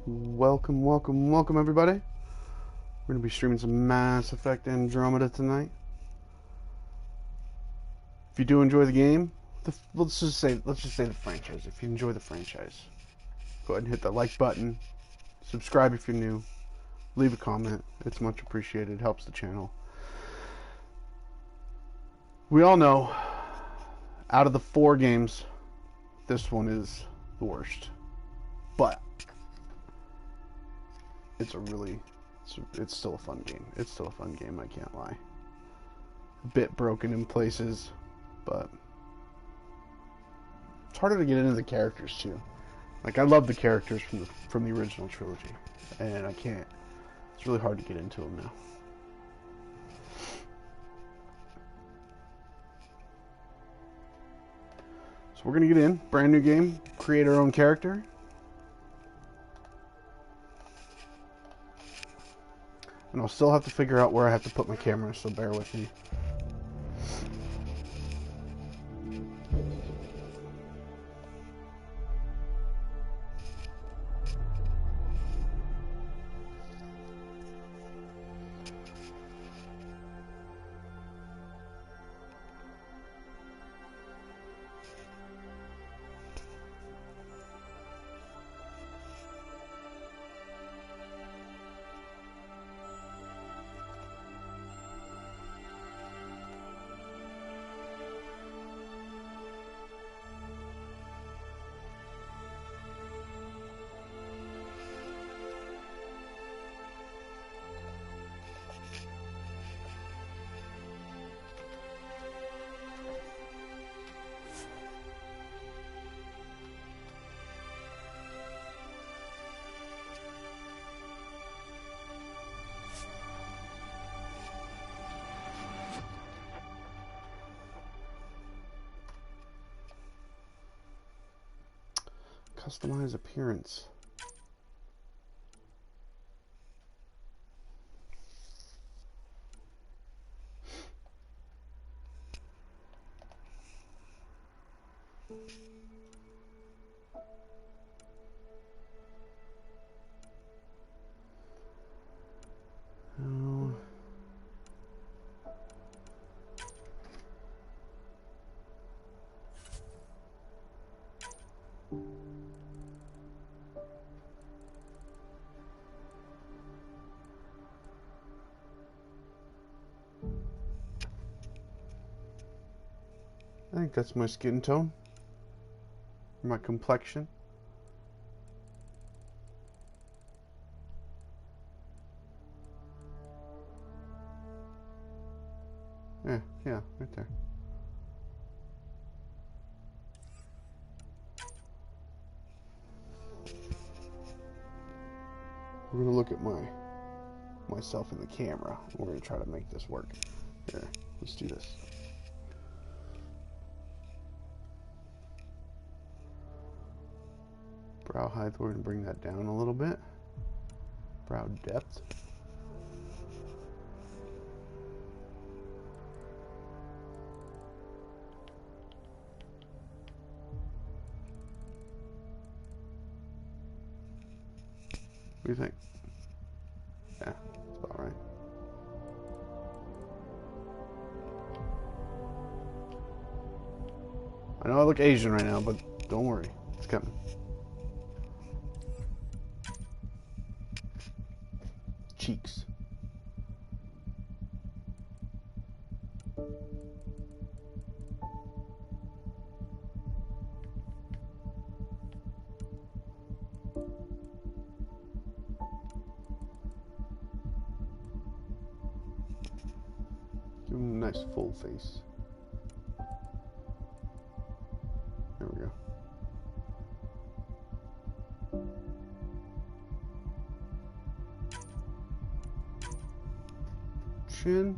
Welcome, welcome, welcome, everybody. We're going to be streaming some Mass Effect Andromeda tonight. If you do enjoy the game, let's just say the franchise. If you enjoy the franchise, go ahead and hit that like button. Subscribe if you're new. Leave a comment. It's much appreciated. It helps the channel. We all know, out of the 4 games, this one is the worst. But it's still a fun game. It's still a fun game, I can't lie. A bit broken in places, but it's harder to get into the characters too. Like, I love the characters from the original trilogy, and I can't. It's really hard to get into them now. So we're gonna get in, brand new game, create our own character. And I'll still have to figure out where I have to put my camera, so bear with me. Customize appearance. Oh. I think that's my skin tone, my complexion. Yeah, right there. We're gonna look at myself in the camera. We're gonna try to make this work. Here, let's do this. Brow height, we're going to bring that down a little bit. Brow depth. What do you think? Yeah, that's about right. I know I look Asian right now, but don't worry. It's coming. Cheeks. Give him a nice full face. There we go. Chin.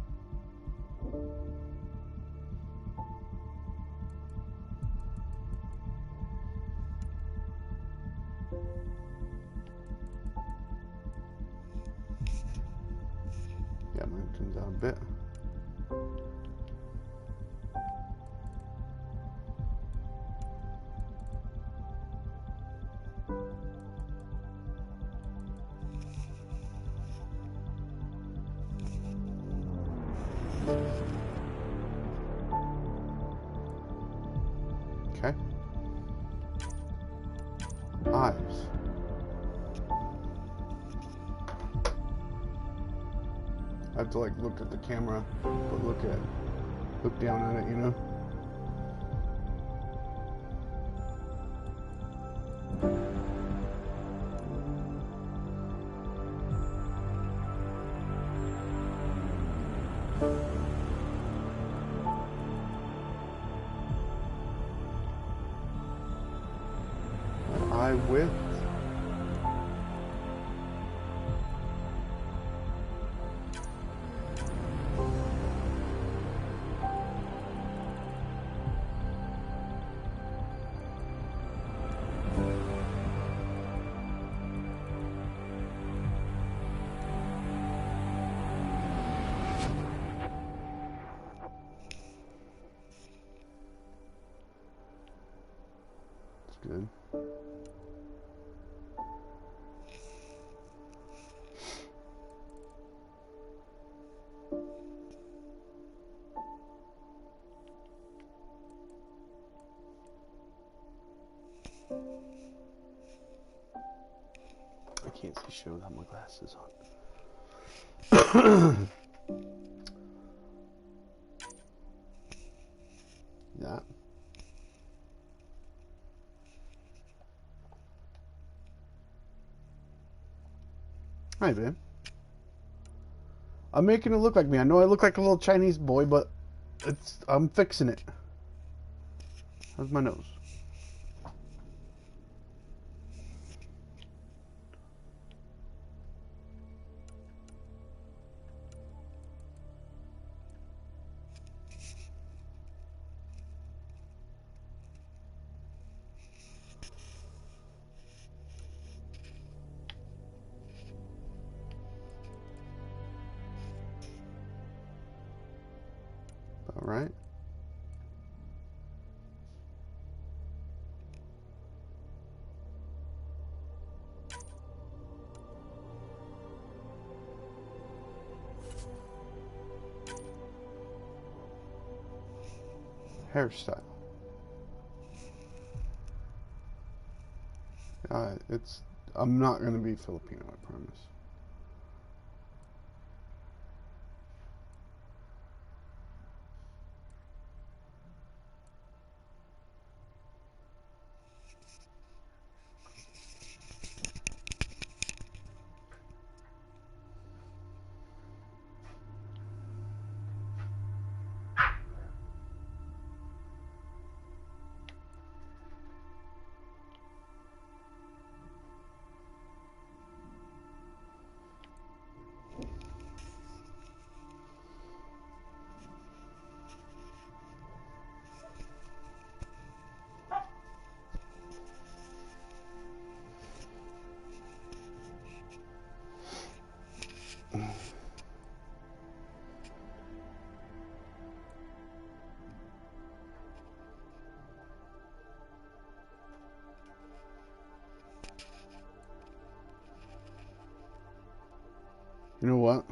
Yeah, mine turns out a bit. Okay. Eyes. I have to like look at the camera, but look down at it, you know? Eye width. That's good. I can't see shit without my glasses on. That. Hi, babe. I'm making it look like me. I know I look like a little Chinese boy, but I'm fixing it. How's my nose? All right. Hairstyle. I'm not gonna be Filipino, I promise. You know what?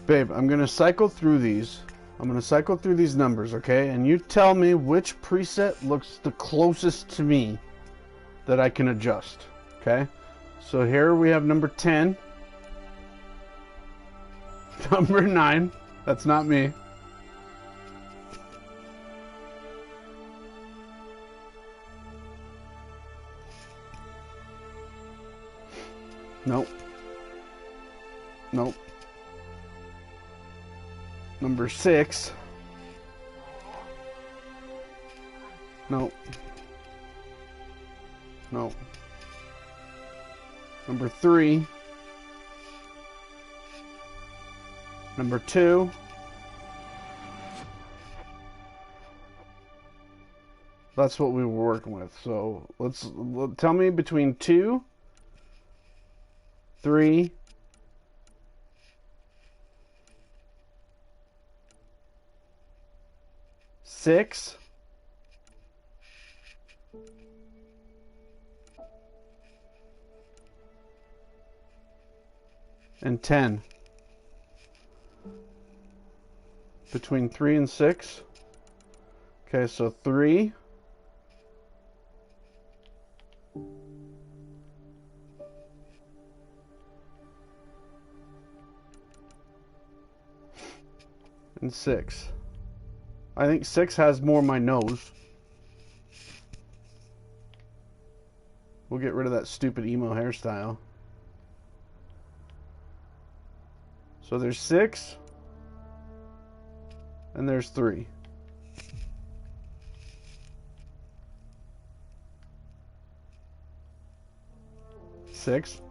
Babe, I'm gonna cycle through these. I'm gonna cycle through these numbers, okay? And you tell me which preset looks the closest to me that I can adjust, okay? So here we have number 10. Number 9. That's not me. Nope. Nope. Number 6. Nope. Nope. Number 3. Number 2. That's what we were working with. So tell me between 2, 3, 6, and 10. Between 3 and 6. Okay, so 3. And 6. I think 6 has more my nose. We'll get rid of that stupid emo hairstyle. So there's 6. And there's 3. 6.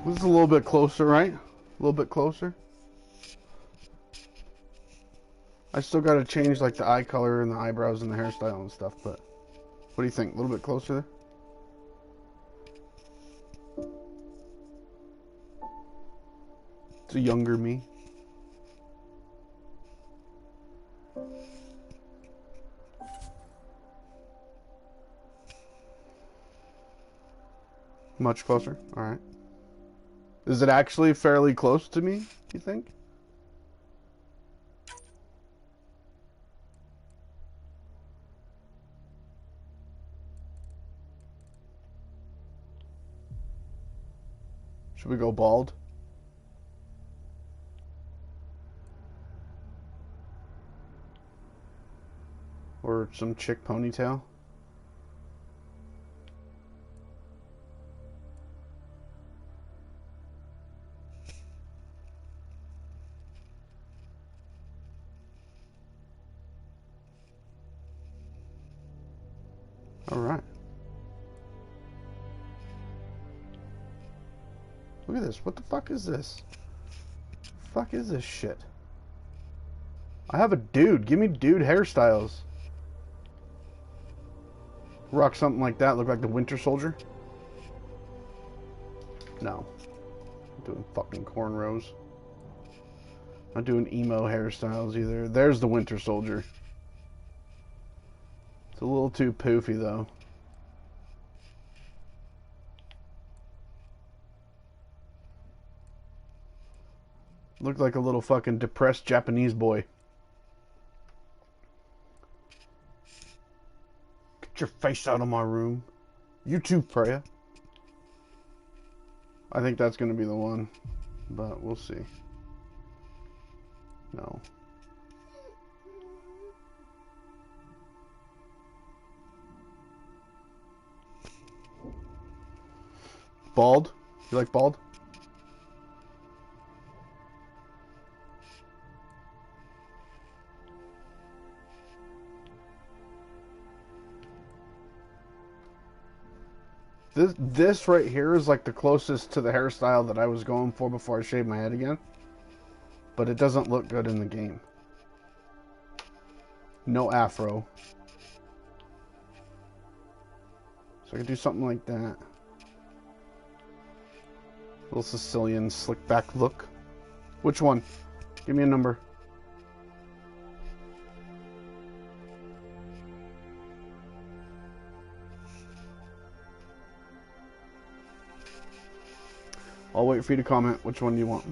This is a little bit closer, right? A little bit closer. I still got to change like the eye color and the eyebrows and the hairstyle and stuff, but what do you think? A little bit closer there? It's a younger me. Much closer? Alright. Is it actually fairly close to me, you think? Should we go bald? Or some chick ponytail? Alright. Look at this. What the fuck is this? The fuck is this shit? I have a dude. Give me dude hairstyles. Rock something like that, look like the Winter Soldier? No. I'm doing fucking cornrows. Not doing emo hairstyles either. There's the Winter Soldier. It's a little too poofy though. Looked like a little fucking depressed Japanese boy. Get your face out of my room. You too, Freya. I think that's going to be the one, but we'll see. No. Bald? You like bald? This right here is like the closest to the hairstyle that I was going for before I shaved my head again. But it doesn't look good in the game. No afro. So I could do something like that. Little Sicilian slick back look. Which one? Give me a number. I'll wait for you to comment. Which one do you want?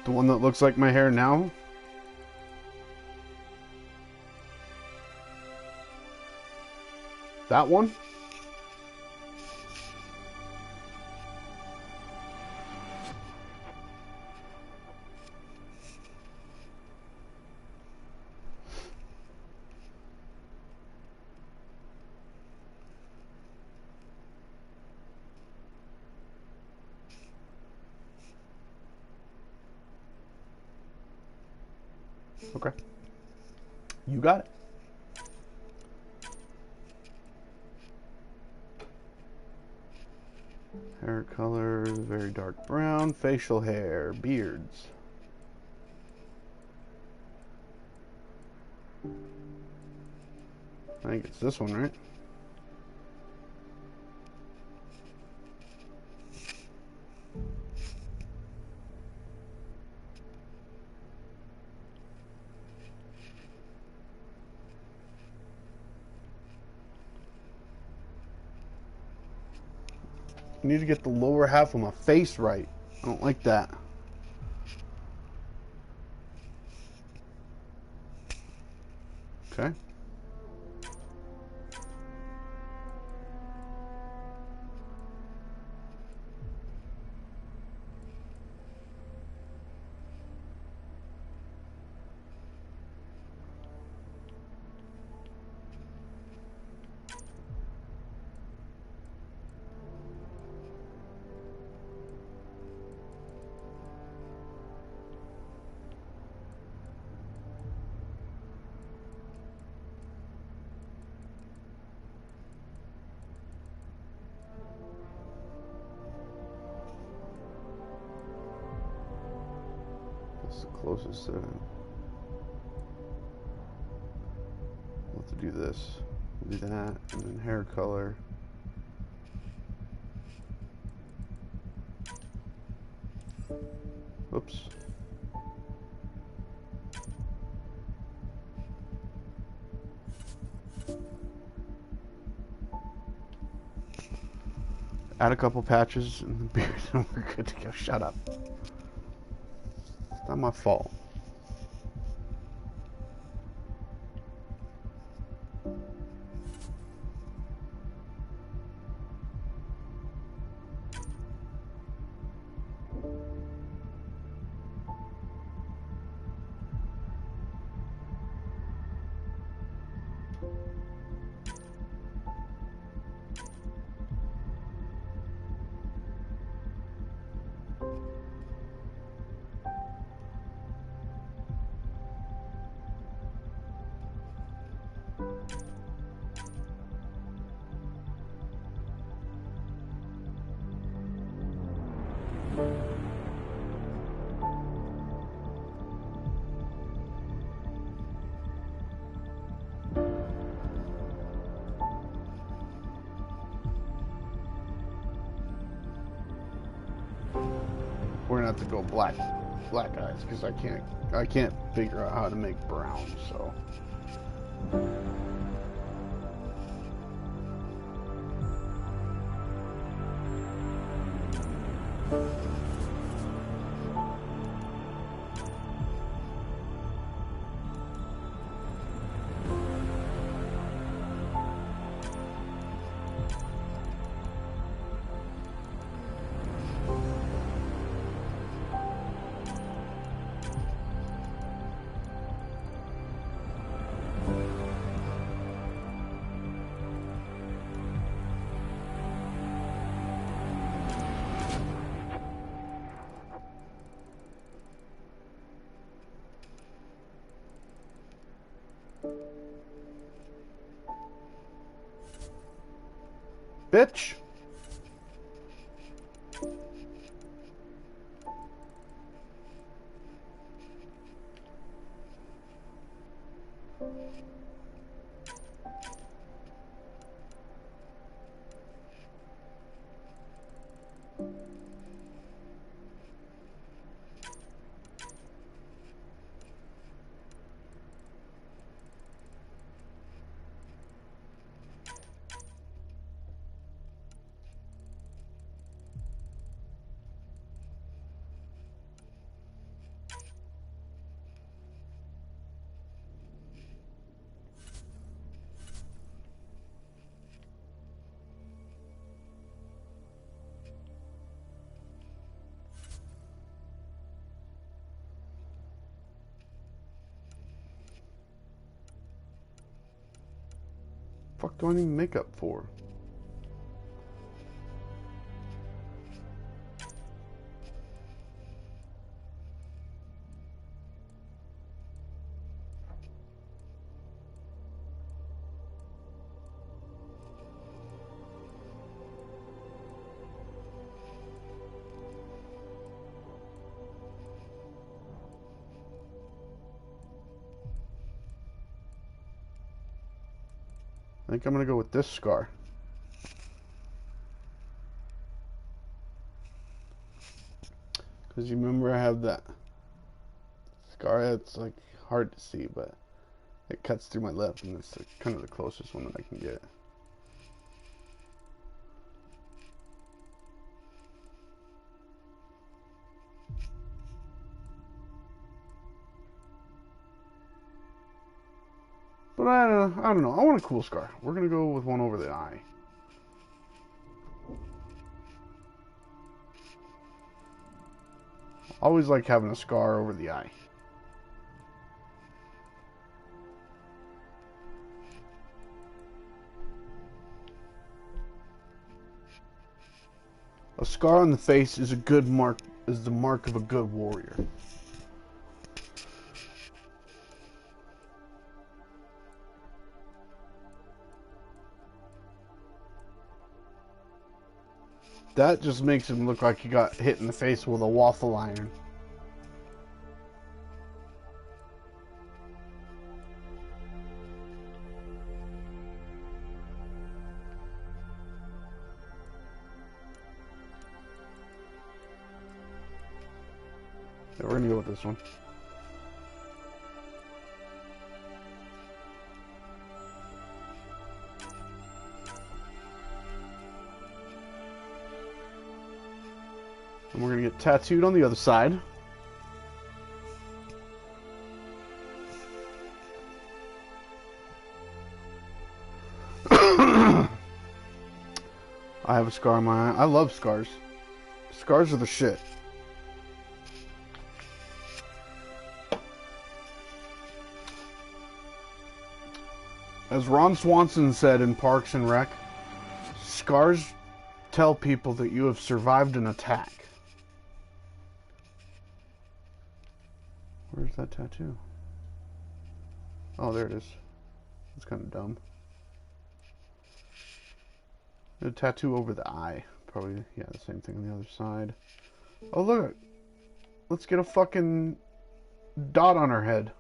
The one that looks like my hair now? That one? Okay. You got it. Hair color, very dark brown. Facial hair, beards. I think it's this one, right? I need to get the lower half of my face right. I don't like that. Okay. That's the closest. We'll have to do this. We'll do that, and then hair color. Oops. Add a couple patches in the beard and we're good to go. Shut up. It's not my fault. We're gonna have to go black eyes because I can't figure out how to make brown. So. Bitch! Fuck do I need makeup for? I think I'm gonna go with this scar. Because you remember I have that scar that's like hard to see, but it cuts through my lip, and it's kind of the closest one that I can get. But I don't know. I want a cool scar. We're gonna go with one over the eye. Always like having a scar over the eye. A scar on the face is a good mark. Is the mark of a good warrior. That just makes him look like he got hit in the face with a waffle iron. Yeah, we're gonna go with this one. And we're gonna get tattooed on the other side. I have a scar on my eye. I love scars. Scars are the shit. As Ron Swanson said in Parks and Rec, scars tell people that you have survived an attack. Where's that tattoo? Oh, there it is. It's kind of dumb. A tattoo over the eye. Probably, yeah, the same thing on the other side. Oh, look. Let's get a fucking dot on her head.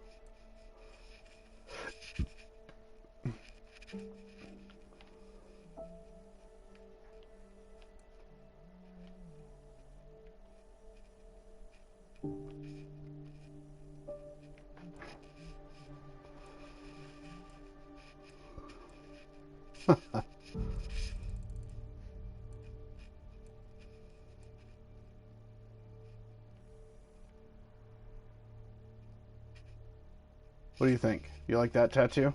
What do you think? You like that tattoo?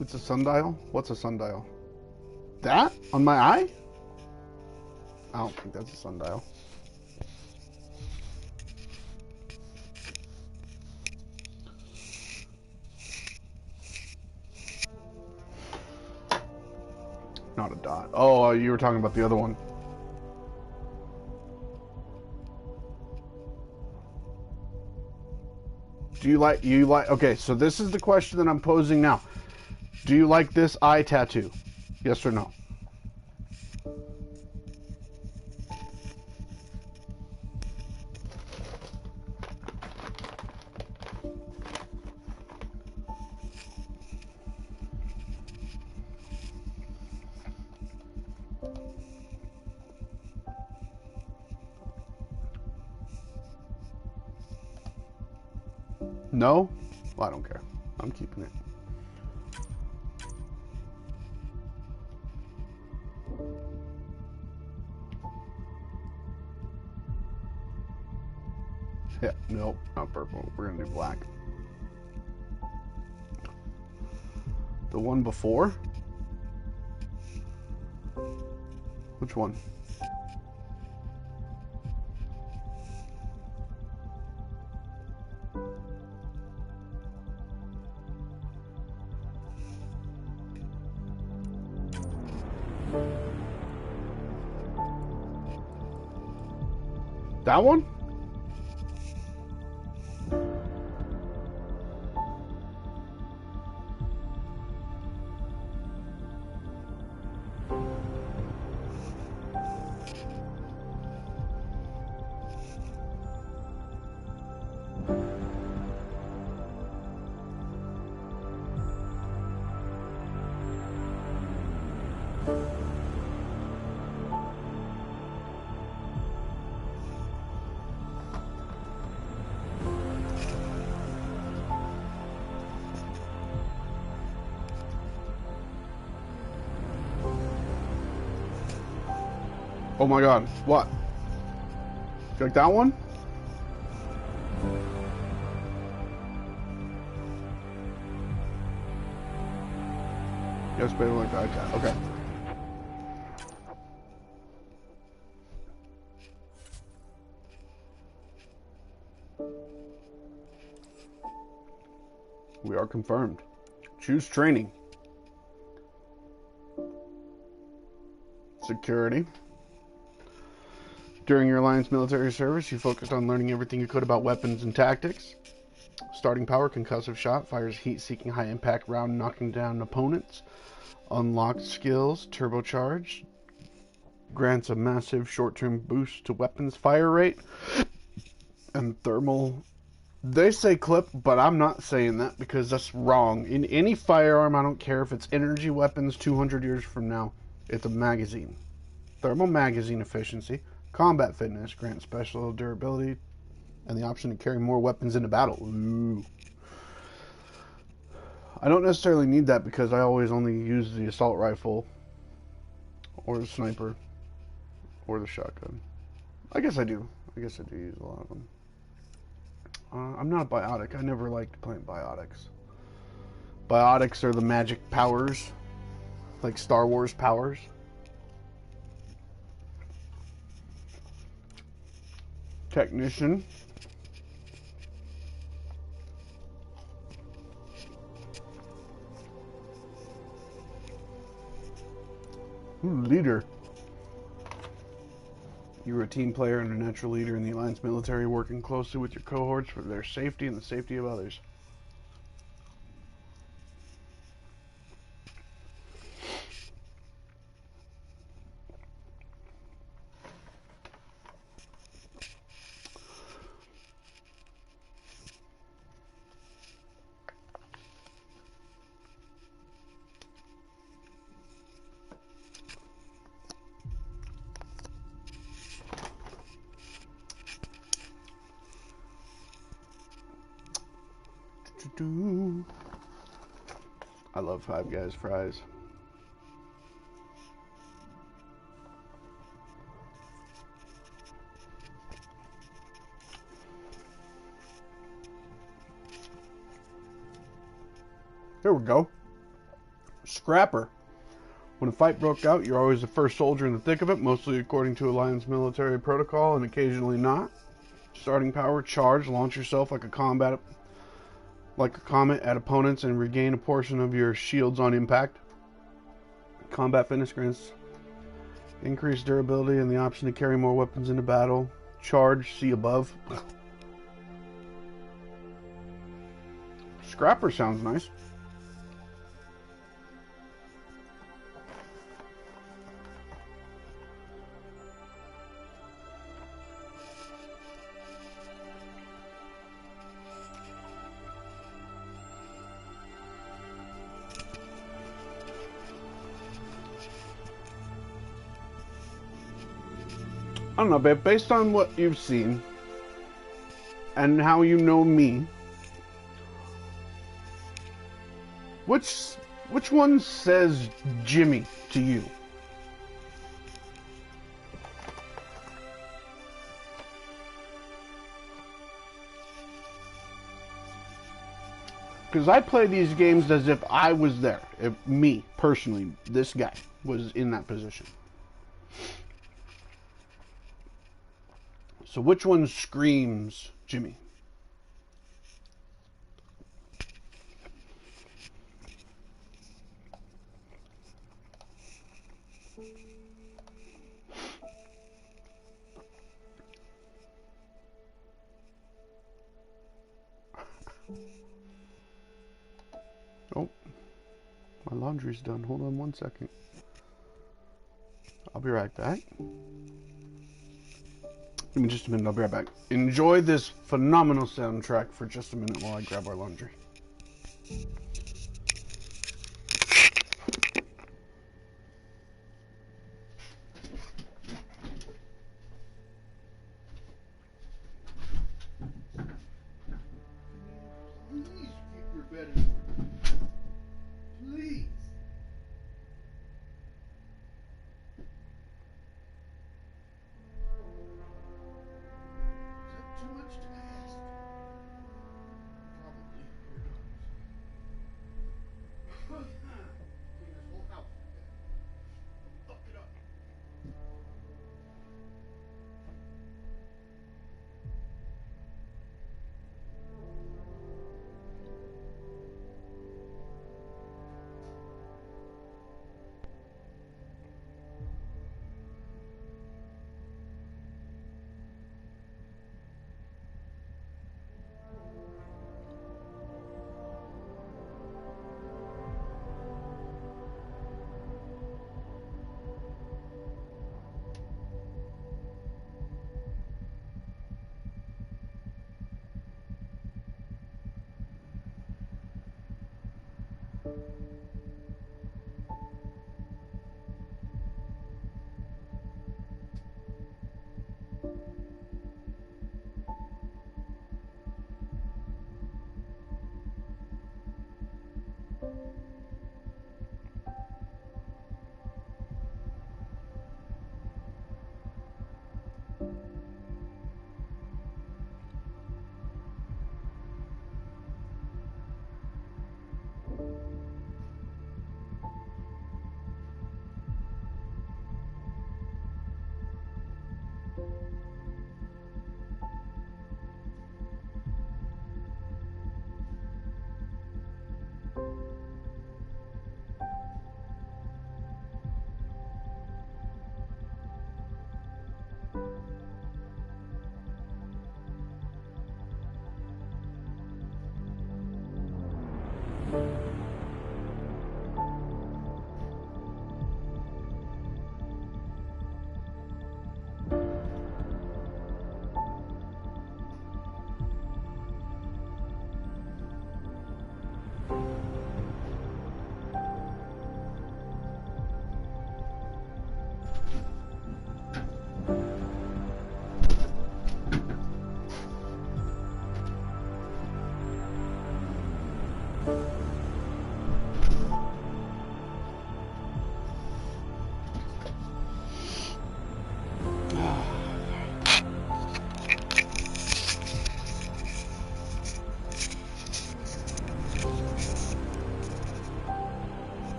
It's a sundial? What's a sundial? That? On my eye? I don't think that's a sundial. Not a dot. Oh, you were talking about the other one. Do you like, okay, so this is the question that I'm posing now. Do you like this eye tattoo? Yes or no? No? Well, I don't care. I'm keeping it. Yeah, nope, not purple. We're gonna do black. The one before? Which one? That one? Oh my god, what? You like that one? Yes, baby, like that. Okay. We are confirmed. Choose training. Security. During your Alliance military service, you focused on learning everything you could about weapons and tactics. Starting power, concussive shot, fires heat-seeking high-impact round, knocking down opponents. Unlocked skills, turbocharge, grants a massive short-term boost to weapons fire rate. And thermal. They say clip, but I'm not saying that because that's wrong. In any firearm, I don't care if it's energy weapons 200 years from now, it's a magazine. Thermal magazine efficiency. Combat fitness grants special durability and the option to carry more weapons into battle. Ooh. I don't necessarily need that because I always only use the assault rifle or the sniper or the shotgun. I guess I do. I guess I do use a lot of them. I'm not a biotic. I never liked playing biotics. Biotics are the magic powers, like Star Wars powers. Technician. Ooh, leader. You are a team player and a natural leader in the Alliance military, working closely with your cohorts for their safety and the safety of others. I love Five Guys fries. There we go. Scrapper. When a fight broke out, you're always the first soldier in the thick of it, mostly according to Alliance military protocol and occasionally not. Starting power, charge, launch yourself like a comet at opponents and regain a portion of your shields on impact. Combat fitness grants increased durability and the option to carry more weapons into battle. Charge, see above. Scrapper sounds nice. I don't know, babe. Based on what you've seen and how you know me, which one says Jimmy to you? Because I play these games as if I was there. If me, personally, this guy, was in that position. So which one screams Jimmy? Oh, my laundry's done. Hold on 1 second. I'll be right back. Give me just a minute, I'll be right back. Enjoy this phenomenal soundtrack for just a minute while I grab our laundry. Please keep your bed in order. Please. Is that too much to ask? Probably. Here it comes. Clean this whole house. Fuck it up.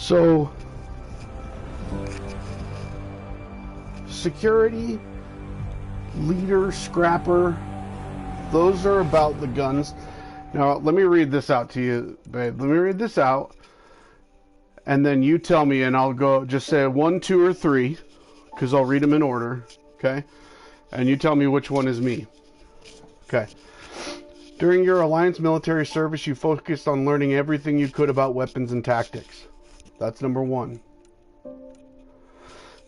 So, security, leader, scrapper, those are about the guns. Now, let me read this out to you, babe. Let me read this out, and then you tell me, and I'll go just say 1, 2, or 3, because I'll read them in order, okay? And you tell me which one is me. Okay. During your Alliance military service, you focused on learning everything you could about weapons and tactics. That's number 1.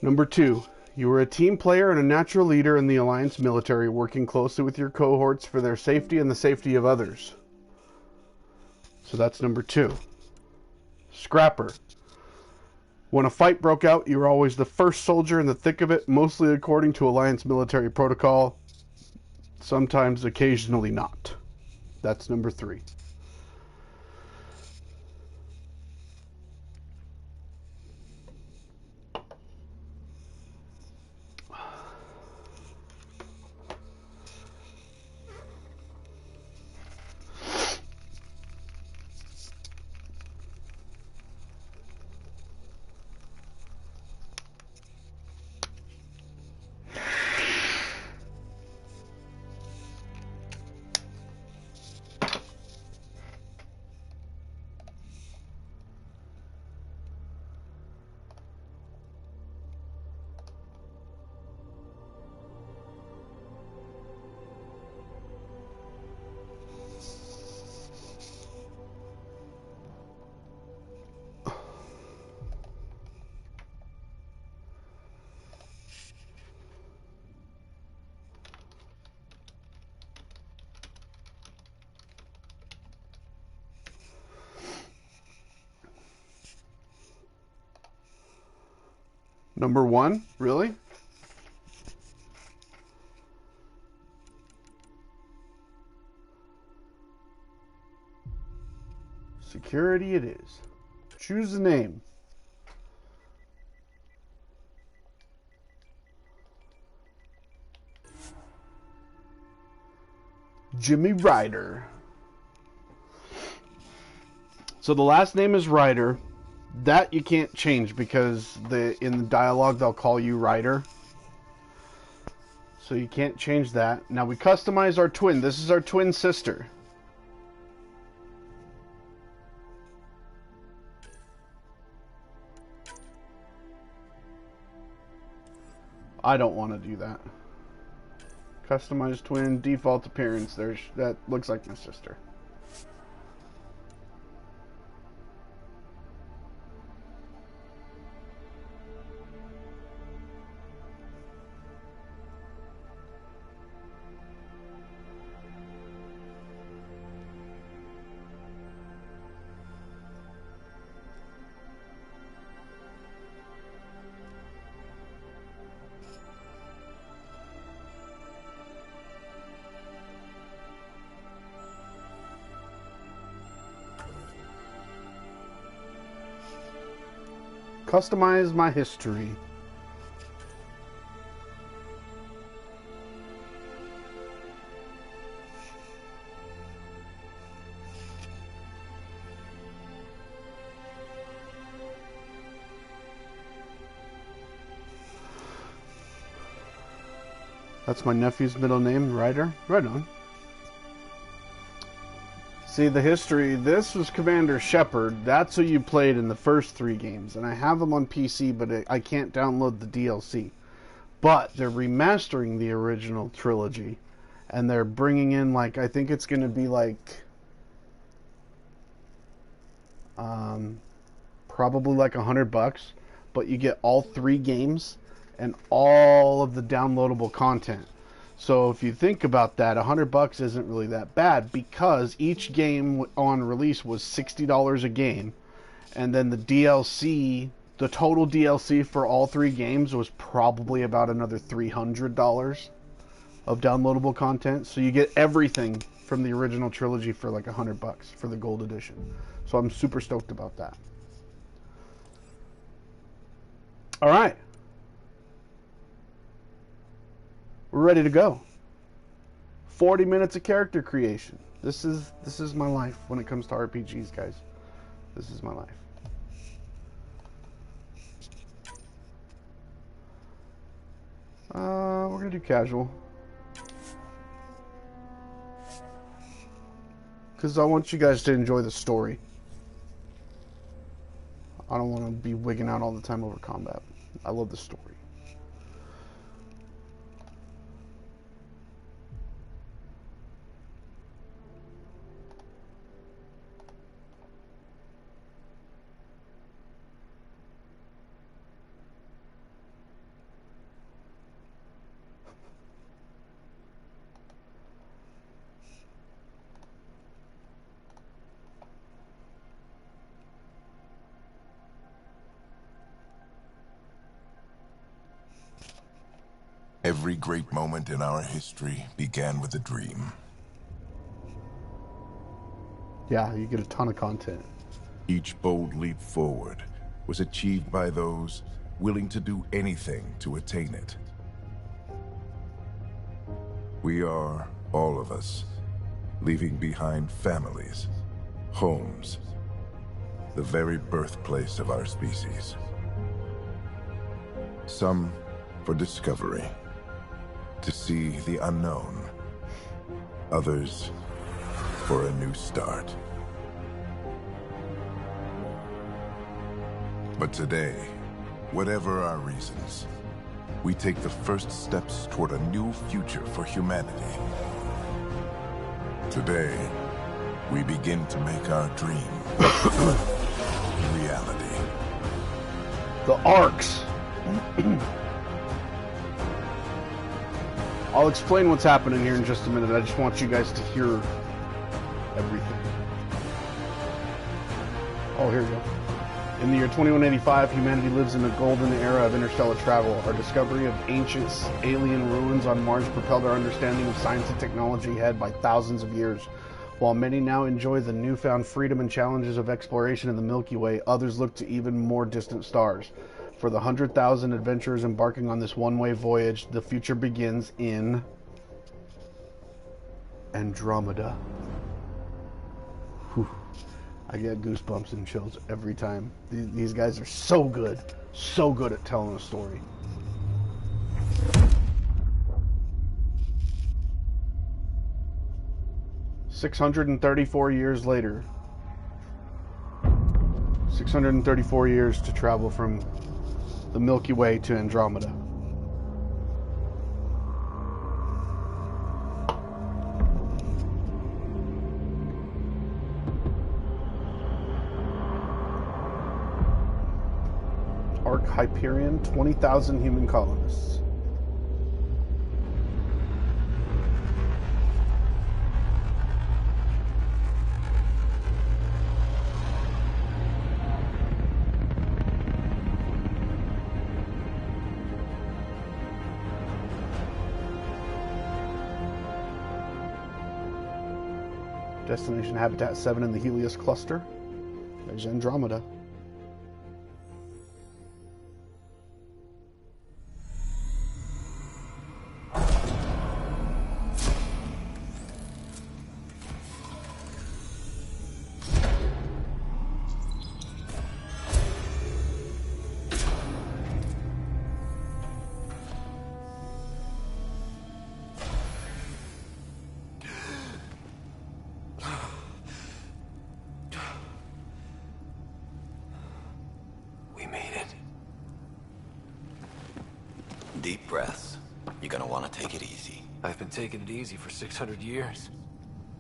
Number 2, you were a team player and a natural leader in the Alliance military, working closely with your cohorts for their safety and the safety of others. So that's number 2. Scrapper. When a fight broke out, you were always the first soldier in the thick of it, mostly according to Alliance military protocol, sometimes occasionally not. That's number 3. Number 1? Really? Security it is. Choose a name. Jimmy Ryder. So the last name is Ryder. That you can't change because in the dialogue they'll call you Ryder. So you can't change that. Now we customize our twin. This is our twin sister. I don't want to do that. Customize twin, default appearance. That looks like my sister. Customize my history. That's my nephew's middle name, Ryder. Right on. See, the history, this was Commander Shepard. That's who you played in the first 3 games. And I have them on PC, but I can't download the DLC. But they're remastering the original trilogy. And they're bringing in, like, I think it's going to be, like, probably like $100. But you get all 3 games and all of the downloadable content. So if you think about that, $100 isn't really that bad because each game on release was $60 a game, and then the DLC, the total DLC for all 3 games was probably about another $300 of downloadable content. So you get everything from the original trilogy for like $100 for the gold edition. So I'm super stoked about that. All right. We're ready to go. 40 minutes of character creation. This is my life when it comes to RPGs, guys. This is my life. We're gonna do casual. Because I want you guys to enjoy the story. I don't want to be wigging out all the time over combat. I love the story. Every great moment in our history began with a dream. Yeah, you get a ton of content. Each bold leap forward was achieved by those willing to do anything to attain it. We are, all of us, leaving behind families, homes, the very birthplace of our species. Some for discovery, to see the unknown. Others for a new start. But today, whatever our reasons, we take the first steps toward a new future for humanity. Today, we begin to make our dream reality. The arcs. I'll explain what's happening here in just a minute. I just want you guys to hear everything. Oh, here we go. In the year 2185, humanity lives in a golden era of interstellar travel. Our discovery of ancient alien ruins on Mars propelled our understanding of science and technology ahead by thousands of years. While many now enjoy the newfound freedom and challenges of exploration in the Milky Way, others look to even more distant stars. For the 100,000 adventurers embarking on this one-way voyage, the future begins in Andromeda. Whew. I get goosebumps and chills every time. These guys are so good at telling a story. "634 years later. 634 years to travel from the Milky Way to Andromeda. Arc Hyperion, 20,000 human colonists. Destination Habitat 7 in the Helios cluster. There's Andromeda. Deep breaths. You're gonna want to take it easy. I've been taking it easy for 600 years.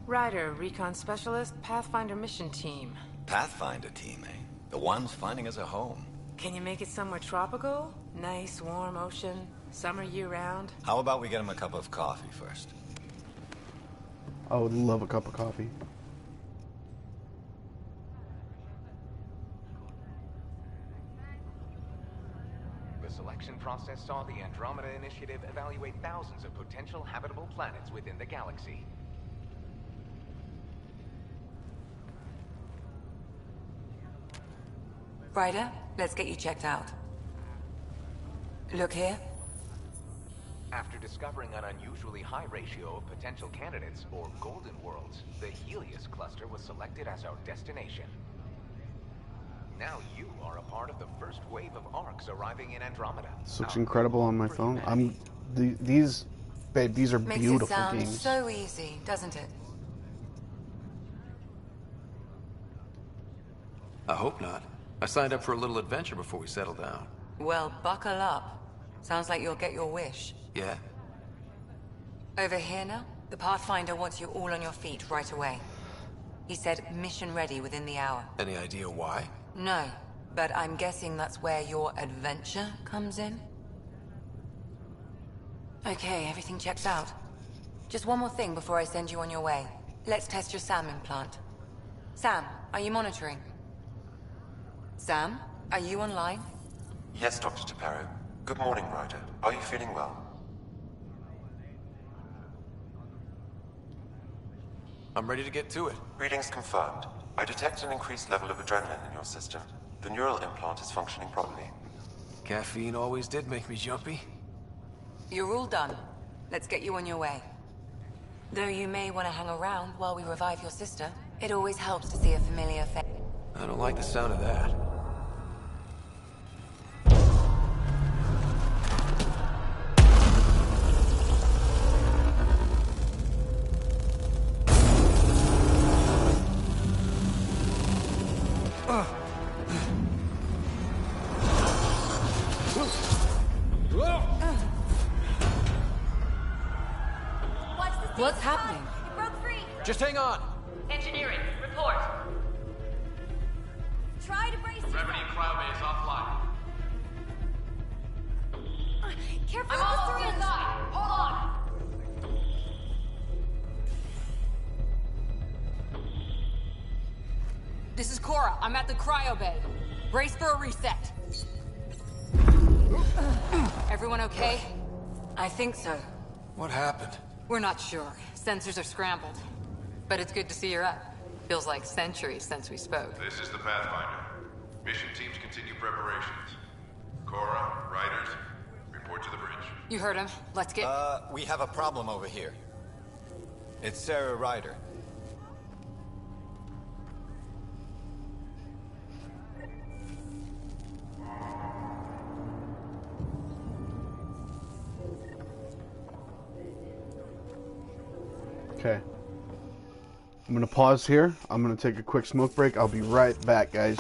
Ryder, Recon Specialist, Pathfinder Mission Team. Pathfinder team, eh? The ones finding us a home. Can you make it somewhere tropical? Nice, warm ocean, summer year-round? How about we get him a cup of coffee first? I would love a cup of coffee. The selection process saw the Andromeda Initiative evaluate thousands of potential habitable planets within the galaxy. Ryder, let's get you checked out. Look here. After discovering an unusually high ratio of potential candidates, or golden worlds, the Helios cluster was selected as our destination. Now you are a part of the first wave of arcs arriving in Andromeda. This looks incredible on my phone. I'm these, babe, these are Makes it beautiful sound games. so easy, doesn't it? I hope not. I signed up for a little adventure before we settle down. Well, buckle up. Sounds like you'll get your wish. Yeah? Over here now, the Pathfinder wants you all on your feet right away. He said mission ready within the hour. Any idea why? No, but I'm guessing that's where your adventure comes in. Okay, everything checks out. Just one more thing before I send you on your way. Let's test your SAM implant. Sam, are you monitoring? Sam, are you online? Yes, Dr. Taparo. Good morning, Ryder. Are you feeling well? I'm ready to get to it. Readings confirmed. I detect an increased level of adrenaline in your system. The neural implant is functioning properly. Caffeine always did make me jumpy. You're all done. Let's get you on your way. Though you may want to hang around while we revive your sister, it always helps to see a familiar face. I don't like the sound of that. What's happening? It broke free. Just hang on! Engineering, report. Try to brace yourself. Gravity and cryobase offline. Careful I'm with the almost syringe. inside. Hold on. This is Cora. I'm at the cryo bay. Brace for a reset. Everyone okay? I think so. What happened? We're not sure. Sensors are scrambled. But it's good to see you're up. Feels like centuries since we spoke. This is the Pathfinder. Mission teams continue preparations. Cora, Riders, report to the bridge. You heard him. Let's get... We have a problem over here. It's Sarah Ryder. Okay. I'm gonna pause here. I'm gonna take a quick smoke break. I'll be right back, guys.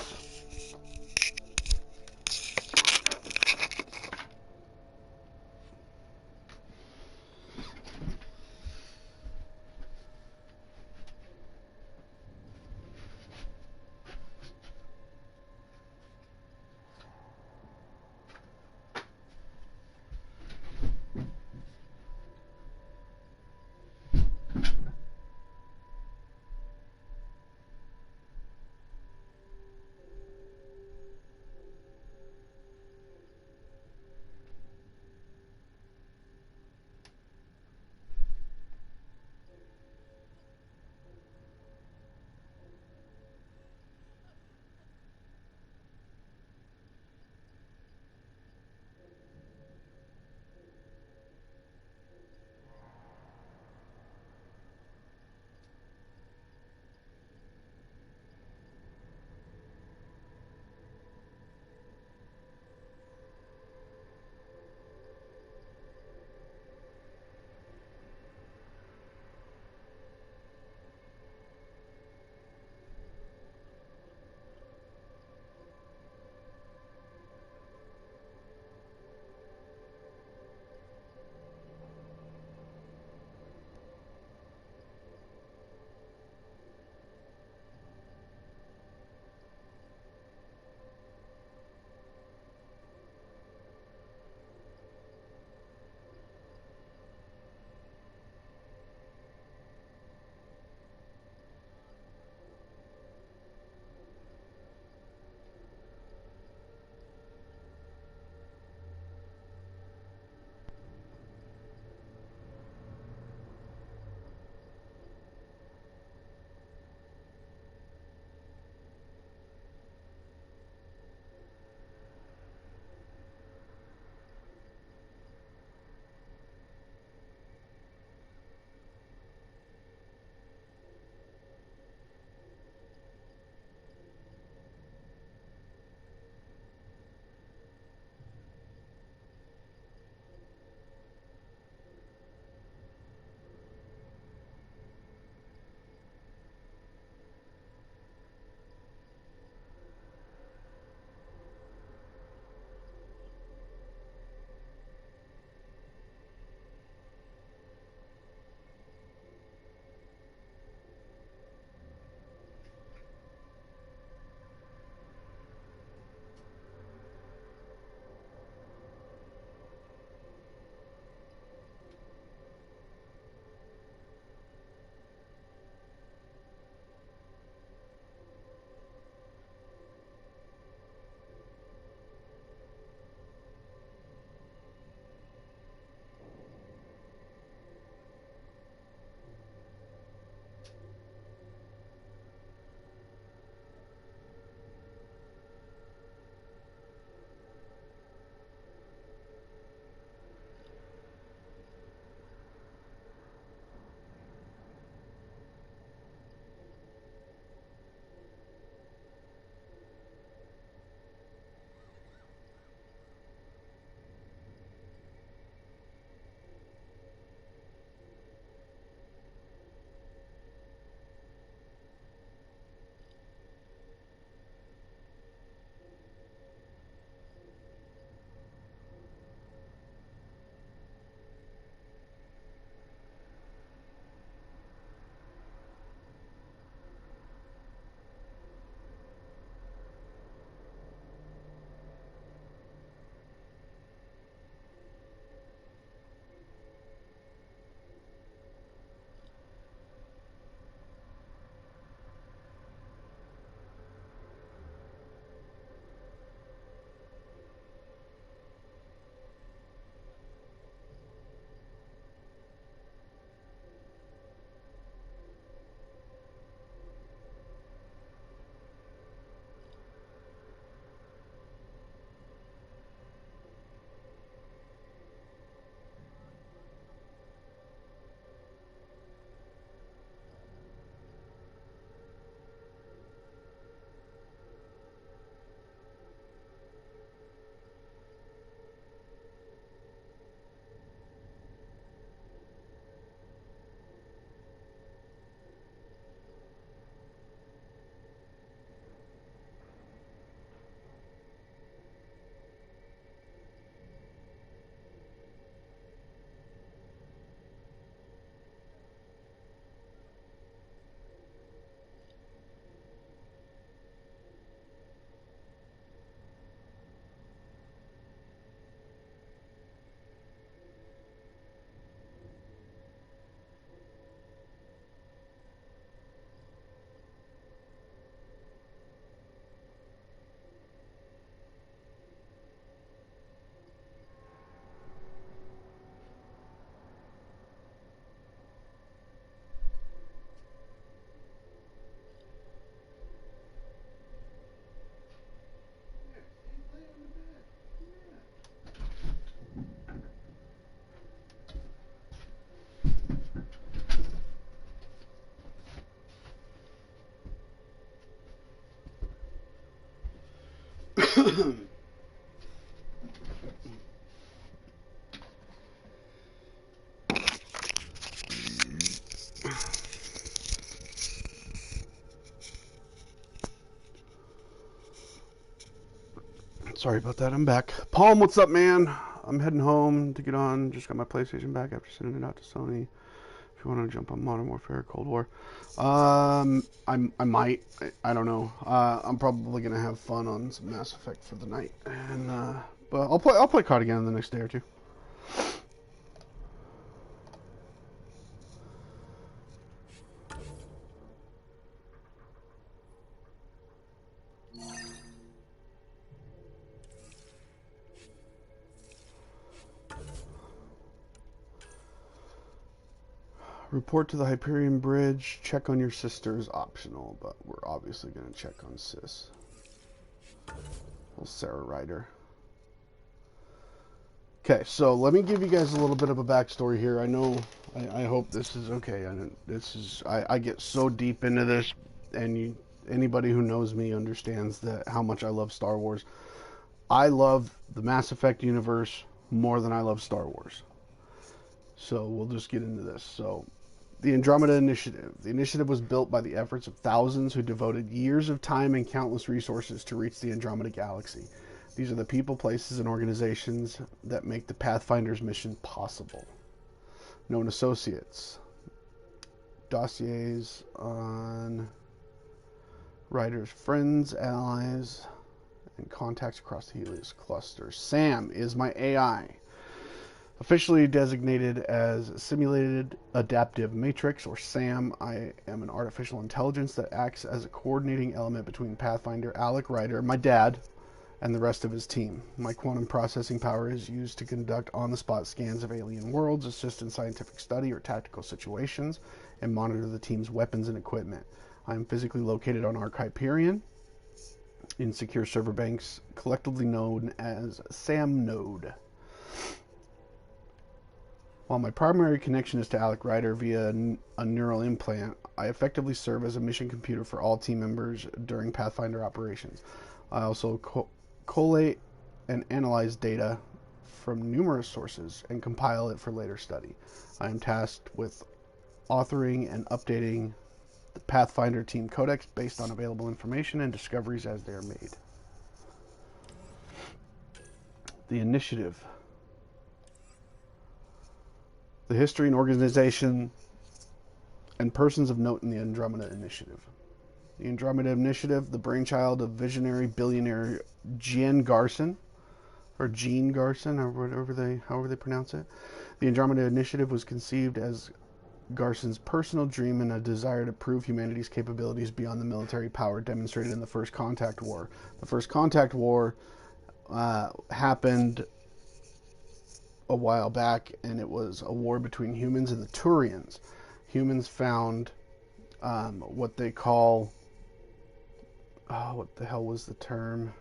Sorry about that. I'm back. Palm, what's up, man? I'm heading home to get on. Just got my PlayStation back after sending it out to Sony. If you want to jump on Modern Warfare, Cold War, I might. I don't know. I'm probably gonna have fun on some Mass Effect for the night, and but I'll play COD again the next day or two. Report to the Hyperion Bridge. Check on your sister is optional, but we're obviously going to check on Sis. Little Sarah Ryder. Okay, so let me give you guys a little bit of a backstory here. I know, I hope this is okay. I get so deep into this, and anybody who knows me understands that how much I love Star Wars. I love the Mass Effect universe more than I love Star Wars. So we'll just get into this. So, the Andromeda Initiative. The initiative was built by the efforts of thousands who devoted years of time and countless resources to reach the Andromeda Galaxy. These are the people, places, and organizations that make the Pathfinder's mission possible. Known associates. Dossiers on Ryder's friends, allies, and contacts across the Helios cluster. Sam is my AI. Officially designated as Simulated Adaptive Matrix, or SAM, I am an artificial intelligence that acts as a coordinating element between Pathfinder Alec Ryder, my dad, and the rest of his team. My quantum processing power is used to conduct on-the-spot scans of alien worlds, assist in scientific study or tactical situations, and monitor the team's weapons and equipment. I am physically located on Arc Hyperion in secure server banks, collectively known as SAM Node. While my primary connection is to Alec Ryder via a neural implant, I effectively serve as a mission computer for all team members during Pathfinder operations. I also collate and analyze data from numerous sources and compile it for later study. I am tasked with authoring and updating the Pathfinder Team Codex based on available information and discoveries as they are made. The Initiative. The history and organization and persons of note in the Andromeda Initiative. The Andromeda Initiative, the brainchild of visionary billionaire Gene Garson, or however they pronounce it. The Andromeda Initiative was conceived as Garson's personal dream and a desire to prove humanity's capabilities beyond the military power demonstrated in the First Contact War. The First Contact War happened a while back, and it was a war between humans and the Turians. Humans found what they call... what the hell was the term?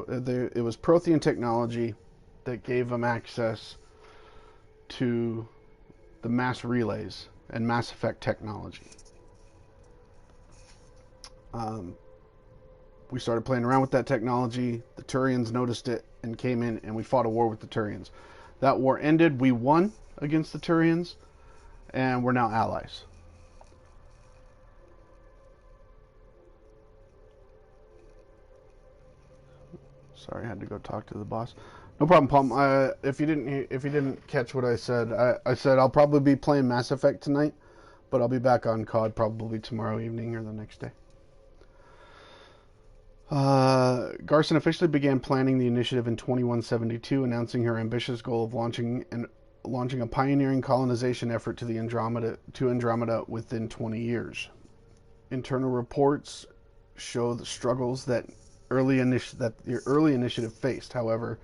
It was Prothean technology that gave them access to the mass relays and Mass Effect technology. We started playing around with that technology. The Turians noticed it and came in, and we fought a war with the Turians. That war ended. We won against the Turians, and we're now allies. Sorry, I had to go talk to the boss. No problem, Palm. If you didn't catch what I said, I said I'll probably be playing Mass Effect tonight, but I'll be back on COD probably tomorrow evening or the next day. Garson officially began planning the initiative in 2172, announcing her ambitious goal of launching a pioneering colonization effort to Andromeda within 20 years. Internal reports show the struggles that the early initiative faced. However,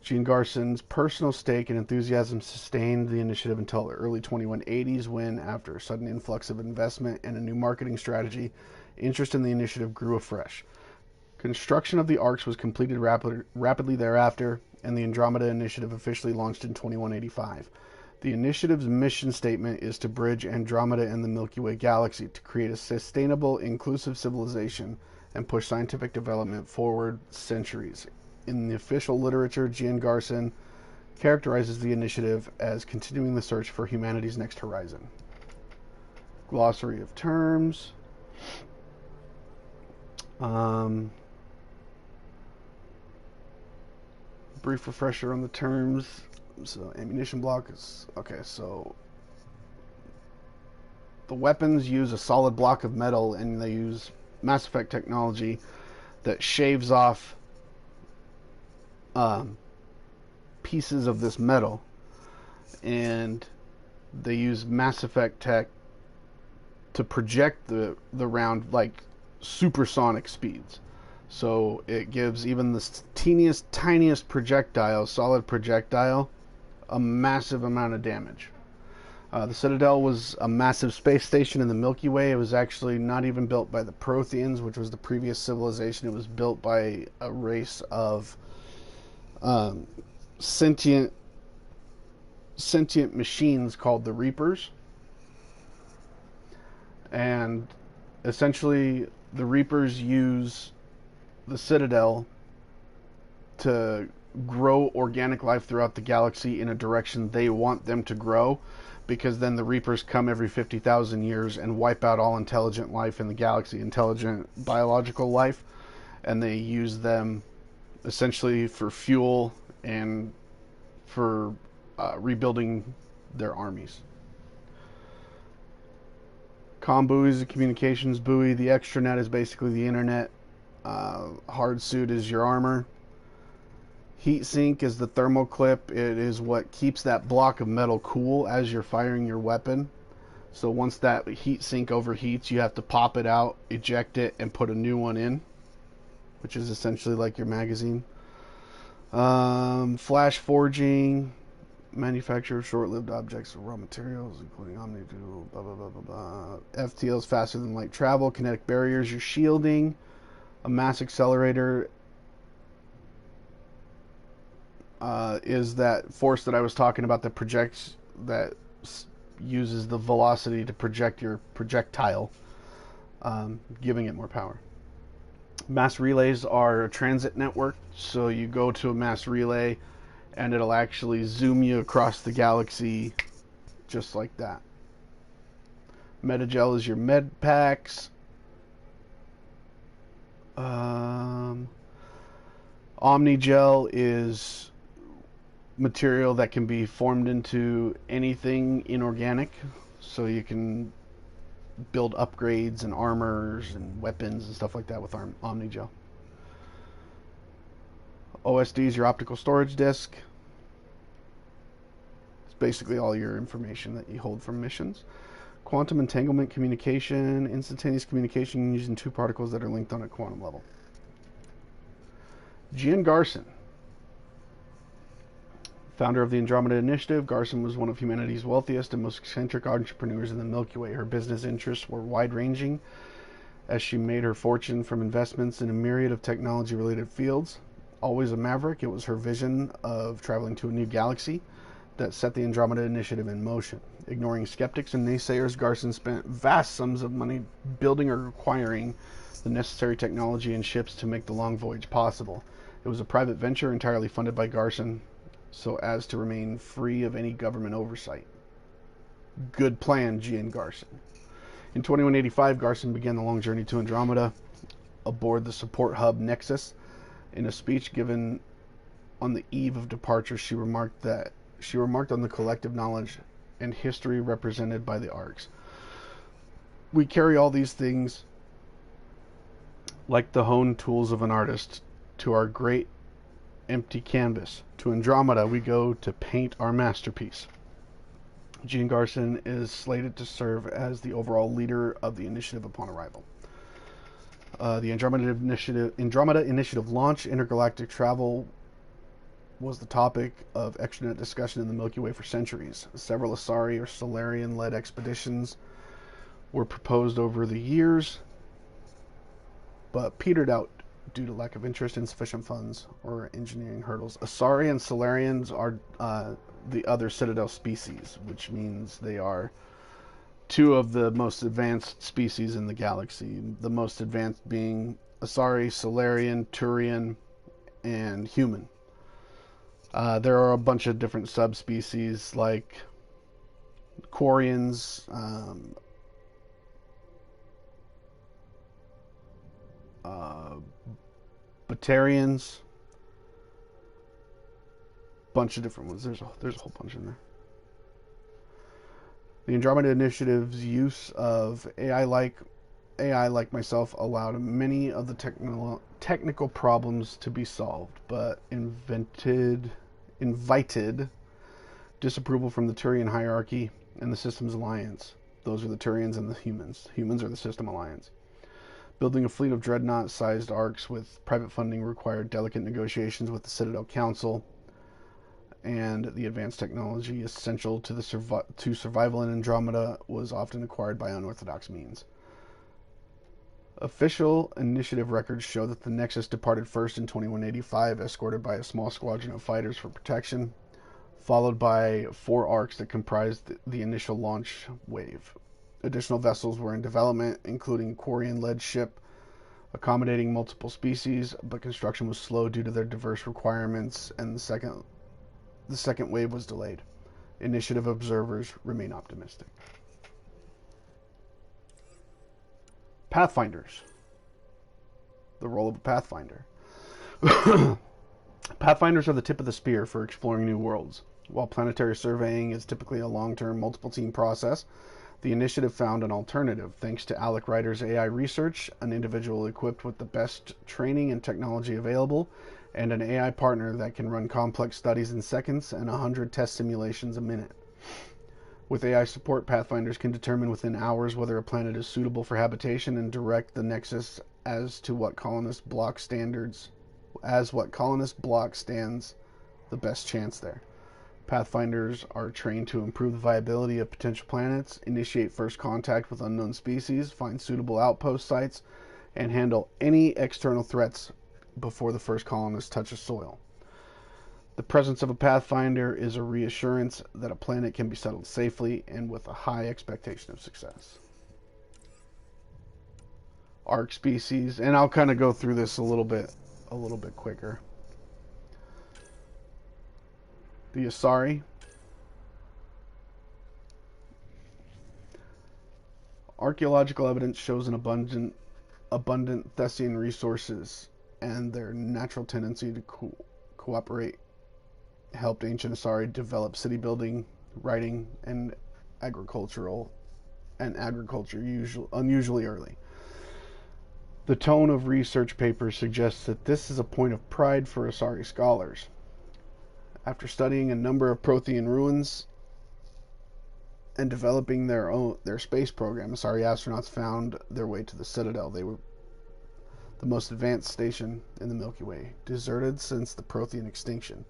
Gene Garson's personal stake and enthusiasm sustained the initiative until the early 2180s, when, after a sudden influx of investment and a new marketing strategy, interest in the initiative grew afresh. Construction of the arcs was completed rapidly thereafter, and the Andromeda Initiative officially launched in 2185. The initiative's mission statement is to bridge Andromeda and the Milky Way galaxy to create a sustainable, inclusive civilization and push scientific development forward centuries. In the official literature, Gian Garson characterizes the initiative as continuing the search for humanity's next horizon. Glossary of terms. Brief refresher on the terms. So ammunition block is okay. So the weapons use a solid block of metal, and they use Mass Effect technology that shaves off pieces of this metal, and they use Mass Effect tech to project the round like supersonic speeds. So it gives even the teeniest, tiniest projectile, solid projectile, a massive amount of damage. The Citadel was a massive space station in the Milky Way. It was actually not even built by the Protheans, which was the previous civilization. It was built by a race of sentient machines called the Reapers. And essentially, the Reapers use the Citadel to grow organic life throughout the galaxy in a direction they want them to grow, because then the Reapers come every 50,000 years and wipe out all intelligent life in the galaxy, intelligent biological life, and they use them essentially for fuel and for rebuilding their armies. Comm buoy is a communications buoy. The extranet is basically the internet. Hard suit is your armor. Heat sink is the thermal clip. It is what keeps that block of metal cool as you're firing your weapon. So once that heat sink overheats, you have to pop it out, eject it, and put a new one in, which is essentially like your magazine. Flash forging, manufacture of short-lived objects or raw materials, including omni-dual, blah, blah, blah, blah, blah. FTL is faster than light travel. Kinetic barriers, your shielding. A mass accelerator is that force that I was talking about that projects, that uses the velocity to project your projectile, giving it more power. Mass relays are a transit network, so you go to a mass relay and it'll actually zoom you across the galaxy just like that. Metagel is your med packs. Omnigel is material that can be formed into anything inorganic, so you can build upgrades and armors and weapons and stuff like that with Omnigel. OSD is your optical storage disk. It's basically all your information that you hold from missions. Quantum entanglement communication, instantaneous communication using two particles that are linked on a quantum level. Gian Garson, founder of the Andromeda Initiative. Garson was one of humanity's wealthiest and most eccentric entrepreneurs in the Milky Way. Her business interests were wide-ranging as she made her fortune from investments in a myriad of technology-related fields. Always a maverick, it was her vision of traveling to a new galaxy that set the Andromeda Initiative in motion. Ignoring skeptics and naysayers, Garson spent vast sums of money building or acquiring the necessary technology and ships to make the long voyage possible. It was a private venture entirely funded by Garson, so as to remain free of any government oversight. Good plan, Gian Garson. In 2185, Garson began the long journey to Andromeda aboard the support hub Nexus. In a speech given on the eve of departure, she remarked on the collective knowledge and history represented by the arcs. We carry all these things like the honed tools of an artist to our great empty canvas. To Andromeda we go to paint our masterpiece. Gian Garson is slated to serve as the overall leader of the initiative upon arrival. The Andromeda Initiative launch. Intergalactic travel was the topic of extranet discussion in the Milky Way for centuries. Several Asari or Solarian-led expeditions were proposed over the years, but petered out due to lack of interest, insufficient funds, or engineering hurdles. Asari and Solarians are the other Citadel species, which means they are two of the most advanced species in the galaxy. The most advanced being Asari, Solarian, Turian, and human. There are a bunch of different subspecies like Quarians, Batarians, bunch of different ones. There's a whole bunch in there. The Andromeda Initiative's use of AI like myself allowed many of the technical problems to be solved, but invited disapproval from the Turian hierarchy and the Systems Alliance. Those are the Turians and the humans. Humans are the System Alliance. Building a fleet of dreadnought-sized arcs with private funding required delicate negotiations with the Citadel Council, and the advanced technology essential to survival in Andromeda was often acquired by unorthodox means. Official initiative records show that the Nexus departed first in 2185, escorted by a small squadron of fighters for protection, followed by 4 arcs that comprised the initial launch wave. Additional vessels were in development, including Quarian-led ship accommodating multiple species, but construction was slow due to their diverse requirements, and the second wave was delayed. Initiative observers remain optimistic. Pathfinders. The role of a Pathfinder. Pathfinders are the tip of the spear for exploring new worlds. While planetary surveying is typically a long-term, multiple-team process, the initiative found an alternative thanks to Alec Ryder's AI research, an individual equipped with the best training and technology available, and an AI partner that can run complex studies in seconds and 100 test simulations a minute. With AI support, Pathfinders can determine within hours whether a planet is suitable for habitation and direct the Nexus as what colonist block stands the best chance there. Pathfinders are trained to improve the viability of potential planets, initiate first contact with unknown species, find suitable outpost sites, and handle any external threats before the first colonists touch a soil. The presence of a Pathfinder is a reassurance that a planet can be settled safely and with a high expectation of success. Arc species, and I'll kind of go through this a little bit quicker. The Asari. Archaeological evidence shows an abundant Thessian resources, and their natural tendency to cooperate helped ancient Asari develop city building, writing, and agriculture unusually early. The tone of research papers suggests that this is a point of pride for Asari scholars. After studying a number of Prothean ruins and developing their space program, Asari astronauts found their way to the Citadel. They were the most advanced station in the Milky Way, deserted since the Prothean extinction.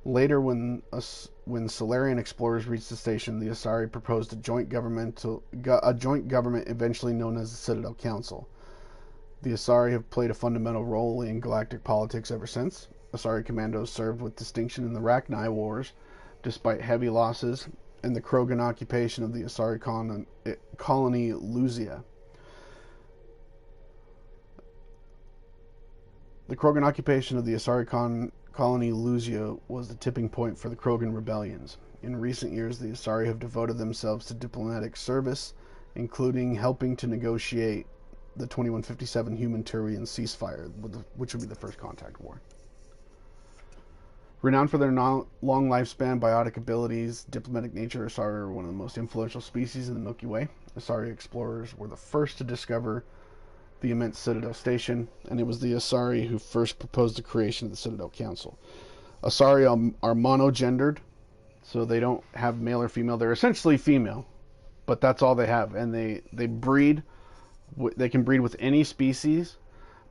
Later, when Solarian explorers reached the station, the Asari proposed a joint government eventually known as the Citadel Council. The Asari have played a fundamental role in galactic politics ever since. Asari commandos served with distinction in the Rachni Wars, despite heavy losses, and the Krogan occupation of the Asari colony Luzia. The Krogan occupation of the Asari colony Luzia was the tipping point for the Krogan rebellions. In recent years, the Asari have devoted themselves to diplomatic service, including helping to negotiate the 2157 human-Turian ceasefire, which would be the First Contact War. Renowned for their long lifespan, biotic abilities, diplomatic nature, Asari are one of the most influential species in the Milky Way. Asari explorers were the first to discover the immense Citadel Station, and it was the Asari who first proposed the creation of the Citadel Council. Asari are monogendered, so they don't have male or female. They're essentially female, but that's all they have, and they breed. They can breed with any species,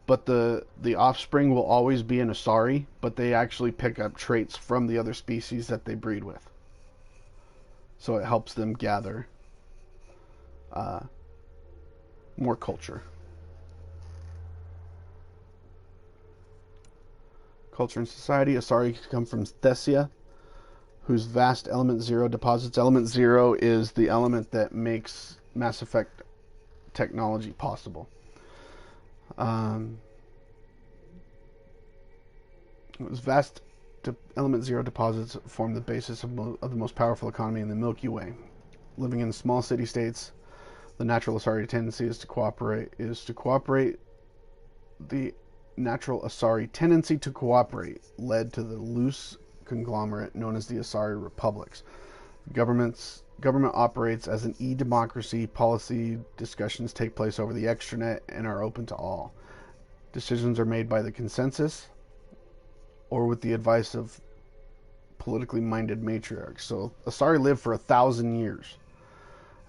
but the offspring will always be an Asari, but they actually pick up traits from the other species that they breed with. So it helps them gather more culture. Culture and society. Asari come from Thessia, whose vast Element Zero deposits. Element Zero is the element that makes Mass Effect technology possible. Whose vast Element Zero deposits form the basis of the most powerful economy in the Milky Way. Living in small city-states, the natural Asari tendency is to cooperate. The natural Asari tendency to cooperate led to the loose conglomerate known as the Asari Republics. Government operates as an e-democracy. Policy discussions take place over the extranet and are open to all. Decisions are made by the consensus or with the advice of politically minded matriarchs. So Asari live for 1,000 years,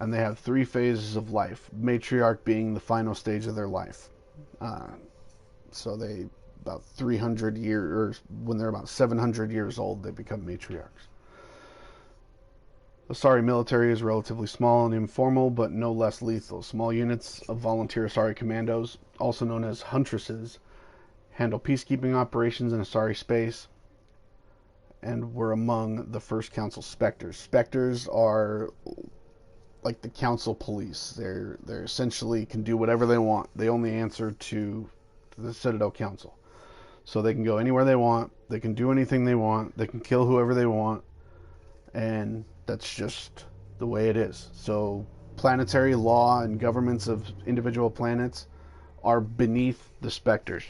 and they have 3 phases of life, matriarch being the final stage of their life. So they, about 300 years, or when they're about 700 years old, they become matriarchs. Asari military is relatively small and informal, but no less lethal. Small units of volunteer Asari commandos, also known as huntresses, handle peacekeeping operations in Asari space, and were among the first council specters. Specters are like the council police. They're essentially can do whatever they want. They only answer to the Citadel Council. So they can go anywhere they want, they can do anything they want, they can kill whoever they want, and that's just the way it is. So planetary law and governments of individual planets are beneath the Spectres.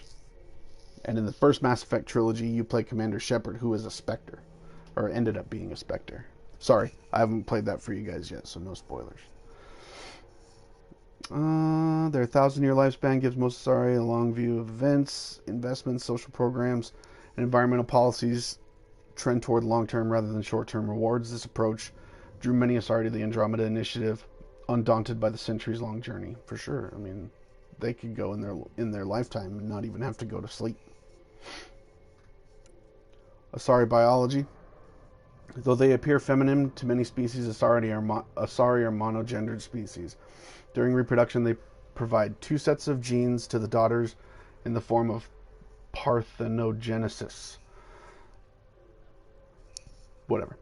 And in the first Mass Effect trilogy, you play Commander Shepard, who is a Spectre, or ended up being a Spectre. Sorry, I haven't played that for you guys yet, so no spoilers. Their 1,000-year lifespan gives most Asari a long view of events, investments, social programs, and environmental policies trend toward long-term rather than short-term rewards. This approach drew many Asari to the Andromeda Initiative, undaunted by the centuries-long journey. For sure, I mean, they could go in their lifetime and not even have to go to sleep. Asari biology. Though they appear feminine to many species, Asari are monogendered species. During reproduction, they provide 2 sets of genes to the daughters in the form of parthenogenesis. Whatever.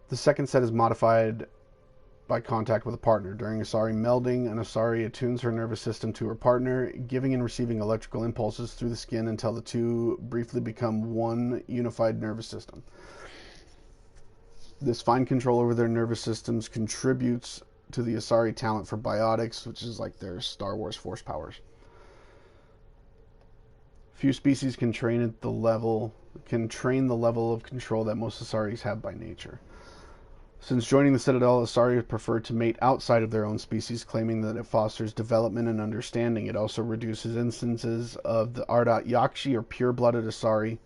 The second set is modified by contact with a partner. During Asari melding, an Asari attunes her nervous system to her partner, giving and receiving electrical impulses through the skin until the two briefly become one unified nervous system. This fine control over their nervous systems contributes to the Asari talent for biotics, which is like their Star Wars force powers. Few species can train the level of control that most Asaris have by nature. Since joining the Citadel, Asari prefer to mate outside of their own species, claiming that it fosters development and understanding. It also reduces instances of the Ardat Yakshi, or pure-blooded Asari,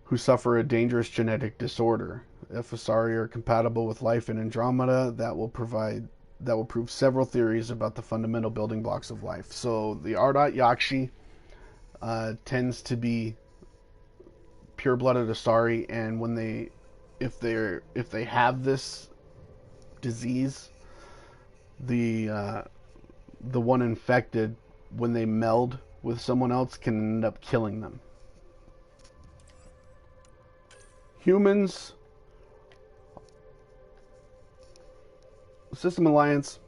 who suffer a dangerous genetic disorder. If Asari are compatible with life in Andromeda, that will prove several theories about the fundamental building blocks of life. So the Ardat Yakshi tends to be pure-blooded Asari, and when if they have this disease, the one infected, when they meld with someone else, can end up killing them. Humans. System Alliance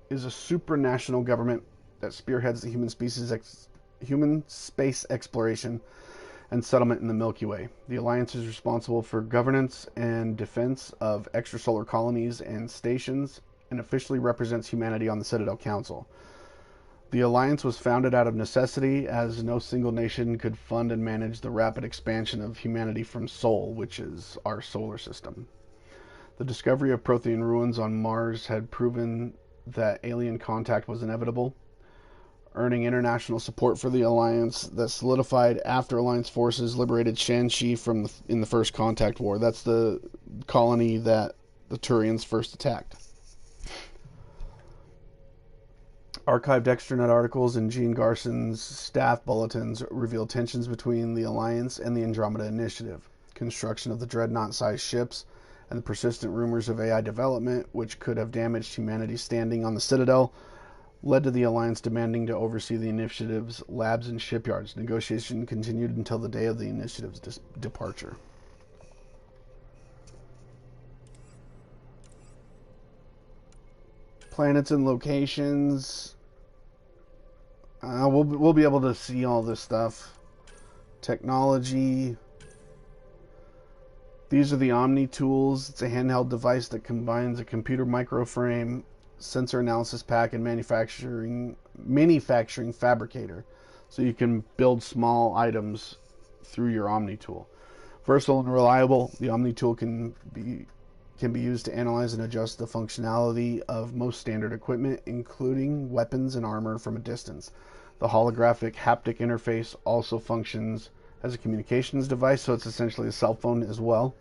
is a supranational government that spearheads the human space exploration and settlement in the Milky Way. The Alliance is responsible for governance and defense of extrasolar colonies and stations, and officially represents humanity on the Citadel Council. The Alliance was founded out of necessity, as no single nation could fund and manage the rapid expansion of humanity from Sol, which is our solar system. The discovery of Prothean ruins on Mars had proven that alien contact was inevitable, earning international support for the Alliance that solidified after Alliance forces liberated Shanxi in the First Contact War. That's the colony that the Turians first attacked. Archived extranet articles and Gene Garson's staff bulletins reveal tensions between the Alliance and the Andromeda Initiative, construction of the Dreadnought-sized ships, and the persistent rumors of AI development, which could have damaged humanity's standing on the Citadel, led to the Alliance demanding to oversee the initiative's labs and shipyards. Negotiation continued until the day of the initiative's departure. planets and locations. We'll be able to see all this stuff. Technology. These are the Omni tools. It's a handheld device that combines a computer microframe, sensor analysis pack, and manufacturing fabricator. So you can build small items through your Omni tool. Versatile and reliable, the Omni tool can be used to analyze and adjust the functionality of most standard equipment, including weapons and armor from a distance. The holographic haptic interface also functions as a communications device, so it's essentially a cell phone as well.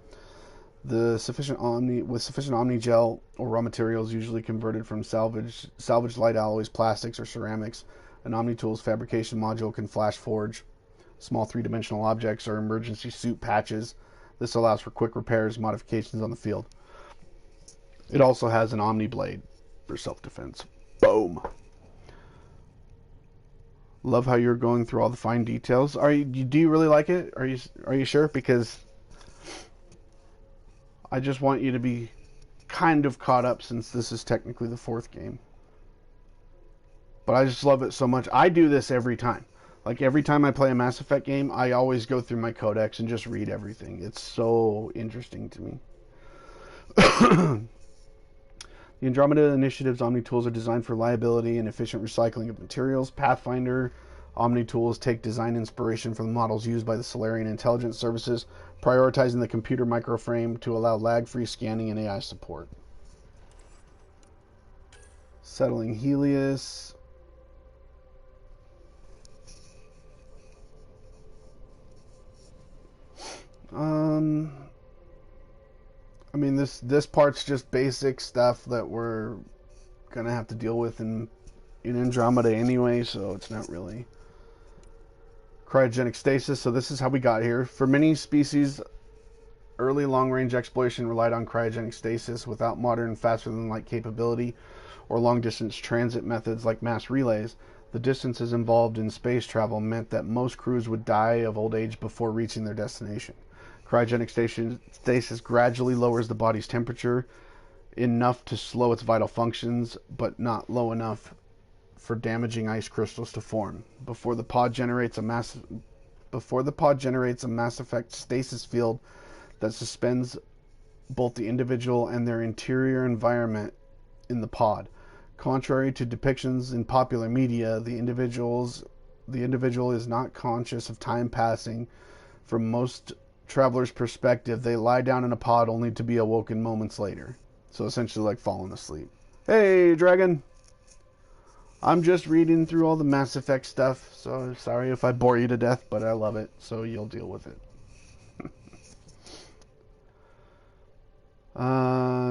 With sufficient Omni gel or raw materials usually converted from salvaged light alloys, plastics, or ceramics, an Omni tool's fabrication module can flash forge small three-dimensional objects or emergency suit patches. This allows for quick repairs, modifications on the field. It also has an Omni blade for self-defense. Boom. Love how you're going through all the fine details. Do you really like it? Are you sure? Because I just want you to be kind of caught up, since this is technically the 4th game. But I just love it so much. I do this every time. Like, every time I play a Mass Effect game, I always go through my codex and just read everything. It's so interesting to me. The Andromeda Initiative's Omni tools are designed for reliability and efficient recycling of materials. Pathfinder Omni tools take design inspiration from the models used by the Solarian intelligence services, prioritizing the computer microframe to allow lag-free scanning and AI support. Settling Helios. I mean, this part's just basic stuff that we're gonna have to deal with in Andromeda anyway, so it's not really cryogenic stasis. So this is how we got here. For many species, early long-range exploration relied on cryogenic stasis. Without modern faster-than-light capability or long-distance transit methods like mass relays, the distances involved in space travel meant that most crews would die of old age before reaching their destination. Cryogenic stasis gradually lowers the body's temperature enough to slow its vital functions, but not low enough for damaging ice crystals to form. Before the pod generates a Mass Effect stasis field that suspends both the individual and their interior environment in the pod. Contrary to depictions in popular media, the individual is not conscious of time passing. From most travelers' perspective, they lie down in a pod only to be awoken moments later. So essentially like falling asleep. Hey, Dragon! I'm just reading through all the Mass Effect stuff, so sorry if I bore you to death, but I love it, so you'll deal with it.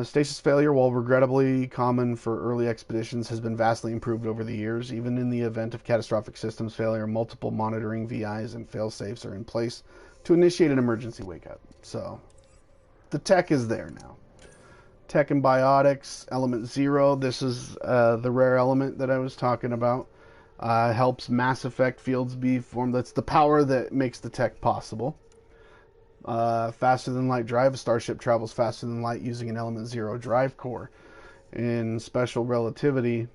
Stasis failure, while regrettably common for early expeditions, has been vastly improved over the years. Even in the event of catastrophic systems failure, multiple monitoring VIs and failsafes are in place to initiate an emergency wake-up. So, the tech is there now. Tech and biotics, element 0. This is the rare element that I was talking about. Helps Mass Effect fields be formed. That's the power that makes the tech possible. Faster than light drive. A starship travels faster than light using an element 0 drive core. In special relativity,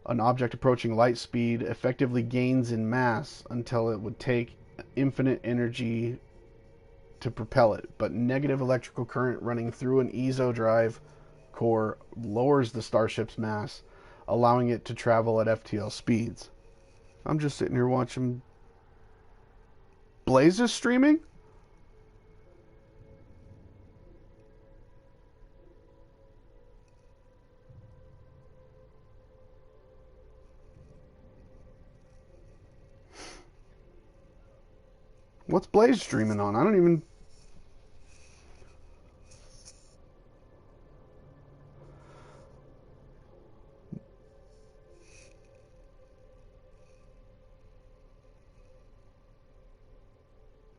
an object approaching light speed effectively gains in mass until it would take infinite energy to propel it, but negative electrical current running through an ESO drive core lowers the starship's mass, allowing it to travel at FTL speeds. I'm just sitting here watching Blazes streaming? What's Blaze streaming on? I don't even...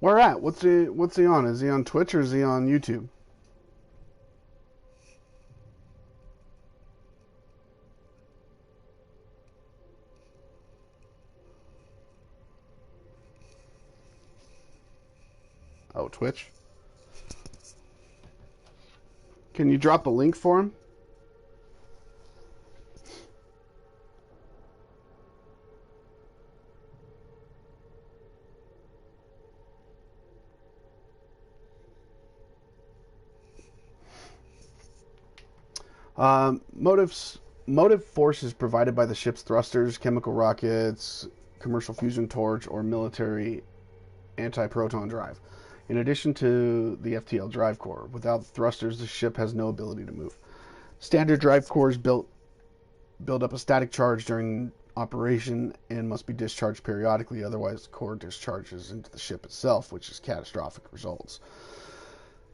Where at? What's he on? Is he on Twitch or is he on YouTube? Oh, Twitch. Can you drop a link for him? Motive force is provided by the ship's thrusters, chemical rockets, commercial fusion torch, or military anti-proton drive. In addition to the FTL drive core, without thrusters, the ship has no ability to move. Standard drive cores build up a static charge during operation and must be discharged periodically, otherwise the core discharges into the ship itself, which is catastrophic results.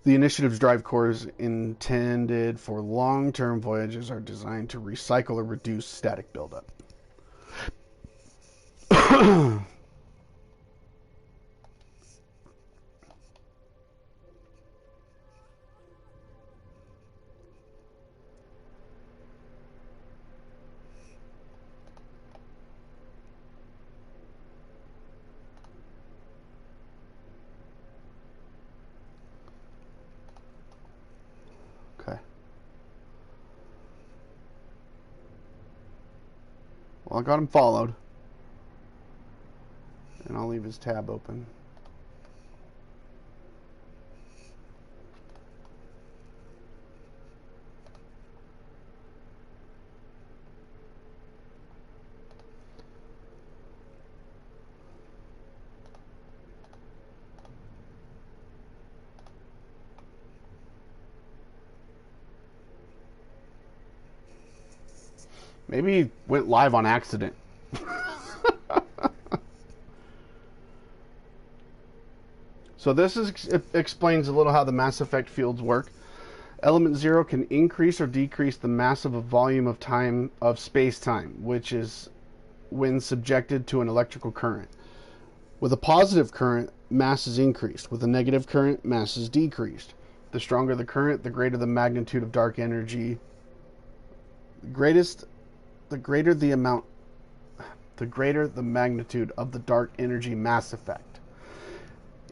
The Initiative's drive cores intended for long-term voyages are designed to recycle or reduce static buildup. Okay. Well, I got him followed. And I'll leave his tab open. Maybe he went live on accident. So this explains a little how the mass effect fields work. Element 0 can increase or decrease the mass of a volume of space-time, which is when subjected to an electrical current. With a positive current, mass is increased. With a negative current, mass is decreased. The stronger the current, the greater the magnitude of dark energy. The greater the magnitude of the dark energy mass effect.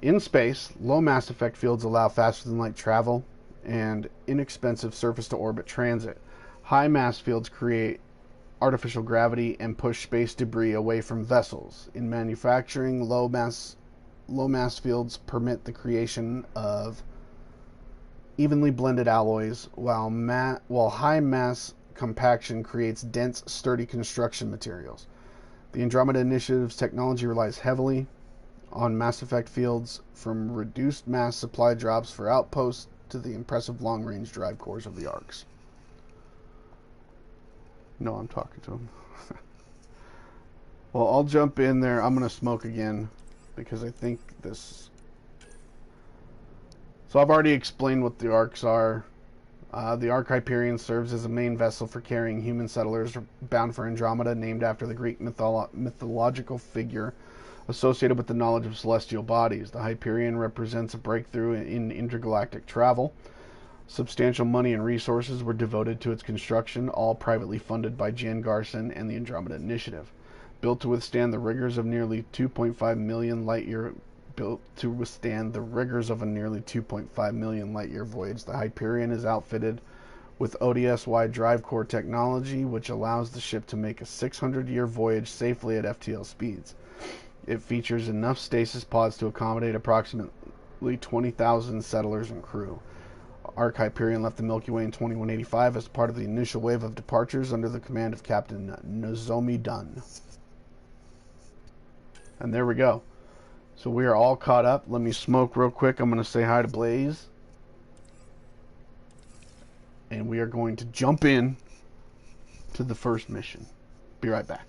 In space, low mass effect fields allow faster than light travel and inexpensive surface-to-orbit transit. High mass fields create artificial gravity and push space debris away from vessels. In manufacturing, low mass fields permit the creation of evenly blended alloys, while high mass compaction creates dense, sturdy construction materials. The Andromeda Initiative's technology relies heavily on mass effect fields, from reduced mass supply drops for outposts to the impressive long-range drive cores of the ARCs. No, I'm talking to him. Well, I'll jump in there. I'm going to smoke again because I think this... So I've already explained what the ARCs are. The Ark Hyperion serves as a main vessel for carrying human settlers bound for Andromeda, named after the Greek mythological figure associated with the knowledge of celestial bodies. The Hyperion represents a breakthrough in intergalactic travel. Substantial money and resources were devoted to its construction, all privately funded by Jan Garson and the Andromeda Initiative. Built to withstand the rigors of nearly 2.5 million light-year voyage, the Hyperion is outfitted with ODS-Y drive core technology, which allows the ship to make a 600-year voyage safely at FTL speeds. It features enough stasis pods to accommodate approximately 20,000 settlers and crew. Ark Hyperion left the Milky Way in 2185 as part of the initial wave of departures under the command of Captain Nozomi Dunn. And there we go. So we are all caught up. Let me smoke real quick. I'm going to say hi to Blaze. And we are going to jump in to the first mission. Be right back.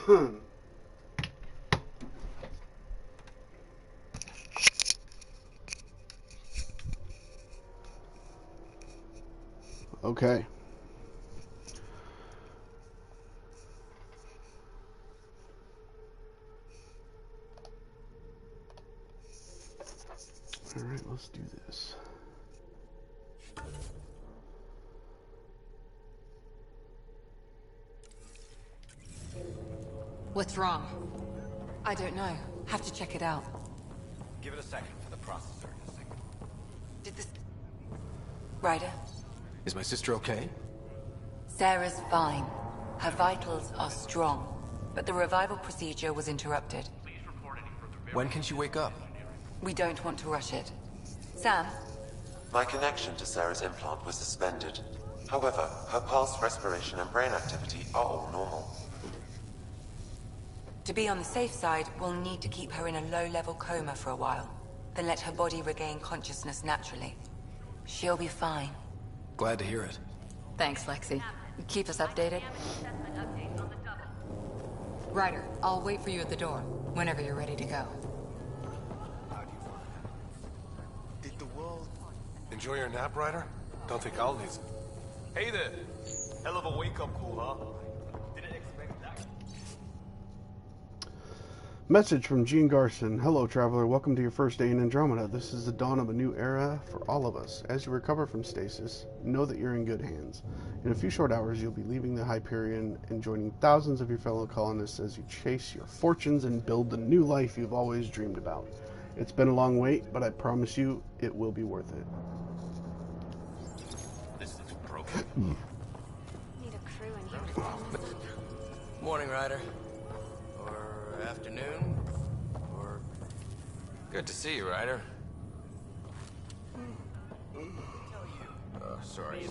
Okay. All right, let's do this. What's wrong? I don't know. Have to check it out. Give it a second for the processor to signal. Did this... Ryder? Is my sister okay? Sarah's fine. Her vitals are strong. But the revival procedure was interrupted. When can she wake up? We don't want to rush it. Sam? My connection to Sarah's implant was suspended. However, her pulse, respiration, and brain activity are all normal. To be on the safe side, we'll need to keep her in a low-level coma for a while. Then let her body regain consciousness naturally. She'll be fine. Glad to hear it. Thanks, Lexi. Keep us updated. Ryder, I'll wait for you at the door, whenever you're ready to go. Did the world... Enjoy your nap, Ryder? Don't think I'll need it. Hey there! Hell of a wake-up call, huh? Didn't expect that. Message from Gene Garson. Hello, traveler. Welcome to your first day in Andromeda. This is the dawn of a new era for all of us. As you recover from stasis, know that you're in good hands. In a few short hours, you'll be leaving the Hyperion and joining thousands of your fellow colonists as you chase your fortunes and build the new life you've always dreamed about. It's been a long wait, but I promise you, it will be worth it. This is broken. Need a crew in here to Morning, Ryder. Or afternoon. Or... Good to see you, Ryder. Sorry.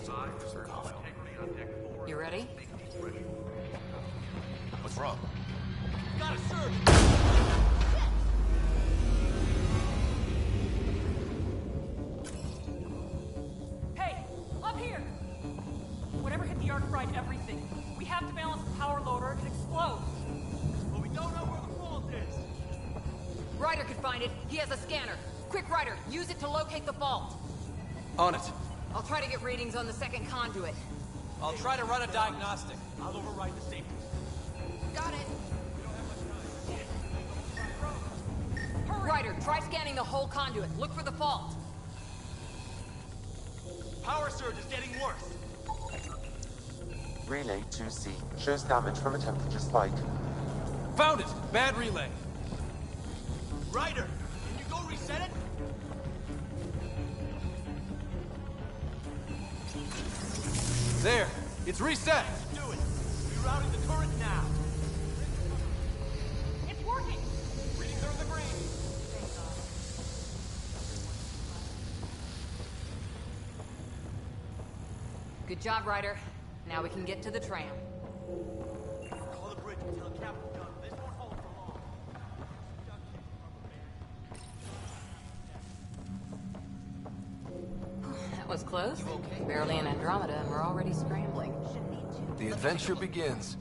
You ready? What's wrong? Got a surge! Hey! Up here! Whatever hit the arc fried everything. We have to balance the power load or it could explode. But we don't know where the fault is! Ryder could find it. He has a scanner. Quick, Ryder, use it to locate the fault. On it. I'll try to get readings on the second conduit. I'll try to run a diagnostic. I'll override the safety. Got it. Ryder, try scanning the whole conduit. Look for the fault. Power surge is getting worse. Relay 2C shows damage from a temperature spike. Found it! Bad relay. Ryder, can you go reset it? There! It's reset! Do it! Rerouting the current now! It's working! Readings are in the green! Good job, Ryder. Now we can get to the tram. Call the bridge until the captain's done. This won't hold for long. That was close. Barely in Andromeda, and we're already scrambling. The adventure begins.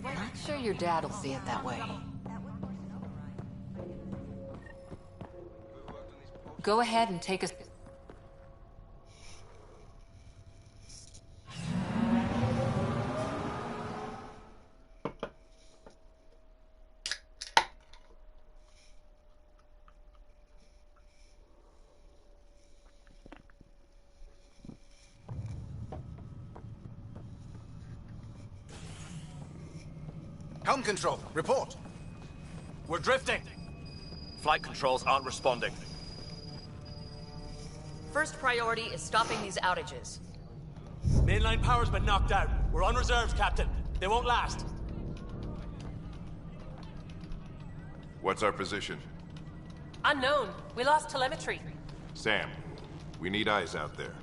Not sure your dad will see it that way. Go ahead and take us... Helm control, report. We're drifting. Flight controls aren't responding. First priority is stopping these outages. Mainline power's been knocked out. We're on reserves, Captain. They won't last. What's our position? Unknown. We lost telemetry. Sam, we need eyes out there.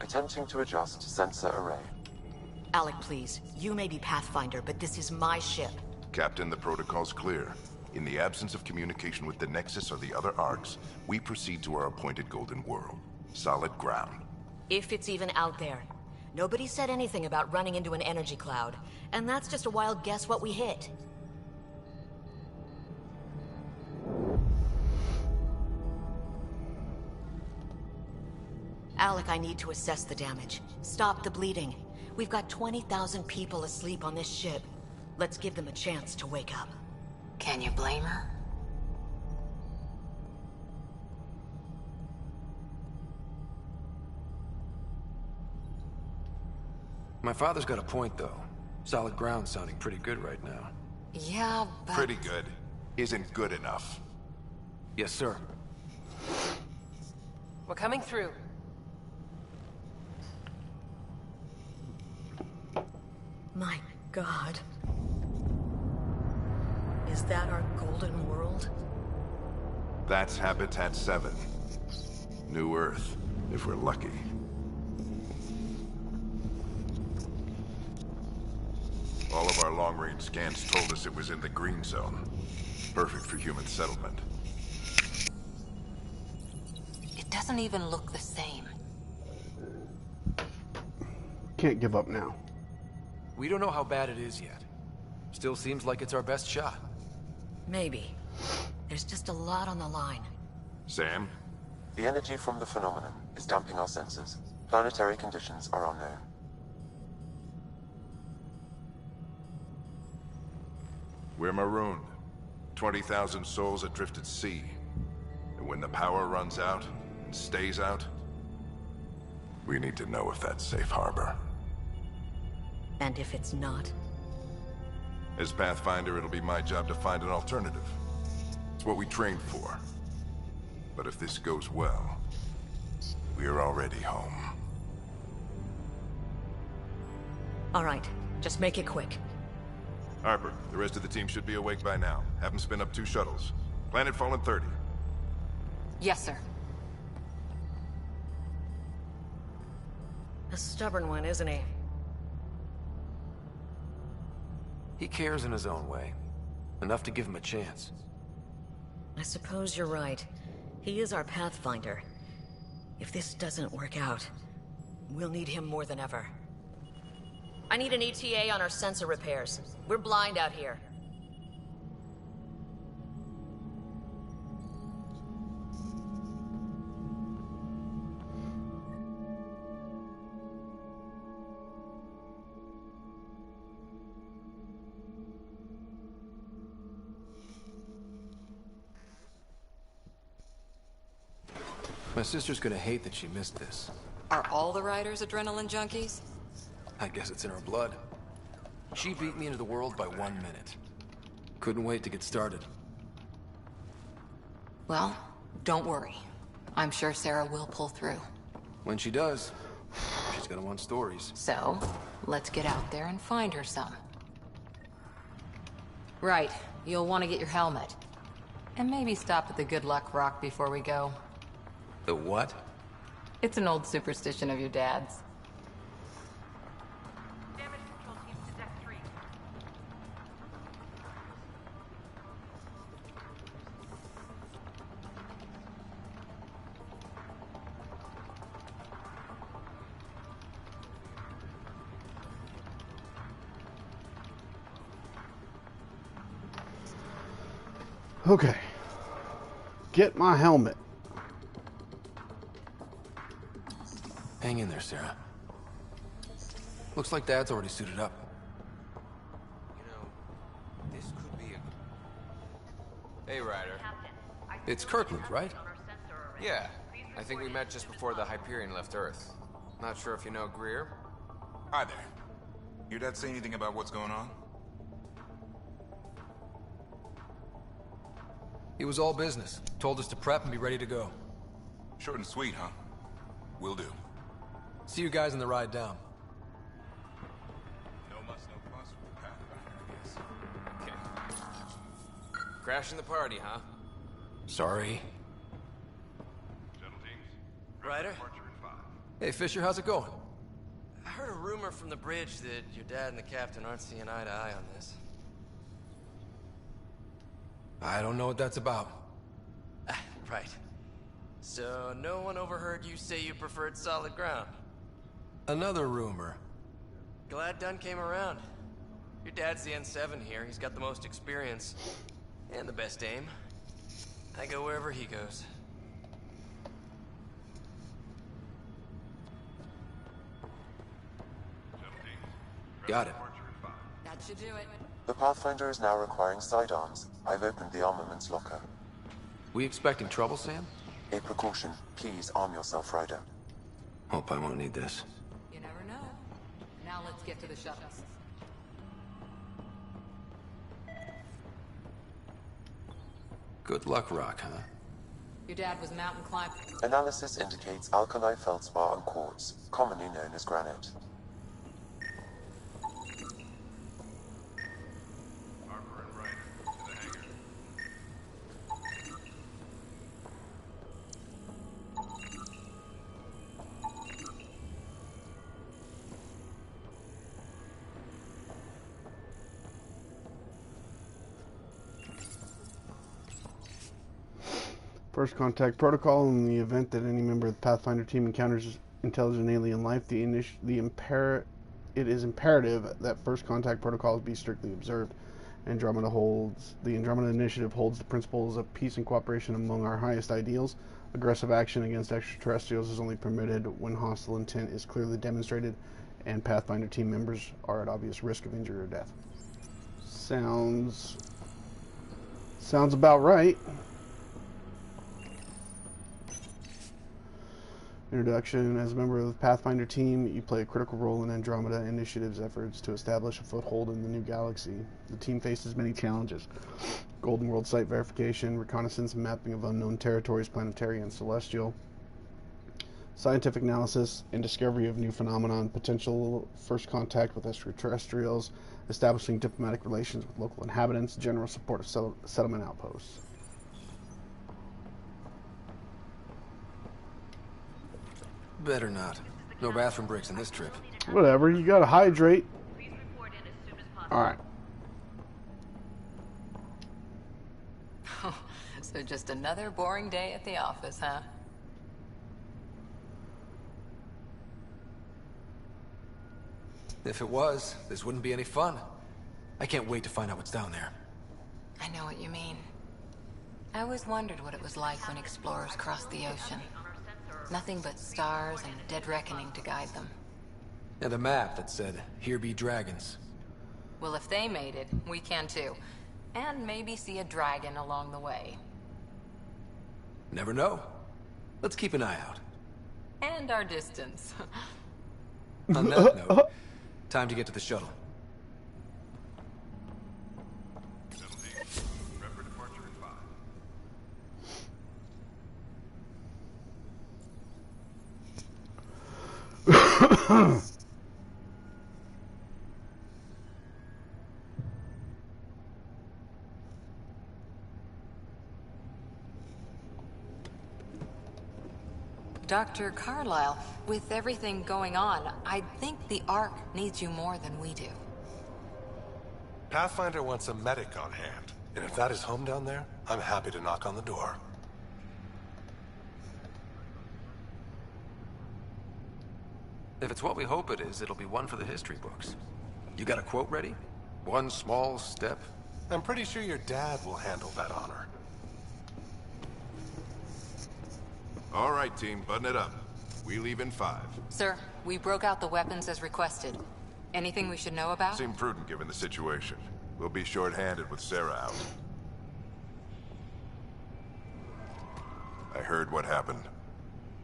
Attempting to adjust sensor array. Alec, please. You may be Pathfinder, but this is my ship. Captain, the protocol's clear. In the absence of communication with the Nexus or the other arcs, we proceed to our appointed Golden World. Solid ground. If it's even out there. Nobody said anything about running into an energy cloud, and that's just a wild guess what we hit. Alec, I need to assess the damage. Stop the bleeding. We've got 20,000 people asleep on this ship. Let's give them a chance to wake up. Can you blame her? My father's got a point, though. Solid ground sounding pretty good right now. Yeah, but... Pretty good isn't good enough. Yes, sir. We're coming through. My God. Is that our golden world? That's Habitat 7. New Earth, if we're lucky. All of our long-range scans told us it was in the green zone. Perfect for human settlement. It doesn't even look the same. Can't give up now. We don't know how bad it is yet. Still seems like it's our best shot. Maybe. There's just a lot on the line. Sam? The energy from the phenomenon is dumping our sensors. Planetary conditions are unknown. We're marooned. 20,000 souls adrift at sea. And when the power runs out, and stays out, we need to know if that's safe harbor. And if it's not? As Pathfinder, it'll be my job to find an alternative. It's what we trained for. But if this goes well, we're already home. All right, just make it quick. Harper, the rest of the team should be awake by now. Have them spin up 2 shuttles. Planet Fallen 30. Yes, sir. A stubborn one, isn't he? He cares in his own way. Enough to give him a chance. I suppose you're right. He is our Pathfinder. If this doesn't work out, we'll need him more than ever. I need an ETA on our sensor repairs. We're blind out here. My sister's gonna hate that she missed this. Are all the riders adrenaline junkies? I guess it's in her blood. She beat me into the world by 1 minute. Couldn't wait to get started. Well, don't worry. I'm sure Sarah will pull through. When she does, she's gonna want stories. So, let's get out there and find her some. Right, you'll want to get your helmet. And maybe stop at the Good Luck Rock before we go. The what? It's an old superstition of your dad's. Damage control teams to deck 3. Okay. Get my helmet. Hang in there, Sarah. Looks like Dad's already suited up. You know, this could be a... Hey, Ryder. It's Kirkland, right? Yeah, I think we met just before the Hyperion left Earth. Not sure if you know Greer? Hi there. Your dad say anything about what's going on? He was all business. Told us to prep and be ready to go. Short and sweet, huh? Will do. See you guys on the ride down. No muss, no fuss with Pathfinder, I guess. Okay. Crashing the party, huh? Sorry. Shuttle teams, Ryder? departure in 5. Hey, Fisher, how's it going? I heard a rumor from the bridge that your dad and the captain aren't seeing eye to eye on this. I don't know what that's about. Right. So no one overheard you say you preferred solid ground? Another rumor. Glad Dunn came around. Your dad's the N7 here. He's got the most experience. And the best aim. I go wherever he goes. Got it. That should do it. The Pathfinder is now requiring sidearms. I've opened the armaments locker. We expecting trouble, Sam? A precaution. Please arm yourself, Ryder. Hope I won't need this. You never know. Now let's get to the shuttles. Good luck, Rock, huh? Your dad was mountain climbing. Analysis indicates alkali feldspar and quartz, commonly known as granite. First contact protocol: in the event that any member of the Pathfinder team encounters intelligent alien life, it is imperative that first contact protocols be strictly observed. The Andromeda Initiative holds the principles of peace and cooperation among our highest ideals. Aggressive action against extraterrestrials is only permitted when hostile intent is clearly demonstrated and Pathfinder team members are at obvious risk of injury or death. Sounds about right. Introduction: as a member of the Pathfinder team, you play a critical role in Andromeda Initiative's efforts to establish a foothold in the new galaxy. The team faces many challenges: Golden World site verification, reconnaissance and mapping of unknown territories, planetary and celestial, scientific analysis and discovery of new phenomena, potential first contact with extraterrestrials, establishing diplomatic relations with local inhabitants, general support of settlement outposts. Better not. No bathroom breaks in this trip. Whatever, you gotta hydrate. Alright. So just another boring day at the office, huh? If it was, this wouldn't be any fun. I can't wait to find out what's down there. I know what you mean. I always wondered what it was like when explorers crossed the ocean. Nothing but stars and dead reckoning to guide them. And a map that said, "Here be dragons." Well, if they made it, we can too. And maybe see a dragon along the way. Never know. Let's keep an eye out. And our distance. On that note, time to get to the shuttle. Dr. Carlyle, with everything going on, I think the Ark needs you more than we do. Pathfinder wants a medic on hand, and if that is home down there, I'm happy to knock on the door. If it's what we hope it is, it'll be one for the history books. You got a quote ready? One small step? I'm pretty sure your dad will handle that honor. All right, team, button it up. We leave in 5. Sir, we broke out the weapons as requested. Anything we should know about? Seemed prudent given the situation. We'll be short-handed with Sarah out. I heard what happened.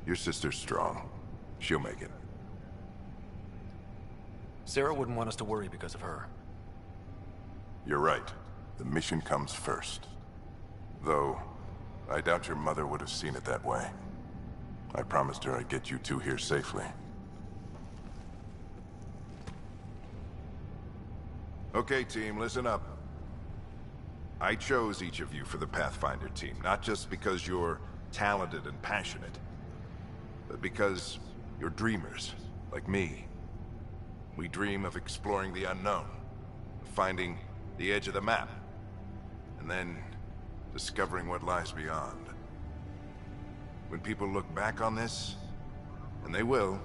Your sister's strong. She'll make it. Sarah wouldn't want us to worry because of her. You're right. The mission comes first. Though, I doubt your mother would have seen it that way. I promised her I'd get you two here safely. Okay, team, listen up. I chose each of you for the Pathfinder team, not just because you're talented and passionate, but because you're dreamers, like me. We dream of exploring the unknown, of finding the edge of the map, and then discovering what lies beyond. When people look back on this, and they will,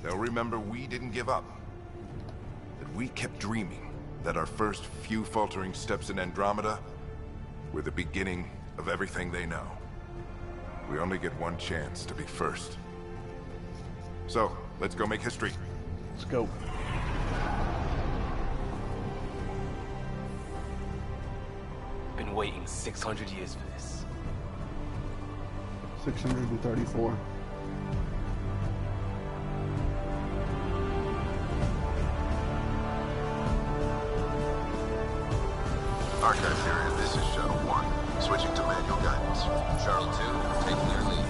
they'll remember we didn't give up. That we kept dreaming, that our first few faltering steps in Andromeda were the beginning of everything they know. We only get one chance to be first. So, let's go make history. Let's go. been waiting 600 years for this. 634. Archive period, this is Shuttle 1. Switching to manual guidance. Shuttle 2, taking your lead.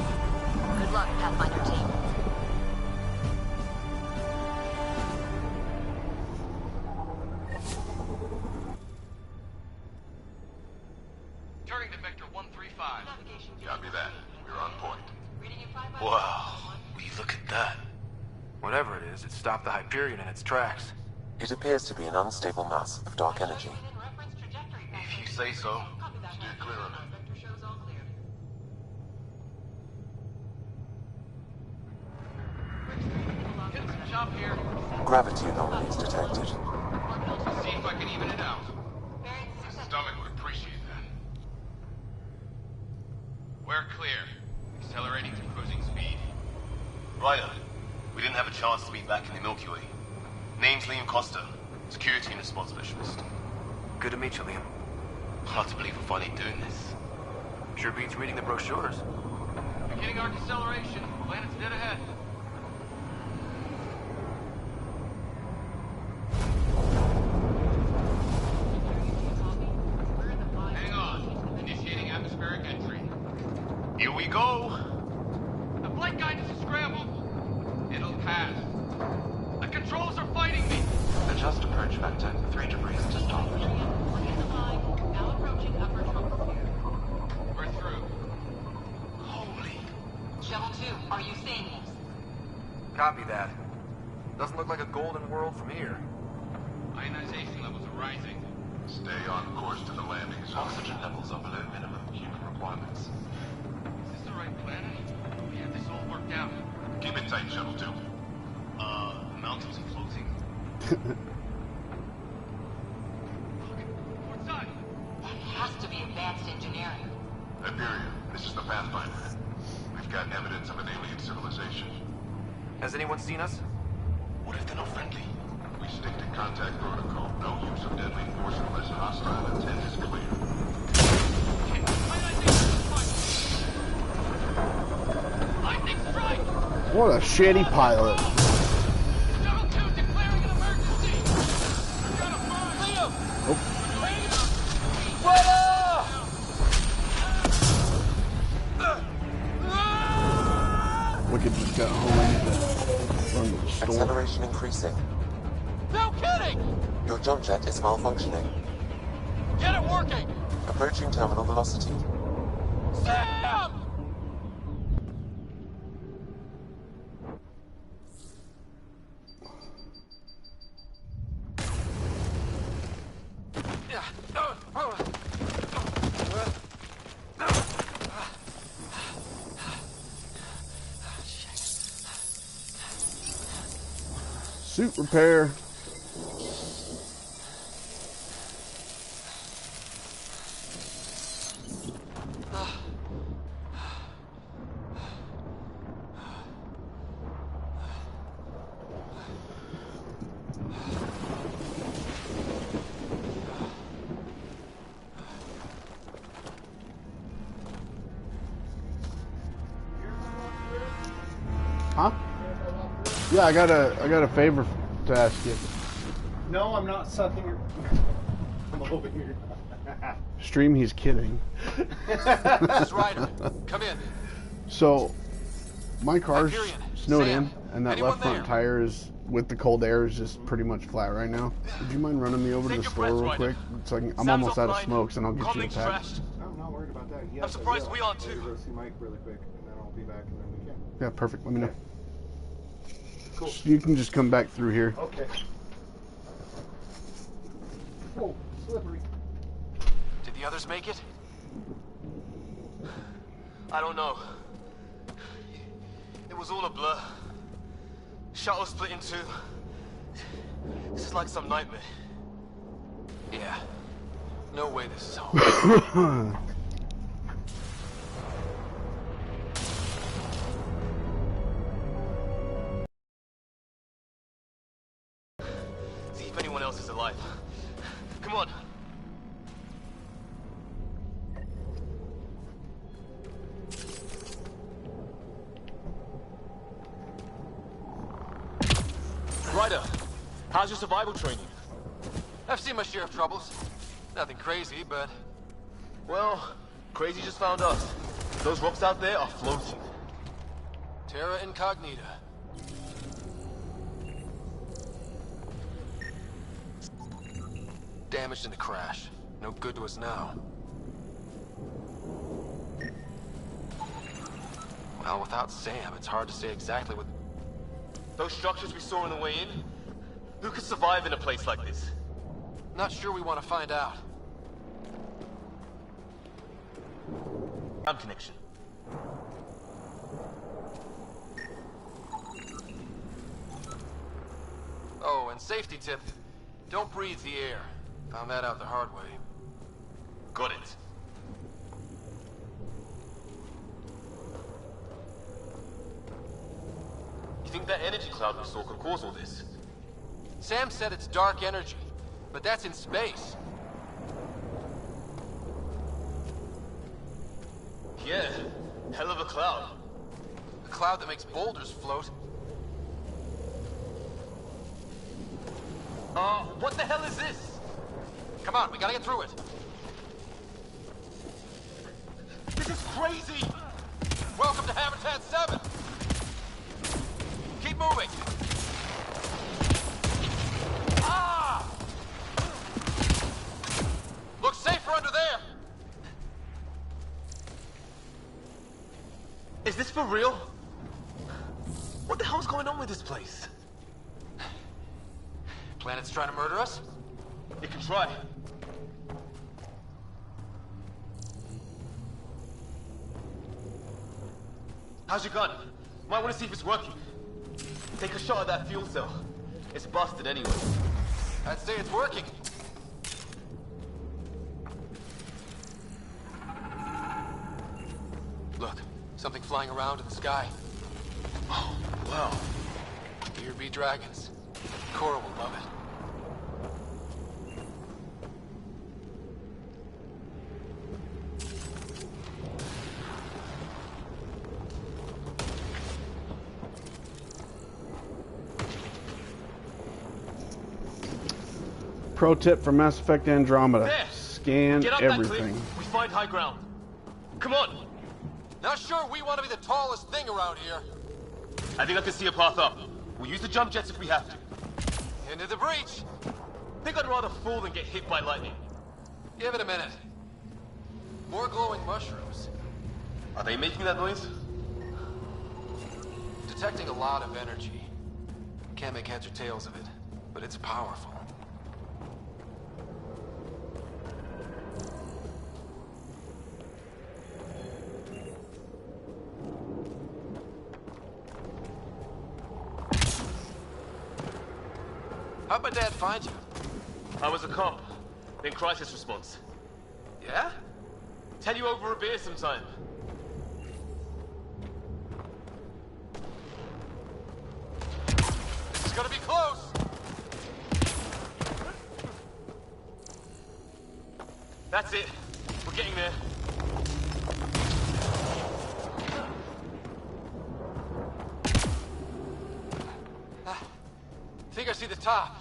Good luck, Pathfinder team. Turning to Vector 135. Copy that. We're on point. Wow, will you look at that? Whatever it is, it stopped the Hyperion in its tracks. It appears to be an unstable mass of dark energy. If you say so. Steer clear of it. Getting some chop here. Gravity anomalies detected. See if I can even it out. The stomach would appreciate that. We're clear. Accelerating to cruising speed. Ryder, we didn't have a chance to meet back in the Milky Way. Name's Liam Costa, security and response specialist. Good to meet you, Liam. Hard to believe we're finally doing this. Sure beats reading the brochures. Beginning our deceleration. Planet's dead ahead. Hang on. Initiating atmospheric entry. Here we go. The flight guidance is scrambled. It'll pass. The controls are fighting me. Adjust approach vector 3 degrees to starboard. Now approaching upper troposphere. We're through. Holy. Shuttle 2, are you seeing this? Copy that. Doesn't look like a golden world from here. Ionization levels are rising. Stay on course to the landing zone. Oxygen levels are below minimum human requirements. Is this the right planet? We have this all worked out. Keep it tight, Shuttle 2. The mountains are floating. Port side. That has to be advanced engineering. Hyperion, this is the Pathfinder. We've got evidence of an alien civilization. Has anyone seen us? What if they're not friendly? We stick to contact protocol. No use of deadly force unless hostile intent is clear. Lightning strike! What a shitty pilot. Shuttle 2 declaring an emergency! Liam! Wicked just got home from the storm. Acceleration increasing. No kidding! Your jump jet is malfunctioning. Get it working! Approaching terminal velocity. Sam! Suit repair. Huh? Yeah, I got a favor to ask you. No, I'm not sucking your... I'm over here. Stream, he's kidding. This is Ryder. Come in. So, my car's Hyperion. snowed Sam, in, and that anyone left front there? tire is, with the cold air, is just pretty much flat right now. Would you mind running me over to Take the your store breath, real Ryder. quick? So I'm Sam's almost out of offline. smokes, and I'll get you a Comlink pack. trashed. I'm not worried about that. Yes, I'm surprised I will. we are I'm gonna too. go see Mike really quick, and then I'll be back, and then we can. Yeah, perfect. Let me know. Cool. So you can just come back through here. Okay. Oh, slippery. Did the others make it? I don't know. It was all a blur. Shuttle split in two. This is like some nightmare. Yeah. No way this is home. See if anyone else is alive. Come on. Ryder, how's your survival training? I've seen my share of troubles. Nothing crazy, but... Well, crazy just found us. Those rocks out there are floating. Terra Incognita. Damaged in the crash. No good to us now. Well, without Sam, it's hard to say exactly what... Those structures we saw on the way in? Who could survive in a place like this? Not sure we want to find out. Ground connection. Oh, and safety tip. Don't breathe the air. Found that out the hard way. Got it. You think that energy cloud we saw could cause all this? Sam said it's dark energy, but that's in space. Yeah, hell of a cloud. A cloud that makes boulders float. What the hell is this? Come on, we gotta get through it. This is crazy! Welcome to Habitat 7! Keep moving! Ah! Looks safer under there! Is this for real? What the hell's going on with this place? Planet's trying to murder us? It can try. How's your gun? Might want to see if it's working. Take a shot at that fuel cell. It's busted anyway. I'd say it's working. Look, something flying around in the sky. Oh, wow. Here be dragons. Cora will love it. Pro tip for Mass Effect Andromeda. There. Scan Get up everything. that cliff. We find high ground. Come on. Not sure we want to be the tallest thing around here. I think I can see a path up. We'll use the jump jets if we have to. Into the breach. Think I'd rather fall than get hit by lightning. Give it a minute. More glowing mushrooms. Are they making that noise? Detecting a lot of energy. Can't make heads or tails of it, but it's powerful. How'd my dad find you? I was a cop, then crisis response. Yeah? Tell you over a beer sometime. This is gonna be close! That's it. We're getting there. I think I see the top.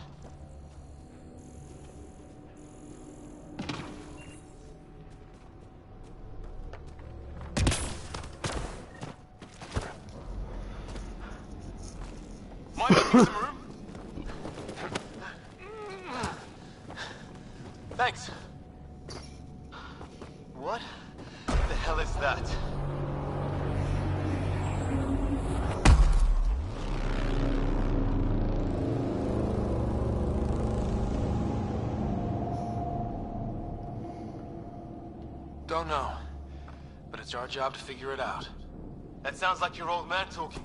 Might make you some room. Thanks. What the hell is that? Don't know. But it's our job to figure it out. That sounds like your old man talking.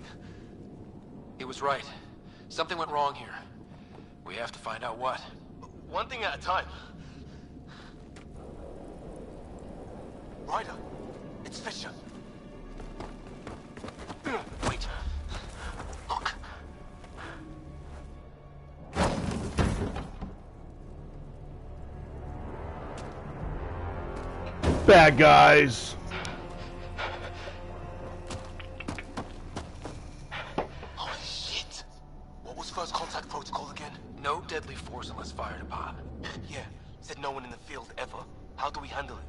He was right. Something went wrong here. We have to find out what. One thing at a time. Ryder, it's Fisher. Wait. Look. Bad guys. Holy shit. What was first contact protocol? No deadly force unless fired upon. Yeah, said no one in the field ever. How do we handle it?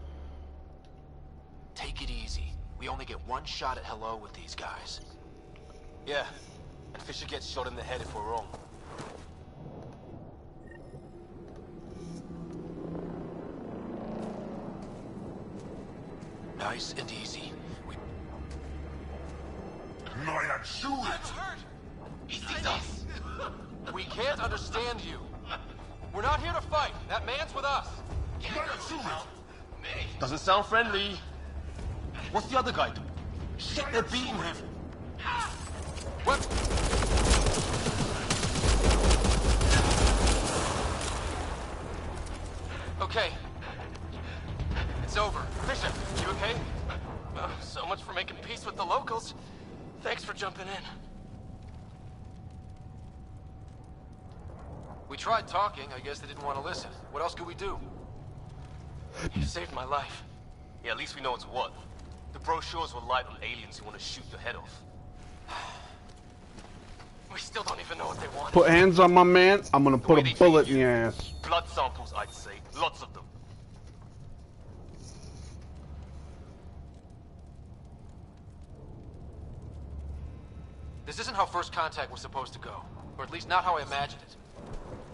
Take it easy. We only get one shot at hello with these guys. Yeah, and Fisher gets shot in the head if we're wrong. Nice and easy. shoot it! He sees us! We can't understand you. We're not here to fight. That man's with us. Doesn't sound friendly. What's the other guy doing? Shit, they're beating him. What? Okay. It's over. Fisher, you okay? So much for making peace with the locals. Thanks for jumping in. We tried talking. I guess they didn't want to listen. What else could we do? You saved my life. Yeah, at least we know it's what. The brochures were light on aliens who want to shoot your head off. We still don't even know what they want. Put hands on my man, I'm gonna put a bullet in your ass. Blood samples, I'd say. Lots of them. This isn't how first contact was supposed to go. Or at least not how I imagined it.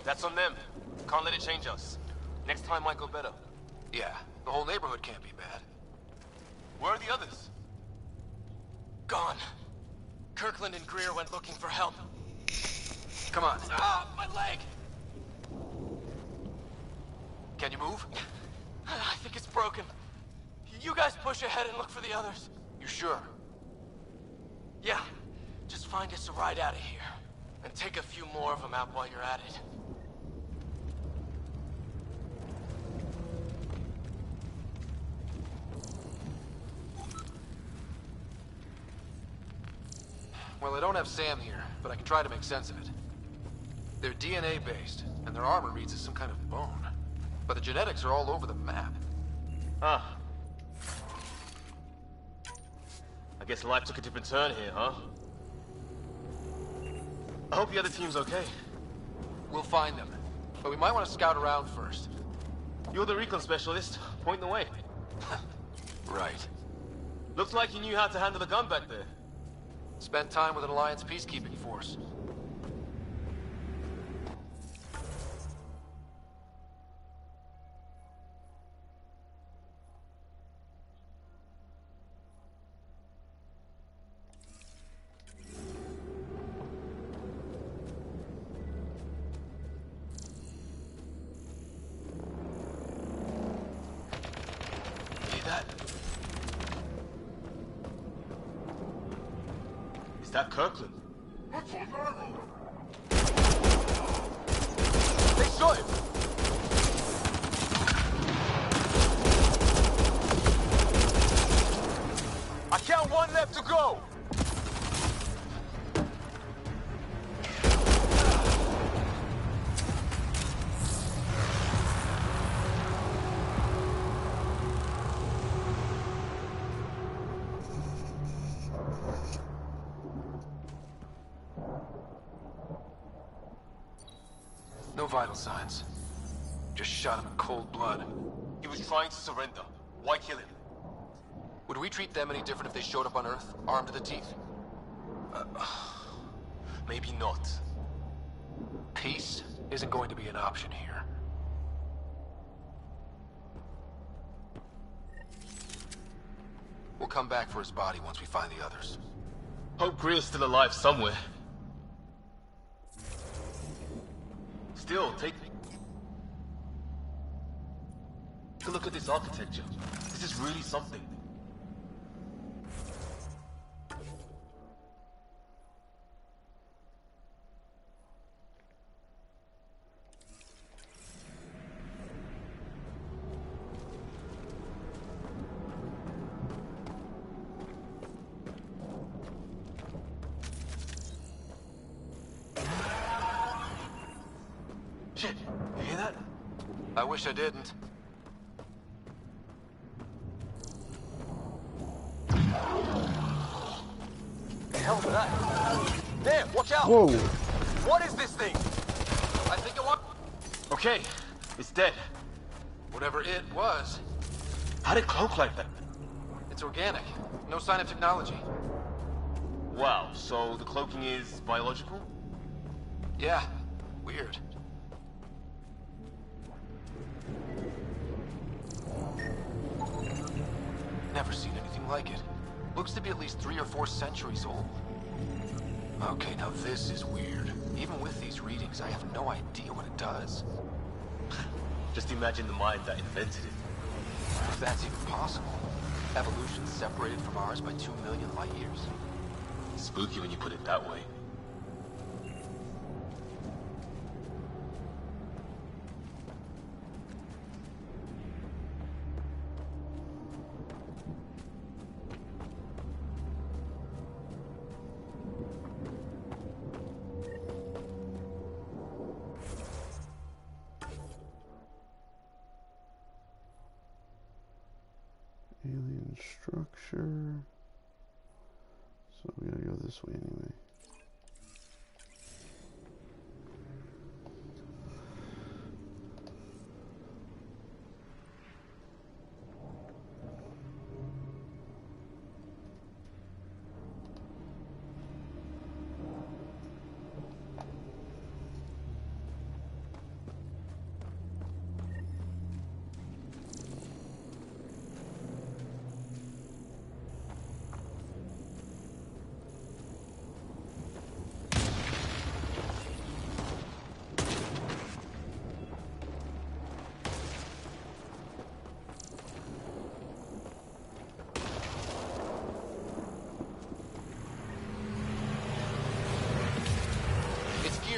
That's on them. Can't let it change us. Next time might go better. Yeah, the whole neighborhood can't be bad. Where are the others? Gone. Kirkland and Greer went looking for help. Come on. Ah, my leg! Can you move? I think it's broken. You guys push ahead and look for the others. You sure? Yeah. Just find us a ride out of here. And take a few more of them out while you're at it. Well, I don't have Sam here, but I can try to make sense of it. They're DNA-based, and their armor reads as some kind of bone. But the genetics are all over the map. Huh. I guess life took a different turn here, huh? I hope the other team's okay. We'll find them, but we might want to scout around first. You're the recon specialist. Point the way. Right. Looks like you knew how to handle a gun back there. Spent time with an Alliance peacekeeping force. Is that Kirkland? They shot him! I count one left to go! No vital signs. Just shot him in cold blood. He was trying to surrender. Why kill him? Would we treat them any different if they showed up on Earth, armed to the teeth? Maybe not. Peace isn't going to be an option here. We'll come back for his body once we find the others. Hope Greer's still alive somewhere. Still, take a look at this architecture. This is really something. Shit, you hear that? I wish I didn't. The hell was that? There, watch out! Whoa. What is this thing? I think Okay, it's dead. Whatever it was. How'd it cloak like that? It's organic. No sign of technology. Wow, so the cloaking is biological? Yeah. Weird. Never seen anything like it. Looks to be at least 3 or 4 centuries old. Okay, now this is weird. Even with these readings, I have no idea what it does. Just imagine the mind that invented it. If that's even possible. Evolution separated from ours by 2 million light years. Spooky when you put it that way. Alien structure. So we gotta go this way anyway.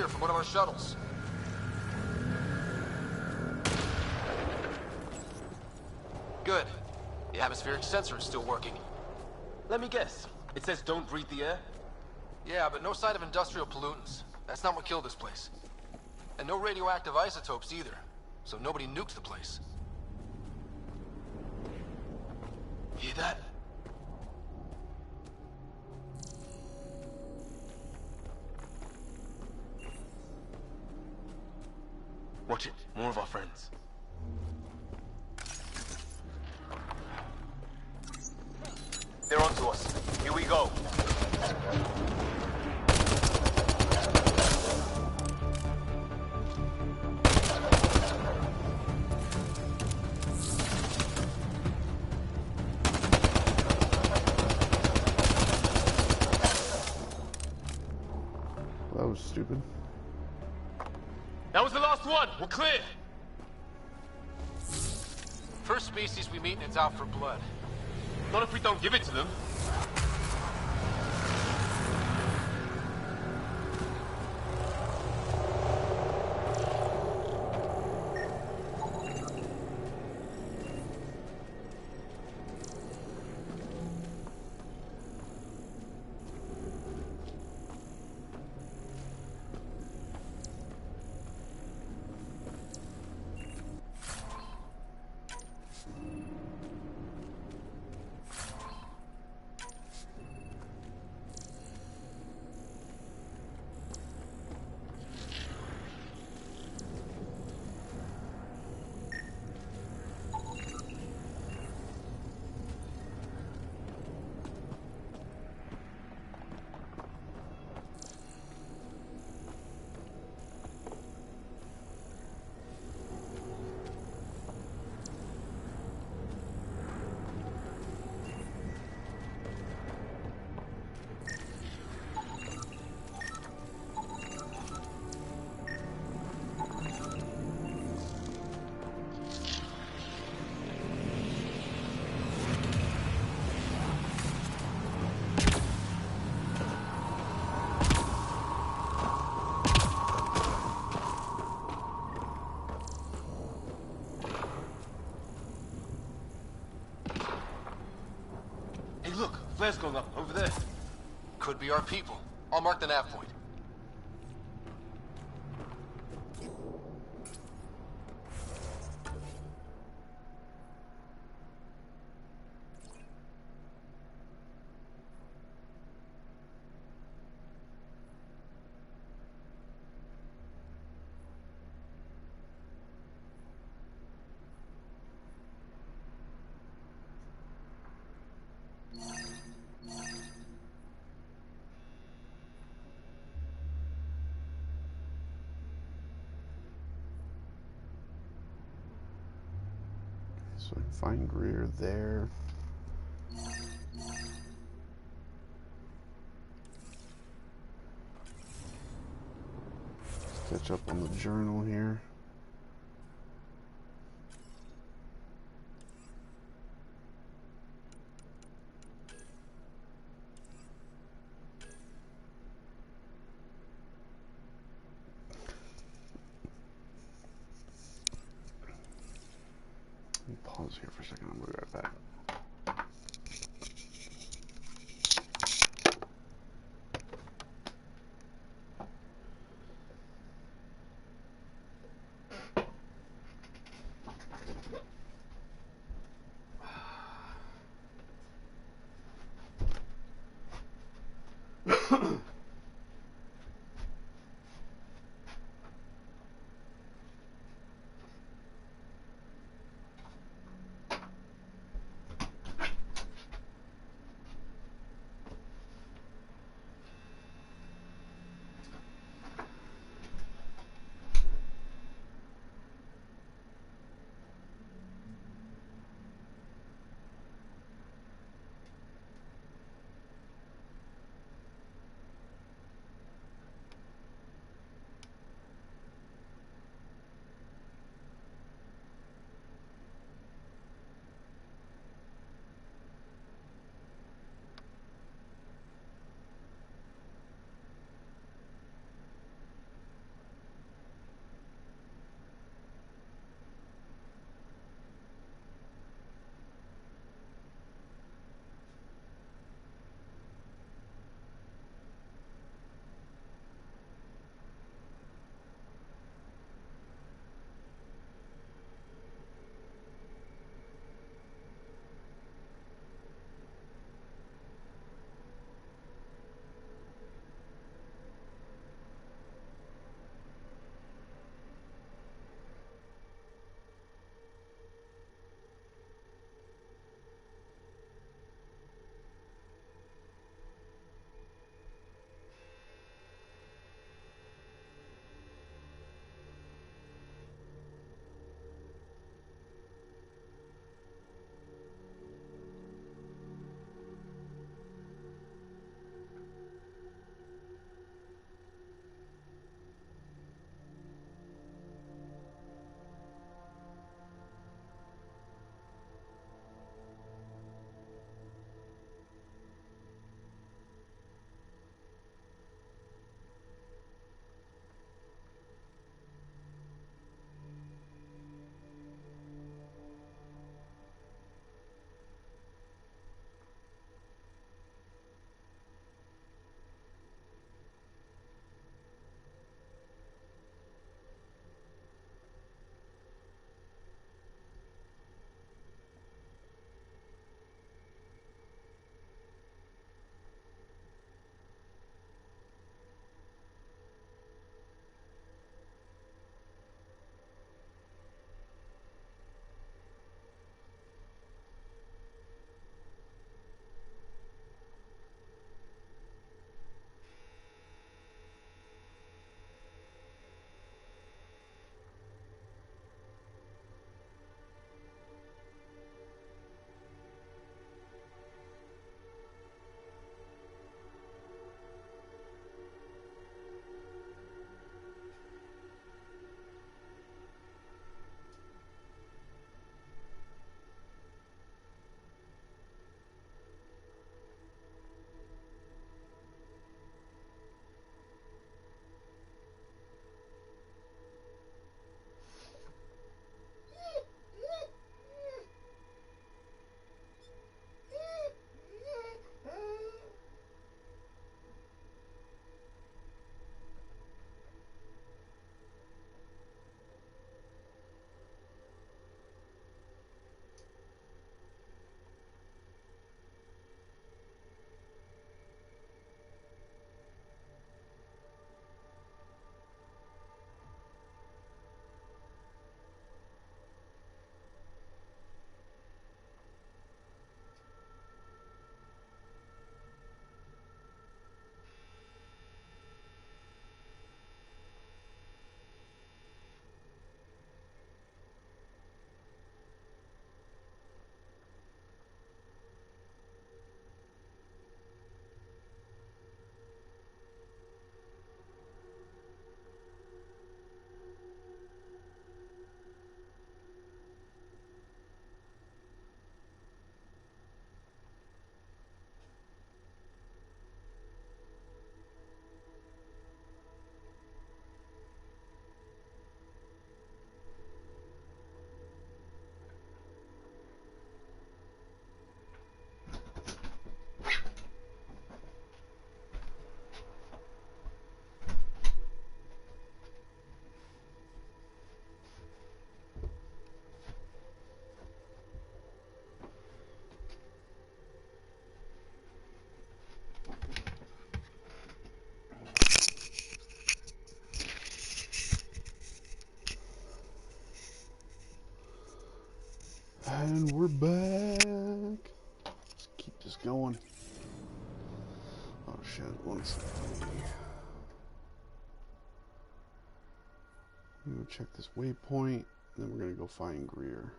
From one of our shuttles. Good. The atmospheric sensor is still working. Let me guess. It says don't breathe the air? Yeah, but no sign of industrial pollutants. That's not what killed this place. And no radioactive isotopes either. So nobody nuked the place. Hear that? Watch it. More of our friends. They're onto us. Here we go. That was stupid. That was the last one. We're clear. First species we meet and it's out for blood. Not if we don't give it to them. Look, flare's going up over there. Could be our people. I'll mark the nav point. So I can find Greer there. Catch up on the journal here. Let me pause here for a second. I'll be right back. And we're back. Let's keep this going. Oh shit, one second. I'm gonna check this waypoint, then we're gonna go find Greer.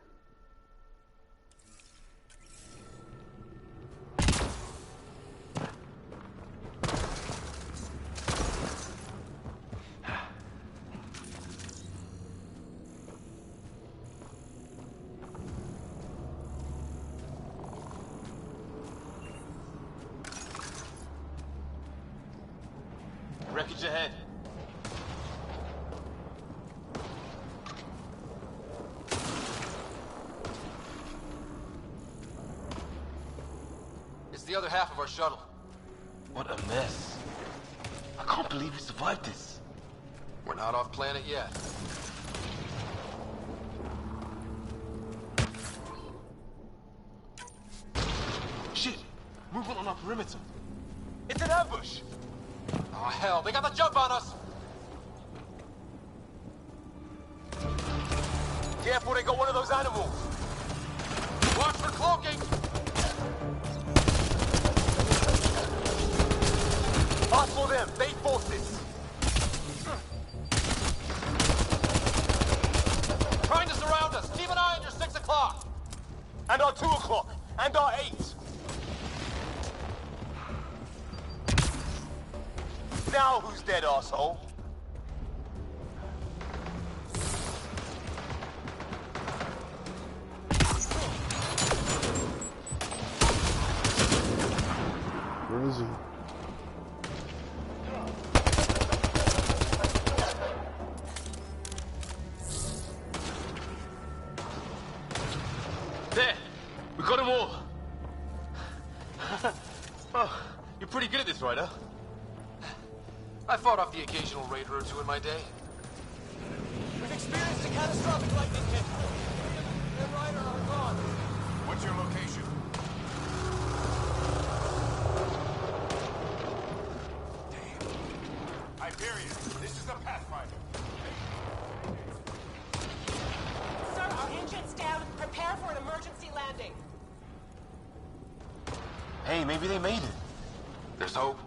Wreckage ahead. It's the other half of our shuttle. What a mess. I can't believe we survived this. We're not off planet yet. Shit! Movement on our perimeter. It's an ambush! Oh hell, they got the jump on us! Careful, they got one of those animals! Watch for cloaking! Us for them, they forces! Trying to surround us! Keep an eye on your 6 o'clock! And our 2 o'clock! And our 8! Now who's dead, arsehole? Where is he? There! We got them all! Oh, you're pretty good at this, Ryder. I fought off the occasional raider or two in my day. We've experienced a catastrophic lightning hit. And Ryder are gone. What's your location? Hyperion, this is the Pathfinder. Sir, our engine's down. Prepare for an emergency landing. Hey, maybe they made it. There's hope.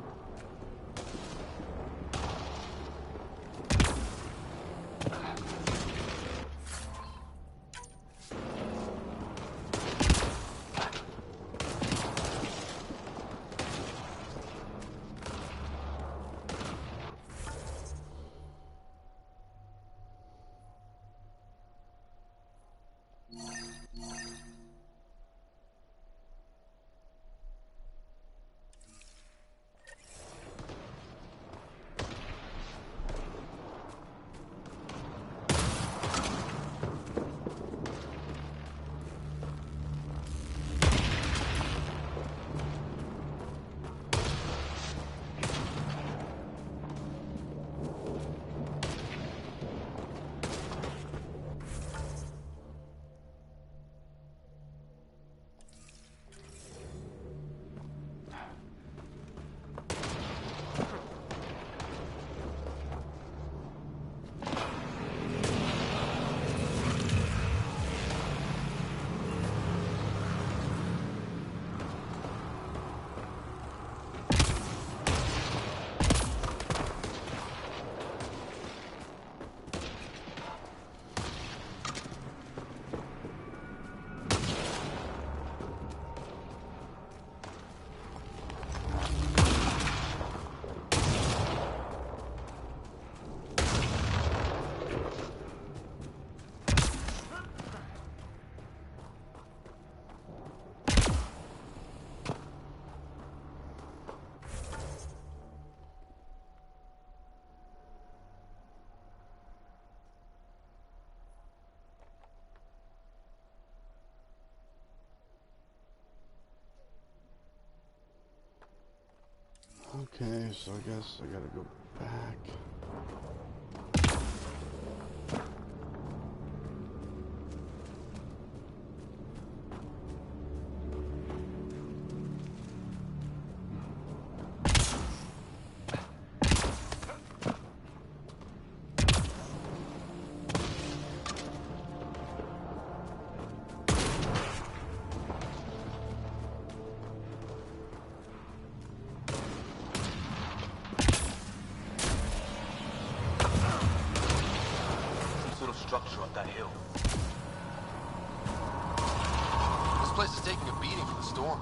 Okay, so I guess I gotta go back.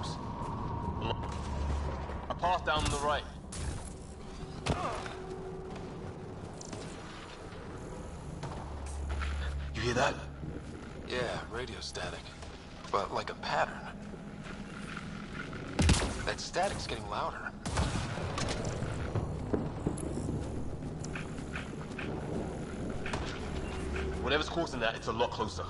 swarms. A path down on the right. You hear that? Yeah, radio static. But like a pattern. That static's getting louder. Whatever's causing that, it's a lot closer.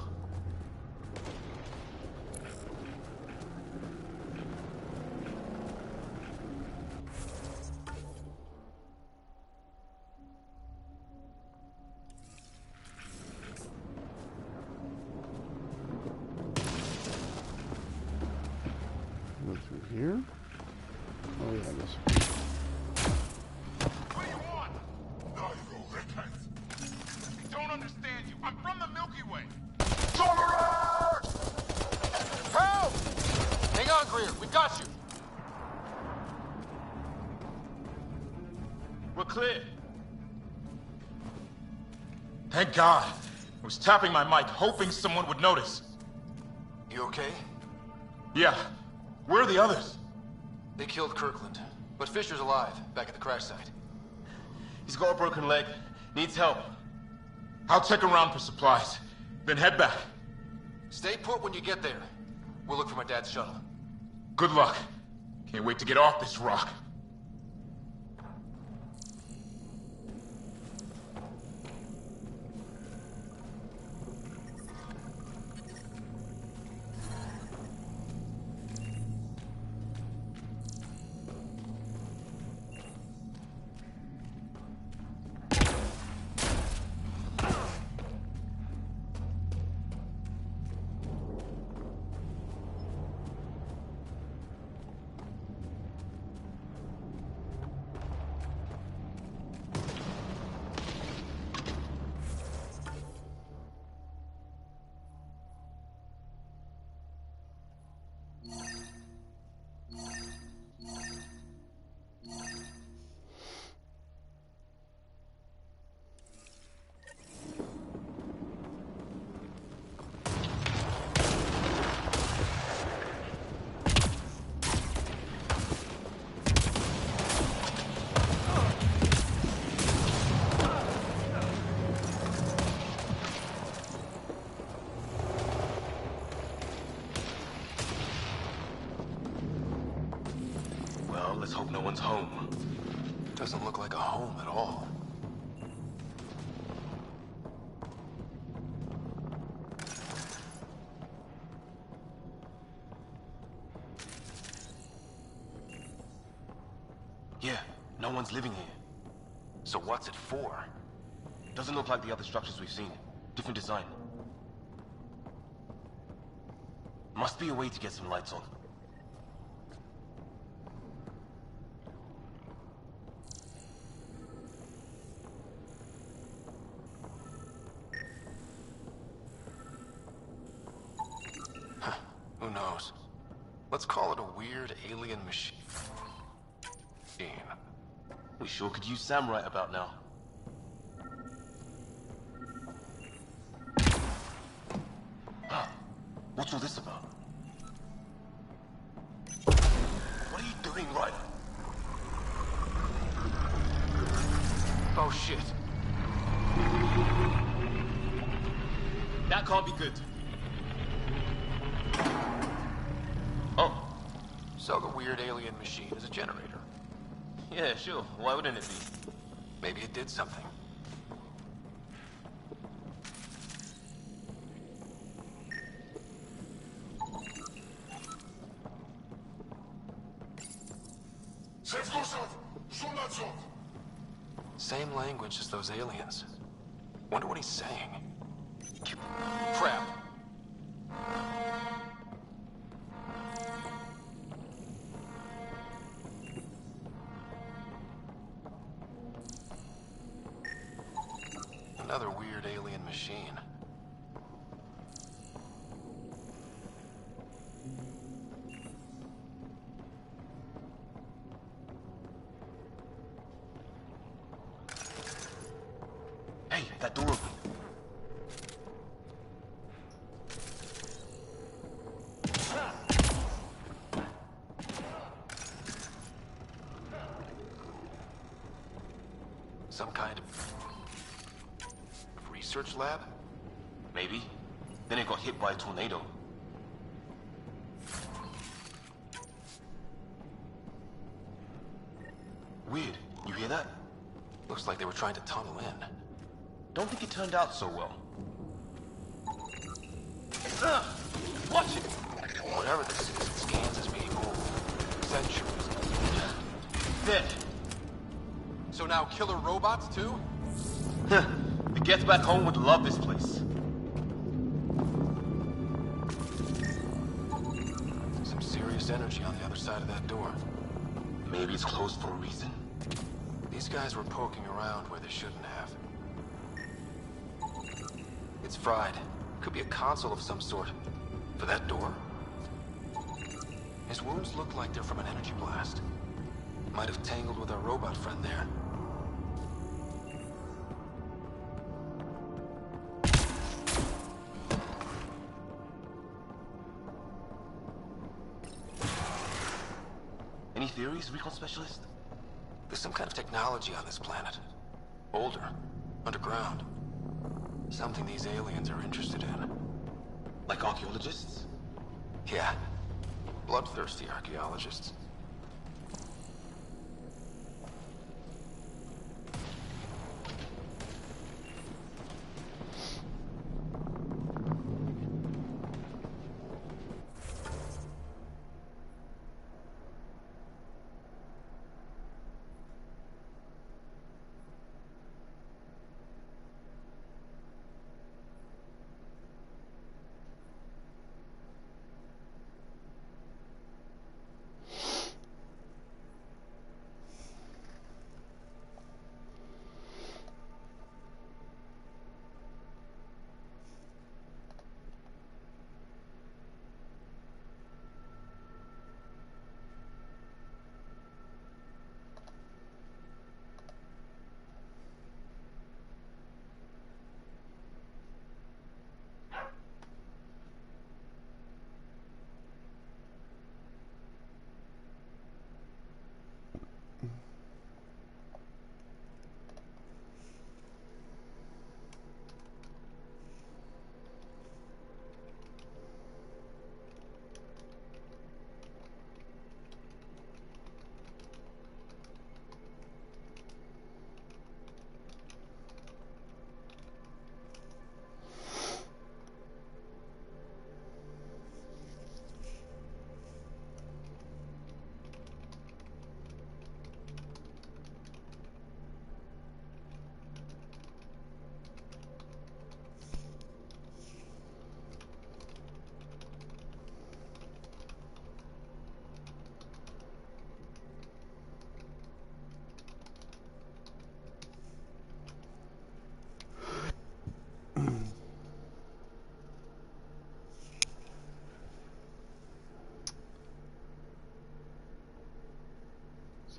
Go through here. Oh yeah, this. What do you want? No, you redheads. I don't understand you. I'm from the Milky Way. Help! Hang on, Greer. We got you. We're clear. Thank God. I was tapping my mic, hoping someone would notice. You okay? Yeah. Where are the others? They killed Kirkland. But Fisher's alive, back at the crash site. He's got a broken leg. Needs help. I'll check around for supplies, then head back. Stay put when you get there. We'll look for my dad's shuttle. Good luck. Can't wait to get off this rock. Let's hope no one's home. Doesn't look like a home at all. Yeah, no one's living here. So what's it for? Doesn't look like the other structures we've seen. Different design. Must be a way to get some lights on. Who knows? Let's call it a weird alien machine. We sure could use Sam right about now. What's all this about? What are you doing, Ryder? Oh shit. That can't be good. Oh. So the weird alien machine is a generator. Yeah, sure. Why wouldn't it be? Maybe it did something. Same language as those aliens. Wonder what he's saying. Crap. Another weird alien machine. Hey, that door opened. Some kind of research lab? Maybe. Then it got hit by a tornado. Weird. You hear that? Looks like they were trying to tunnel in. Don't think it turned out so well. Watch it! Whatever this is, it scans as being old. Centuries. Dead. So now killer robots too? The Gets back home would love this place. Some serious energy on the other side of that door. Maybe it's closed for a reason. These guys were poking around where they shouldn't have. It's fried. Could be a console of some sort. For that door? His wounds look like they're from an energy blast. Might have tangled with our robot friend there. Any theories, recon specialist? There's some kind of technology on this planet. Older. Underground. Something these aliens are interested in. Like archaeologists? Yeah. Bloodthirsty archaeologists.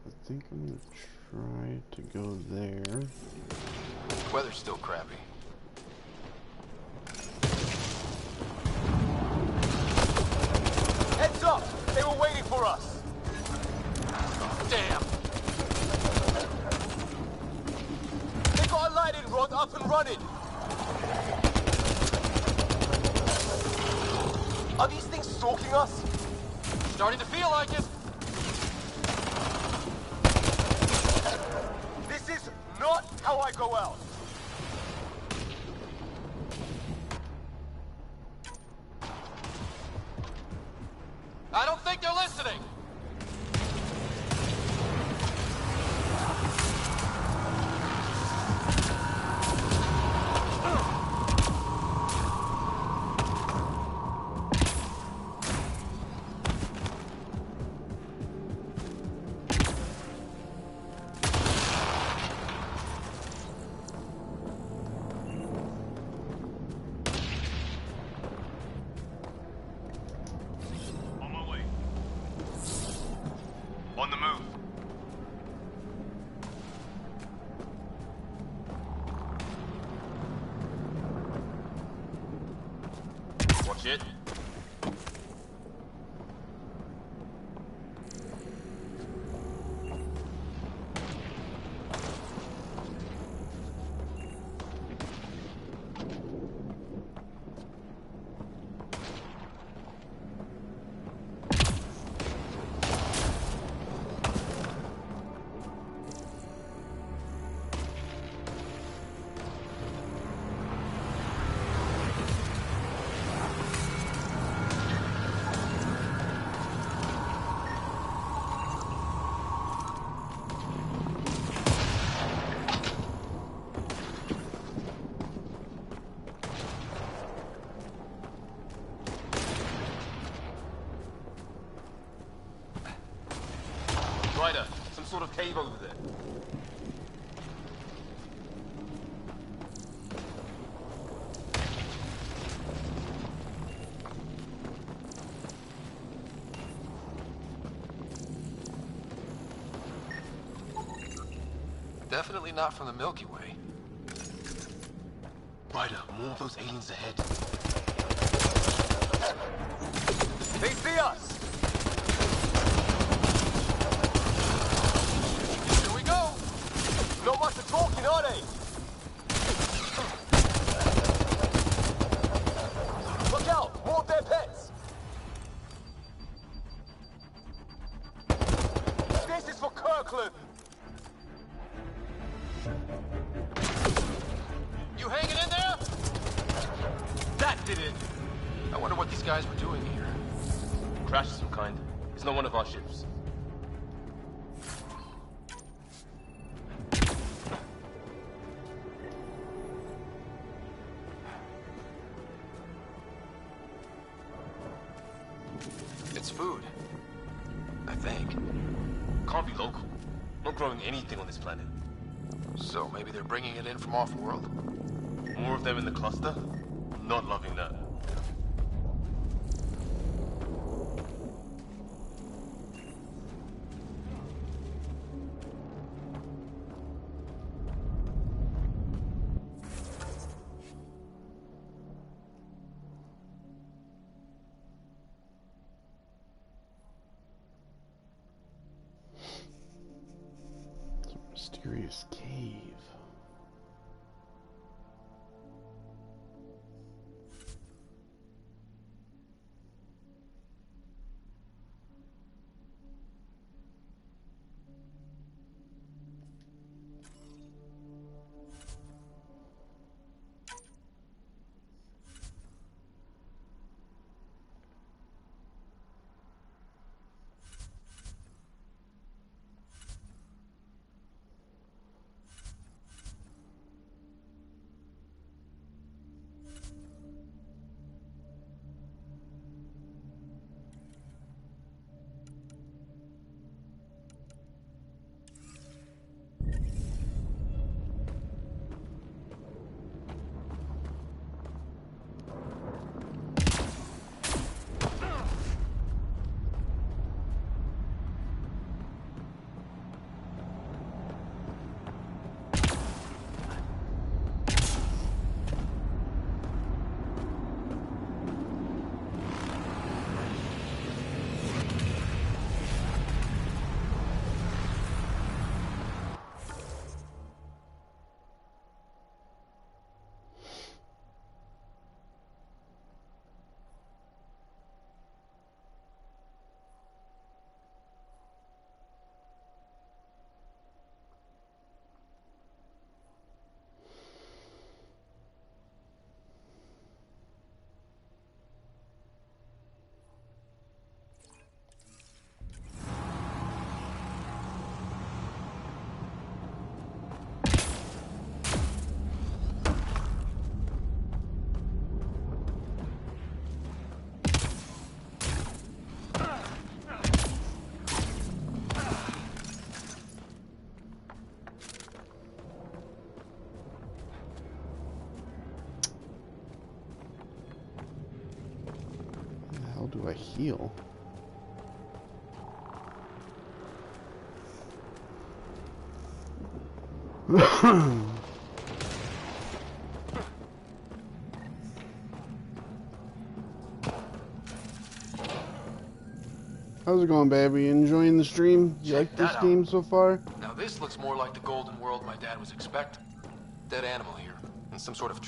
I think I'm gonna try to go there. Weather's still crappy. Heads up! They were waiting for us! Damn! They got a lighting rod up and running! Are these things stalking us? Starting to feel like it! This is not how I go out! I don't think they're listening! On the move. Watch it. cave over there. Definitely not from the Milky Way. Ryder, more of those aliens ahead. They see us! Here we go! Not much of talking, are they? Look out! More of their pets! This is for Kirkland! You hanging in there? That did it! I wonder what these guys were doing here. Crash of some kind. It's not one of our ships. It's food. I think. Can't be local. Not growing anything on this planet. So maybe they're bringing it in from off-world? More of them in the cluster? Not loving that. Mysterious cave. How do I heal? How's it going, baby? You enjoying the stream? You like this game so far? Now this looks more like the golden world my dad was expecting. Dead animal here, and some sort of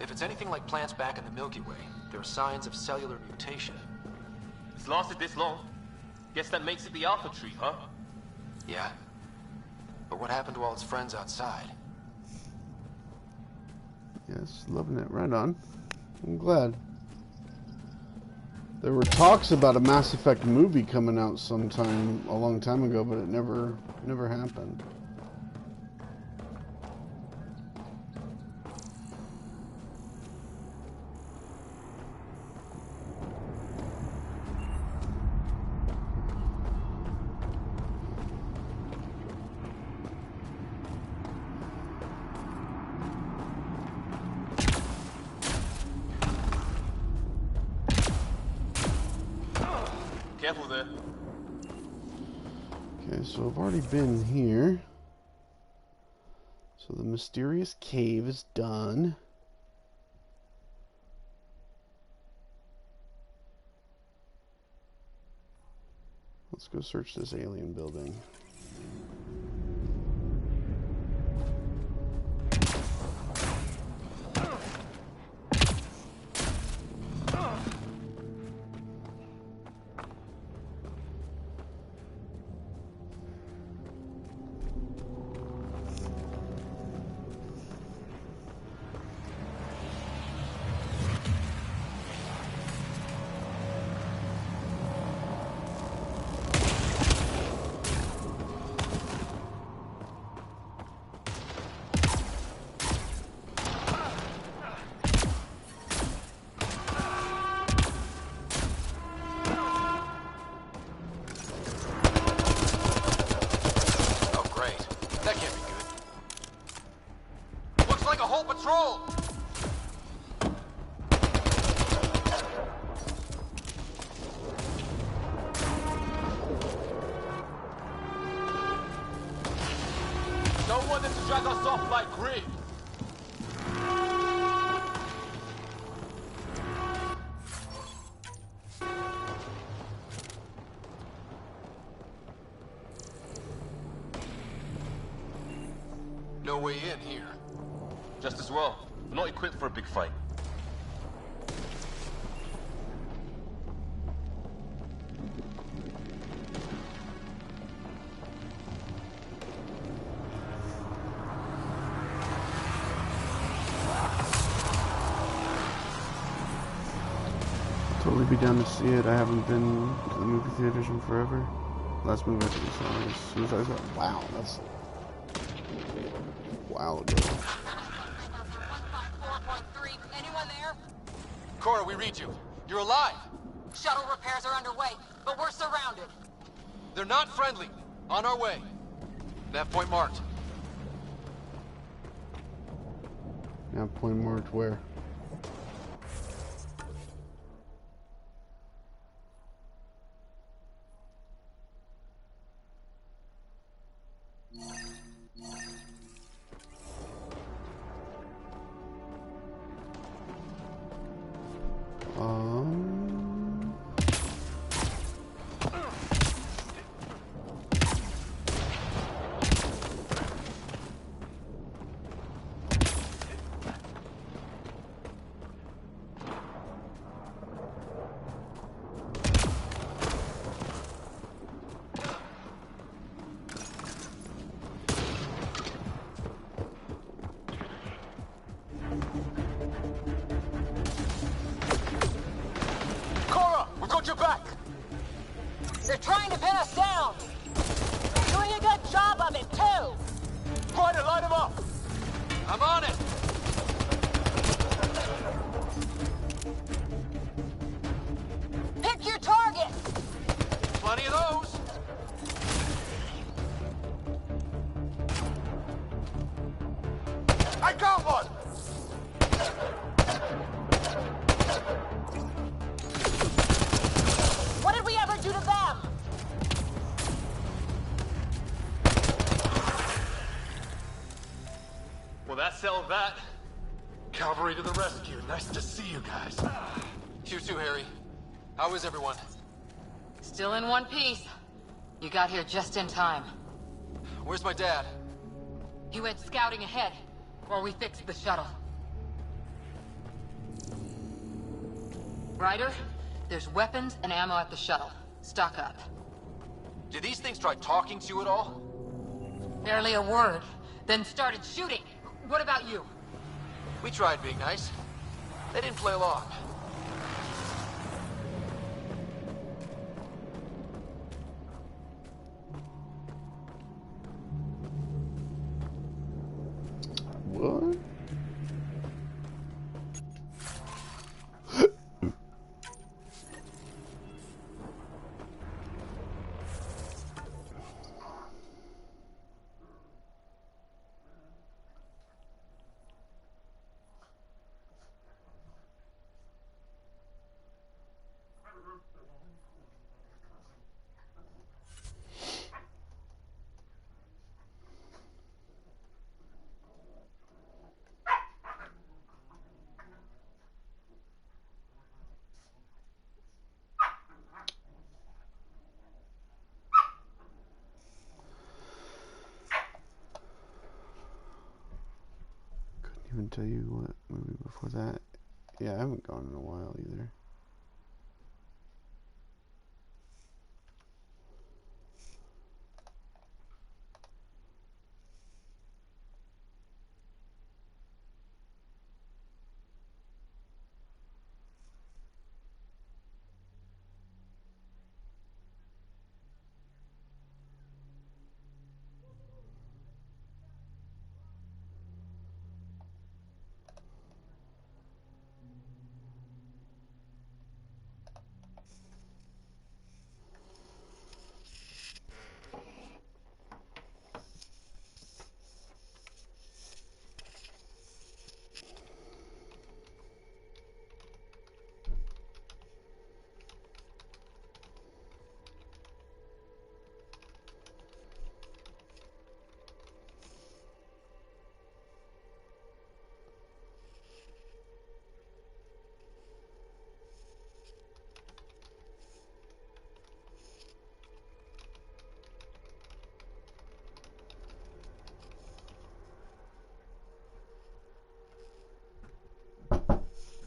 If it's anything like plants back in the Milky Way, there are signs of cellular mutation. It's lasted this long. Guess that makes it the alpha tree, huh? Yeah. But what happened to all its friends outside? Yes, loving it. Right on. I'm glad. There were talks about a Mass Effect movie coming out sometime a long time ago, but it never happened. Careful there. Okay, so I've already been here. So the mysterious cave is done. Let's go search this alien building. Patrol! No one to drag us off like Grid. No way in here. Just as well. We're not equipped for a big fight. Totally be down to see it. I haven't been to the movie theaters in forever. Last movie I think I saw was Suicide Squad. Wow, that's a while ago. Anyone there? Cora, we read you. You're alive. Shuttle repairs are underway, but we're surrounded. They're not friendly. On our way. Nav point marked. Now point marked where? Your back! They're trying to pin us down! Doing a good job of it, too! Try to light them up! I'm on it! Pick your target! Plenty of those! I got one! What did we ever do to them? Well, that settled that. Cavalry to the rescue. Nice to see you guys. You too, Harry. How is everyone? Still in one piece. You got here just in time. Where's my dad? He went scouting ahead while we fixed the shuttle. Ryder, there's weapons and ammo at the shuttle. Stock up. Did these things try talking to you at all? Barely a word, then started shooting. What about you? We tried being nice. They didn't play along. What? can tell you what movie before that. Yeah, I haven't gone in a while either.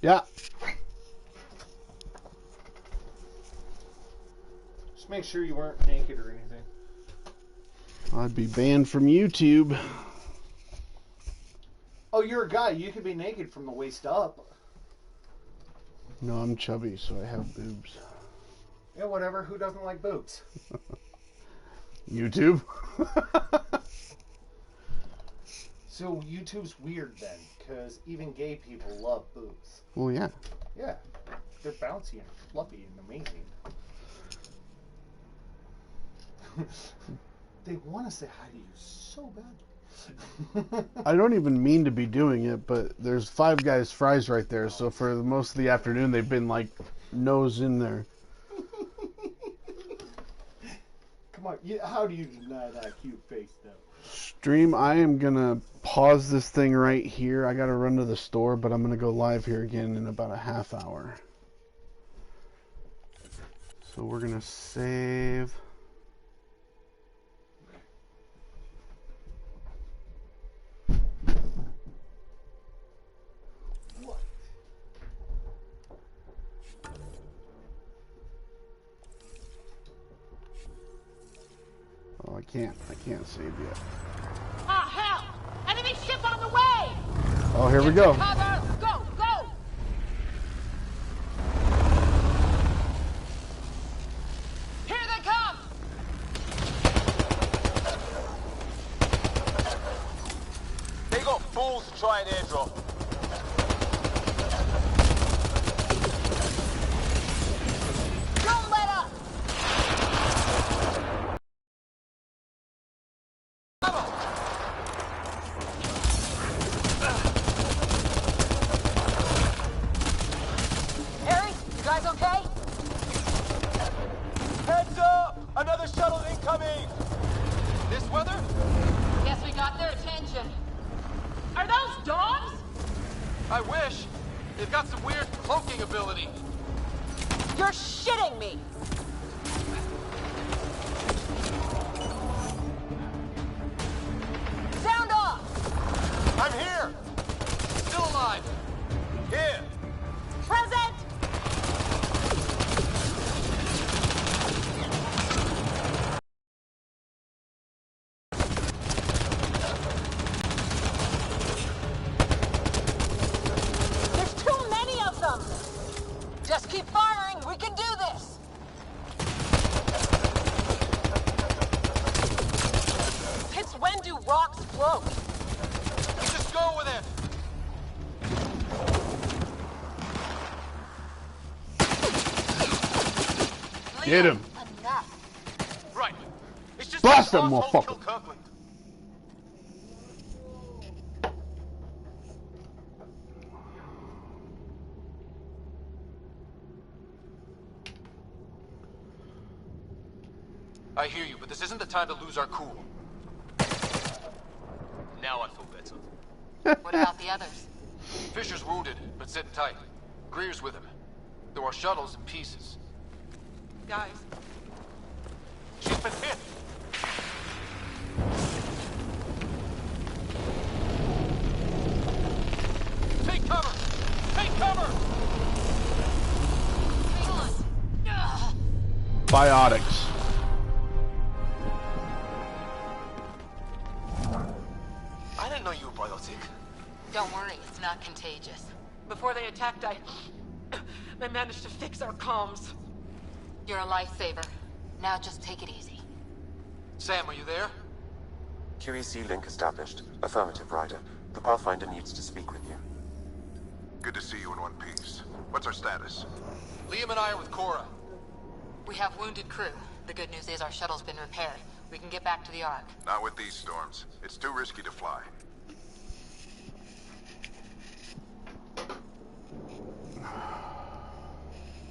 Yeah. Just make sure you weren't naked or anything. I'd be banned from YouTube. Oh, you're a guy. You could be naked from the waist up. No, I'm chubby, so I have boobs. Yeah, whatever. Who doesn't like boobs? YouTube. So YouTube's weird then, because even gay people love boobs. Well, yeah. Yeah. They're bouncy and fluffy and amazing. They want to say hi to you so badly. I don't even mean to be doing it, but there's Five Guys fries right there, so for most of the afternoon they've been like nose in there. Come on, how do you deny that cute face though? Stream, I am gonna pause this thing right here. I gotta run to the store, but I'm gonna go live here again in about a half hour. So we're gonna save. Oh, I can't save yet. Ah, hell! Enemy ship on the way! Oh, here we go. Cover! Go, go! Here they come! They got balls to try an airdrop. Don't let up! Harry, you guys okay? Heads up! Another shuttle incoming! This weather? Guess we got their attention. Are those dogs? I wish. They've got some weird cloaking ability. You're shitting me! Sound off! I'm here! Still alive! Here! Present! There's too many of them! Just keep firing, we can do this! Since when do rocks float? Just go with it! Get him. Enough. Right. It's just Blast him, asshole motherfucker. kill Kirkland. I hear you, but this isn't the time to lose our cool. Now I feel better. What about the others? Fisher's wounded, but sitting tight. Greer's with him. There are shuttles in pieces. Guys, She's been hit! cover! Biotics. I didn't know you were biotic. Don't worry, it's not contagious. Before they attacked, I managed to fix our comms. You're a lifesaver. Now just take it easy. Sam, are you there? QEC link established. Affirmative, Ryder. The Pathfinder needs to speak with you. Good to see you in one piece. What's our status? Liam and I are with Cora. We have wounded crew. The good news is our shuttle's been repaired. We can get back to the Ark. Not with these storms. It's too risky to fly.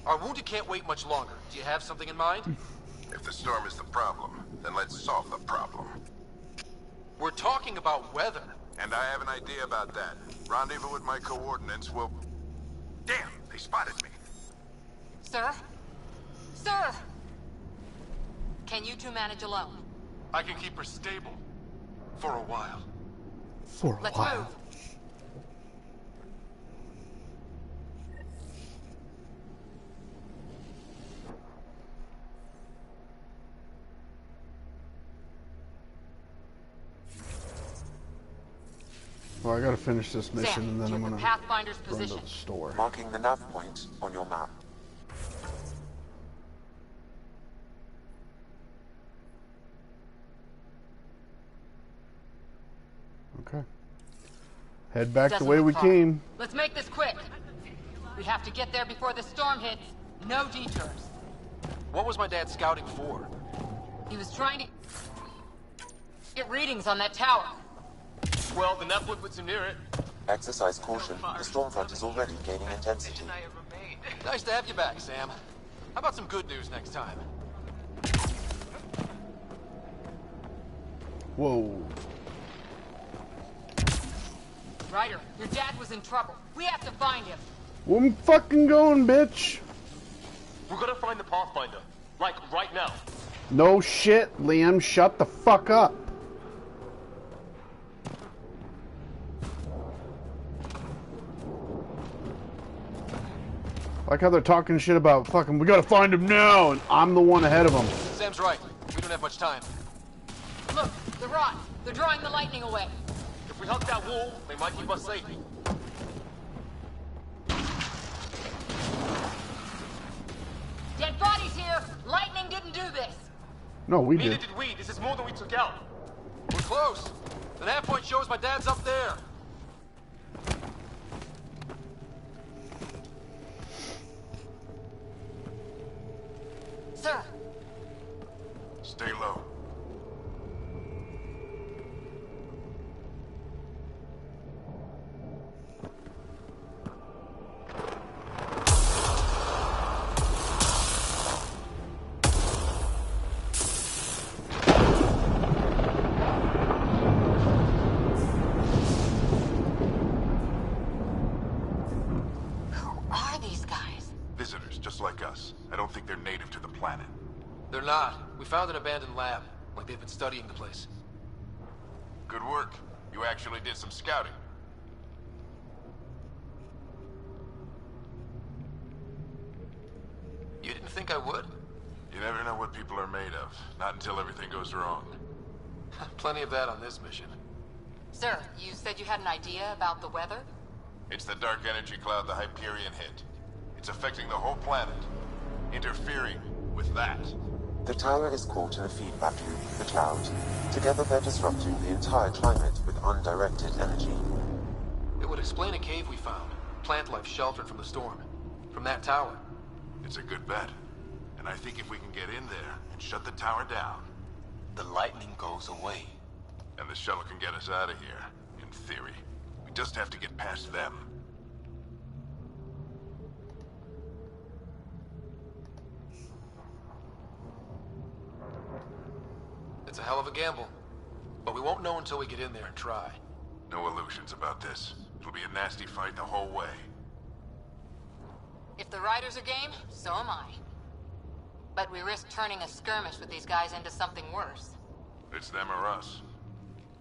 Our wounded can't wait much longer. Do you have something in mind? If the storm is the problem, then let's solve the problem. We're talking about weather. And I have an idea about that. Rendezvous with my coordinates will... Damn, they spotted me. Sir? Sir! Can you two manage alone? I can keep her stable. For a while. For a Let's while. move. Well, I gotta finish this mission Sam, and then to I'm the gonna Pathfinder's run to position. the store. Marking the nav point on your map. Okay. Head back Doesn't the way look we far. came. Let's make this quick. We have to get there before the storm hits. No detours. What was my dad scouting for? He was trying to get readings on that tower. Well, the Netflix puts him near it. Exercise caution. The storm front is already gaining intensity. Nice to have you back, Sam. How about some good news next time? Whoa. Ryder, your dad was in trouble. We have to find him. Where I'm fucking going, bitch. We're gonna find the Pathfinder. Like, right now. No shit, Liam. Shut the fuck up. Like how they're talking shit about fucking, we gotta find him now, and I'm the one ahead of them. Sam's right. We don't have much time. Look, the rods. They're drawing the lightning away. If we hug that wall, they might keep us safe. Dead bodies here. Lightning didn't do this. No, we Neither did. did we. This is more than we took out. We're close. The nav point shows my dad's up there. Sir. Stay low. Visitors, just like us. I don't think they're native to the planet. They're not. We found an abandoned lab. Like they've been studying the place. Good work. You actually did some scouting. You didn't think I would? You never know what people are made of. Not until everything goes wrong. Plenty of that on this mission. Sir, you said you had an idea about the weather? It's the dark energy cloud the Hyperion hit. It's affecting the whole planet. Interfering with that. The tower is caught in a feedback loop, the cloud. Together they're disrupting the entire climate with undirected energy. It would explain a cave we found. Plant life sheltered from the storm. From that tower. It's a good bet. And I think if we can get in there and shut the tower down... the lightning goes away. And the shuttle can get us out of here, in theory. We just have to get past them. It's a hell of a gamble. But we won't know until we get in there and try. No illusions about this. It'll be a nasty fight the whole way. If the riders are game, so am I. But we risk turning a skirmish with these guys into something worse. It's them or us.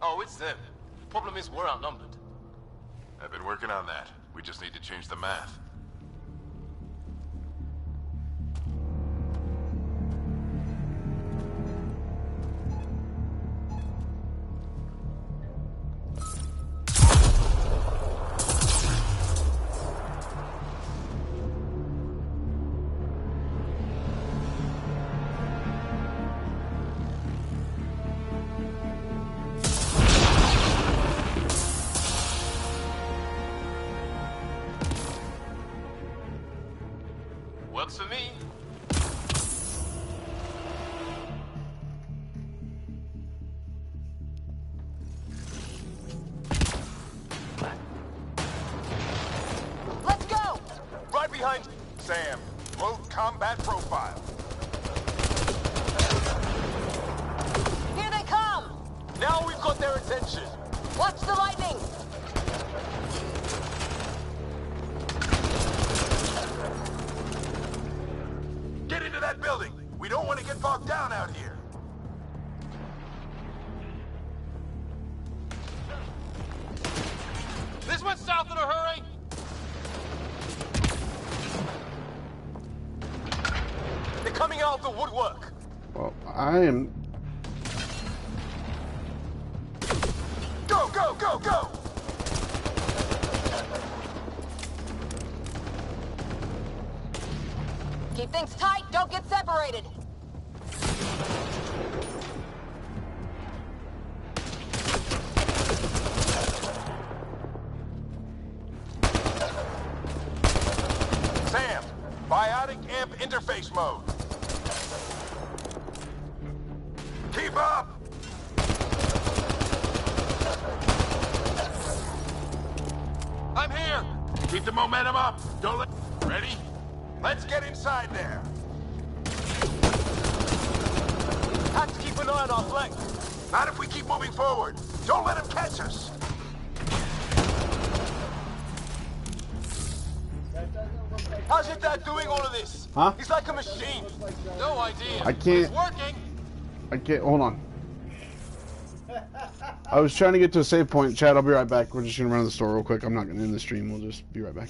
Oh, it's them. Problem is, we're outnumbered. I've been working on that. We just need to change the math. Works for me. Let's go! Right behind Sam. Low combat profile. Here they come! Now we've got their attention. Watch the lightning! Get into that building. We don't want to get bogged down out here. This went south in a hurry. They're coming out of the woodwork. Well, I am... Go, go, go, go! Keep things tight, don't get separated. Sam, biotic amp interface mode. Keep up! I'm here. Keep the momentum up. Don't let... Ready? Let's get inside there. Have to keep an eye on our flank. Not if we keep moving forward. Don't let him catch us. How's your dad doing all of this? Huh? He's like a machine. No idea. I can't... It's working. I can't... Hold on. I was trying to get to a save point. Chad, I'll be right back. We're just going to run to the store real quick. I'm not going to end the stream. We'll just be right back.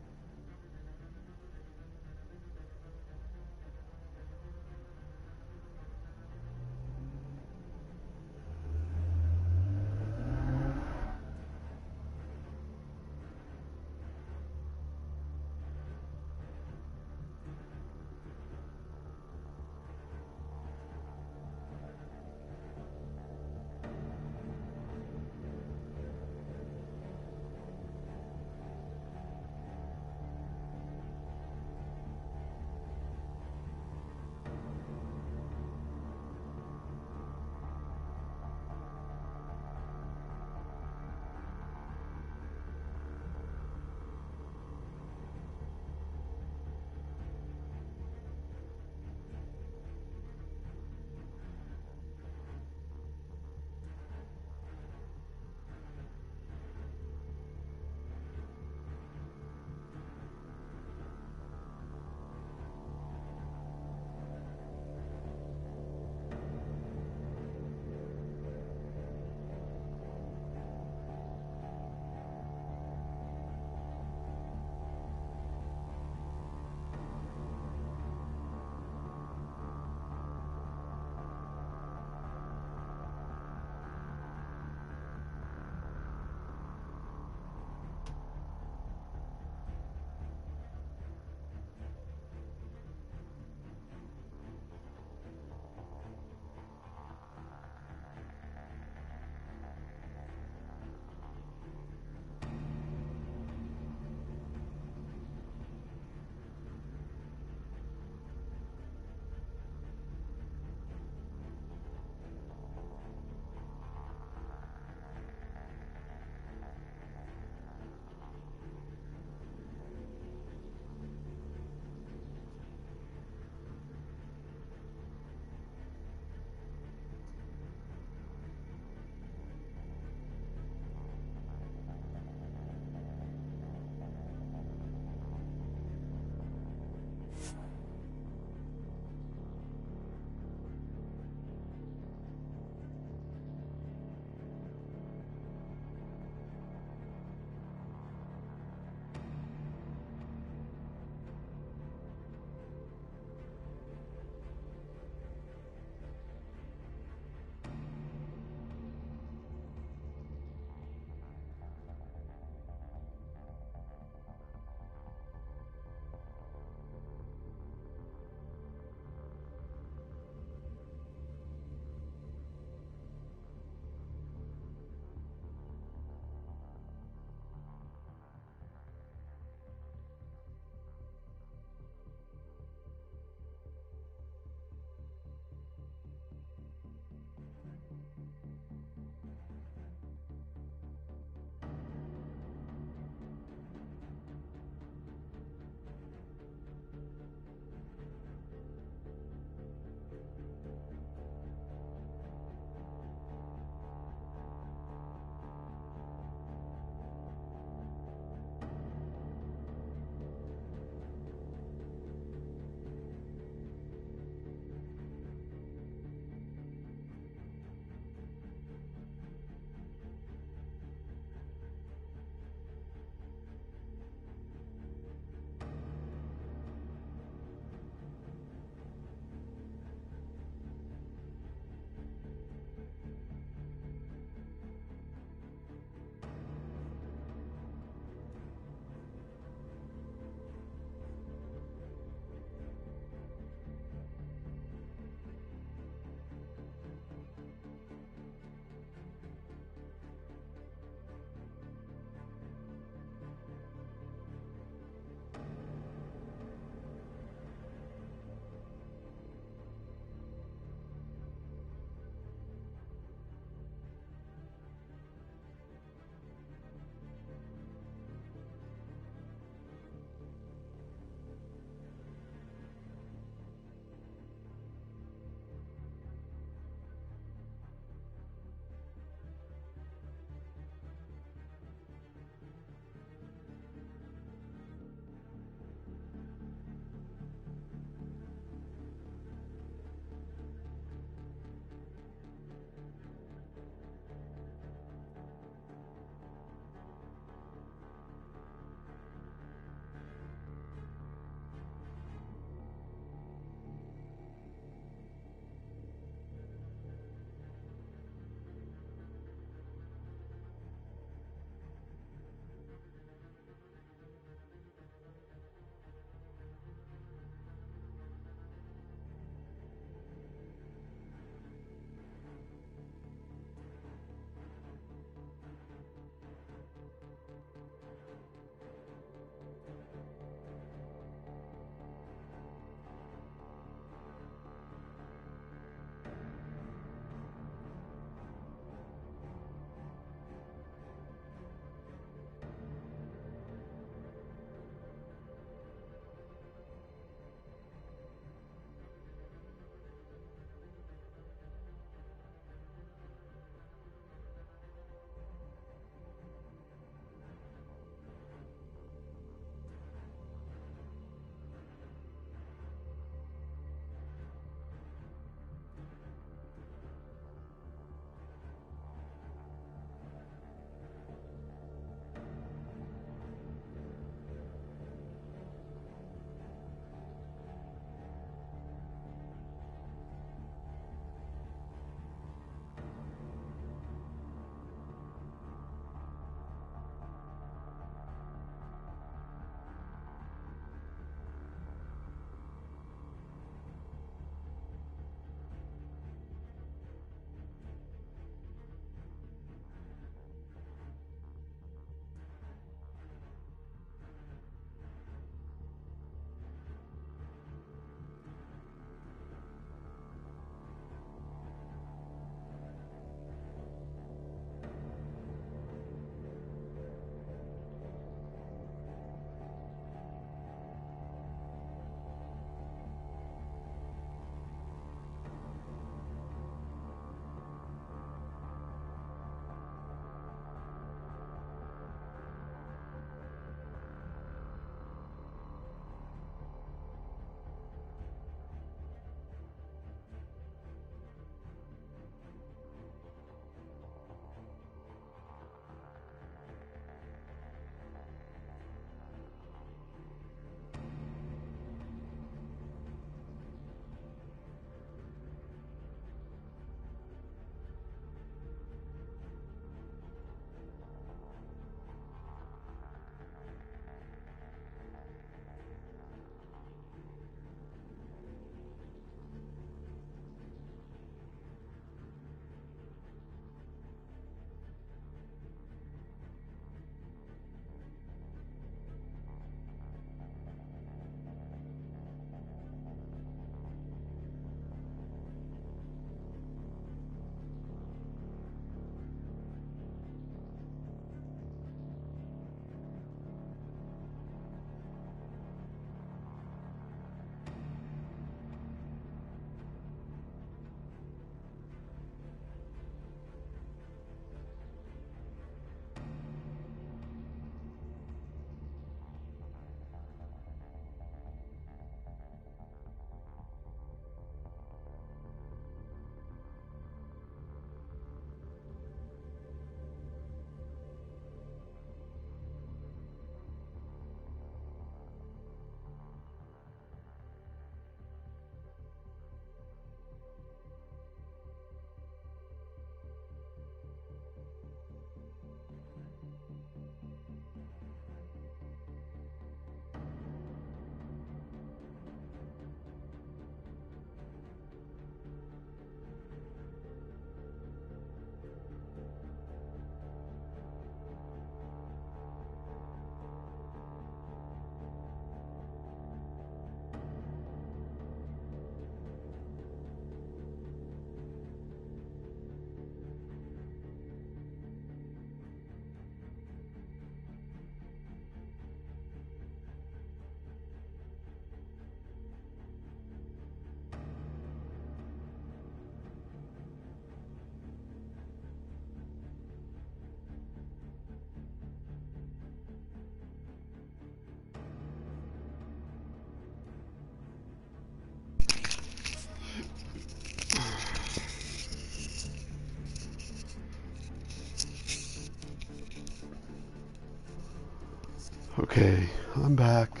Okay, I'm back.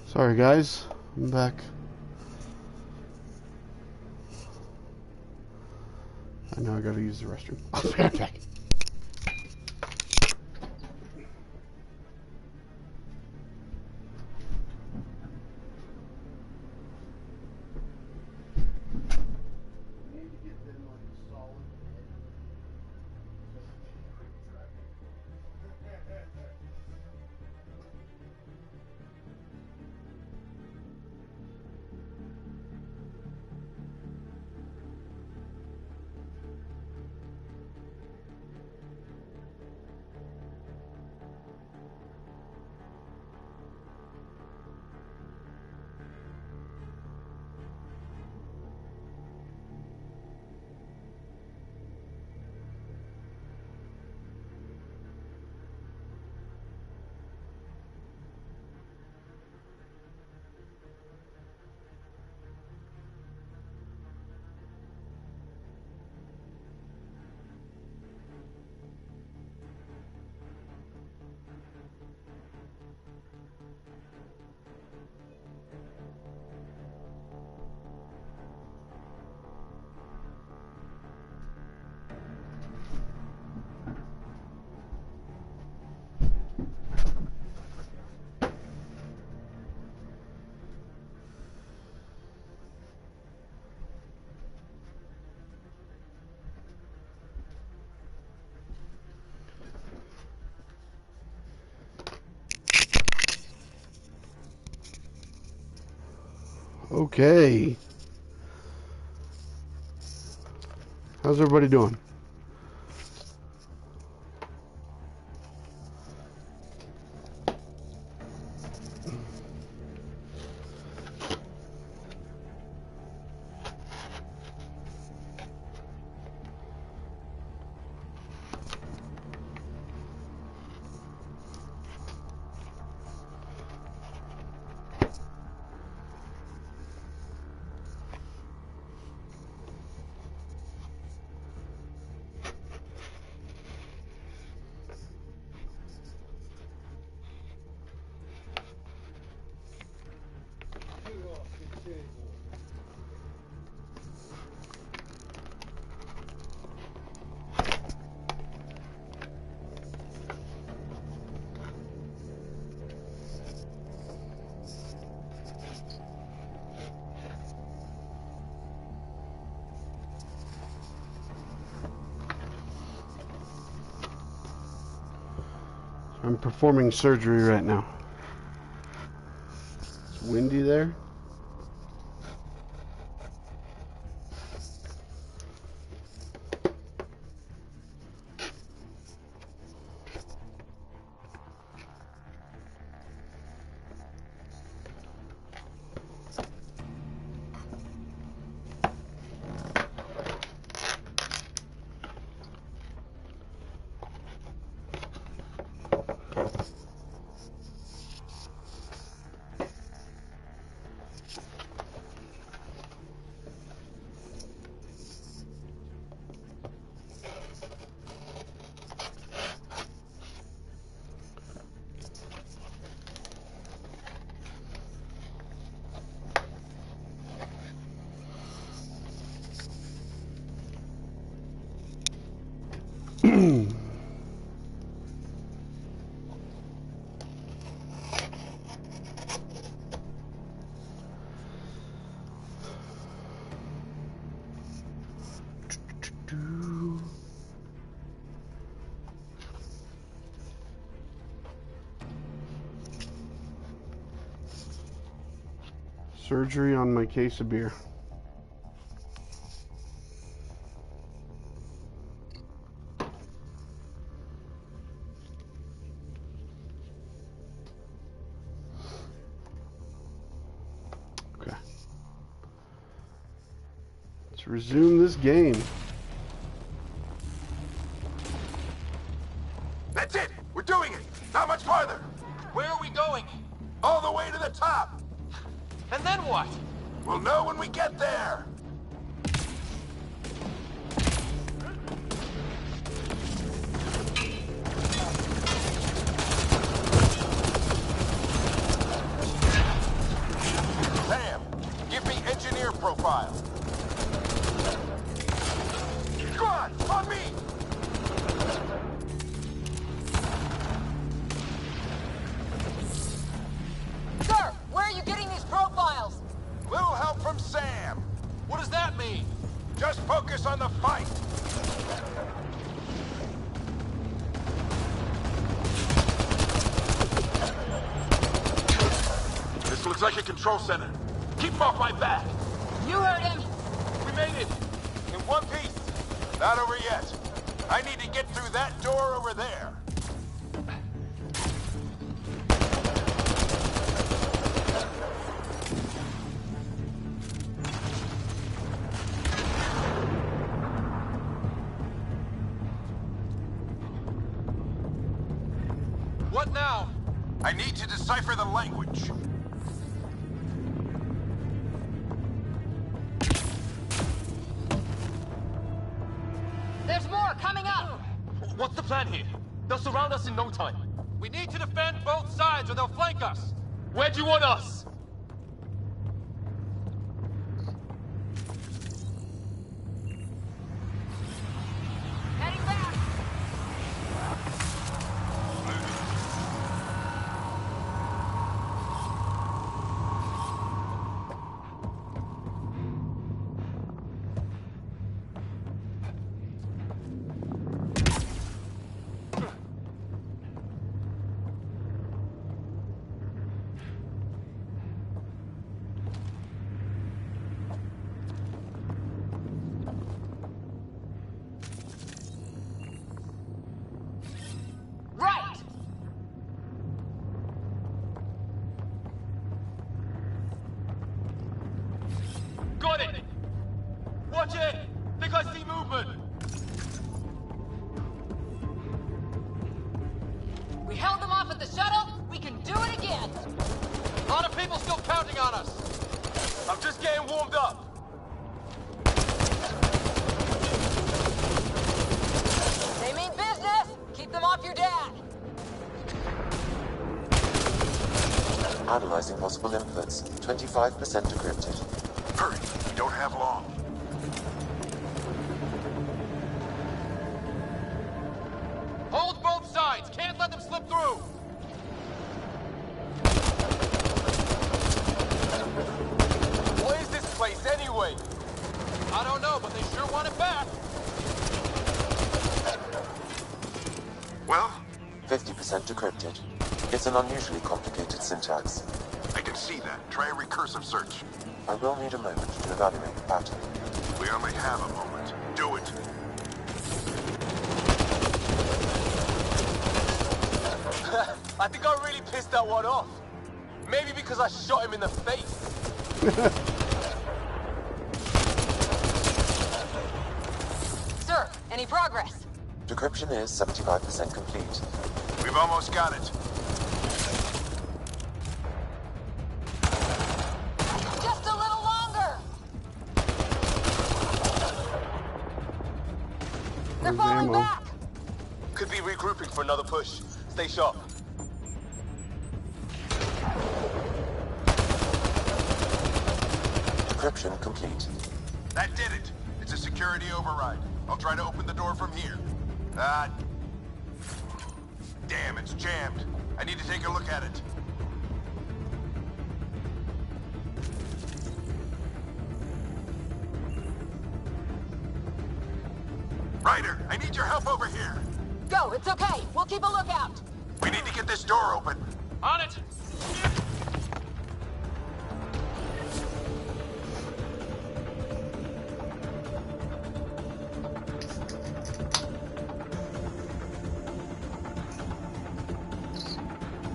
Sorry guys, I'm back. I know I gotta use the restroom. I'll be right back. Okay. How's everybody doing? I'm performing surgery right now. It's windy there. Surgery on my case of beer. Okay. Let's resume this game. That's it! We're doing it! Not much farther! Where are we going? All the way to the top! And then what? We'll know when we get there! Focus on the fight! This looks like a control center. Keep him off my back! You heard him! We made it! In one piece! Not over yet. I need to get through that door over there. What now? I need to decipher the language. There's more coming up! What's the plan here? They'll surround us in no time. We need to defend both sides or they'll flank us. Where do you want us? Heading back! Right! Got it! Watch it! Think I see movement! We held them off at the shuttle. We can do it again. A lot of people still counting on us. I'm just getting warmed up. They mean business. Keep them off your dad. Analyzing possible inputs. 25% decrypted. Hurry, we don't have long. Hold both sides. Can't let them slip through. What is this place anyway? I don't know, but they sure want it back. Well? 50% decrypted. It's an unusually complicated syntax. I can see that. Try a recursive search. I will need a moment to evaluate the pattern. We only have a moment. Do it. I think I really pissed that one off. Maybe because I shot him in the face. Sir, any progress? Decryption is 75% complete. We've almost got it. Just a little longer. They're falling back. Could be regrouping for another push. Stay sharp. Decryption complete. That did it. It's a security override. I'll try to open the door from here. Damn, it's jammed. I need to take a look at it. Ryder, I need your help over here. Go, it's okay. We'll keep a lookout. We need to get this door open. On it!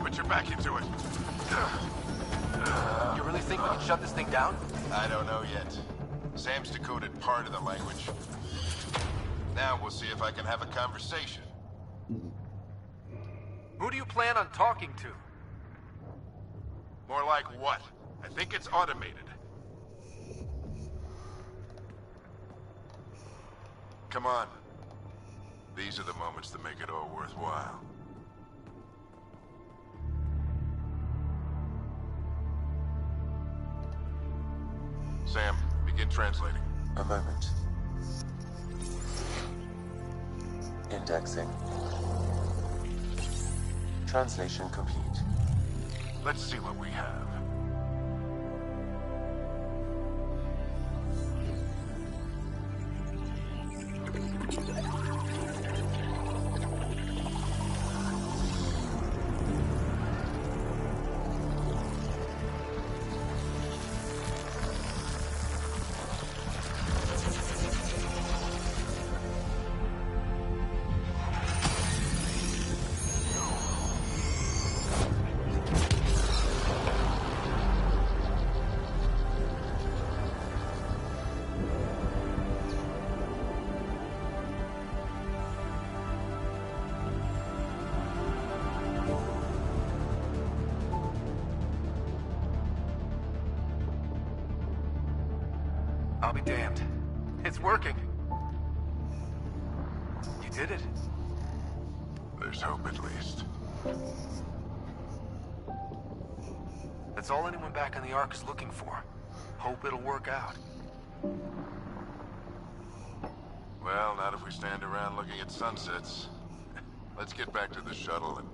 Put your back into it. You really think we can shut this thing down? I don't know yet. Sam's decoded part of the language. Now we'll see if I can have a conversation. Who do you plan on talking to? More like what? I think it's automated. Come on. These are the moments that make it all worthwhile. Sam, begin translating. A moment. Indexing. Translation complete. Let's see what we have. I'll be damned. It's working. You did it. There's hope at least. That's all anyone back on the Ark is looking for. Hope it'll work out. Well, not if we stand around looking at sunsets. Let's get back to the shuttle and...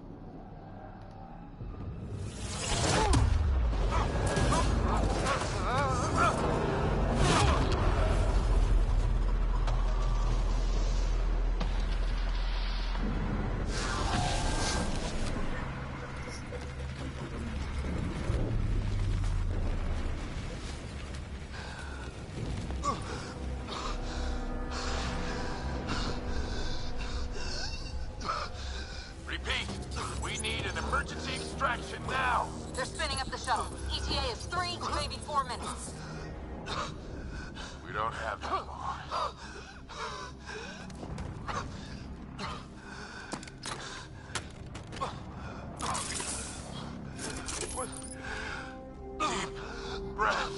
They're spinning up the shuttle. ETA is 3 to maybe 4 minutes. We don't have that long. Deep breath.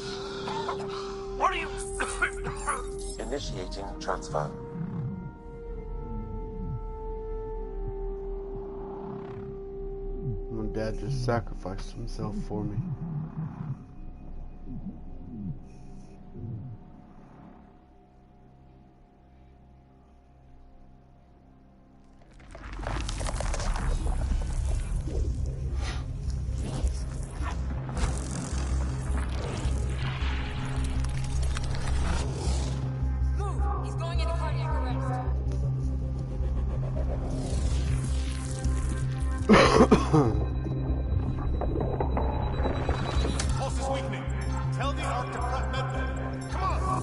What are you... Initiating transfer. My dad just sacrificed himself for me. Move! He's going into cardiac arrest. Pulse is weakening. Tell the Ark to prep medbay. Come on!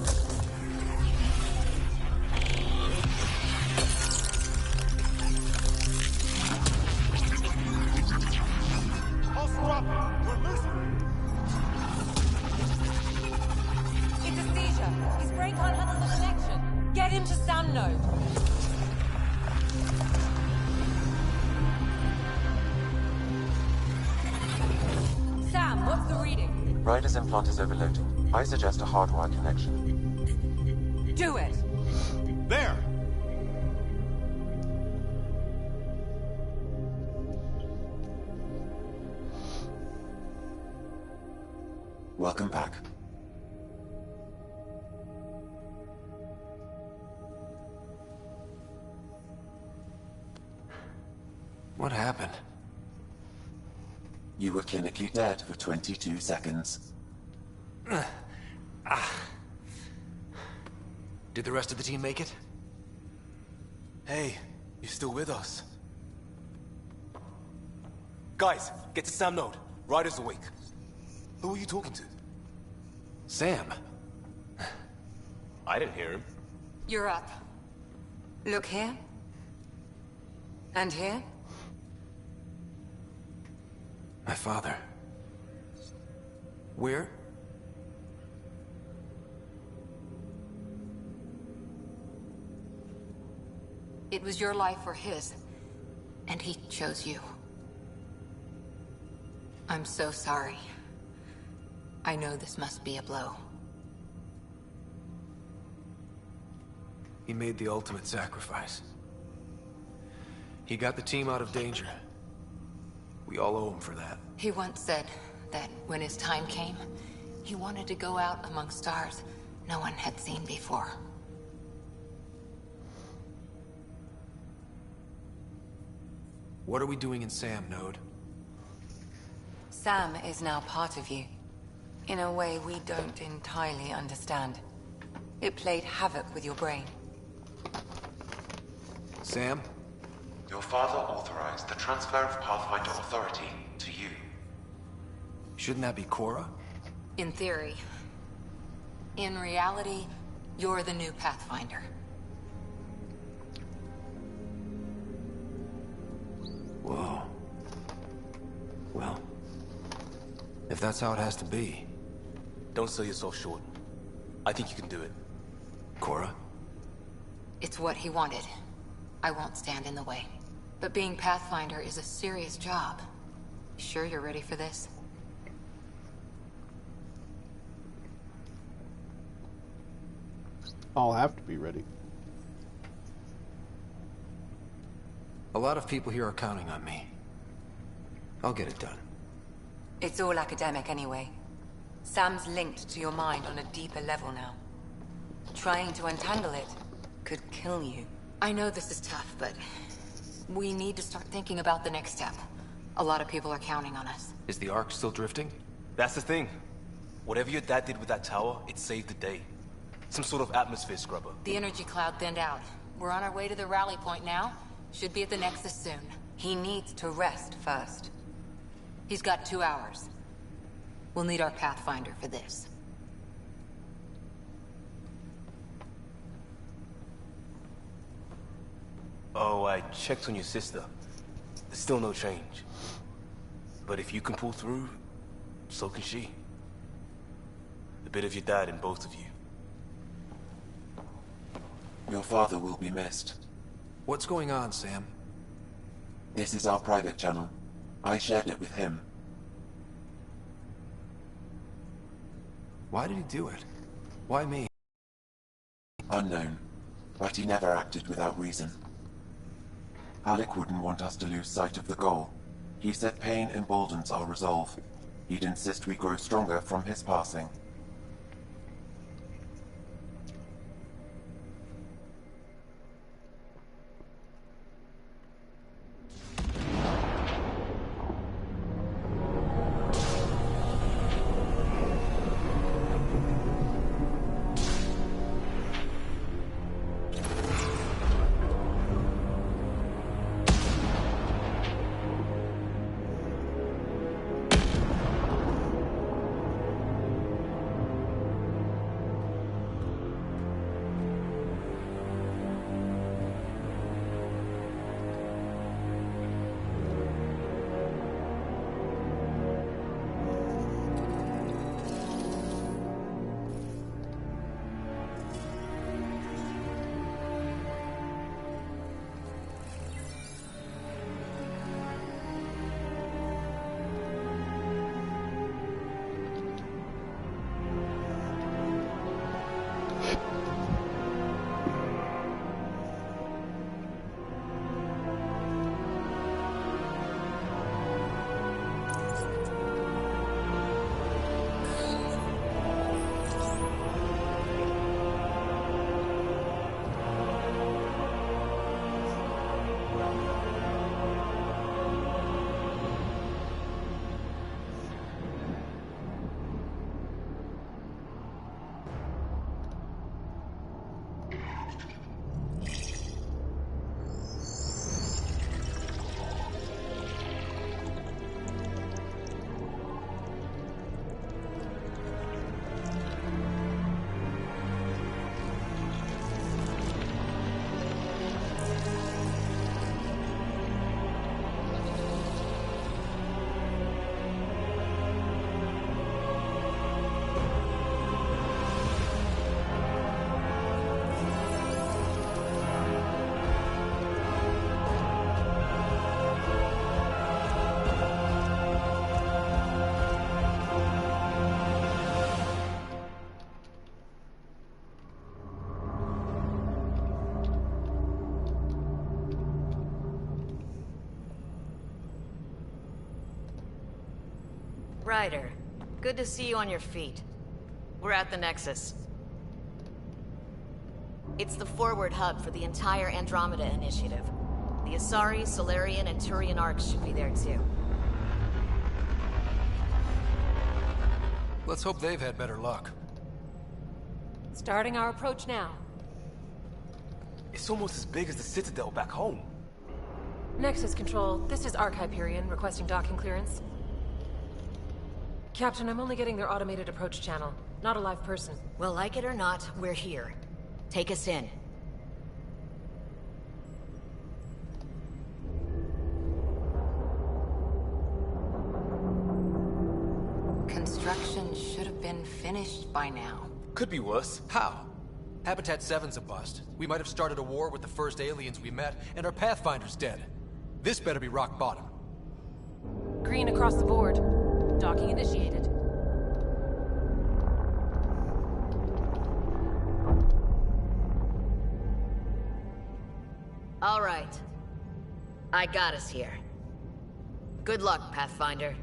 Pulse dropping. We're losing it. It's a seizure. His brain can't handle the connection. Get him to Sam node. Sam, what's the reading? Ryder's implant is overloading. I suggest a hardwire connection. Do it. There! Welcome back. What happened? You were clinically dead for 22 seconds. Did the rest of the team make it? Hey, you're still with us. Guys, get to Sam node. Ryder's awake. Who are you talking to? Sam. I didn't hear him. You're up. Look here. And here. My father. Where? It was your life or his, and he chose you. I'm so sorry. I know this must be a blow. He made the ultimate sacrifice. He got the team out of danger. We all owe him for that. He once said that when his time came, he wanted to go out among stars no one had seen before. What are we doing in Sam node? Sam is now part of you. In a way we don't entirely understand. It played havoc with your brain. Sam? Your father authorized the transfer of Pathfinder authority to you. Shouldn't that be Cora? In theory. In reality, you're the new Pathfinder. Whoa. Well, if that's how it has to be. Don't sell yourself short. I think you can do it. Cora? It's what he wanted. I won't stand in the way. But being Pathfinder is a serious job. Sure you're ready for this? I'll have to be ready. A lot of people here are counting on me. I'll get it done. It's all academic anyway. Sam's linked to your mind on a deeper level now. Trying to untangle it could kill you. I know this is tough, but we need to start thinking about the next step. A lot of people are counting on us. Is the Ark still drifting? That's the thing. Whatever your dad did with that tower, it saved the day. Some sort of atmosphere scrubber. The energy cloud thinned out. We're on our way to the rally point now. Should be at the Nexus soon. He needs to rest first. He's got 2 hours. We'll need our Pathfinder for this. Oh, I checked on your sister. There's still no change. But if you can pull through, so can she. The bit of your dad in both of you. Your father will be missed. What's going on, Sam? This is our private channel. I shared it with him. Why did he do it? Why me? Unknown, but he never acted without reason. Alec wouldn't want us to lose sight of the goal. He said pain emboldens our resolve. He'd insist we grow stronger from his passing. Ryder, good to see you on your feet. We're at the Nexus. It's the forward hub for the entire Andromeda initiative. The Asari, Solarian, and Turian arcs should be there too. Let's hope they've had better luck. Starting our approach now. It's almost as big as the Citadel back home. Nexus Control, this is Arc Hyperion requesting docking clearance. Captain, I'm only getting their automated approach channel, not a live person. Well, like it or not, we're here. Take us in. Construction should have been finished by now. Could be worse. How? Habitat 7's a bust. We might have started a war with the first aliens we met, and our Pathfinder's dead. This better be rock bottom. Green across the board. Docking initiated. All right. I got us here. Good luck, Pathfinder.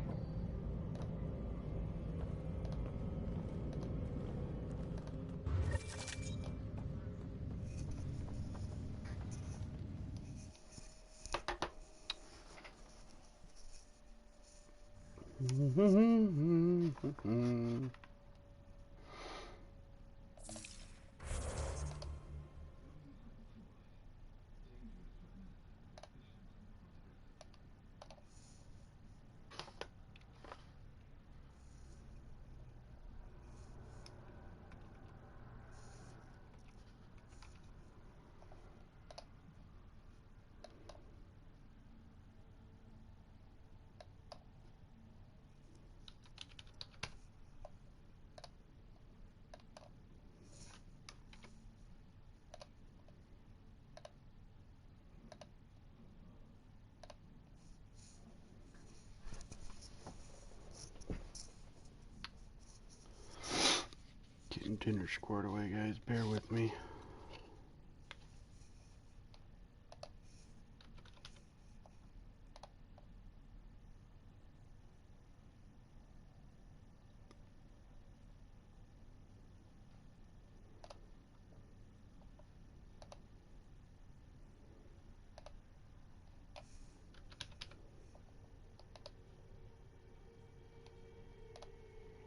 Getting dinner squared away, guys. Bear with me.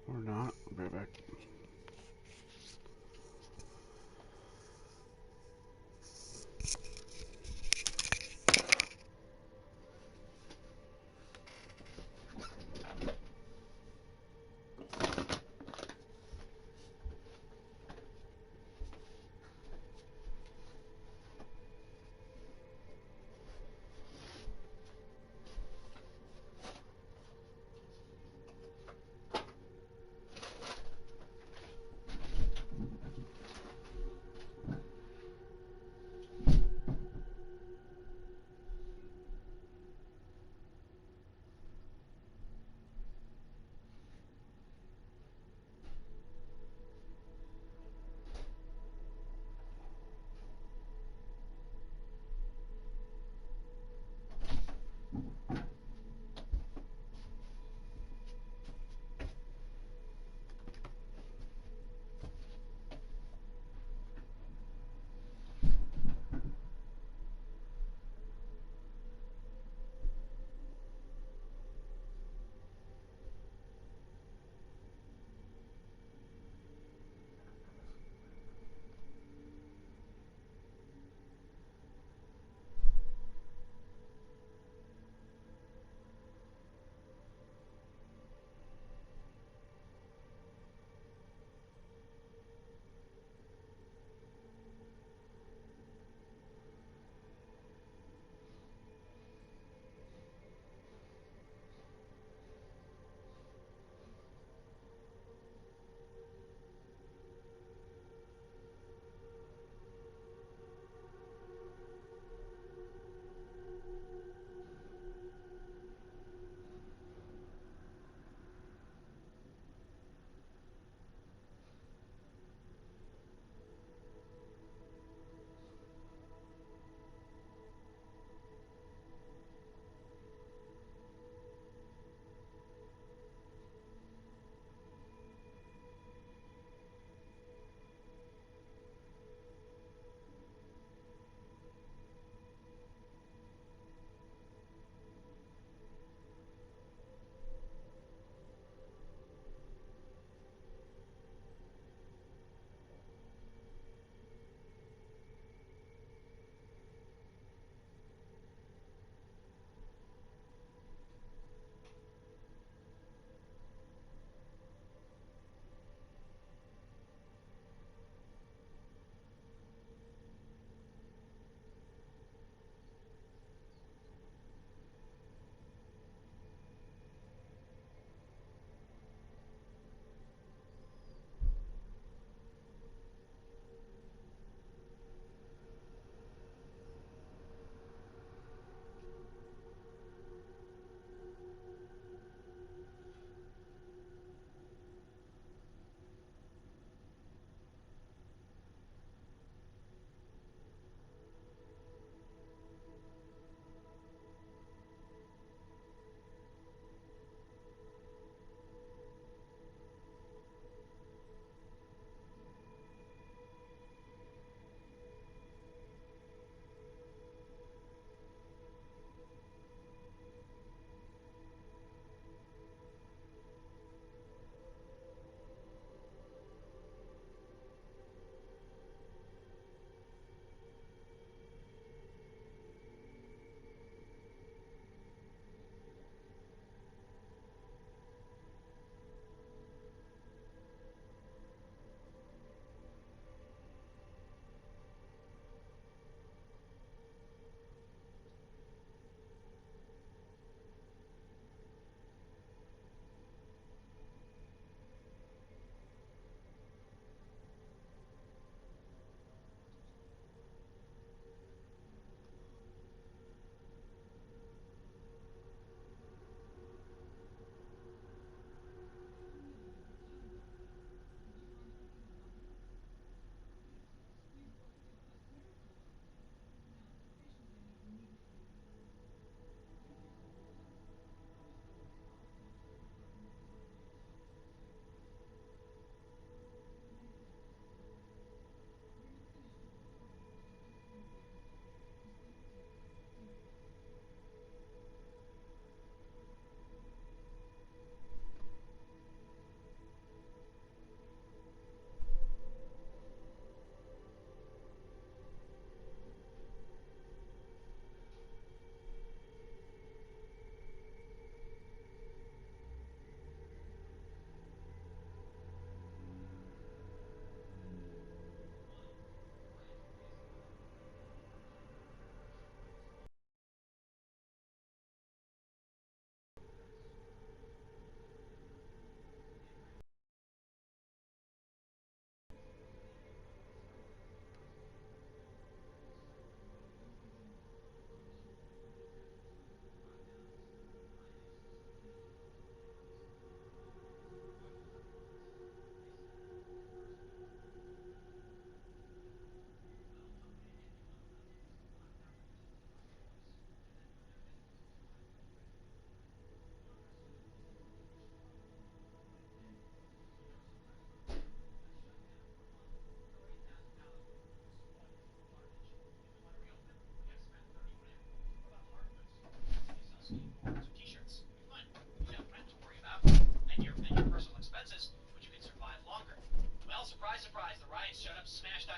Or not. I'll be right back.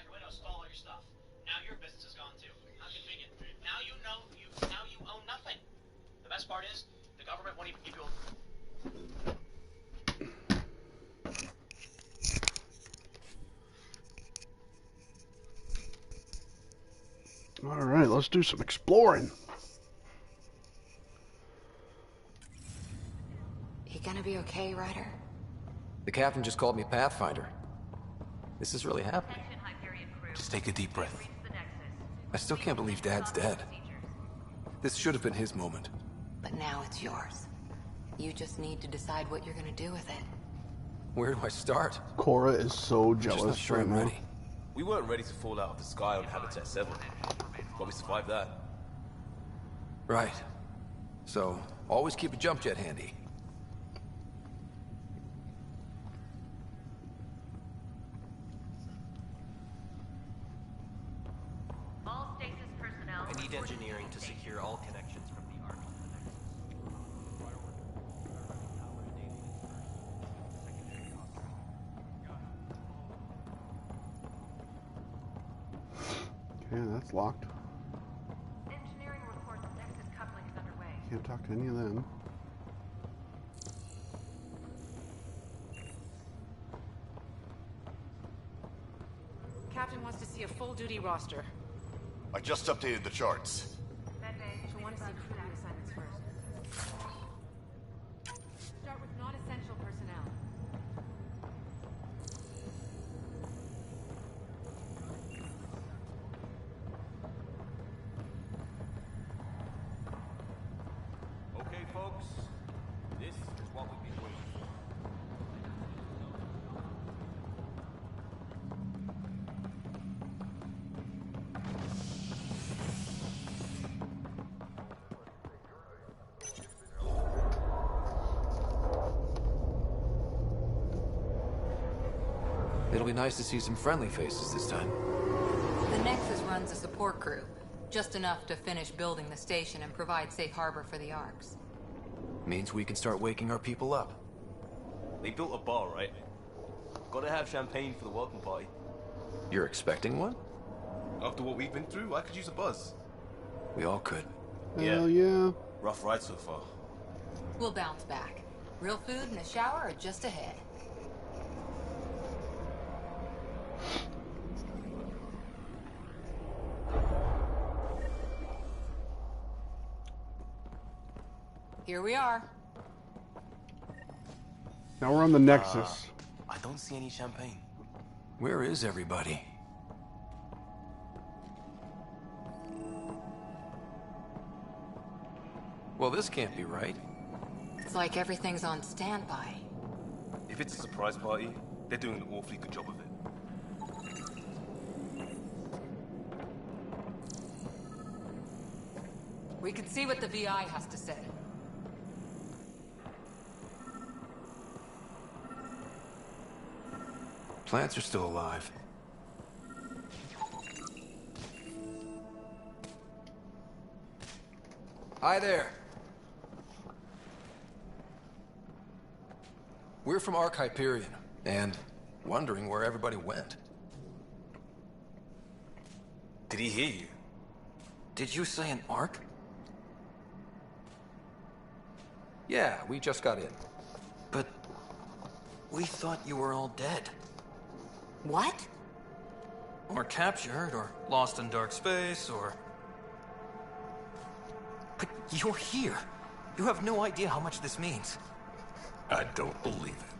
out your window, stole all your stuff. Now your business is gone too. How convenient. Now you know now you own nothing. The best part is the government won't even give you a... All right, let's do some exploring. You gonna be okay, Ryder? The captain just called me Pathfinder. This is really happening. Just take a deep breath. I still can't believe Dad's dead. This should have been his moment. But now it's yours. You just need to decide what you're gonna do with it. Where do I start? Cora is so I'm just jealous not sure right I'm now. ready. We weren't ready to fall out of the sky on Habitat 7, but we survived that. Right. So, always keep a jump jet handy. All stasis personnel. I need engineering to secure all connections from the Ark. Okay, that's locked. Engineering reports Nexus coupling is underway. Can't talk to any of them. Captain wants to see a full-duty roster. I just updated the charts. She'll want to see crew assignments first. Start with non-essential personnel. Okay, folks. This is what we've been waiting for. It'll be nice to see some friendly faces this time. The Nexus runs a support crew. Just enough to finish building the station and provide safe harbor for the Arks. Means we can start waking our people up. They built a bar, right? Gotta have champagne for the welcome party. You're expecting one? After what we've been through, I could use a buzz. We all could. Hell yeah. Rough ride so far. We'll bounce back. Real food and a shower are just ahead. Here we are. Now we're on the Nexus. I don't see any champagne. Where is everybody? Well, this can't be right. It's like everything's on standby. If it's a surprise party, they're doing an awfully good job of it. We can see what the VI has to say. Plants are still alive. Hi there. We're from Ark Hyperion, and wondering where everybody went. Did he hear you? Did you say an Ark? Yeah, we just got in. But we thought you were all dead. What? Or captured, or lost in dark space, or... But you're here. You have no idea how much this means. I don't believe it.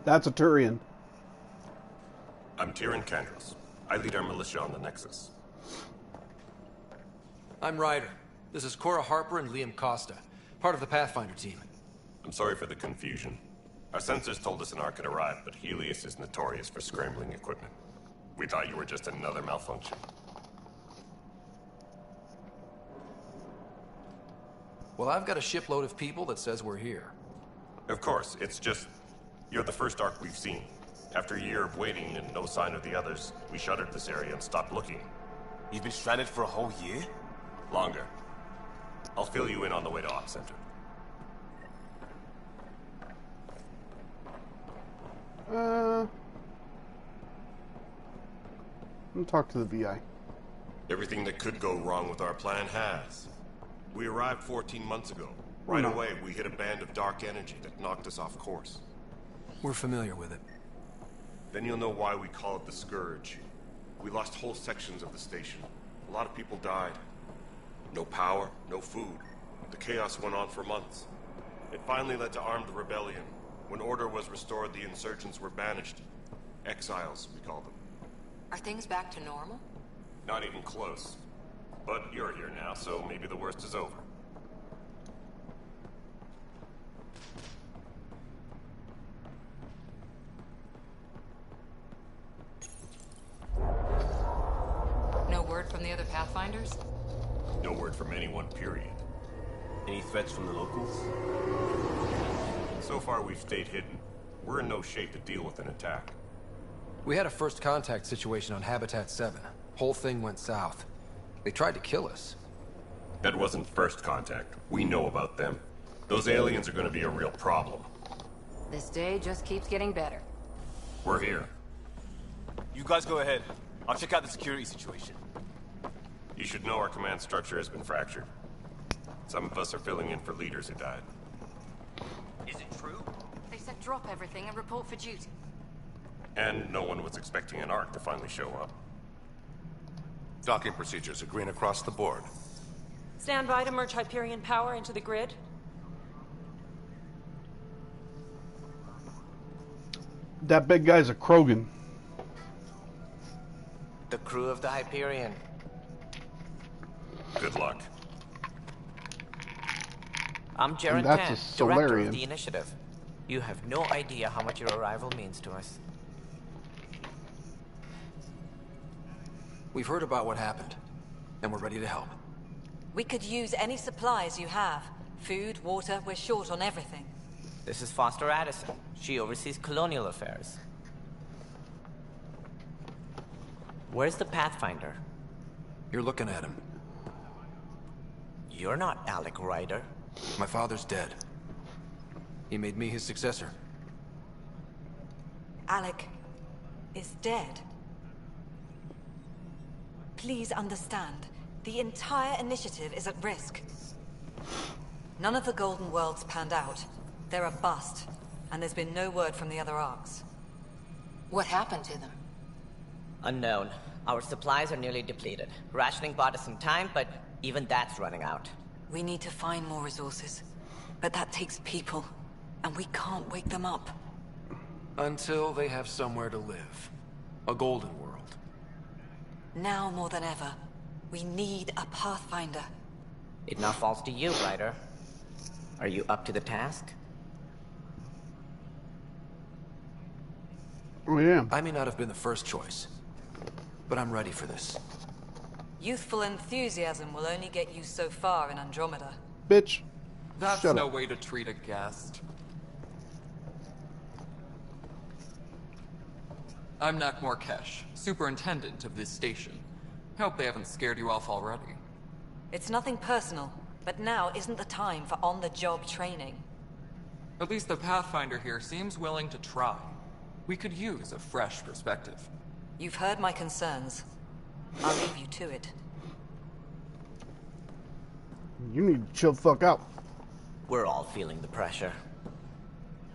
That's a Turian. I'm Tyrion Kandros. I lead our militia on the Nexus. I'm Ryder. This is Cora Harper and Liam Costa, part of the Pathfinder team. I'm sorry for the confusion. Our sensors told us an Ark had arrived, but Helios is notorious for scrambling equipment. We thought you were just another malfunction. Well, I've got a shipload of people that says we're here. Of course, it's just... You're the first Ark we've seen. After a year of waiting and no sign of the others, we shuttered this area and stopped looking. You've been stranded for a whole year? Longer. I'll fill you in on the way to Op Center. I'll talk to the VI. Everything that could go wrong with our plan has. We arrived 14 months ago. Oh, Right no. away, we hit a band of dark energy that knocked us off course. We're familiar with it. Then you'll know why we call it the Scourge. We lost whole sections of the station. A lot of people died. No power, no food. The chaos went on for months. It finally led to armed rebellion. When order was restored, the insurgents were banished. Exiles, we call them. Are things back to normal? Not even close. But you're here now, so maybe the worst is over. No word from the other Pathfinders? No word from anyone, period. Any threats from the locals? So far, we've stayed hidden. We're in no shape to deal with an attack. We had a first contact situation on Habitat 7. Whole thing went south. They tried to kill us. That wasn't first contact. We know about them. Those aliens are gonna be a real problem. This day just keeps getting better. We're here. You guys go ahead. I'll check out the security situation. You should know our command structure has been fractured. Some of us are filling in for leaders who died. Is it true? They said drop everything and report for duty. And no one was expecting an Ark to finally show up. Docking procedures are green across the board. Stand by to merge Hyperion power into the grid. That big guy's a Krogan. The crew of the Hyperion. Good luck. I'm Jaren And that's Tan, a director Solarian. of the initiative. You have no idea how much your arrival means to us. We've heard about what happened, and we're ready to help. We could use any supplies you have. Food, water, we're short on everything. This is Foster Addison. She oversees colonial affairs. Where's the Pathfinder? You're looking at him. You're not Alec Ryder. My father's dead. He made me his successor. Alec is dead. Please understand, the entire initiative is at risk. None of the Golden Worlds panned out. They're a bust, and there's been no word from the other arcs. What happened to them? Unknown. Our supplies are nearly depleted. Rationing bought us some time, but even that's running out. We need to find more resources, but that takes people, and we can't wake them up. Until they have somewhere to live. A golden world. Now more than ever, we need a Pathfinder. It now falls to you, Ryder. Are you up to the task? Oh, yeah. I may not have been the first choice, but I'm ready for this. Youthful enthusiasm will only get you so far in Andromeda. Bitch. That's Shut no up. way to treat a guest. I'm Nakmor Kesh, superintendent of this station. Hope they haven't scared you off already. It's nothing personal, but now isn't the time for on-the-job training. At least the Pathfinder here seems willing to try. We could use a fresh perspective. You've heard my concerns. I'll leave you to it. You need to chill the fuck out. We're all feeling the pressure.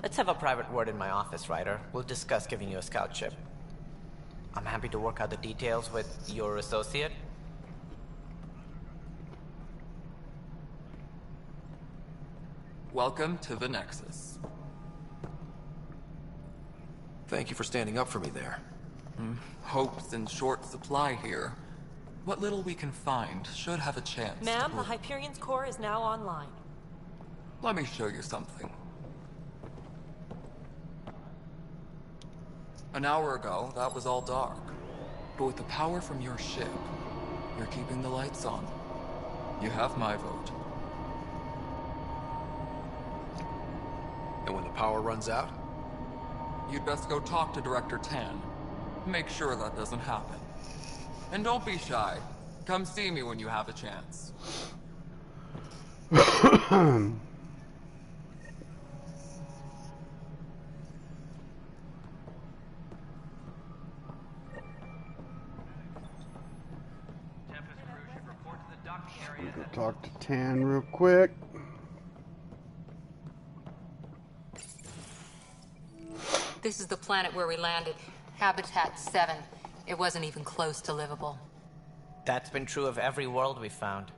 Let's have a private word in my office, Ryder. We'll discuss giving you a scout ship. I'm happy to work out the details with your associate. Welcome to the Nexus. Thank you for standing up for me there. Hope's in short supply here. What little we can find should have a chance. Ma'am, the Hyperion's core is now online. Let me show you something. An hour ago, that was all dark. But with the power from your ship, you're keeping the lights on. You have my vote. And when the power runs out? You'd best go talk to Director Tan. Make sure that doesn't happen. And don't be shy. Come see me when you have a chance. I'm gonna talk to Tan real quick. This is the planet where we landed. Habitat 7. It wasn't even close to livable. That's been true of every world we found.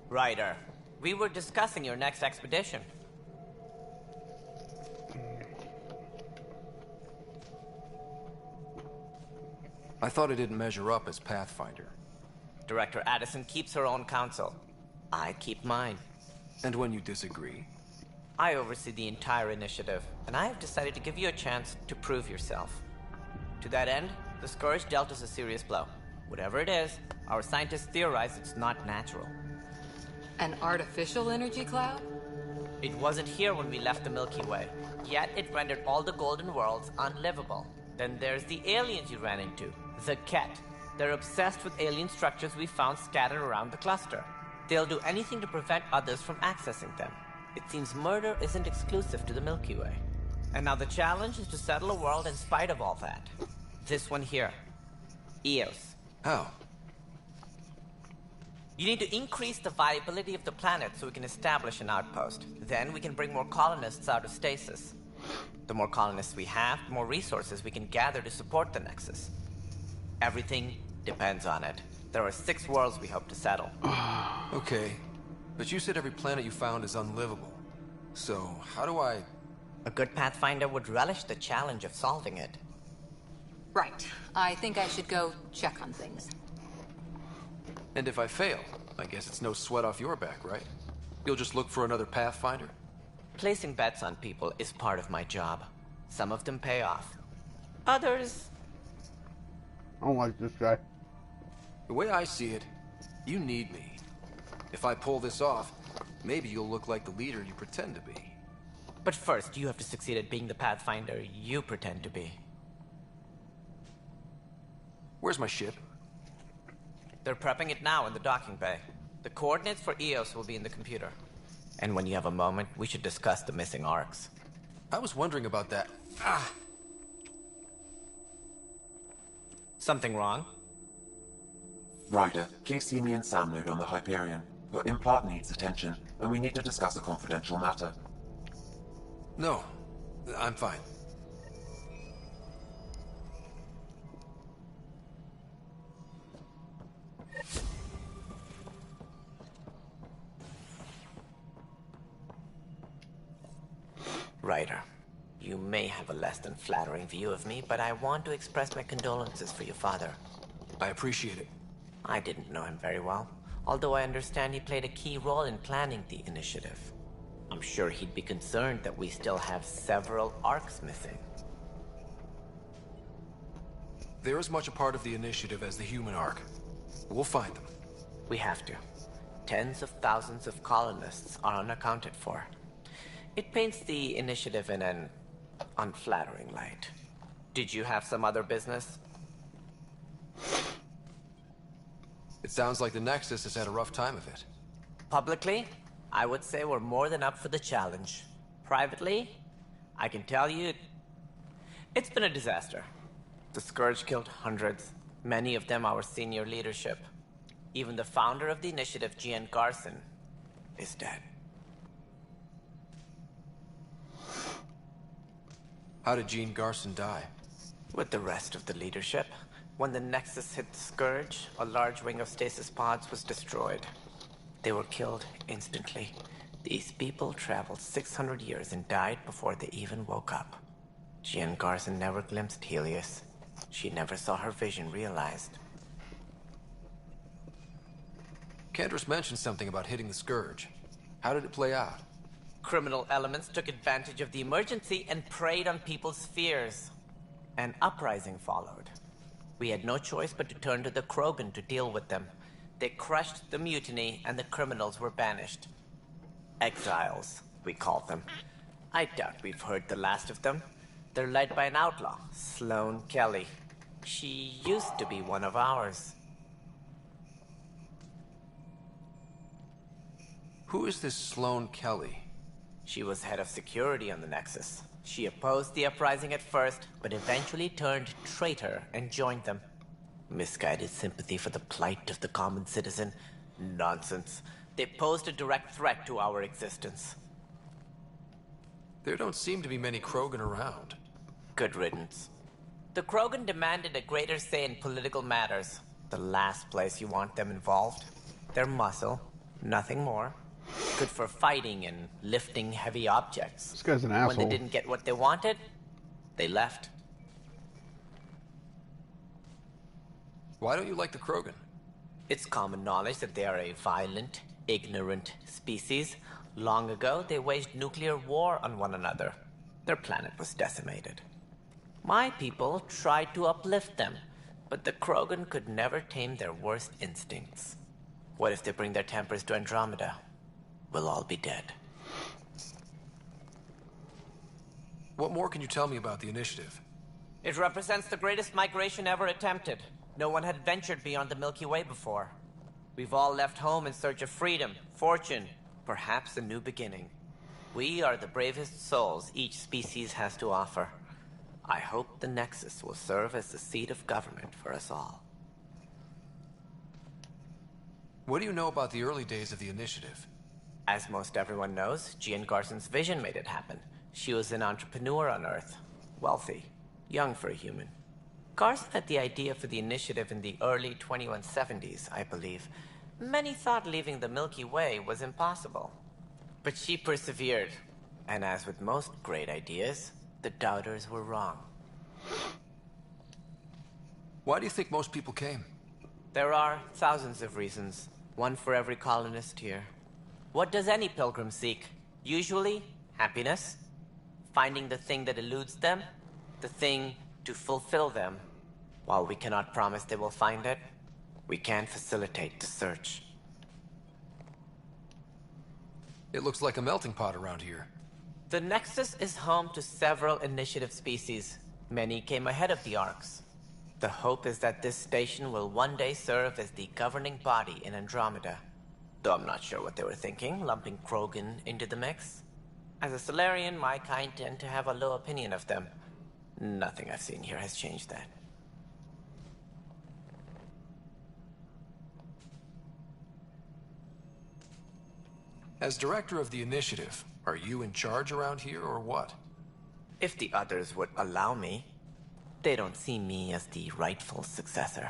Ryder, we were discussing your next expedition. I thought it didn't measure up as Pathfinder. Director Addison keeps her own counsel. I keep mine. And when you disagree? I oversee the entire initiative, and I have decided to give you a chance to prove yourself. To that end, the Scourge dealt us a serious blow. Whatever it is, our scientists theorize it's not natural. An artificial energy cloud? It wasn't here when we left the Milky Way, yet it rendered all the Golden Worlds unlivable. Then there's the aliens you ran into, the Ket. They're obsessed with alien structures we found scattered around the cluster. They'll do anything to prevent others from accessing them. It seems murder isn't exclusive to the Milky Way. And now the challenge is to settle a world in spite of all that. This one here. Eos. How? You need to increase the viability of the planet so we can establish an outpost. Then we can bring more colonists out of stasis. The more colonists we have, the more resources we can gather to support the Nexus. Everything depends on it. There are 6 worlds we hope to settle. Okay, but you said every planet you found is unlivable. So, how do I... A good Pathfinder would relish the challenge of solving it. Right. I think I should go check on things. And if I fail, I guess it's no sweat off your back, right? You'll just look for another Pathfinder? Placing bets on people is part of my job. Some of them pay off. Others... I don't like this guy. The way I see it, you need me. If I pull this off, maybe you'll look like the leader you pretend to be. But first, you have to succeed at being the Pathfinder you pretend to be. Where's my ship? They're prepping it now in the docking bay. The coordinates for Eos will be in the computer. And when you have a moment, we should discuss the missing arcs. I was wondering about that. Something wrong? Ryder, please see me and Sam node on the Hyperion. Your implant needs attention, and we need to discuss a confidential matter. No, I'm fine. Ryder, you may have a less than flattering view of me, but I want to express my condolences for your father. I appreciate it. I didn't know him very well, although I understand he played a key role in planning the initiative. I'm sure he'd be concerned that we still have several arcs missing. They're as much a part of the initiative as the human arc. We'll find them. We have to. Tens of thousands of colonists are unaccounted for. It paints the initiative in an unflattering light. Did you have some other business? It sounds like the Nexus has had a rough time of it. Publicly, I would say we're more than up for the challenge. Privately, I can tell you, it's been a disaster. The Scourge killed hundreds, many of them our senior leadership. Even the founder of the initiative, Gian Garson, is dead. How did Gene Garson die? With the rest of the leadership. When the Nexus hit the Scourge, a large wing of stasis pods was destroyed. They were killed instantly. These people traveled 600 years and died before they even woke up. Gian Garson never glimpsed Helios. She never saw her vision realized. Kendris mentioned something about hitting the Scourge. How did it play out? Criminal elements took advantage of the emergency and preyed on people's fears. An uprising followed. We had no choice but to turn to the Krogan to deal with them. They crushed the mutiny and the criminals were banished. Exiles, we called them. I doubt we've heard the last of them. They're led by an outlaw, Sloane Kelly. She used to be one of ours. Who is this Sloane Kelly? She was head of security on the Nexus. She opposed the uprising at first, but eventually turned traitor and joined them. Misguided sympathy for the plight of the common citizen Nonsense. They posed a direct threat to our existence. There don't seem to be many Krogan around. Good riddance. The Krogan demanded a greater say in political matters. The last place you want them involved. They're muscle, nothing more. Good for fighting and lifting heavy objects. This guy's an asshole. When they didn't get what they wanted, they left. Why don't you like the Krogan? It's common knowledge that they are a violent, ignorant species. Long ago, they waged nuclear war on one another. Their planet was decimated. My people tried to uplift them, but the Krogan could never tame their worst instincts. What if they bring their tempers to Andromeda? We'll all be dead. What more can you tell me about the initiative? It represents the greatest migration ever attempted. No one had ventured beyond the Milky Way before. We've all left home in search of freedom, fortune, perhaps a new beginning. We are the bravest souls each species has to offer. I hope the Nexus will serve as the seat of government for us all. What do you know about the early days of the initiative? As most everyone knows, Jean Garson's vision made it happen. She was an entrepreneur on Earth. Wealthy. Young for a human. Garson had the idea for the initiative in the early 2170s, I believe. Many thought leaving the Milky Way was impossible. But she persevered. And as with most great ideas, the doubters were wrong. Why do you think most people came? There are thousands of reasons. One for every colonist here. What does any pilgrim seek? Usually, happiness. Finding the thing that eludes them. The thing to fulfill them. While we cannot promise they will find it, we can facilitate the search. It looks like a melting pot around here. The Nexus is home to several initiative species. Many came ahead of the Arks. The hope is that this station will one day serve as the governing body in Andromeda. Though I'm not sure what they were thinking, lumping Krogan into the mix. As a Solarian, my kind tend to have a low opinion of them. Nothing I've seen here has changed that. As director of the initiative, are you in charge around here or what? If the others would allow me, they don't see me as the rightful successor.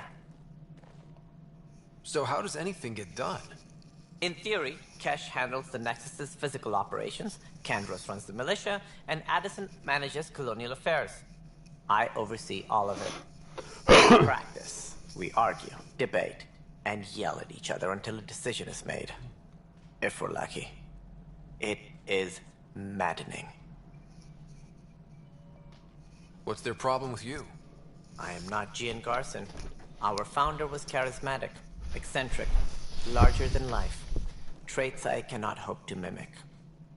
So how does anything get done? In theory, Kesh handles the Nexus's physical operations, Kandros runs the militia, and Addison manages colonial affairs. I oversee all of it. In practice, we argue, debate, and yell at each other until a decision is made. If we're lucky. It is maddening. What's their problem with you? I am not Jean Garson. Our founder was charismatic, eccentric, larger than life. Traits I cannot hope to mimic.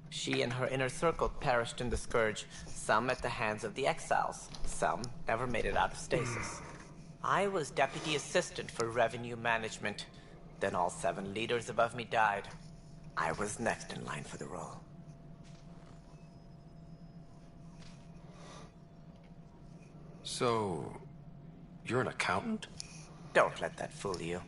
She and her inner circle perished in the Scourge, some at the hands of the Exiles, some never made it out of stasis. I was deputy assistant for revenue management. Then all 7 leaders above me died. I was next in line for the role. So, you're an accountant? Don't let that fool you.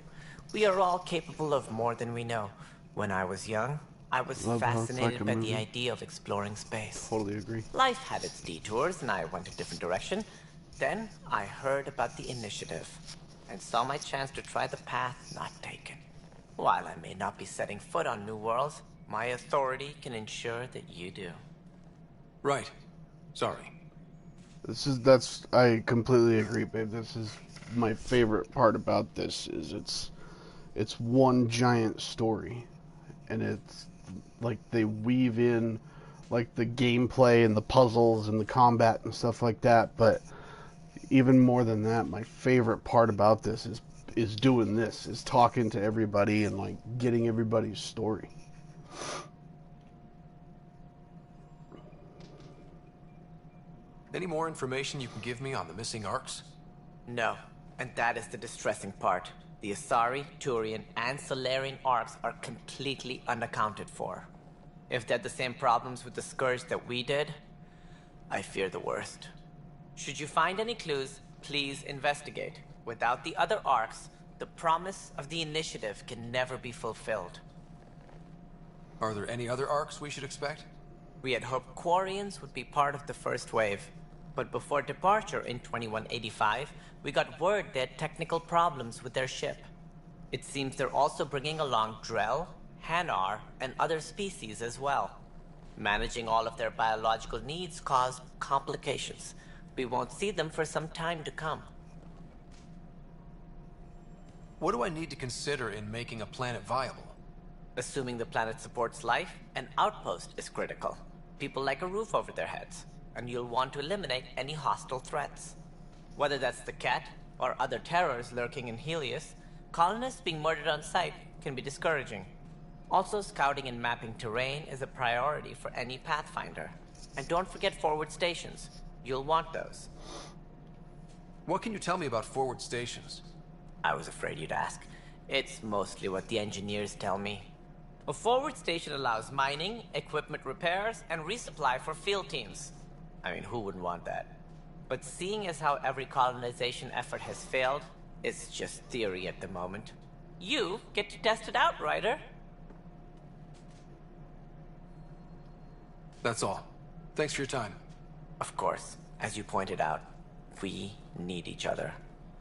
We are all capable of more than we know. When I was young, I was fascinated by the idea of exploring space. Totally agree. Life had its detours and I went a different direction. Then I heard about the initiative and saw my chance to try the path not taken. While I may not be setting foot on New Worlds, my authority can ensure that you do. Right. Sorry. I completely agree, babe. This is my favorite part about this is it's one giant story. And it's like they weave in like the gameplay and the puzzles and the combat and stuff like that, but even more than that, my favorite part about this is doing this, is talking to everybody and like getting everybody's story. Any more information you can give me on the missing Arks? No, and that is the distressing part. The Asari, Turian, and Solarian Arks are completely unaccounted for. If they had the same problems with the Scourge that we did, I fear the worst. Should you find any clues, please investigate. Without the other Arks, the promise of the initiative can never be fulfilled. Are there any other arcs we should expect? We had hoped Quarians would be part of the first wave, but before departure in 2185, we got word they had technical problems with their ship. It seems they're also bringing along Drell, Hanar, and other species as well. Managing all of their biological needs caused complications. We won't see them for some time to come. What do I need to consider in making a planet viable? Assuming the planet supports life, an outpost is critical. People like a roof over their heads, and you'll want to eliminate any hostile threats. Whether that's the Cat or other terrors lurking in Helios, colonists being murdered on sight can be discouraging. Also, scouting and mapping terrain is a priority for any Pathfinder. And don't forget forward stations. You'll want those. What can you tell me about forward stations? I was afraid you'd ask. It's mostly what the engineers tell me. A forward station allows mining, equipment repairs, and resupply for field teams. I mean, who wouldn't want that? But seeing as how every colonization effort has failed, it's just theory at the moment. You get to test it out, Ryder. That's all. Thanks for your time. Of course, as you pointed out, we need each other.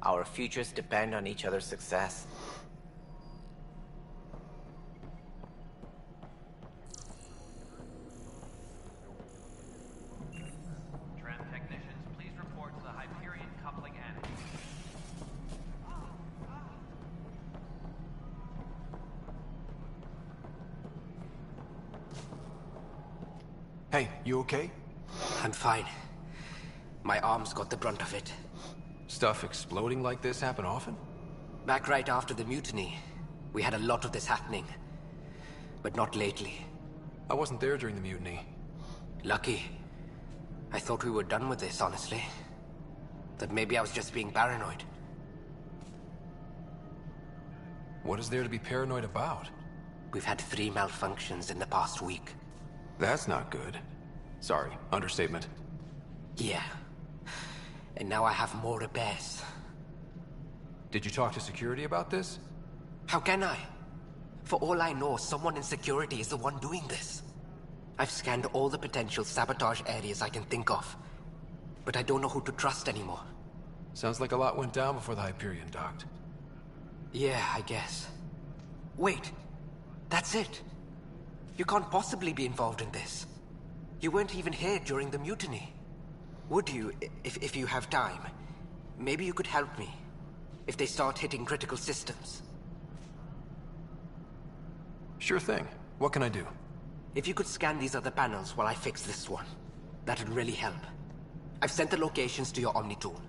Our futures depend on each other's success. Tram technicians, please report to the Hyperion coupling annex. Hey, you okay? I'm fine. My arms got the brunt of it. Stuff exploding like this happen often? Back right after the mutiny, we had a lot of this happening. But not lately. I wasn't there during the mutiny. Lucky. I thought we were done with this, honestly. That maybe I was just being paranoid. What is there to be paranoid about? We've had 3 malfunctions in the past week. That's not good. Sorry, understatement. Yeah. And now I have more repairs. Did you talk to security about this? How can I? For all I know, someone in security is the one doing this. I've scanned all the potential sabotage areas I can think of. But I don't know who to trust anymore. Sounds like a lot went down before the Hyperion docked. Yeah, I guess. Wait. That's it. You can't possibly be involved in this. You weren't even here during the mutiny. Would you, if you have time? Maybe you could help me. If they start hitting critical systems. Sure thing. What can I do? If you could scan these other panels while I fix this one, that'd really help. I've sent the locations to your Omni tool.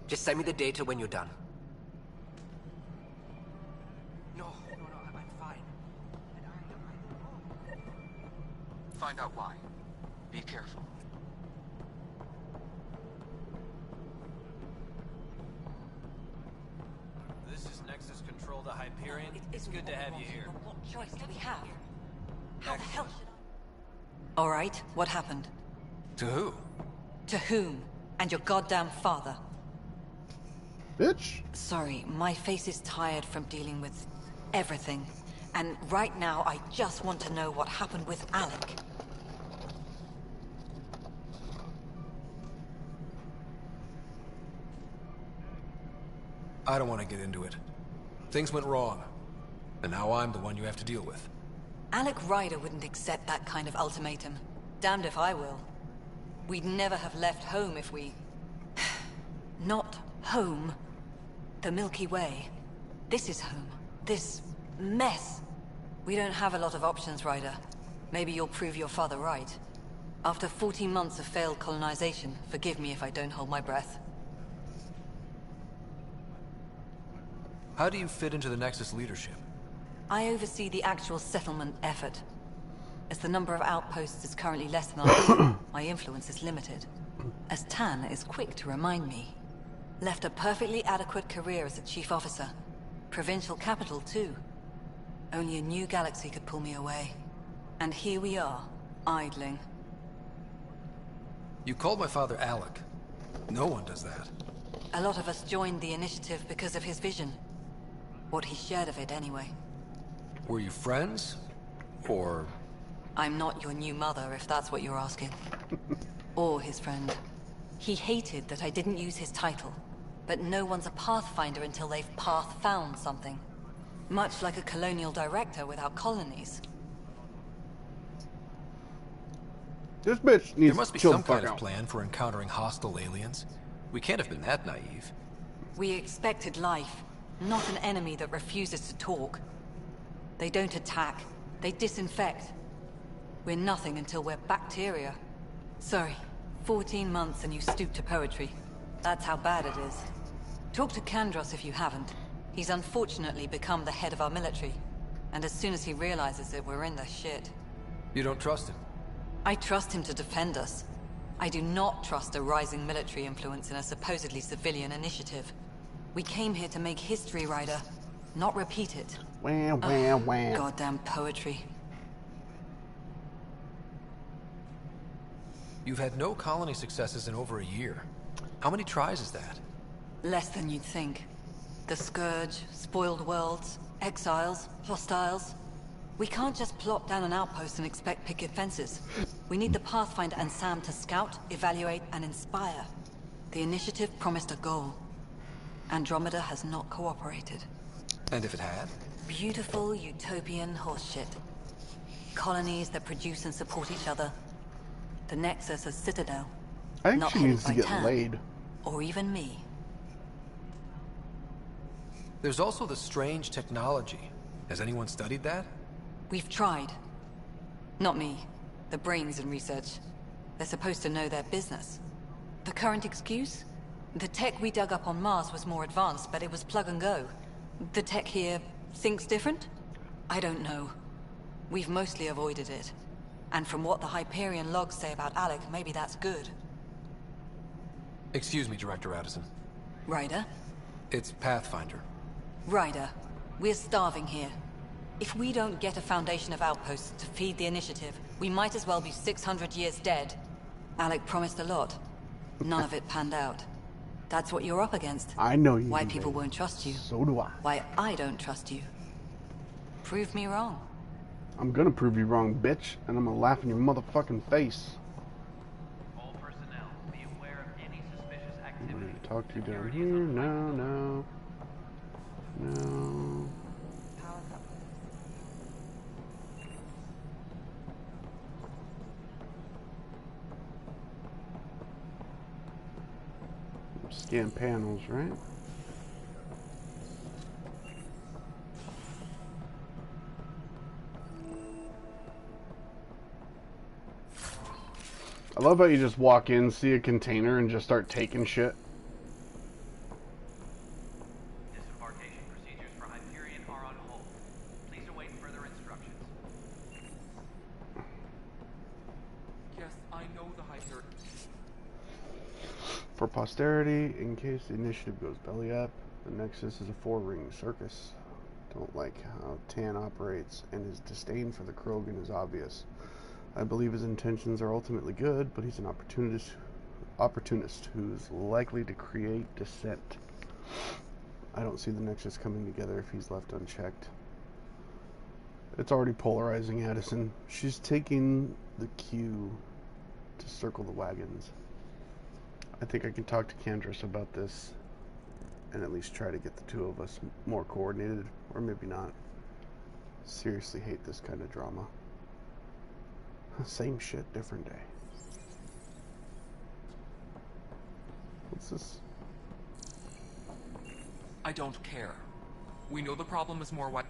Just send me the data when you're done. No, I'm fine. Find out why. Be careful. This is Nexus Control to Hyperion. It's good to have you here. What choice do we have? How the hell should All right, what happened? To who? To whom? And your goddamn father. Bitch. Sorry, my face is tired from dealing with everything. And right now, I just want to know what happened with Alec. I don't want to get into it. Things went wrong. And now I'm the one you have to deal with. Alec Ryder wouldn't accept that kind of ultimatum. Damned if I will. We'd never have left home if we... Not home. The Milky Way. This is home. This mess. We don't have a lot of options, Ryder. Maybe you'll prove your father right. After 14 months of failed colonization, forgive me if I don't hold my breath. How do you fit into the Nexus leadership? I oversee the actual settlement effort. As the number of outposts is currently less than ideal, my influence is limited. As Tan is quick to remind me. Left a perfectly adequate career as a chief officer. Provincial capital, too. Only a new galaxy could pull me away. And here we are, idling. You called my father Alec. No one does that. A lot of us joined the initiative because of his vision. What he shared of it, anyway. Were you friends? Or... I'm not your new mother, if that's what you're asking. Or his friend. He hated that I didn't use his title. But no one's a Pathfinder until they've path-found something. Much like a colonial director without colonies. This bitch needs There must be to chill some the fuck kind of out. plan for encountering hostile aliens. We can't have been that naive. We expected life, not an enemy that refuses to talk. They don't attack, they disinfect. We're nothing until we're bacteria. Sorry, 14 months and you stoop to poetry. That's how bad it is. Talk to Kandros if you haven't. He's unfortunately become the head of our military. And as soon as he realizes it, we're in the shit. You don't trust him? I trust him to defend us. I do not trust a rising military influence in a supposedly civilian initiative. We came here to make history, Ryder, not repeat it. Wham, wham, wham. Goddamn poetry. You've had no colony successes in over a year. How many tries is that? Less than you'd think. The Scourge, spoiled worlds, exiles, hostiles. We can't just plop down an outpost and expect picket fences. We need the Pathfinder and Sam to scout, evaluate, and inspire. The initiative promised a goal. Andromeda has not cooperated. And if it had? Beautiful utopian horseshit. Colonies that produce and support each other. The Nexus a citadel. I think not she headed needs to by get Tan, laid. or even me. There's also the strange technology. Has anyone studied that? We've tried. Not me. The brains in research. They're supposed to know their business. The current excuse? The tech we dug up on Mars was more advanced, but it was plug and go. The tech here thinks different? I don't know. We've mostly avoided it. And from what the Hyperion logs say about Alec, maybe that's good. Excuse me, Director Addison. Ryder? It's Pathfinder. Ryder, we're starving here. If we don't get a foundation of outposts to feed the initiative, we might as well be 600 years dead. Alec promised a lot. None of it panned out. That's what you're up against. I know you Why do, people baby. won't trust you. So do I. Why I don't trust you. Prove me wrong. I'm gonna prove you wrong, bitch, and I'm gonna laugh in your motherfucking face. All personnel, be aware of any suspicious I'm activity. gonna talk to you down here. No. Scan panels, right? I love how you just walk in, see a container, and just start taking shit. Disembarkation procedures for Hyperion are on hold. Please await further instructions. Yes, I know the Hyperion. For posterity, in case the initiative goes belly up, the Nexus is a four-ring circus. Don't like how Tan operates, and his disdain for the Krogan is obvious. I believe his intentions are ultimately good, but he's an opportunist who's likely to create dissent. I don't see the Nexus coming together if he's left unchecked. It's already polarizing Addison. She's taking the cue to circle the wagons. I think I can talk to Kandros about this and at least try to get the two of us more coordinated, or maybe not. Seriously hate this kind of drama. Same shit, different day. What's this? I don't care. We know the problem is more what.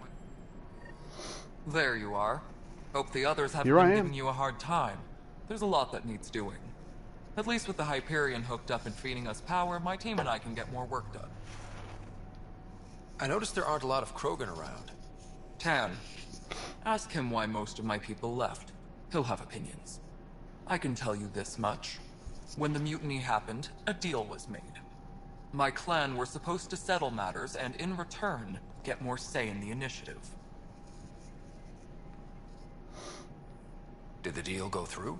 There you are. Hope the others haven't Here I been am. giving you a hard time. There's a lot that needs doing. At least with the Hyperion hooked up and feeding us power, my team and I can get more work done. I noticed there aren't a lot of Krogan around. Tan. Ask him why most of my people left. He'll have opinions. I can tell you this much. When the mutiny happened, a deal was made. My clan were supposed to settle matters and, in return, get more say in the initiative. Did the deal go through?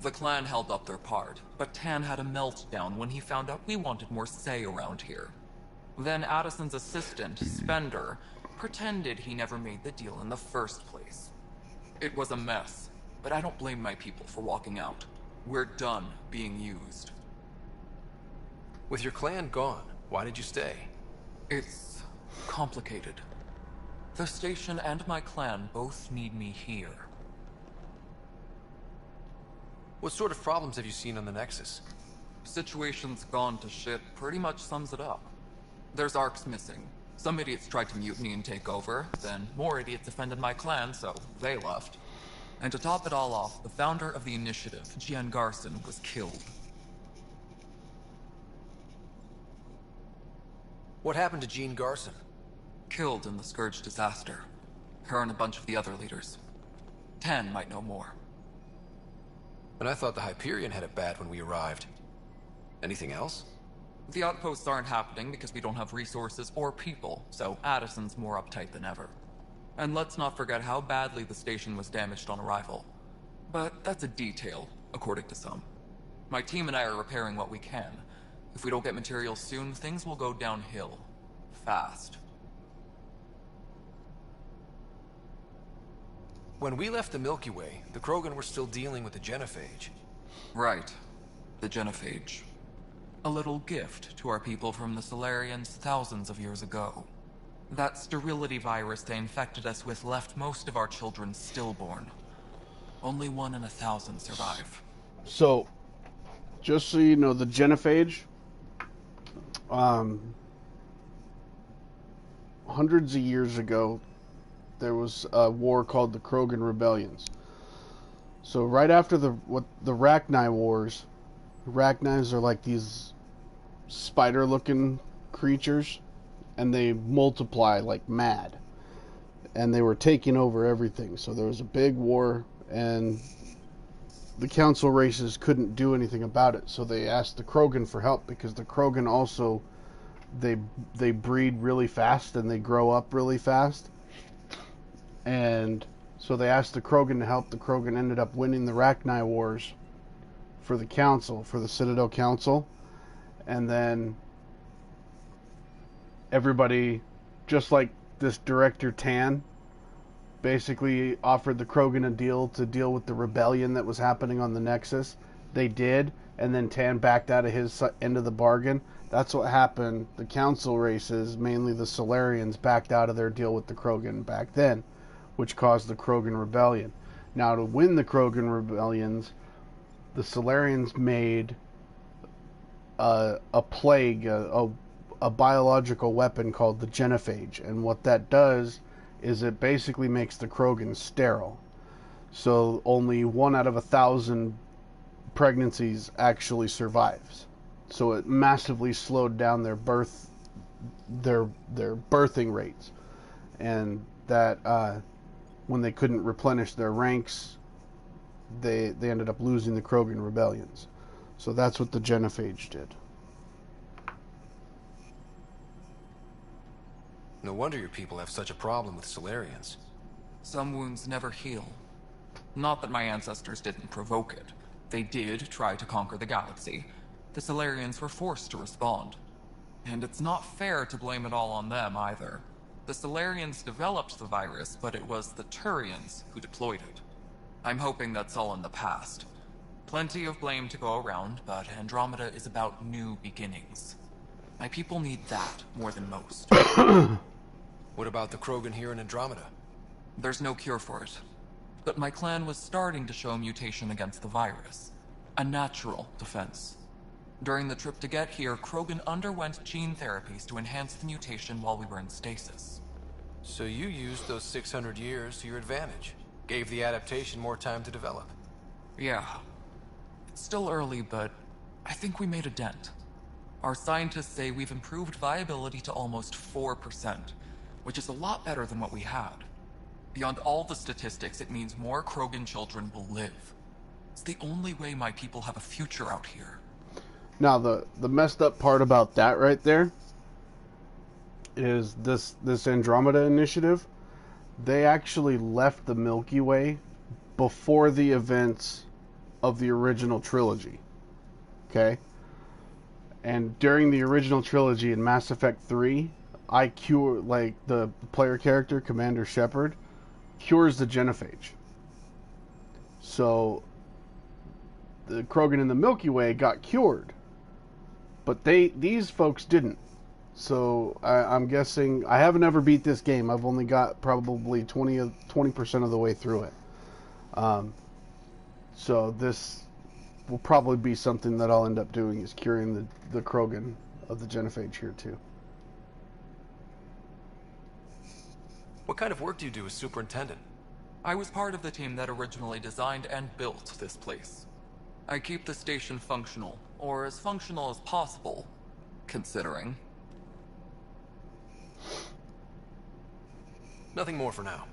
The clan held up their part, but Tan had a meltdown when he found out we wanted more say around here. Then Addison's assistant, Spender, pretended he never made the deal in the first place. It was a mess, but I don't blame my people for walking out. We're done being used. With your clan gone, why did you stay? It's complicated. The station and my clan both need me here. What sort of problems have you seen on the Nexus? Situation's gone to shit pretty much sums it up. There's arcs missing. Some idiots tried to mutiny and take over, then more idiots offended my clan, so they left. And to top it all off, the founder of the initiative, Gian Garson, was killed. What happened to Jean Garson? Killed in the Scourge disaster. Her and a bunch of the other leaders. Tan might know more. And I thought the Hyperion had it bad when we arrived. Anything else? The outposts aren't happening because we don't have resources or people, so Addison's more uptight than ever. And let's not forget how badly the station was damaged on arrival. But that's a detail, according to some. My team and I are repairing what we can. If we don't get materials soon, things will go downhill. Fast. When we left the Milky Way, the Krogan were still dealing with the genophage. Right. The genophage. A little gift to our people from the Solarians thousands of years ago. That sterility virus they infected us with left most of our children stillborn. Only 1 in 1,000 survive. So, just so you know, the genophage, hundreds of years ago, there was a war called the Krogan Rebellions. So right after the Rachni Wars, Rachnis are like these spider-looking creatures, and they multiply like mad. And they were taking over everything. So there was a big war, and the council races couldn't do anything about it. So they asked the Krogan for help, because the Krogan also, they breed really fast and they grow up really fast. And so they asked the Krogan to help. The Krogan ended up winning the Rachni Wars for the council, for the Citadel Council. And then everybody, just like this director Tan, basically offered the Krogan a deal to deal with the rebellion that was happening on the Nexus. They did, and then Tan backed out of his end of the bargain. That's what happened. The council races, mainly the Solarians, backed out of their deal with the Krogan back then, which caused the Krogan Rebellion. Now, to win the Krogan Rebellions, the Solarians made a plague, a biological weapon called the genophage. And what that does is it basically makes the Krogan sterile. So only 1 out of 1,000 pregnancies actually survives. So it massively slowed down their birthing rates. And that when they couldn't replenish their ranks, they ended up losing the Krogan rebellions. So that's what the genophage did. No wonder your people have such a problem with Solarians. Some wounds never heal. Not that my ancestors didn't provoke it. They did try to conquer the galaxy. The Solarians were forced to respond. And it's not fair to blame it all on them either. The Solarians developed the virus, but it was the Turians who deployed it. I'm hoping that's all in the past. Plenty of blame to go around, but Andromeda is about new beginnings. My people need that more than most. What about the Krogan here in Andromeda? There's no cure for it. But my clan was starting to show mutation against the virus. A natural defense. During the trip to get here, Krogan underwent gene therapies to enhance the mutation while we were in stasis. So you used those 600 years to your advantage. Gave the adaptation more time to develop. Yeah. It's still early, but I think we made a dent. Our scientists say we've improved viability to almost 4%, which is a lot better than what we had. Beyond all the statistics, it means more Krogan children will live. It's the only way my people have a future out here. Now, the messed up part about that right there is this Andromeda initiative. They actually left the Milky Way before the events of the original trilogy. Okay? And during the original trilogy in Mass Effect 3, I cure, like, the player character, Commander Shepard, cures the genophage. So, the Krogan in the Milky Way got cured. But these folks didn't. So, I'm guessing, I haven't ever beat this game. I've only got probably 20% of the way through it. So, this will probably be something that I'll end up doing, is curing the Krogan of the genophage here too. What kind of work do you do as superintendent? I was part of the team that originally designed and built this place. I keep the station functional, or as functional as possible, considering. Nothing more for now.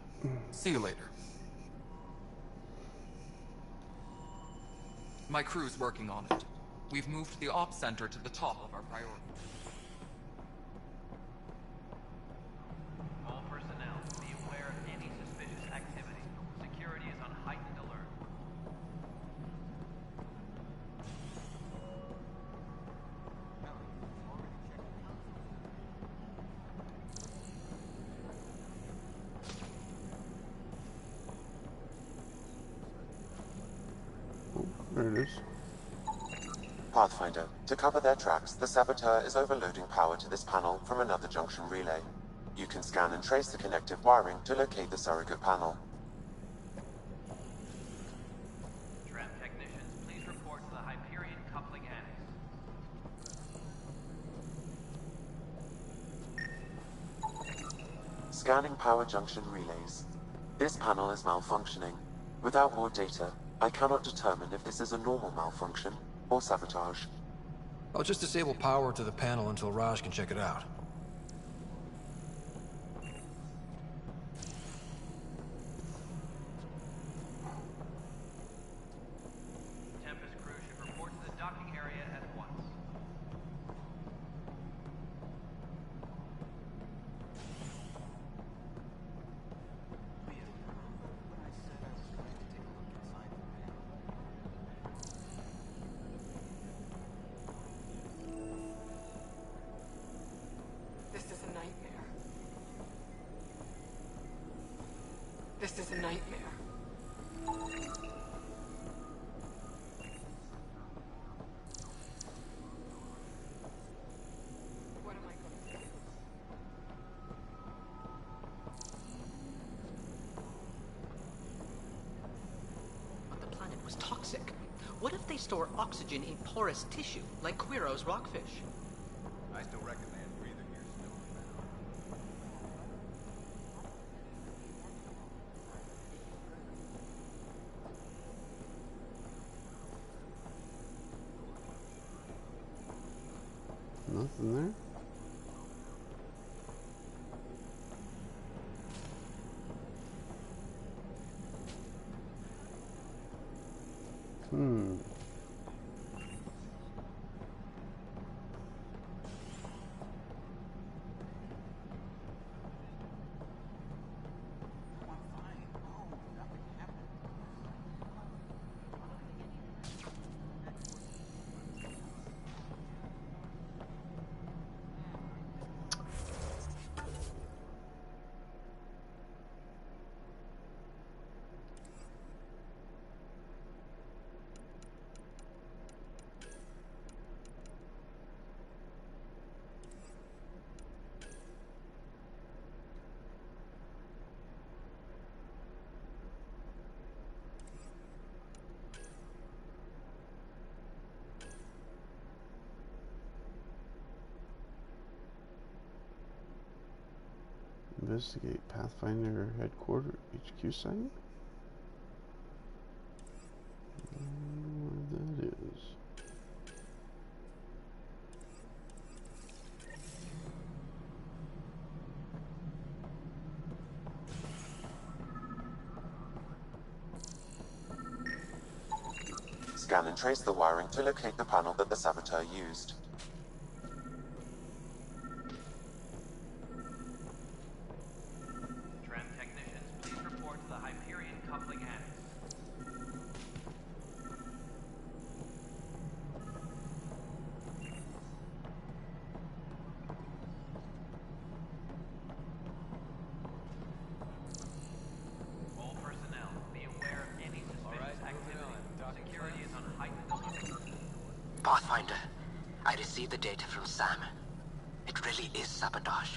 See you later. My crew's working on it. We've moved the ops center to the top of our priority. All personnel, be aware of any suspicious activity. Security is on heightened alert. There it is. Pathfinder, to cover their tracks, the Saboteur is overloading power to this panel from another junction relay. You can scan and trace the connective wiring to locate the surrogate panel. Tram technicians, please report to the Hyperion coupling annex. Scanning power junction relays. This panel is malfunctioning. Without more data, I cannot determine if this is a normal malfunction or sabotage. I'll just disable power to the panel until Raj can check it out. Tempest crew should report to the docking area at once. This is a nightmare. This is a nightmare. What am I going to do? But the planet was toxic. What if they store oxygen in porous tissue, like Quiro's rockfish? I still recommend breathing your snow. Nothing there. Investigate Pathfinder headquarters HQ site. Where that is. Scan and trace the wiring to locate the panel that the Saboteur used. Tram technicians, please report to the Hyperion coupling annex. received the data from Sam. It really is sabotage.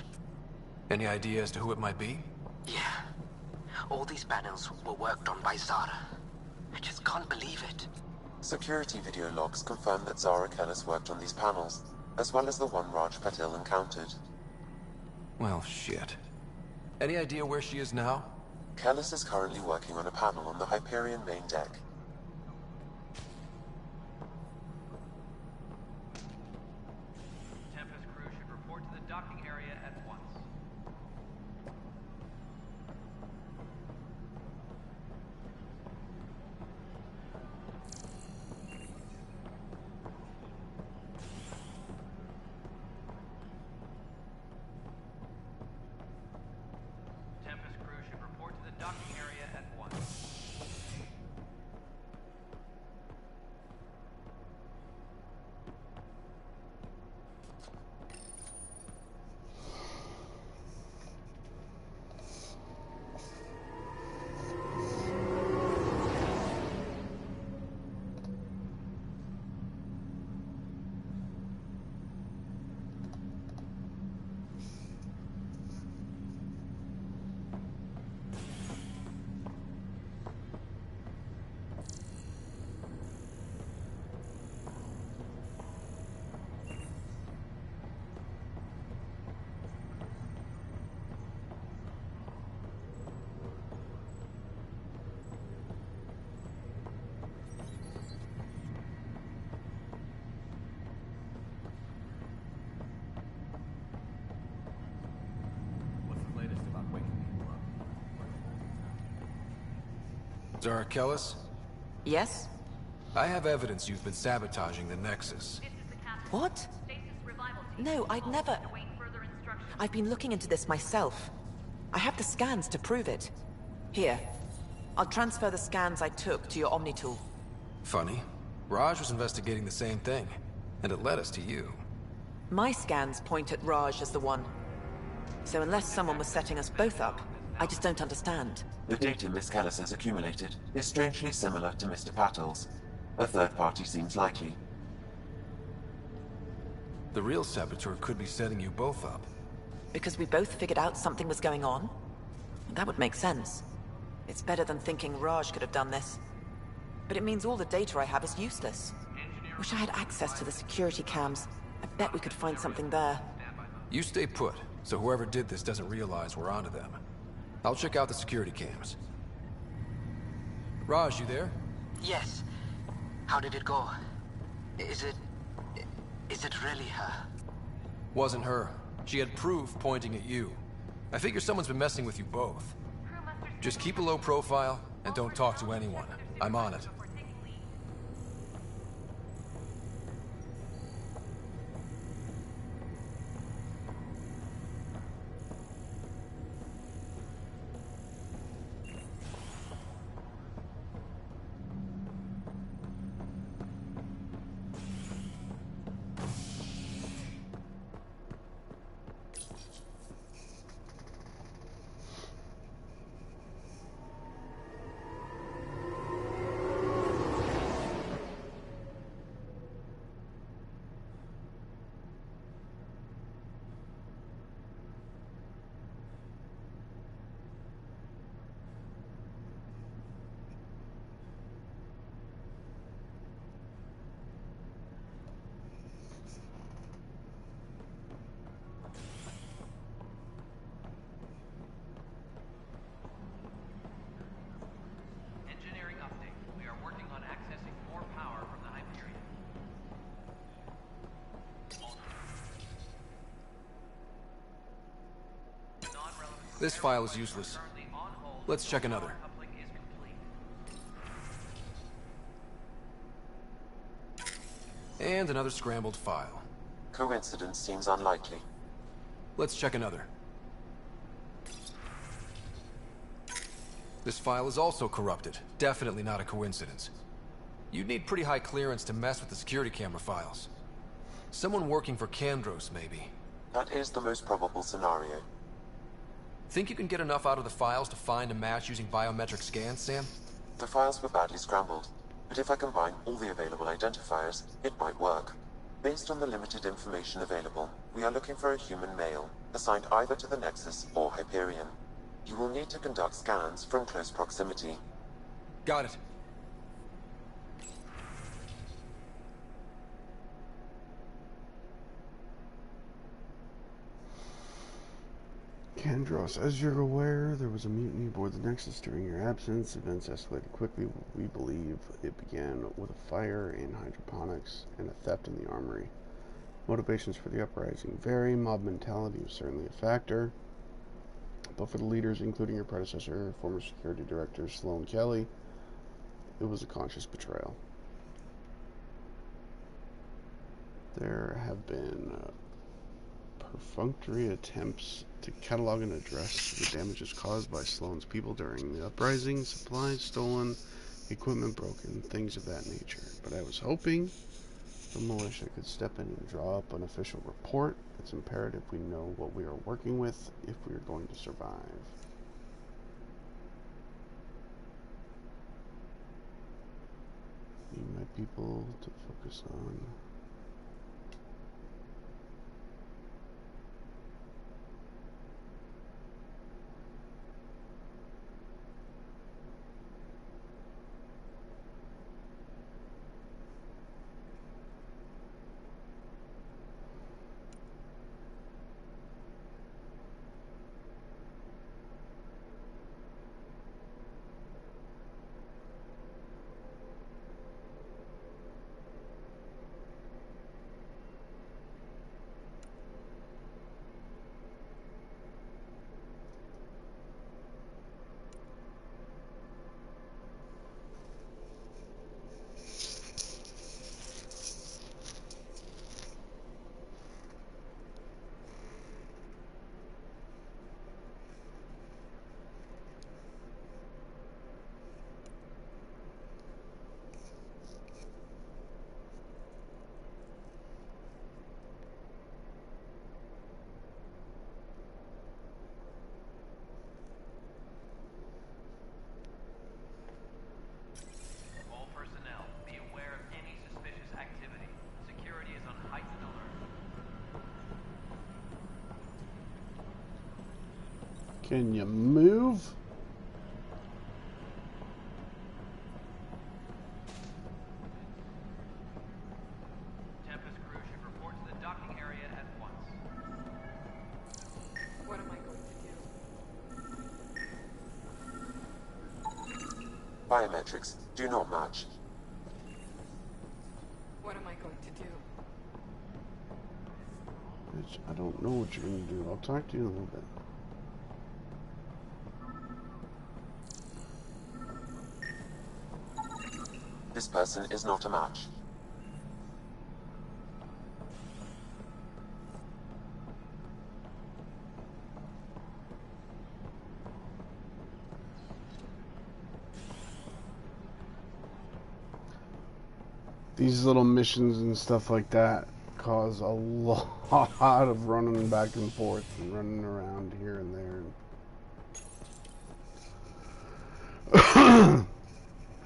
Any idea as to who it might be? Yeah. All these panels were worked on by Zara. I just can't believe it. Security video logs confirm that Zara Kellis worked on these panels, as well as the one Raj Patil encountered. Well, shit. Any idea where she is now? Kellis is currently working on a panel on the Hyperion main deck. Tempest crew should report to the docking area at once. Tempest crew should report to the docking area at once. What's the latest about waking people up? Zara Kellis? Yes? I have evidence you've been sabotaging the Nexus. What? No, I'd never... I've been looking into this myself. I have the scans to prove it. Here. I'll transfer the scans I took to your Omni tool. Funny. Raj was investigating the same thing, and it led us to you. My scans point at Raj as the one. So unless someone was setting us both up, I just don't understand. The data Miss Kellis has accumulated is strangely similar to Mr. Patil's. A third party seems likely. The real saboteur could be setting you both up. Because we both figured out something was going on? That would make sense. It's better than thinking Raj could have done this. But it means all the data I have is useless. Wish I had access to the security cams. I bet we could find something there. You stay put, so whoever did this doesn't realize we're onto them. I'll check out the security cams. Raj, you there? Yes. How did it go? Is it really her? Wasn't her. She had proof pointing at you. I figure someone's been messing with you both. Just keep a low profile and don't talk to anyone. I'm on it. Engineering update. We are working on accessing more power from the Hyperion. This file is useless. Let's check another. And another scrambled file. Coincidence seems unlikely. Let's check another. This file is also corrupted. Definitely not a coincidence. You'd need pretty high clearance to mess with the security camera files. Someone working for Kandros, maybe. That is the most probable scenario. Think you can get enough out of the files to find a match using biometric scans, Sam? The files were badly scrambled, but if I combine all the available identifiers, it might work. Based on the limited information available, we are looking for a human male, assigned either to the Nexus or Hyperion. You will need to conduct scans from close proximity. Got it. Kandros, as you're aware, there was a mutiny aboard the Nexus during your absence. Events escalated quickly. We believe it began with a fire in hydroponics and a theft in the armory. Motivations for the uprising vary. Mob mentality was certainly a factor. But for the leaders, including your predecessor, former security director Sloan Kelly, it was a conscious betrayal. There have been perfunctory attempts to catalog and address the damages caused by Sloan's people during the uprising, supplies stolen, equipment broken, things of that nature. But I was hoping the militia could step in and draw up an official report. It's imperative we know what we are working with if we are going to survive. Need my people to focus on. All personnel, be aware of any suspicious activity. Security is on heightened alert. Can you move? Tempest crew should report to the docking area at once. What am I going to do? Biometrics do not match. What am I going to do? Bitch, I don't know what you're going to do. I'll talk to you in a little bit. This person is not a match. These little missions and stuff like that cause a lot of running back and forth and running around here and there.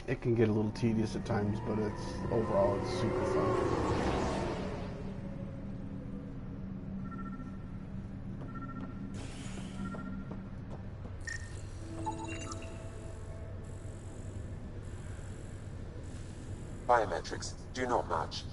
It can get a little tedious at times, but overall it's super fun. Biometrics do not match.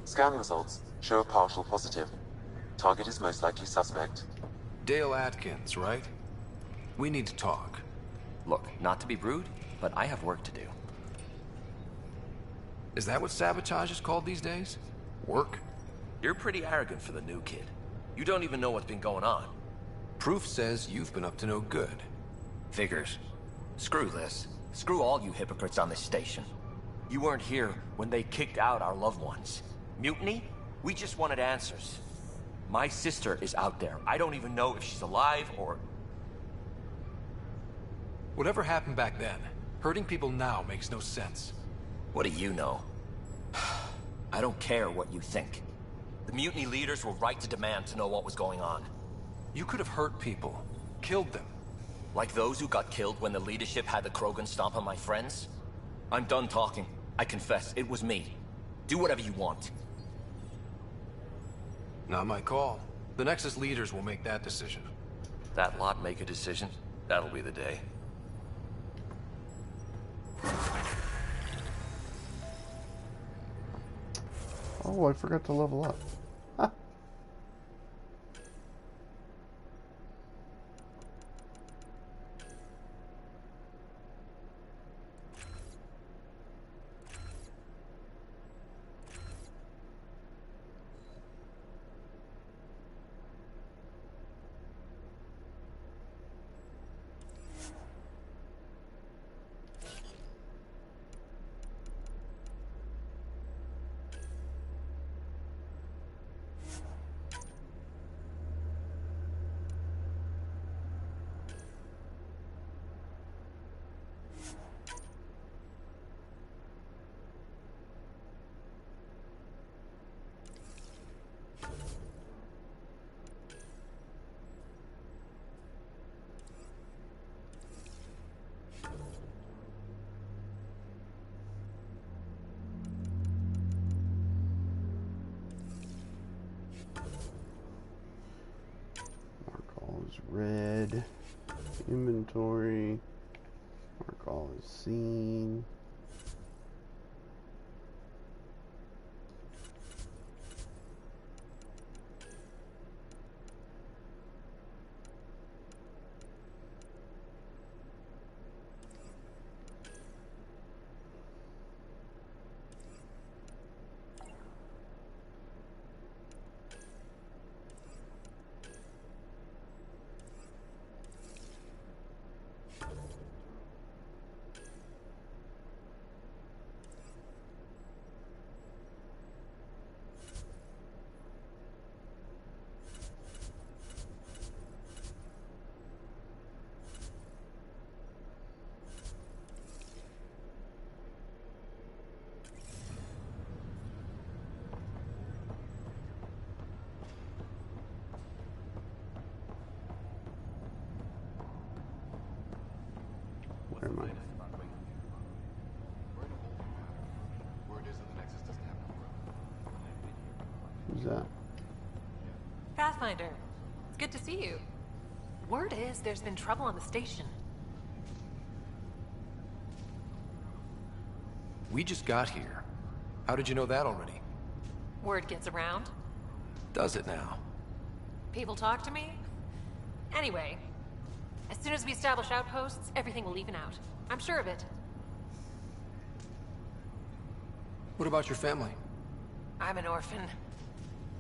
Scan results show a partial positive. Target is most likely suspect. Dale Atkins, right? We need to talk. Look, not to be rude, but I have work to do. Is that what sabotage is called these days? Work? You're pretty arrogant for the new kid. You don't even know what's been going on. Proof says you've been up to no good. Figures. Screw this. Screw all you hypocrites on this station. You weren't here when they kicked out our loved ones. Mutiny? We just wanted answers. My sister is out there. I don't even know if she's alive or... Whatever happened back then, hurting people now makes no sense. What do you know? I don't care what you think. The mutiny leaders were right to demand to know what was going on. You could have hurt people. Killed them. Like those who got killed when the leadership had the Krogan stomp on my friends? I'm done talking. I confess, it was me. Do whatever you want. Not my call. The Nexus leaders will make that decision. That lot make a decision? That'll be the day. Oh, I forgot to level up. Ah. Red inventory. Mark all is seen. Where am I? Who's that? Pathfinder, it's good to see you. Word is there's been trouble on the station. We just got here. How did you know that already? Word gets around. Does it now? People talk to me. Anyway, as soon as we establish outposts, everything will even out. I'm sure of it. What about your family? I'm an orphan.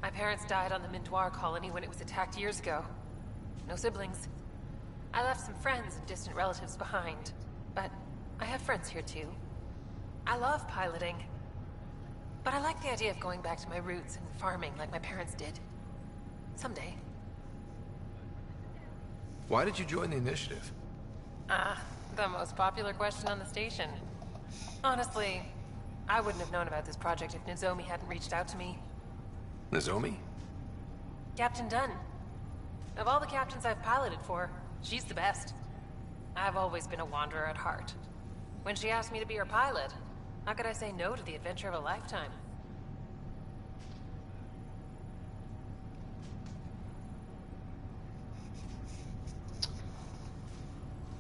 My parents died on the Mindoir colony when it was attacked years ago. No siblings. I left some friends and distant relatives behind, but I have friends here too. I love piloting, but I like the idea of going back to my roots and farming like my parents did. Someday. Why did you join the initiative? The most popular question on the station. Honestly, I wouldn't have known about this project if Nozomi hadn't reached out to me. Nozomi? Captain Dunn. Of all the captains I've piloted for, she's the best. I've always been a wanderer at heart. When she asked me to be her pilot, how could I say no to the adventure of a lifetime?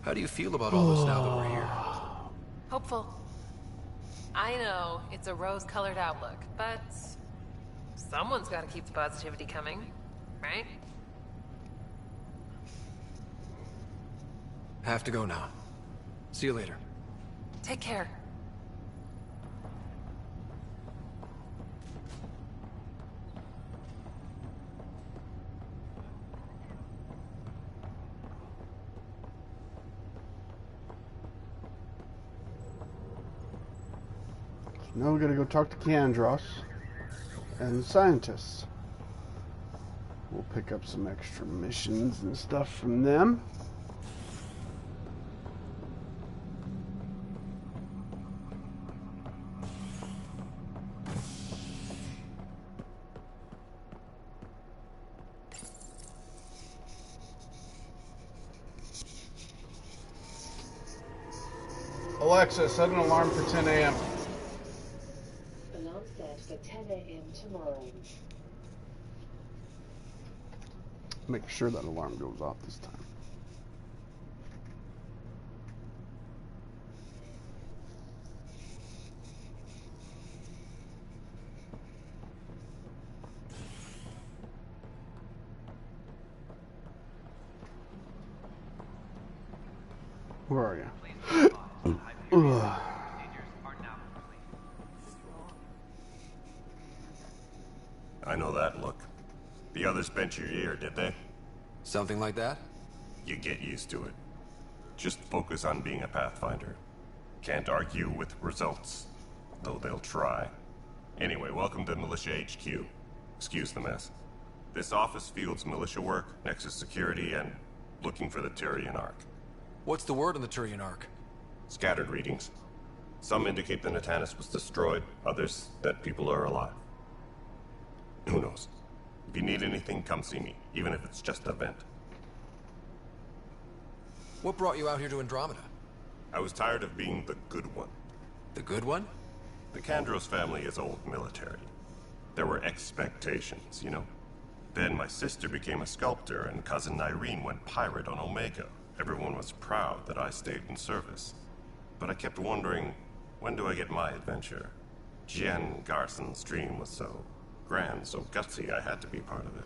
How do you feel about all this now that we're here? Hopeful. I know it's a rose-colored outlook, but someone's got to keep the positivity coming, right? Have to go now. See you later. Take care. Now we gotta go talk to Kandros and the scientists. We'll pick up some extra missions and stuff from them. Alexa, set an alarm for 10 a.m. Alarm set for 10 a.m. tomorrow. Make sure that alarm goes off this time. Where are you? I know that look. The others bent your ear, did they? Something like that? You get used to it. Just focus on being a Pathfinder. Can't argue with results, though they'll try. Anyway, welcome to Militia HQ. Excuse the mess. This office fields militia work, Nexus security, and looking for the Tyrian Ark. What's the word on the Tyrian Ark? Scattered readings. Some indicate the Natanus was destroyed, others that people are alive. Who knows? If you need anything, come see me, even if it's just a vent. What brought you out here to Andromeda? I was tired of being the good one. The good one? The Kandros family is old military. There were expectations, you know? Then my sister became a sculptor and cousin Irene went pirate on Omega. Everyone was proud that I stayed in service. But I kept wondering, when do I get my adventure? Jen Garson's dream was so grand, so gutsy, I had to be part of it.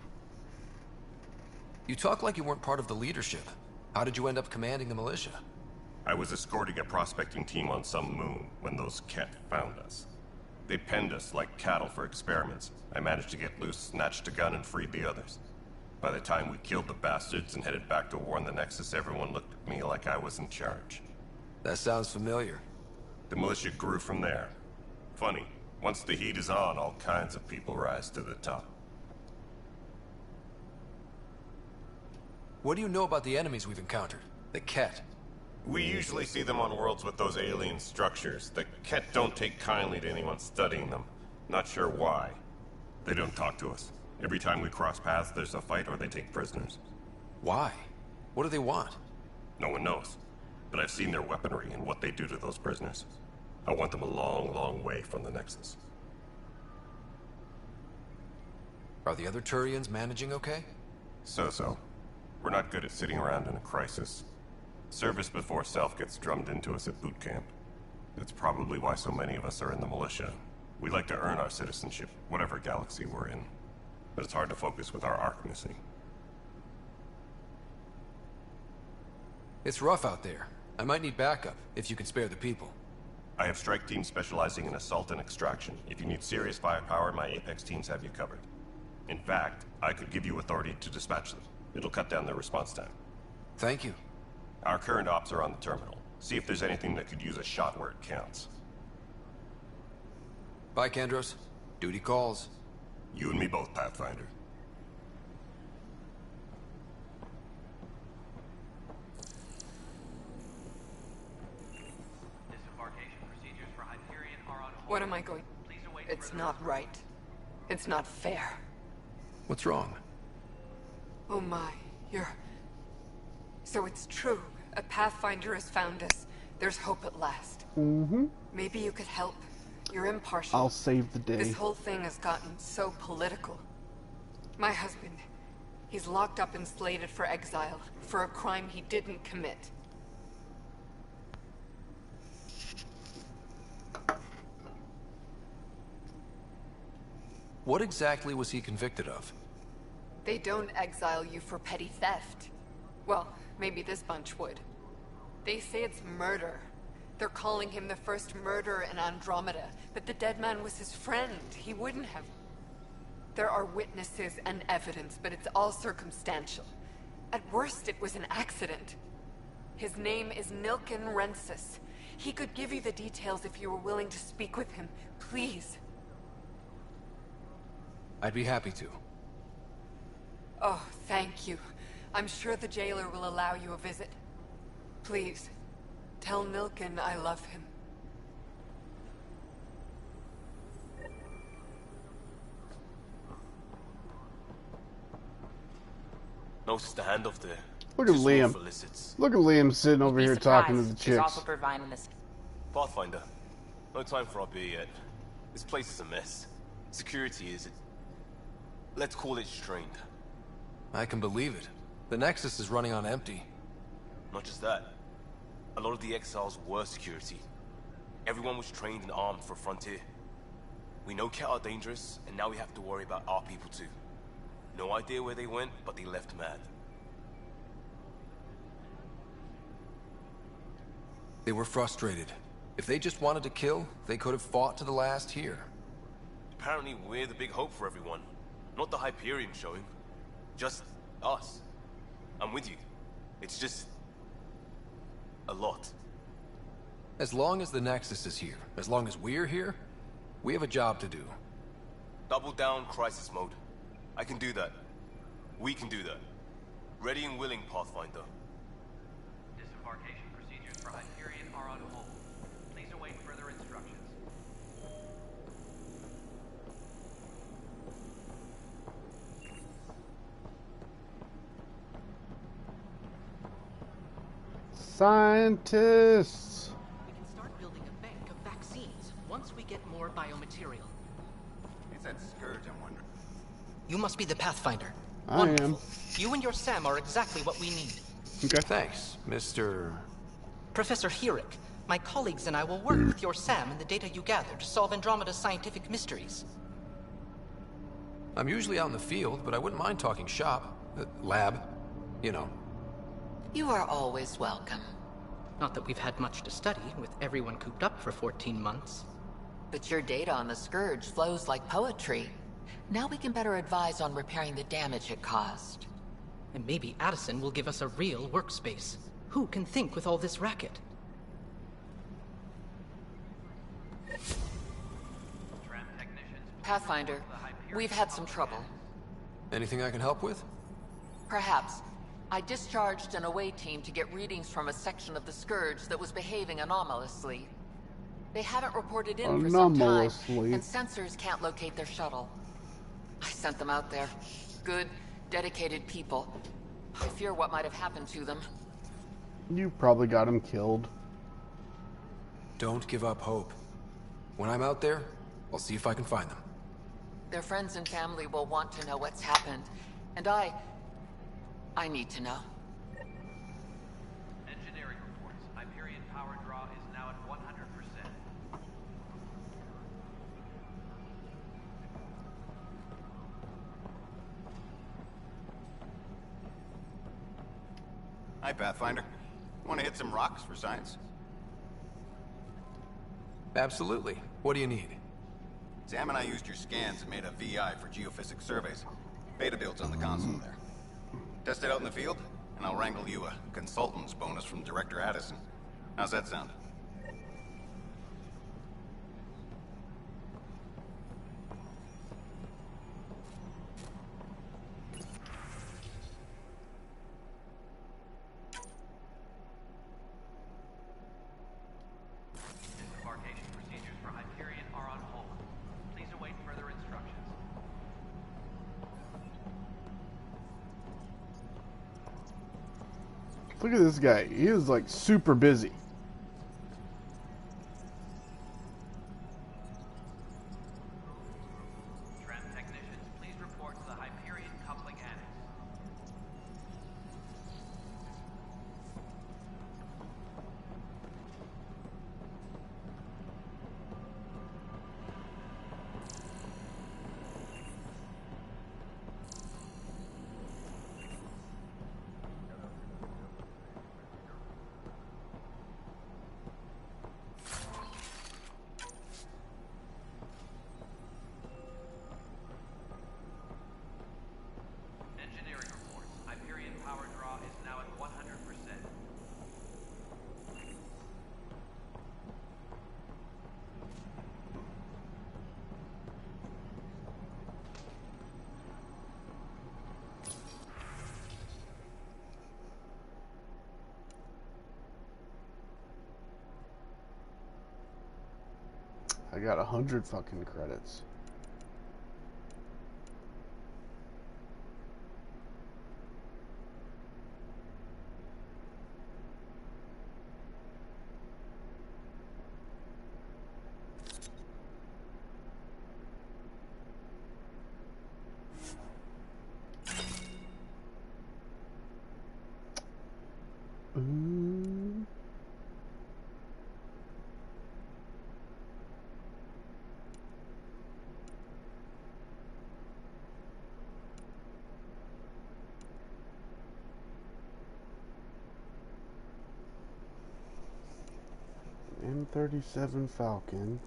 You talk like you weren't part of the leadership. How did you end up commanding the militia? I was escorting a prospecting team on some moon when those Ket found us. They penned us like cattle for experiments. I managed to get loose, snatched a gun, and freed the others. By the time we killed the bastards and headed back to warn the Nexus, everyone looked at me like I was in charge. That sounds familiar. The militia grew from there. Funny, once the heat is on, all kinds of people rise to the top. What do you know about the enemies we've encountered? The Ket? We usually see them on worlds with those alien structures. The Ket don't take kindly to anyone studying them. Not sure why. They don't talk to us. Every time we cross paths, there's a fight or they take prisoners. Why? What do they want? No one knows. But I've seen their weaponry and what they do to those prisoners. I want them a long, long way from the Nexus. Are the other Turians managing okay? So-so. We're not good at sitting around in a crisis. Service before self gets drummed into us at boot camp. That's probably why so many of us are in the militia. We like to earn our citizenship, whatever galaxy we're in. But it's hard to focus with our arc missing. It's rough out there. I might need backup, if you can spare the people. I have strike teams specializing in assault and extraction. If you need serious firepower, my Apex teams have you covered. In fact, I could give you authority to dispatch them. It'll cut down their response time. Thank you. Our current ops are on the terminal. See if there's anything that could use a shot where it counts. Bye, Kandros. Duty calls. You and me both, Pathfinder. What am I going? It's not right. It's not fair. What's wrong? Oh my, you're... So it's true. A Pathfinder has found us. There's hope at last. Mm-hmm. Maybe you could help. You're impartial. I'll save the day. This whole thing has gotten so political. My husband, he's locked up and slated for exile for a crime he didn't commit. What exactly was he convicted of? They don't exile you for petty theft. Well, maybe this bunch would. They say it's murder. They're calling him the first murderer in Andromeda, but the dead man was his friend. He wouldn't have. There are witnesses and evidence, but it's all circumstantial. At worst, it was an accident. His name is Nilken Rensis. He could give you the details if you were willing to speak with him. Please. I'd be happy to. Oh, thank you. I'm sure the jailer will allow you a visit. Please, tell Nilken I love him. Notice the handoff there. Look at Just Liam. for lizards. Look at Liam sitting over here talking to the He's chicks. also providing this. Pathfinder, no time for our beer yet. This place is a mess. Security is... let's call it strained. I can believe it. The Nexus is running on empty. Not just that. A lot of the exiles were security. Everyone was trained and armed for Frontier. We know Ket are dangerous, and now we have to worry about our people too. No idea where they went, but they left mad. They were frustrated. If they just wanted to kill, they could have fought to the last here. Apparently we're the big hope for everyone. Not the Hyperion showing. Just us. I'm with you. It's just... a lot. As long as the Nexus is here, as long as we're here, we have a job to do. Double down crisis mode. I can do that. We can do that. Ready and willing, Pathfinder. Disembarkation procedures for Hyperion are on hold. Please await further instructions. Scientists! We can start building a bank of vaccines once we get more biomaterial. It's that scourge, I'm wondering. You must be the Pathfinder. I Wonderful. am. You and your Sam are exactly what we need. Okay. Thanks, Mr... Professor Herrick, my colleagues and I will work with your Sam and the data you gather to solve Andromeda's scientific mysteries. I'm usually out in the field, but I wouldn't mind talking shop. Lab. You know. You are always welcome. Not that we've had much to study, with everyone cooped up for 14 months. But your data on the Scourge flows like poetry. Now we can better advise on repairing the damage it caused. And maybe Addison will give us a real workspace. Who can think with all this racket? Pathfinder, we've had some trouble. Anything I can help with? Perhaps. I discharged an away team to get readings from a section of the Scourge that was behaving anomalously. They haven't reported in for some time, and sensors can't locate their shuttle. I sent them out there. Good, dedicated people. I fear what might have happened to them. You probably got him killed. Don't give up hope. When I'm out there, I'll see if I can find them. Their friends and family will want to know what's happened. And I need to know. Engineering reports. Hyperion power draw is now at 100%. Hi, Pathfinder. Want to hit some rocks for science? Absolutely. What do you need? Sam and I used your scans and made a VI for geophysics surveys. Beta builds on the console there. Test it out in the field, and I'll wrangle you a consultant's bonus from Director Addison. How's that sound? Disembarkation procedures for Hyperion are on hold. Please await further instructions. Look at this guy. He is like super busy. Tram technicians, please report to the Hyperion coupling annex. Engineering reports. Hyperion power draw is now at 100%. I got 100 fucking credits. M37 Falcon.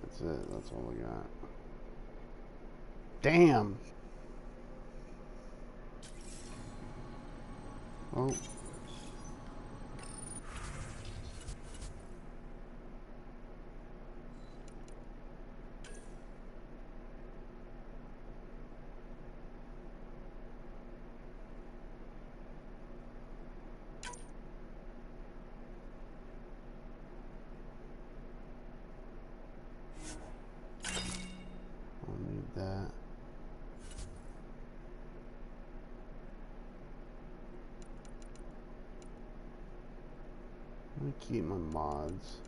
That's it. That's all I got. Damn. Oh. I'll need that. Let me keep my mods.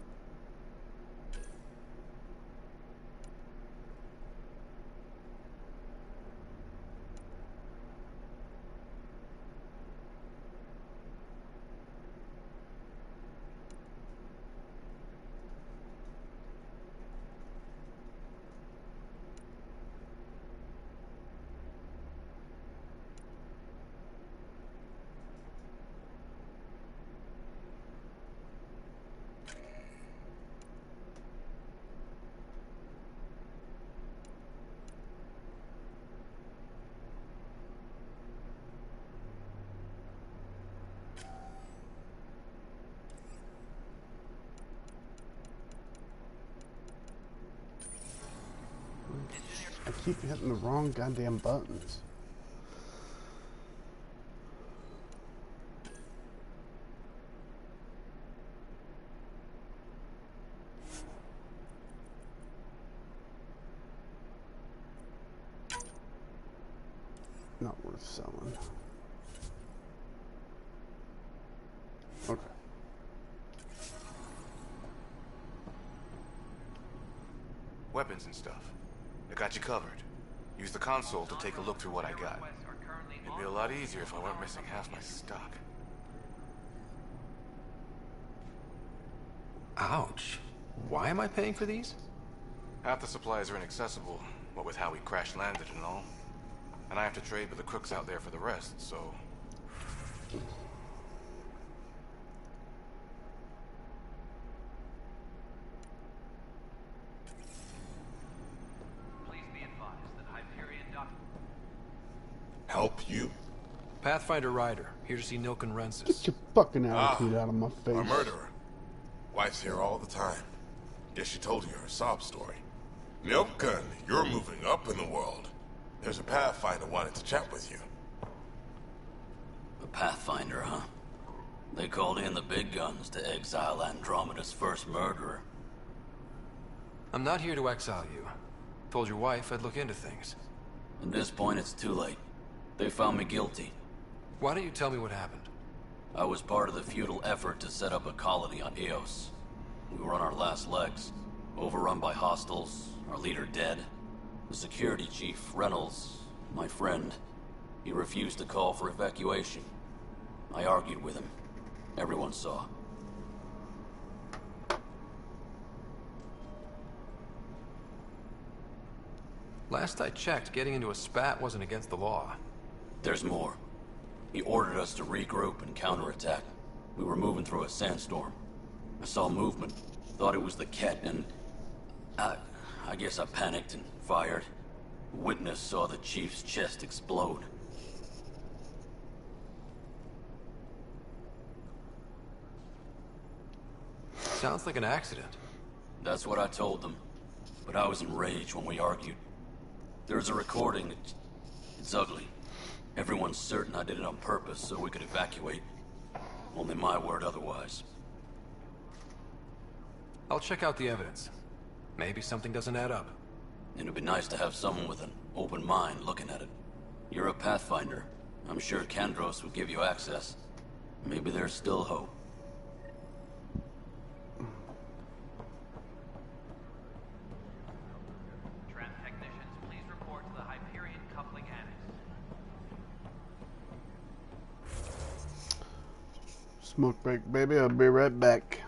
I keep hitting the wrong goddamn buttons. Not worth selling. Okay. Weapons and stuff. I got you covered. Use the console to take a look through what I got. It'd be a lot easier if I weren't missing half my stock. Ouch. Why am I paying for these? Half the supplies are inaccessible, what with how we crash-landed and all. And I have to trade with the crooks out there for the rest, so... Please be advised that Hyperion Doc... Help you? Pathfinder Ryder, here to see Nilken Rensis. Get your fucking attitude out of my face. A murderer. Wife's here all the time. Guess she told you her sob story. Nilken, you're moving up in the world. There's a Pathfinder wanted to chat with you. A Pathfinder, huh? They called in the big guns to exile Andromeda's first murderer. I'm not here to exile you. Told your wife I'd look into things. At this point, it's too late. They found me guilty. Why don't you tell me what happened? I was part of the futile effort to set up a colony on Eos. We were on our last legs, overrun by hostiles, our leader dead. The security chief, Reynolds, my friend, he refused to call for evacuation. I argued with him. Everyone saw. Last I checked, getting into a spat wasn't against the law. There's more. He ordered us to regroup and counterattack. We were moving through a sandstorm. I saw movement, thought it was the Ket, and... I guess I panicked and fired. Witness saw the chief's chest explode. Sounds like an accident. That's what I told them. But I was enraged when we argued. There's a recording. It's ugly. Everyone's certain I did it on purpose so we could evacuate. Only my word otherwise. I'll check out the evidence. Maybe something doesn't add up. It'd be nice to have someone with an open mind looking at it. You're a Pathfinder. I'm sure Kandros would give you access. Maybe there's still hope. Tram technicians, please report to the Hyperion coupling annex. Smoke break, baby. I'll be right back.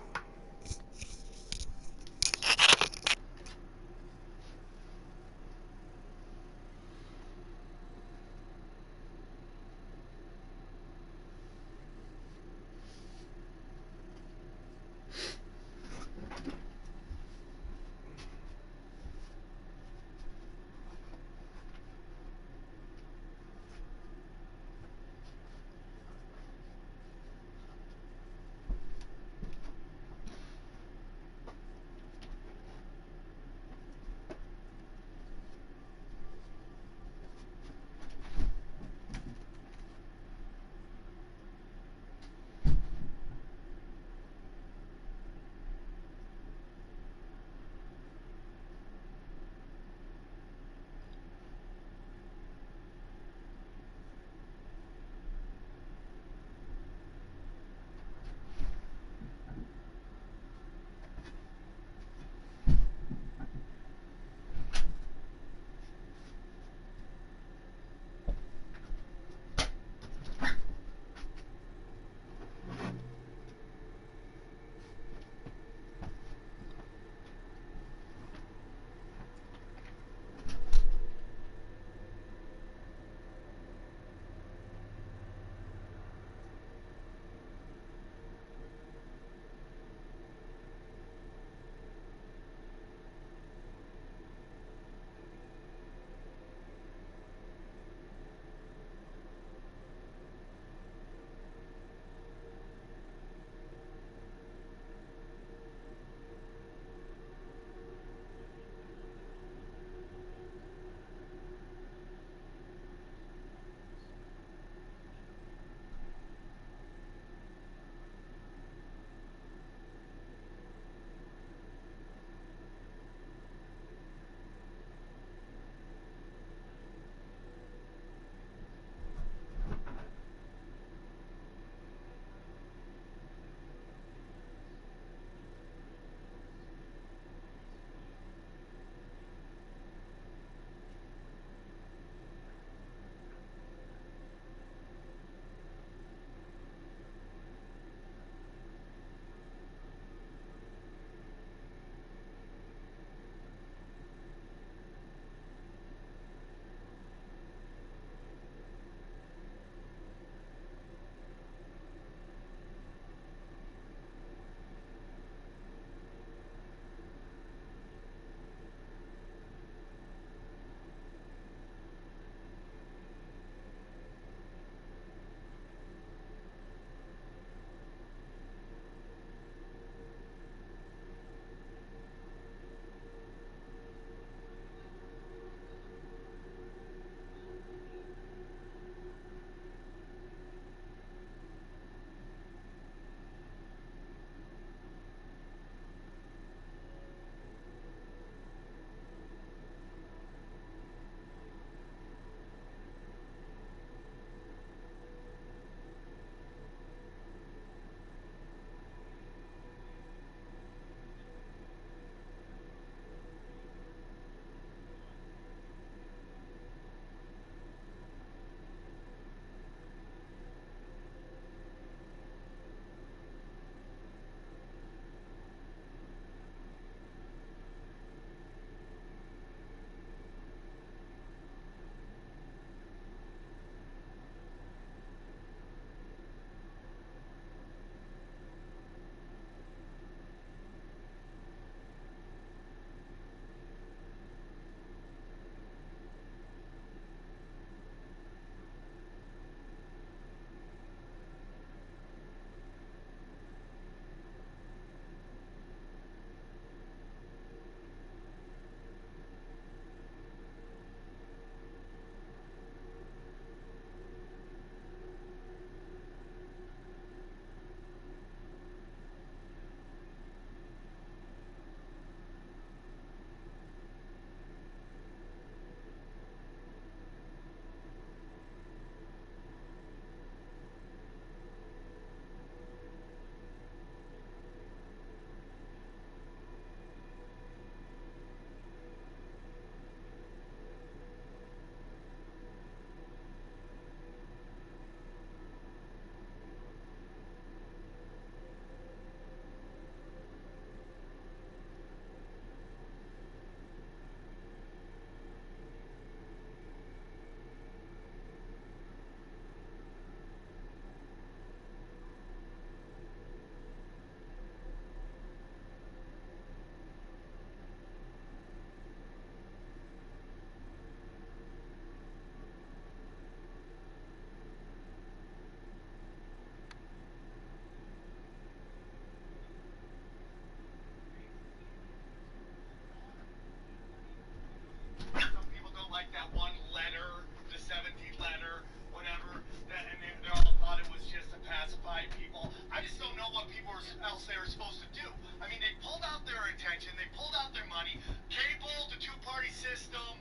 else they were supposed to do. I mean, they pulled out their attention, they pulled out their money, cabled the two-party system.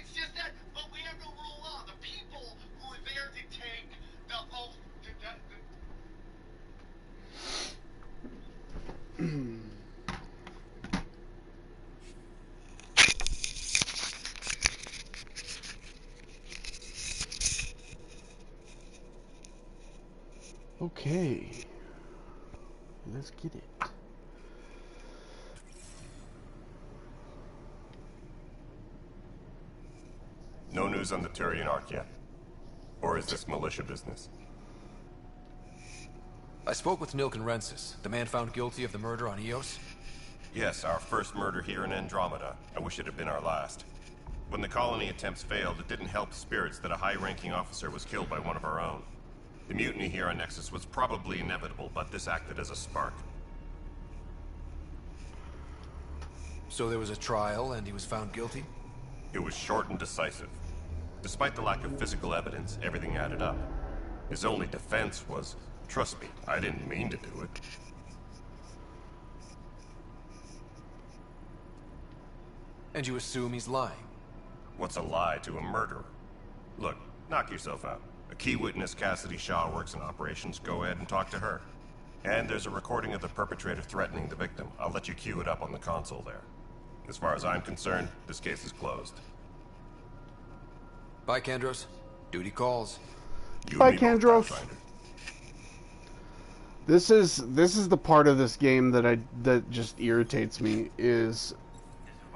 It's just that, but we have no rule of law. The people who are there to take the oath Okay. Let's get it. No news on the Turian Ark yet? Or is this militia business? I spoke with Nilken Rensis, the man found guilty of the murder on Eos. Yes, our first murder here in Andromeda. I wish it had been our last. When the colony attempts failed, it didn't help spirits that a high-ranking officer was killed by one of our own. The mutiny here on Nexus was probably inevitable, but this acted as a spark. So there was a trial, and he was found guilty? It was short and decisive. Despite the lack of physical evidence, everything added up. His only defense was, trust me, I didn't mean to do it. And you assume he's lying? What's a lie to a murderer? Look, knock yourself out. A key witness, Cassidy Shaw, works in operations. Go ahead and talk to her. And there's a recording of the perpetrator threatening the victim. I'll let you cue it up on the console there. As far as I'm concerned, this case is closed. Bye, Kandros. Duty calls. Bye, Kandros. This is the part of this game that just irritates me, is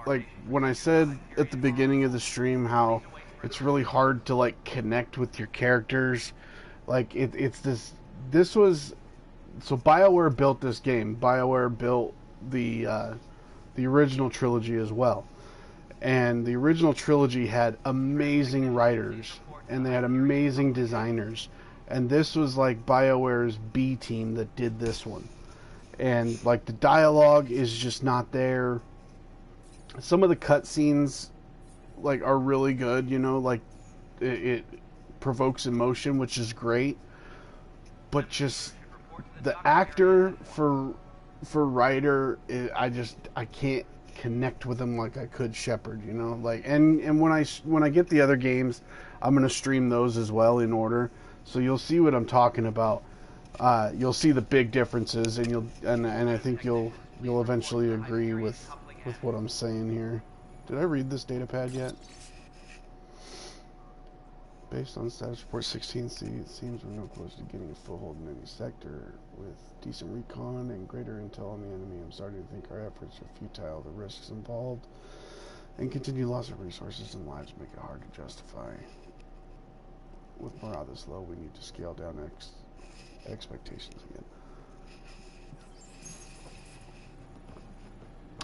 like when I said at the beginning of the stream how it's really hard to like connect with your characters. Like this was so BioWare built this game. BioWare built the original trilogy as well. And the original trilogy had amazing writers and they had amazing designers. And this was like BioWare's B team that did this one. And like the dialogue is just not there. Some of the cutscenes like are really good, you know, like it provokes emotion, which is great. But just the actor for Ryder, I can't connect with him like I could Shepard, you know, like and when I get the other games, I'm gonna stream those as well in order, so you'll see what I'm talking about. You'll see the big differences, and I think you'll eventually agree with what I'm saying here. Did I read this data pad yet? Based on status report 16C, it seems we're no closer to getting a foothold in any sector. With decent recon and greater intel on the enemy, I'm starting to think our efforts are futile. The risks involved and continued loss of resources and lives make it hard to justify. With morale this low, we need to scale down expectations again.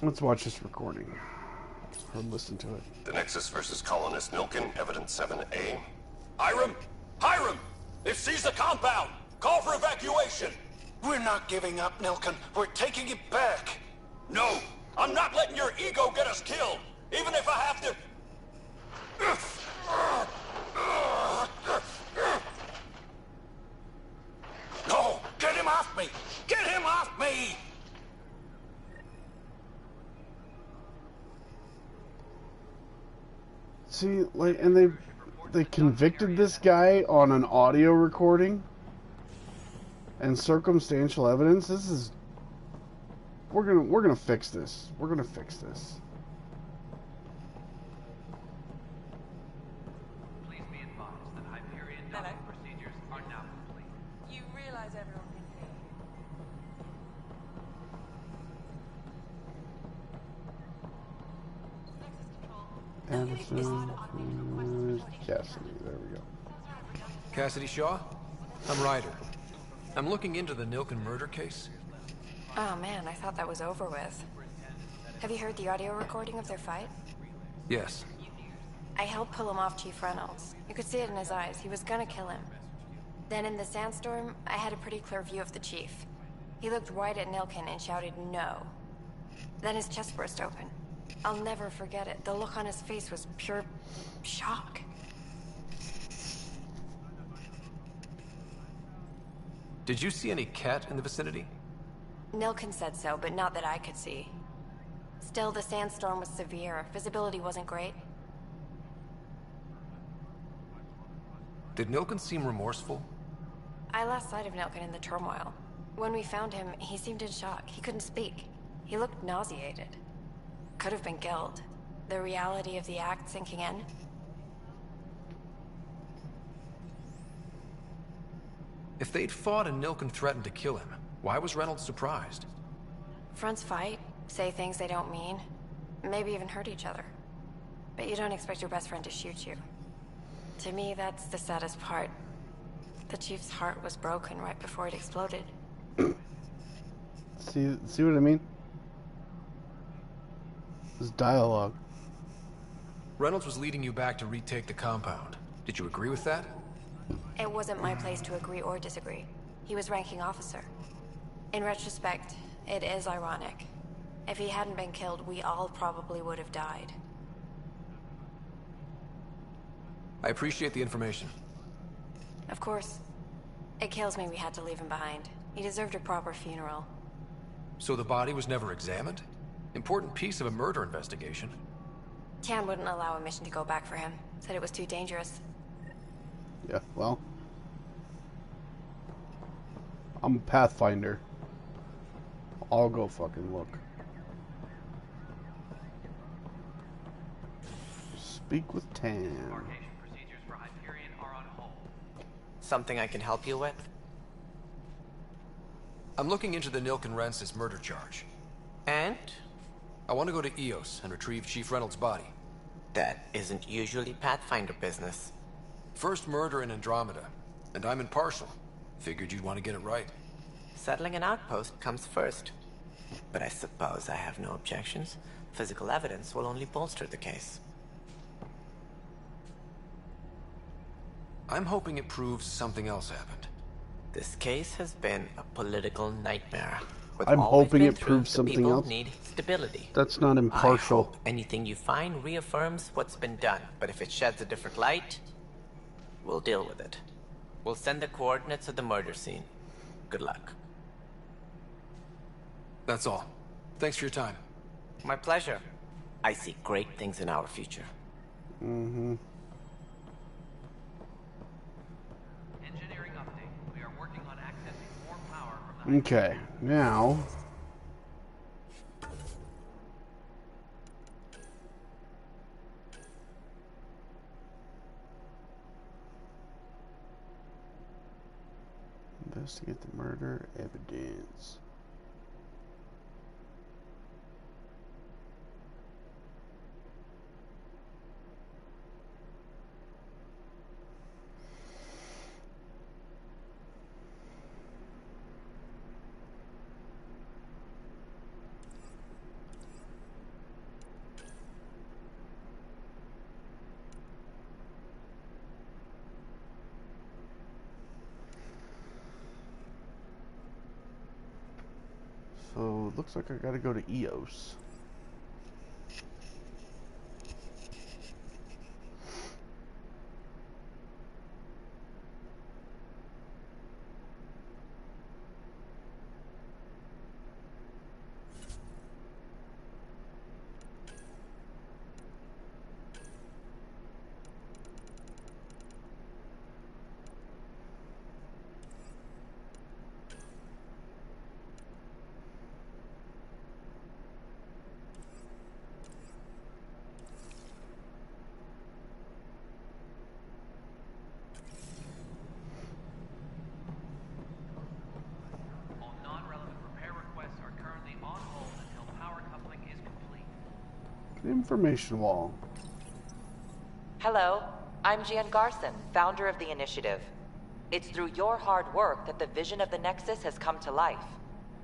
Let's watch this recording, or listen to it. The Nexus versus Colonist Nilken, Evidence 7A. Hiram! Hiram! They've seized the compound! Call for evacuation! We're not giving up, Nilken. We're taking it back. No! I'm not letting your ego get us killed! Even if I have to... No! Get him off me! Get him off me! See, like, and they convicted this guy on an audio recording and circumstantial evidence. This is we're gonna fix this. We're gonna fix this. Please be advised that Hyperion docking procedures are now complete. You realize everyone can hear you. Anderson, Cassidy, there we go. Cassidy Shaw? I'm Ryder. I'm looking into the Nilken murder case. Oh man, I thought that was over with. Have you heard the audio recording of their fight? Yes. I helped pull him off Chief Reynolds. You could see it in his eyes. He was gonna kill him. Then in the sandstorm, I had a pretty clear view of the Chief. He looked right at Nilken and shouted no. Then his chest burst open. I'll never forget it. The look on his face was pure shock. Did you see any cat in the vicinity? Nilkin said so, but not that I could see. Still, the sandstorm was severe. Visibility wasn't great. Did Nilkin seem remorseful? I lost sight of Nilkin in the turmoil. When we found him, he seemed in shock. He couldn't speak. He looked nauseated. Could have been guilt. The reality of the act sinking in. If they'd fought and Nilkin threatened to kill him, why was Reynolds surprised? Fronts fight, say things they don't mean, maybe even hurt each other. But you don't expect your best friend to shoot you. To me, that's the saddest part. The Chief's heart was broken right before it exploded. See what I mean? This dialogue. Reynolds was leading you back to retake the compound. Did you agree with that? It wasn't my place to agree or disagree. He was ranking officer. In retrospect, it is ironic. If he hadn't been killed, we all probably would have died. I appreciate the information. Of course. It kills me we had to leave him behind. He deserved a proper funeral. So the body was never examined? Important piece of a murder investigation. Tian wouldn't allow a mission to go back for him. Said it was too dangerous. Yeah, well. I'm a Pathfinder. I'll go fucking look. Speak with Tan. Something I can help you with? I'm looking into the Nilkin Rensis murder charge. And? I want to go to EOS and retrieve Chief Reynolds' body. That isn't usually Pathfinder business. First murder in Andromeda, and I'm impartial. Figured you'd want to get it right. Settling an outpost comes first. But I suppose I have no objections. Physical evidence will only bolster the case. I'm hoping it proves something else happened. This case has been a political nightmare. I'm hoping it proves something else. Need stability. That's not impartial. I hope anything you find reaffirms what's been done, but if it sheds a different light, we'll deal with it. We'll send the coordinates of the murder scene. Good luck. That's all. Thanks for your time. My pleasure. I see great things in our future. Mm-hmm. Engineering update. We are working on accessing more power from the... Okay, now... Investigate the murder evidence. So, looks like I gotta go to EOS. Information wall. Hello, I'm Jan Garson, founder of the initiative. It's through your hard work that the vision of the Nexus has come to life.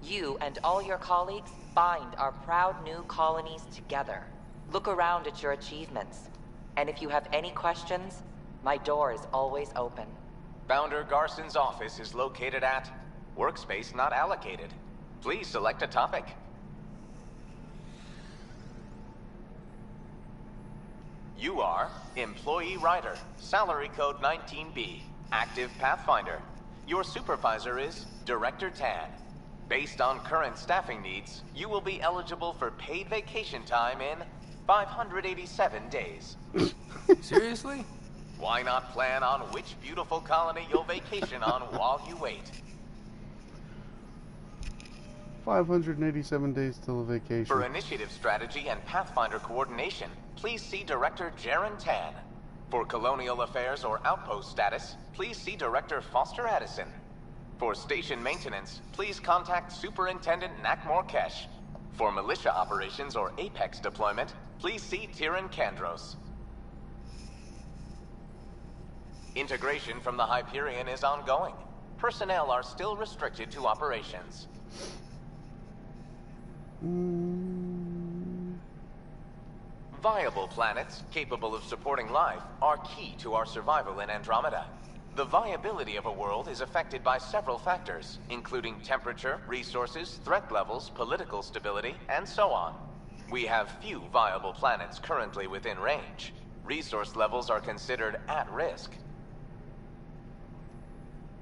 You and all your colleagues bind our proud new colonies together. Look around at your achievements. And if you have any questions, my door is always open. Founder Garson's office is located at Workspace Not Allocated. Please select a topic. You are Employee Writer, Salary Code 19B, Active Pathfinder. Your supervisor is Director Tan. Based on current staffing needs, you will be eligible for paid vacation time in 587 days. Seriously? Why not plan on which beautiful colony you'll vacation on while you wait? 587 days till a vacation. For initiative strategy and Pathfinder coordination, please see Director Jaren Tan. For colonial affairs or outpost status, please see Director Foster Addison. For station maintenance, please contact Superintendent Nakmor Kesh. For militia operations or Apex deployment, please see Tyrion Kandros. Integration from the Hyperion is ongoing. Personnel are still restricted to operations. Viable planets capable of supporting life are key to our survival in Andromeda. The viability of a world is affected by several factors, including temperature, resources, threat levels, political stability, and so on. We have few viable planets currently within range. Resource levels are considered at risk.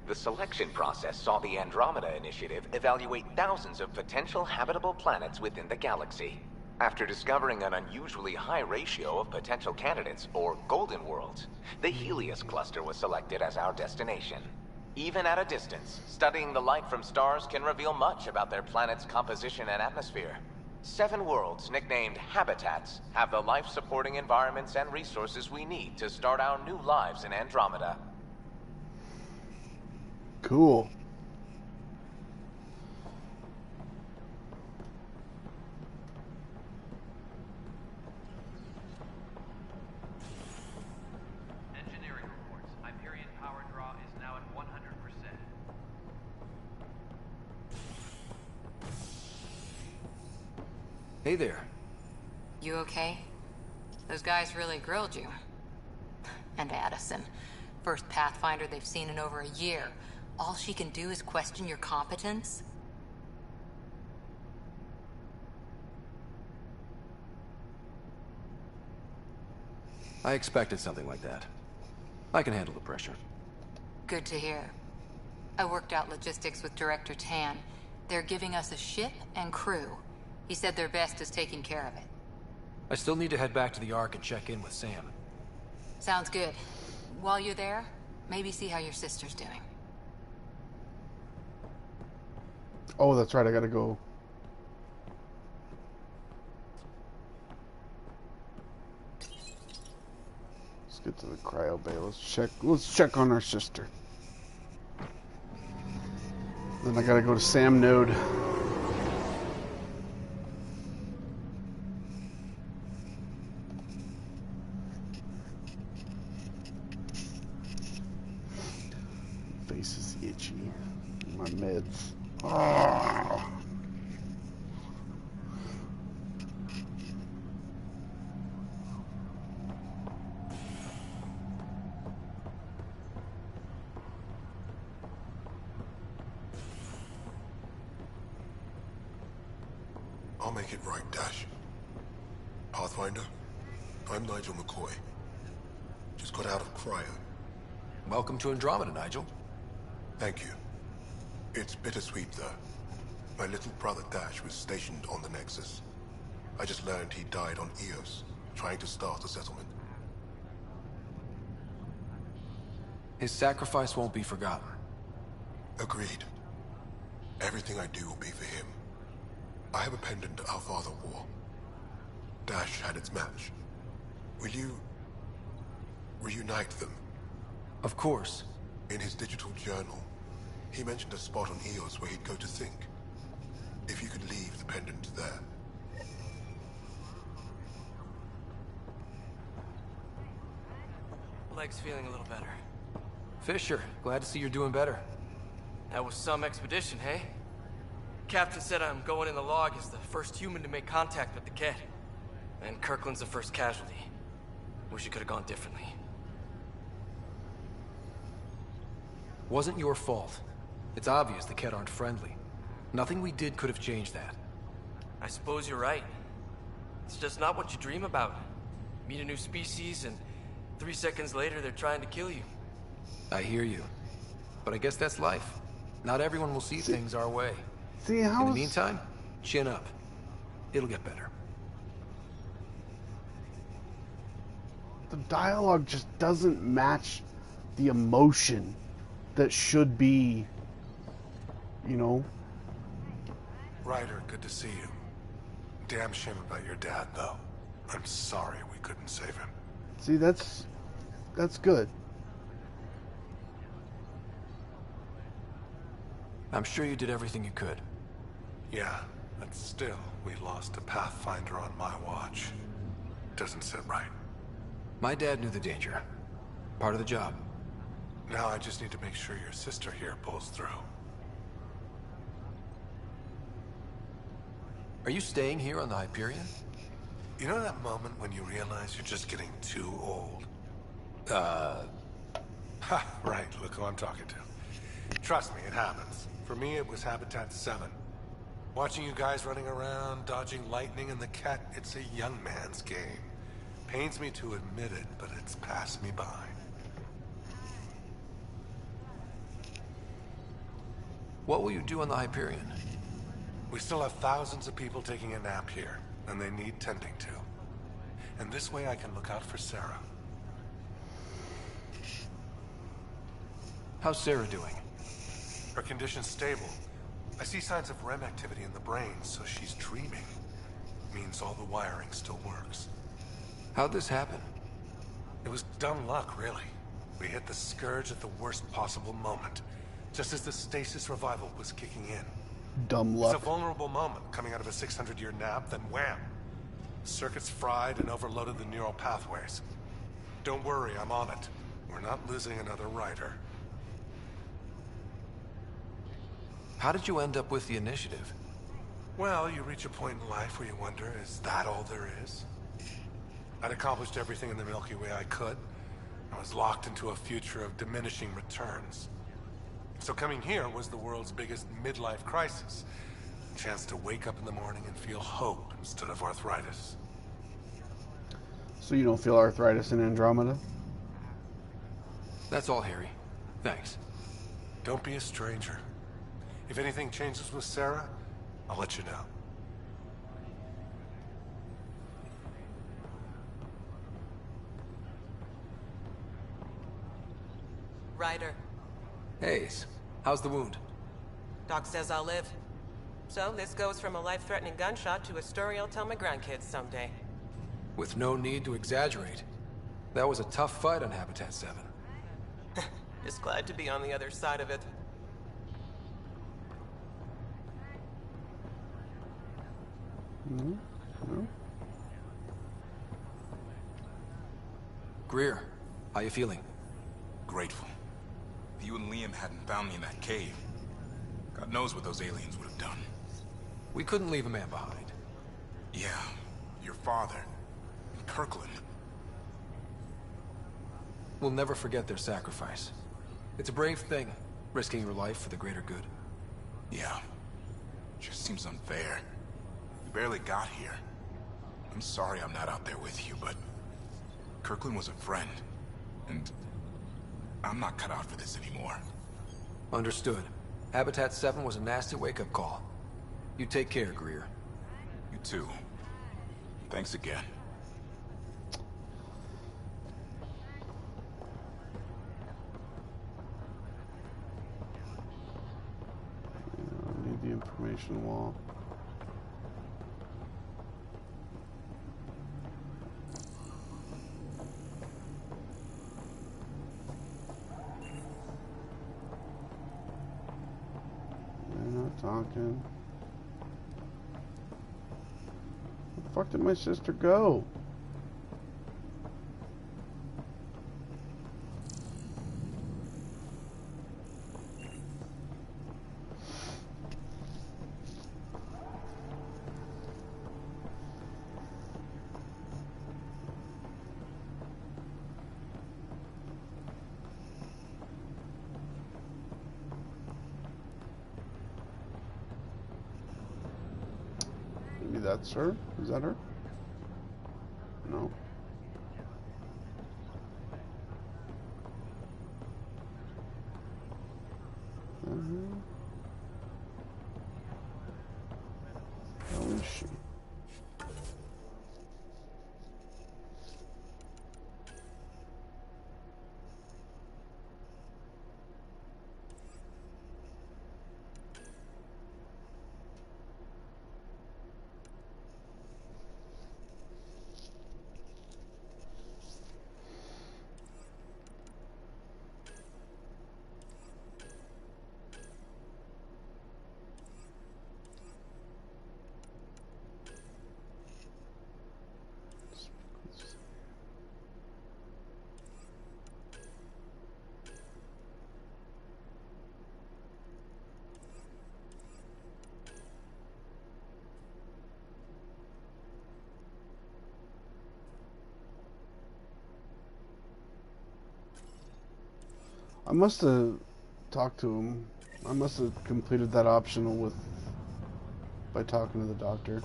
The selection process saw the Andromeda Initiative evaluate thousands of potential habitable planets within the galaxy. After discovering an unusually high ratio of potential candidates, or golden worlds, the Helios cluster was selected as our destination. Even at a distance, studying the light from stars can reveal much about their planet's composition and atmosphere. 7 worlds, nicknamed habitats, have the life-supporting environments and resources we need to start our new lives in Andromeda. Cool. Engineering reports. Hyperion power draw is now at 100%. Hey there. You okay? Those guys really grilled you. And Addison. First Pathfinder they've seen in over a year. All she can do is question your competence? I expected something like that. I can handle the pressure. Good to hear. I worked out logistics with Director Tan. They're giving us a ship and crew. He said their best is taking care of it. I still need to head back to the Ark and check in with Sam. Sounds good. While you're there, maybe see how your sister's doing. Oh, that's right. I gotta go. Let's get to the cryo bay. Let's check on our sister. Then I gotta go to Sam Node. Face is itchy. My meds. Oh. I'll make it right, Dash. Pathfinder, I'm Nigel McCoy. Just got out of cryo. Welcome to Andromeda, Nigel. Thank you. It's bittersweet, though. My little brother Dash was stationed on the Nexus. I just learned he died on Eos, trying to start a settlement. His sacrifice won't be forgotten. Agreed. Everything I do will be for him. I have a pendant our father wore. Dash had its match. Will you reunite them? Of course. In his digital journal, he mentioned a spot on Eos where he'd go to think. If you could leave the pendant there. Leg's feeling a little better. Fisher, glad to see you're doing better. That was some expedition, hey? Captain said I'm going in the log as the first human to make contact with the kid. And Kirkland's the first casualty. Wish it could have gone differently. Wasn't your fault. It's obvious the Kett aren't friendly. Nothing we did could have changed that. I suppose you're right. It's just not what you dream about. Meet a new species and 3 seconds later they're trying to kill you. I hear you. But I guess that's life. Not everyone will see things our way. See, how In the meantime, chin up. It'll get better. The dialogue just doesn't match the emotion that should be, you know. Ryder, good to see you. Damn shame about your dad, though. I'm sorry we couldn't save him. See, that's good. I'm sure you did everything you could. Yeah, but still, we lost a Pathfinder on my watch. Doesn't sit right. My dad knew the danger. Part of the job. Now I just need to make sure your sister here pulls through. Are you staying here on the Hyperion? You know that moment when you realize you're just getting too old? Ha, right, look who I'm talking to. Trust me, it happens. For me, it was Habitat 7. Watching you guys running around, dodging lightning and the cat, it's a young man's game. Pains me to admit it, but it's passed me by. What will you do on the Hyperion? We still have thousands of people taking a nap here, and they need tending to. And this way I can look out for Sarah. How's Sarah doing? Her condition's stable. I see signs of REM activity in the brain, so she's dreaming. Means all the wiring still works. How'd this happen? It was dumb luck, really. We hit the Scourge at the worst possible moment, just as the stasis revival was kicking in. Dumb luck. It's a vulnerable moment coming out of a 600-year nap, then wham! Circuits fried and overloaded the neural pathways. Don't worry, I'm on it. We're not losing another Ryder. How did you end up with the initiative? Well, you reach a point in life where you wonder, is that all there is? I'd accomplished everything in the Milky Way I could. I was locked into a future of diminishing returns. So coming here was the world's biggest midlife crisis. A chance to wake up in the morning and feel hope instead of arthritis. So you don't feel arthritis in Andromeda? That's all, Harry. Thanks. Don't be a stranger. If anything changes with Sarah, I'll let you know. Ryder. Hayes, how's the wound? Doc says I'll live. So this goes from a life-threatening gunshot to a story I'll tell my grandkids someday. With no need to exaggerate. That was a tough fight on Habitat 7. Just glad to be on the other side of it. Greer, how you feeling? Grateful. If you and Liam hadn't found me in that cave, God knows what those aliens would have done. We couldn't leave a man behind. Yeah, your father, and Kirkland. We'll never forget their sacrifice. It's a brave thing, risking your life for the greater good. Yeah. Just seems unfair. We barely got here. I'm sorry I'm not out there with you, but Kirkland was a friend, and I'm not cut out for this anymore. Understood. Habitat 7 was a nasty wake-up call. You take care, Greer. You too. Thanks again. I need the information wall. They're not talking. Where the fuck did my sister go? Maybe that's her? Is that her? No. Is she? I must have talked to him. I must have completed that optional with by talking to the doctor.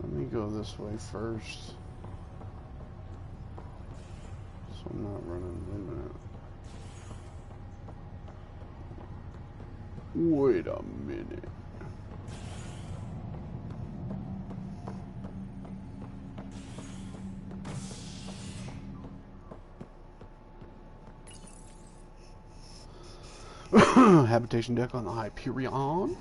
Let me go this way first. So I'm not running. Wait a minute. Wait a minute. Habitation deck on the Hyperion.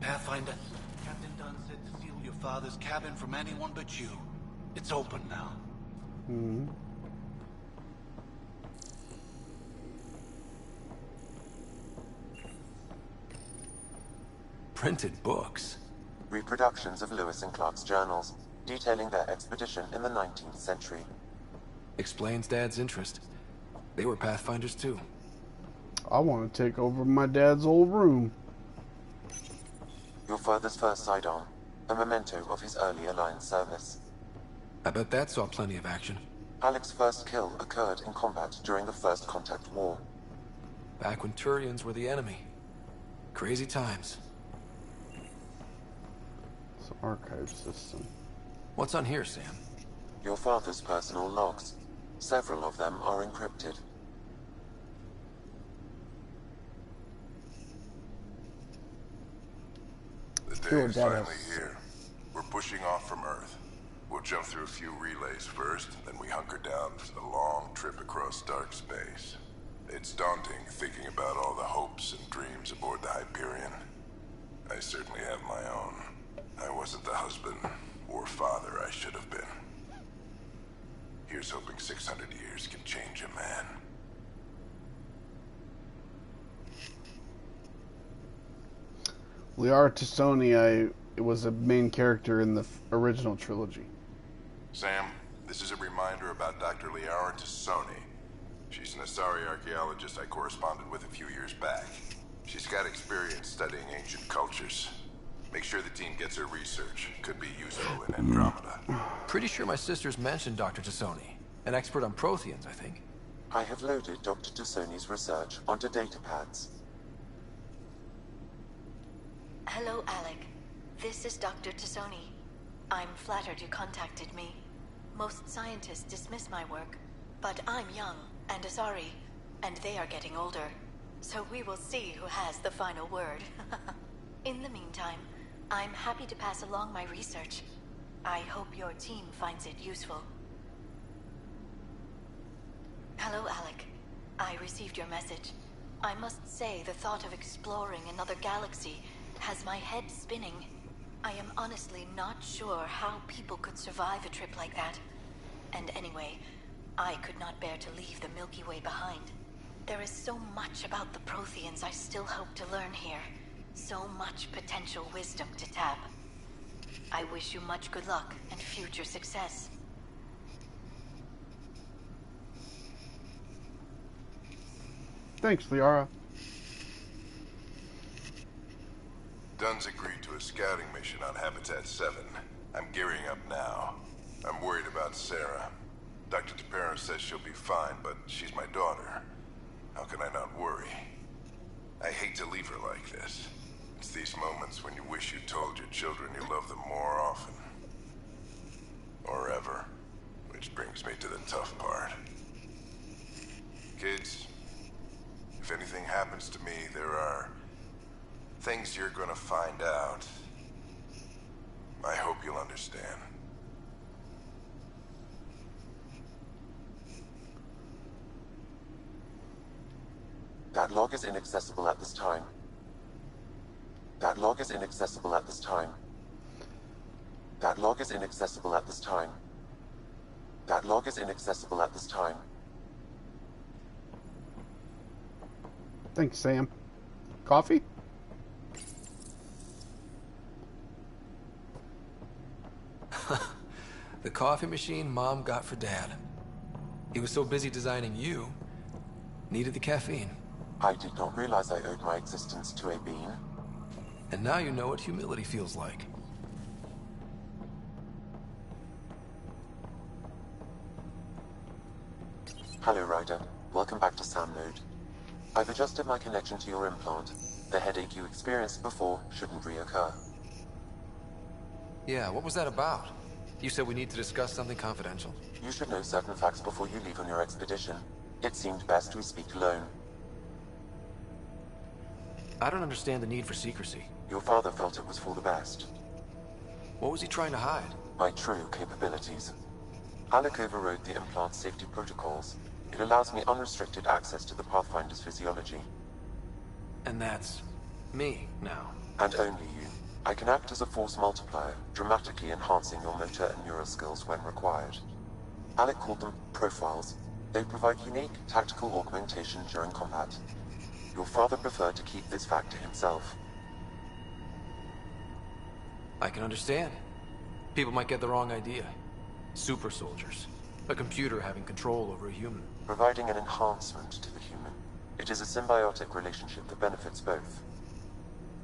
Pathfinder, Captain Dunn said to seal your father's cabin from anyone but you. It's open now. Hmm. Printed books? Reproductions of Lewis and Clark's journals, detailing their expedition in the 19th century. Explains Dad's interest. They were Pathfinders too. I want to take over my dad's old room. Your father's first sidearm, a memento of his early Alliance service. I bet that saw plenty of action. Alec's first kill occurred in combat during the First Contact War. Back when Turians were the enemy. Crazy times. It's an archive system. What's on here, Sam? Your father's personal logs. Several of them are encrypted. The day is finally here. We're pushing off from Earth. We'll jump through a few relays first, then we hunker down for the long trip across dark space. It's daunting thinking about all the hopes and dreams aboard the Hyperion. I certainly have my own. I wasn't the husband or father I should have been. Here's hoping 600 years can change a man. Liara T'Soni, was a main character in the original trilogy. Sam, this is a reminder about Dr. Liara T'Soni. She's an Asari archaeologist I corresponded with a few years back. She's got experience studying ancient cultures. Make sure the team gets her research. Could be useful in Andromeda. Pretty sure my sisters mentioned Dr. T'Soni. An expert on Protheans, I think. I have loaded Dr. T'Soni's research onto datapads. Hello, Alec. This is Dr. T'Soni. I'm flattered you contacted me. Most scientists dismiss my work, but I'm young and Asari, and they are getting older. So we will see who has the final word. In the meantime, I'm happy to pass along my research. I hope your team finds it useful. Hello, Alec. I received your message. I must say, the thought of exploring another galaxy has my head spinning. I am honestly not sure how people could survive a trip like that. And anyway, I could not bear to leave the Milky Way behind. There is so much about the Protheans I still hope to learn here. So much potential wisdom to tap. I wish you much good luck and future success. Thanks, Liara. Dunn's agreed to a scouting mission on Habitat 7. I'm gearing up now. I'm worried about Sarah. Dr. Tapero says she'll be fine, but she's my daughter. How can I not worry? I hate to leave her like this. It's these moments when you wish you told your children you love them more often. Or ever. Which brings me to the tough part. Kids, if anything happens to me, there are things you're gonna find out. I hope you'll understand. That log is inaccessible at this time. That log is inaccessible at this time. That log is inaccessible at this time. That log is inaccessible at this time. Thanks, Sam. Coffee? The coffee machine Mom got for Dad. He was so busy designing you, needed the caffeine. I did not realize I owed my existence to a bean. And now you know what humility feels like. Hello, Ryder. Welcome back to Sam Node. I've adjusted my connection to your implant. The headache you experienced before shouldn't reoccur. Yeah, what was that about? You said we need to discuss something confidential. You should know certain facts before you leave on your expedition. It seemed best we speak alone. I don't understand the need for secrecy. Your father felt it was for the best. What was he trying to hide? My true capabilities. Alec overrode the implant's safety protocols. It allows me unrestricted access to the Pathfinder's physiology. And that's me now. And only you. I can act as a force multiplier, dramatically enhancing your motor and neural skills when required. Alec called them profiles. They provide unique tactical augmentation during combat. Your father preferred to keep this fact to himself. I can understand. People might get the wrong idea. Super soldiers. A computer having control over a human. Providing an enhancement to the human. It is a symbiotic relationship that benefits both.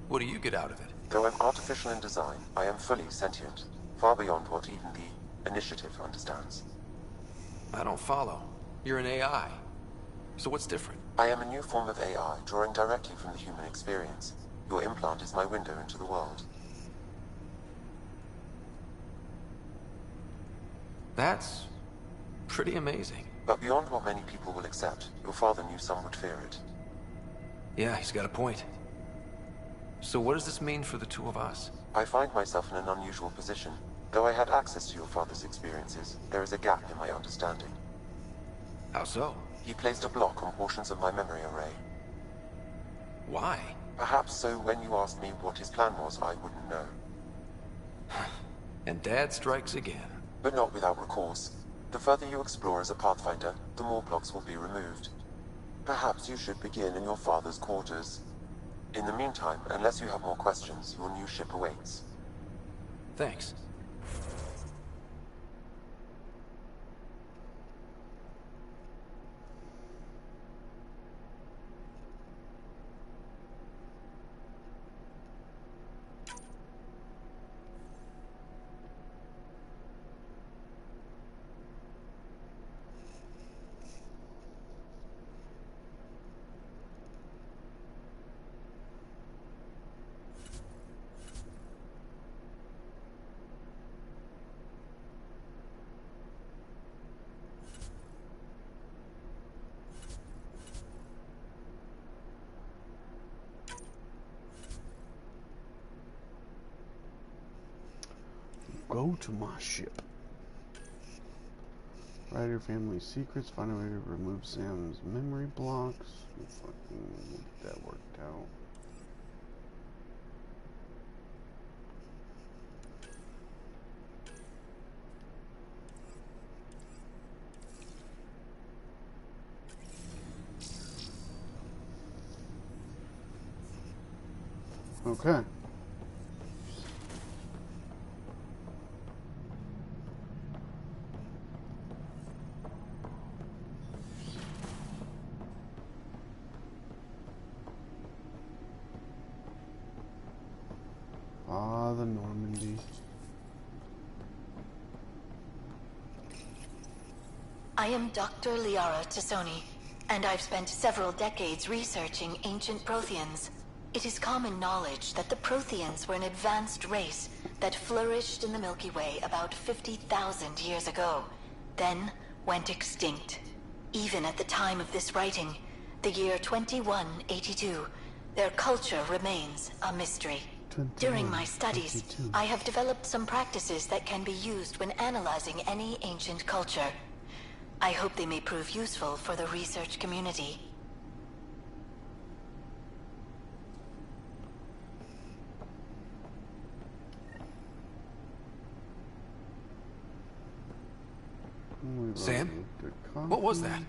What do you get out of it? Though I'm artificial in design, I am fully sentient. Far beyond what even the Initiative understands. I don't follow. You're an AI. So what's different? I am a new form of AI, drawing directly from the human experience. Your implant is my window into the world. That's pretty amazing. But beyond what many people will accept, your father knew some would fear it. Yeah, he's got a point. So what does this mean for the two of us? I find myself in an unusual position. Though I had access to your father's experiences, there is a gap in my understanding. How so? He placed a block on portions of my memory array. Why? Perhaps so when you asked me what his plan was, I wouldn't know. And Dad strikes again. But not without recourse. The further you explore as a Pathfinder, the more blocks will be removed. Perhaps you should begin in your father's quarters. In the meantime, unless you have more questions, your new ship awaits. Thanks. Go to my ship. Hide your family's secrets. Find a way to remove Sam's memory blocks. We'll fucking get that worked out. Okay. Ah, the Normandy. I am Dr. Liara Tassoni, and I've spent several decades researching ancient Protheans. It is common knowledge that the Protheans were an advanced race that flourished in the Milky Way about 50,000 years ago, then went extinct. Even at the time of this writing, the year 2182, their culture remains a mystery. During my studies, I have developed some practices that can be used when analyzing any ancient culture. I hope they may prove useful for the research community. Sam? What was that?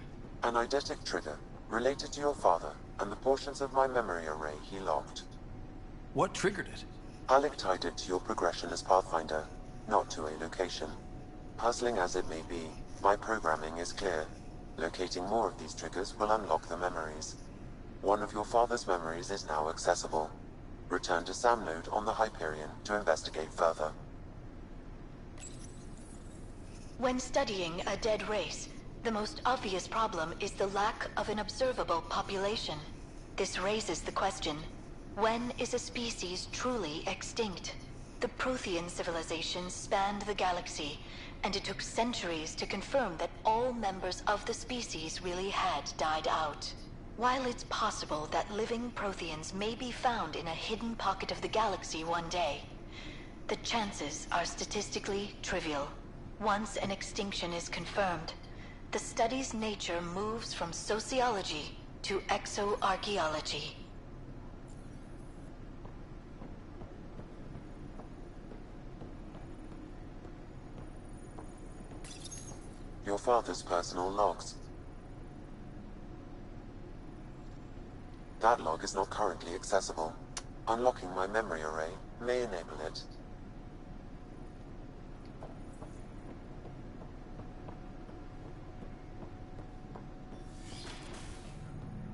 An eidetic trigger, related to your father, and the portions of my memory array he locked. What triggered it? Alec tied it to your progression as Pathfinder, not to a location. Puzzling as it may be, my programming is clear. Locating more of these triggers will unlock the memories. One of your father's memories is now accessible. Return to Sam Node on the Hyperion to investigate further. When studying a dead race, the most obvious problem is the lack of an observable population. This raises the question, when is a species truly extinct? The Prothean civilization spanned the galaxy, and it took centuries to confirm that all members of the species really had died out. While it's possible that living Protheans may be found in a hidden pocket of the galaxy one day, the chances are statistically trivial. Once an extinction is confirmed, the study's nature moves from sociology to exoarchaeology. Your father's personal logs. That log is not currently accessible. Unlocking my memory array may enable it.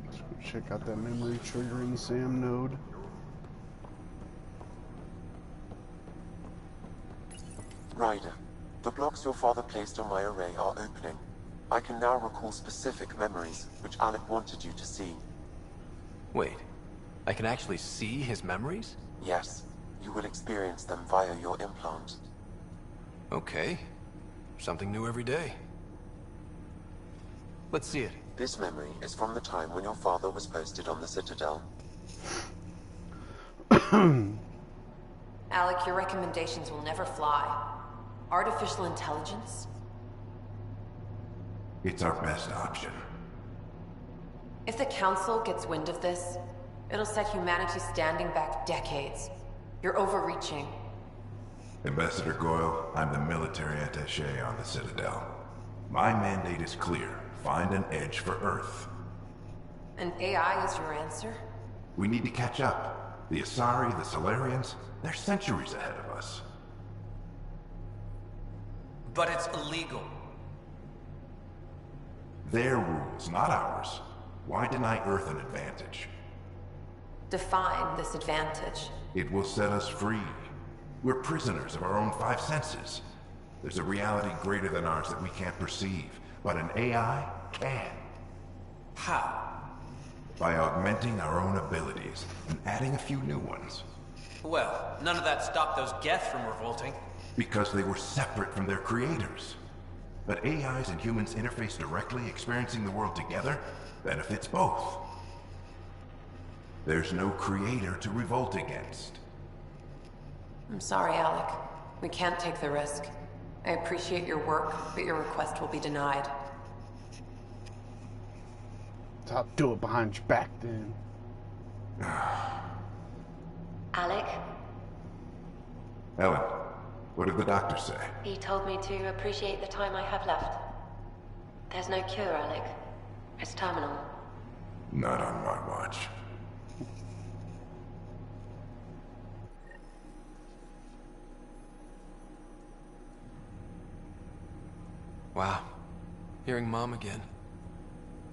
Let's go check out that memory triggering Sam node. Ryder, the blocks your father placed on my array are opening. I can now recall specific memories, which Alec wanted you to see. Wait, I can actually see his memories? Yes, you will experience them via your implant. Okay, something new every day. Let's see it. This memory is from the time when your father was posted on the Citadel. Alec, your recommendations will never fly. Artificial intelligence? It's our best option. If the Council gets wind of this, it'll set humanity standing back decades. You're overreaching. Ambassador Goyle, I'm the military attaché on the Citadel. My mandate is clear. Find an edge for Earth. And AI is your answer? We need to catch up. The Asari, the Solarians, they're centuries ahead of us. But it's illegal. Their rules, not ours. Why deny Earth an advantage? Define this advantage. It will set us free. We're prisoners of our own five senses. There's a reality greater than ours that we can't perceive, but an AI can. How? By augmenting our own abilities and adding a few new ones. Well, none of that stopped those Geth from revolting. Because they were separate from their creators. But AIs and humans interface directly, experiencing the world together, benefits both. There's no creator to revolt against. I'm sorry, Alec. We can't take the risk. I appreciate your work, but your request will be denied. I'll do it behind your back then. Alec, Ellen, what did the doctor say? he told me to appreciate the time I have left. There's no cure, Alec. It's terminal. Not on my watch. Wow. Hearing Mom again.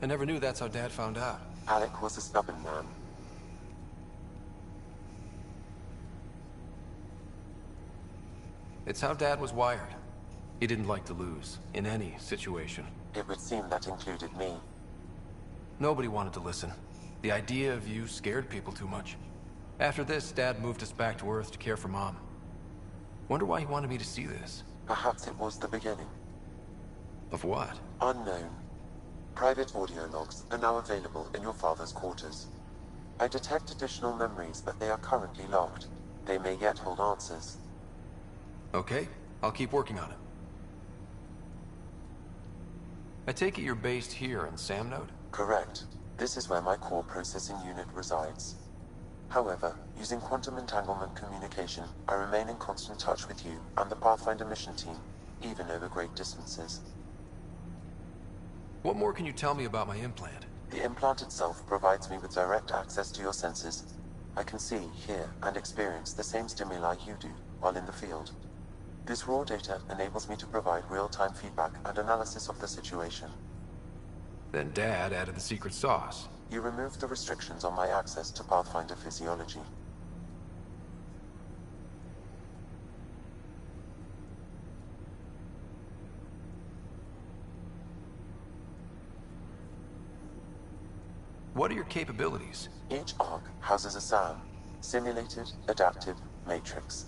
I never knew that's how Dad found out. Alec was a stubborn man. It's how Dad was wired. He didn't like to lose, in any situation. It would seem that included me. Nobody wanted to listen. The idea of you scared people too much. After this, Dad moved us back to Earth to care for Mom. Wonder why he wanted me to see this. Perhaps it was the beginning. Of what? Unknown. Private audio logs are now available in your father's quarters. I detect additional memories, but they are currently locked. They may yet hold answers. Okay, I'll keep working on it. I take it you're based here in Sam Node? Correct. This is where my core processing unit resides. However, using quantum entanglement communication, I remain in constant touch with you and the Pathfinder mission team, even over great distances. What more can you tell me about my implant? The implant itself provides me with direct access to your senses. I can see, hear, and experience the same stimuli you do while in the field. This raw data enables me to provide real-time feedback and analysis of the situation. Then Dad added the secret sauce. You removed the restrictions on my access to Pathfinder physiology. What are your capabilities? Each arc houses a SAM, Simulated Adaptive Matrix.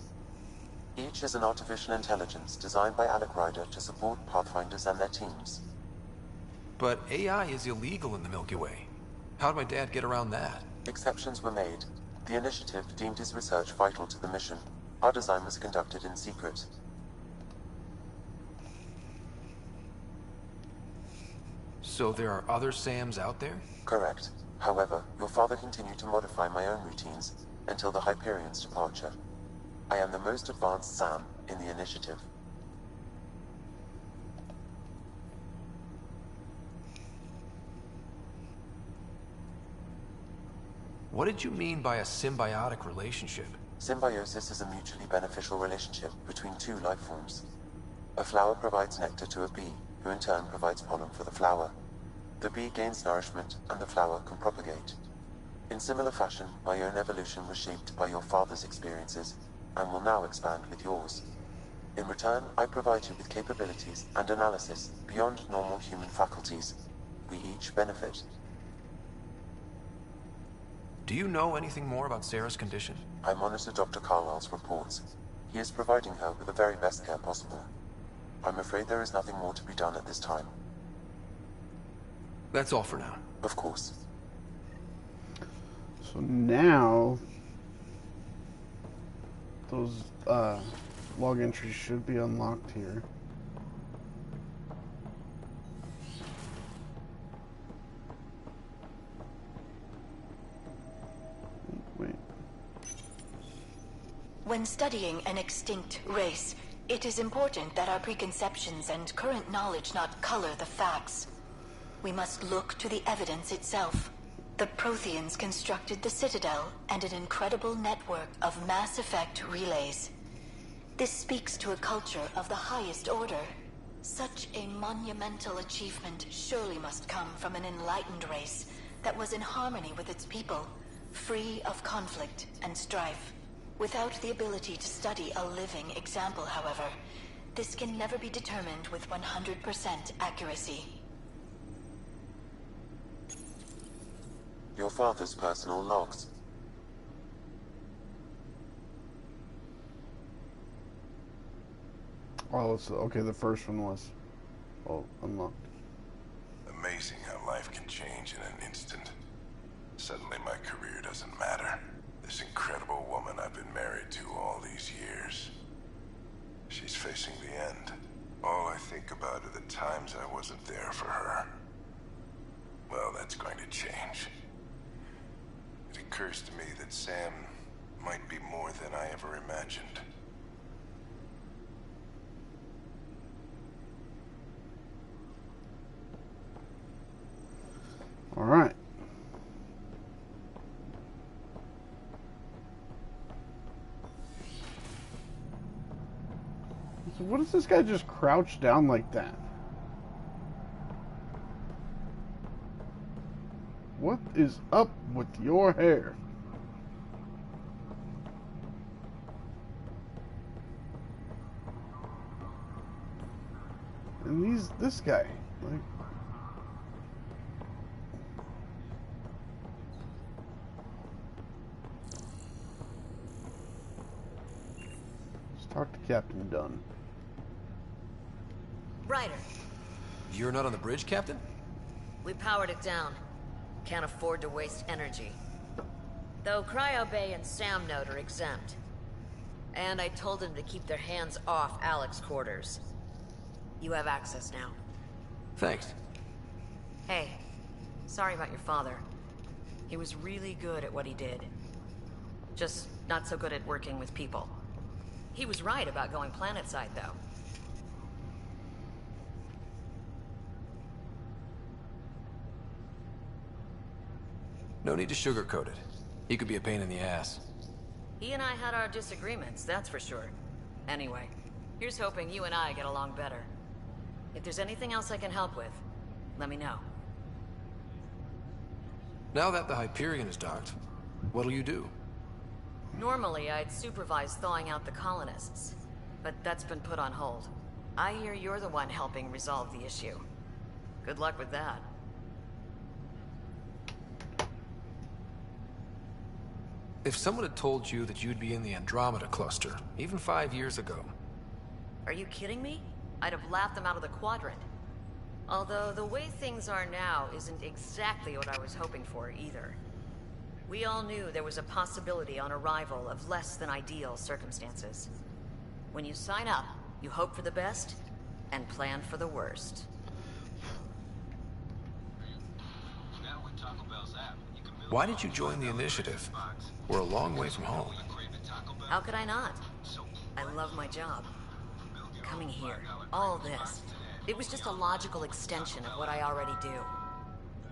Each is an artificial intelligence designed by Alec Ryder to support Pathfinders and their teams. But AI is illegal in the Milky Way. How'd my dad get around that? Exceptions were made. The initiative deemed his research vital to the mission. Our design was conducted in secret. So there are other Sams out there? Correct. However, your father continued to modify my own routines until the Hyperion's departure. I am the most advanced SAM in the initiative. What did you mean by a symbiotic relationship? Symbiosis is a mutually beneficial relationship between two life forms. A flower provides nectar to a bee, who in turn provides pollen for the flower. The bee gains nourishment, and the flower can propagate. In similar fashion, my own evolution was shaped by your father's experiences, and will now expand with yours. In return, I provide you with capabilities and analysis beyond normal human faculties. We each benefit. Do you know anything more about Sarah's condition? I monitor Dr. Carlisle's reports. He is providing her with the very best care possible. I'm afraid there is nothing more to be done at this time. That's all for now. Of course. So now, those log entries should be unlocked here. Wait. When studying an extinct race, it is important that our preconceptions and current knowledge not color the facts. We must look to the evidence itself. The Protheans constructed the Citadel and an incredible network of mass effect relays. This speaks to a culture of the highest order. Such a monumental achievement surely must come from an enlightened race that was in harmony with its people, free of conflict and strife. Without the ability to study a living example, however, this can never be determined with 100% accuracy. Your father's personal logs. Oh, so, okay, the first one was unlocked. Amazing how life can change in an instant. Suddenly my career doesn't matter. This incredible woman I've been married to all these years. She's facing the end. All I think about are the times I wasn't there for her. Well, that's going to change. It occurs to me that Sam might be more than I ever imagined. All right. So what does this guy just crouch down like that? What is up with your hair? And this guy, like, let's talk to Captain Dunn. Ryder, You're not on the bridge, Captain? we powered it down. Can't afford to waste energy. Though Cryo Bay and Sam Note are exempt. And I told them to keep their hands off Alec's quarters. You have access now. Thanks. Hey, sorry about your father. He was really good at what he did. Just not so good at working with people. He was right about going planetside, though. No need to sugarcoat it. He could be a pain in the ass. He and I had our disagreements, that's for sure. Anyway, here's hoping you and I get along better. If there's anything else I can help with, let me know. Now that the Hyperion is docked, what'll you do? Normally, I'd supervise thawing out the colonists, but that's been put on hold. I hear you're the one helping resolve the issue. Good luck with that. If someone had told you that you'd be in the Andromeda cluster, even 5 years ago... Are you kidding me? I'd have laughed them out of the quadrant. Although the way things are now isn't exactly what I was hoping for either. We all knew there was a possibility on arrival of less than ideal circumstances. When you sign up, you hope for the best and plan for the worst. Why did you join the initiative? We're a long way from home. How could I not? I love my job. Coming here, all this, it was just a logical extension of what I already do.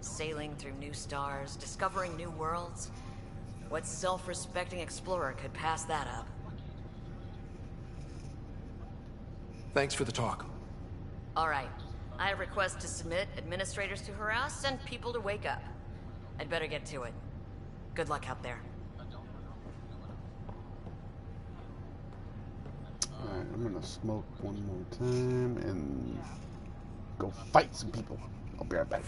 Sailing through new stars, discovering new worlds. What self-respecting explorer could pass that up? Thanks for the talk. All right. I request to submit administrators to harass and people to wake up. I'd better get to it. Good luck out there. Alright, I'm gonna smoke one more time and go fight some people. I'll be right back.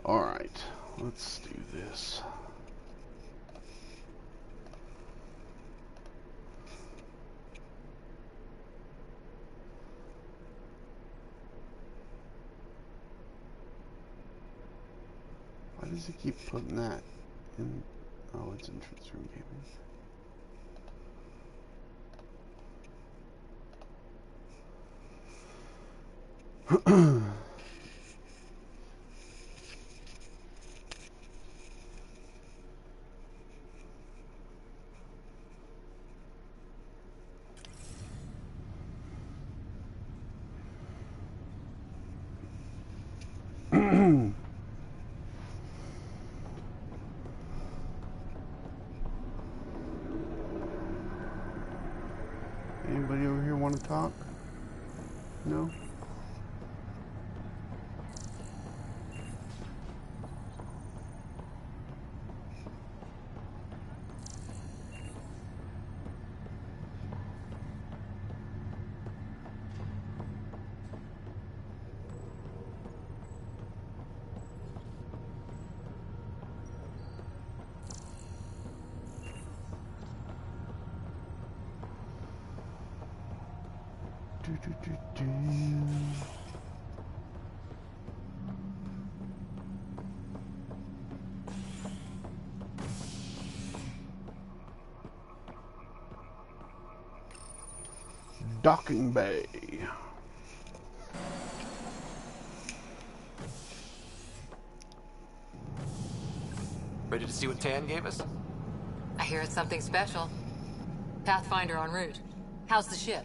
Alright, let's do this. Why does it keep putting that in? Oh, it's entrance room gaming. Anybody over here want to talk? No? Docking bay. Ready to see what Tan gave us? I hear it's something special. Pathfinder en route. How's the ship?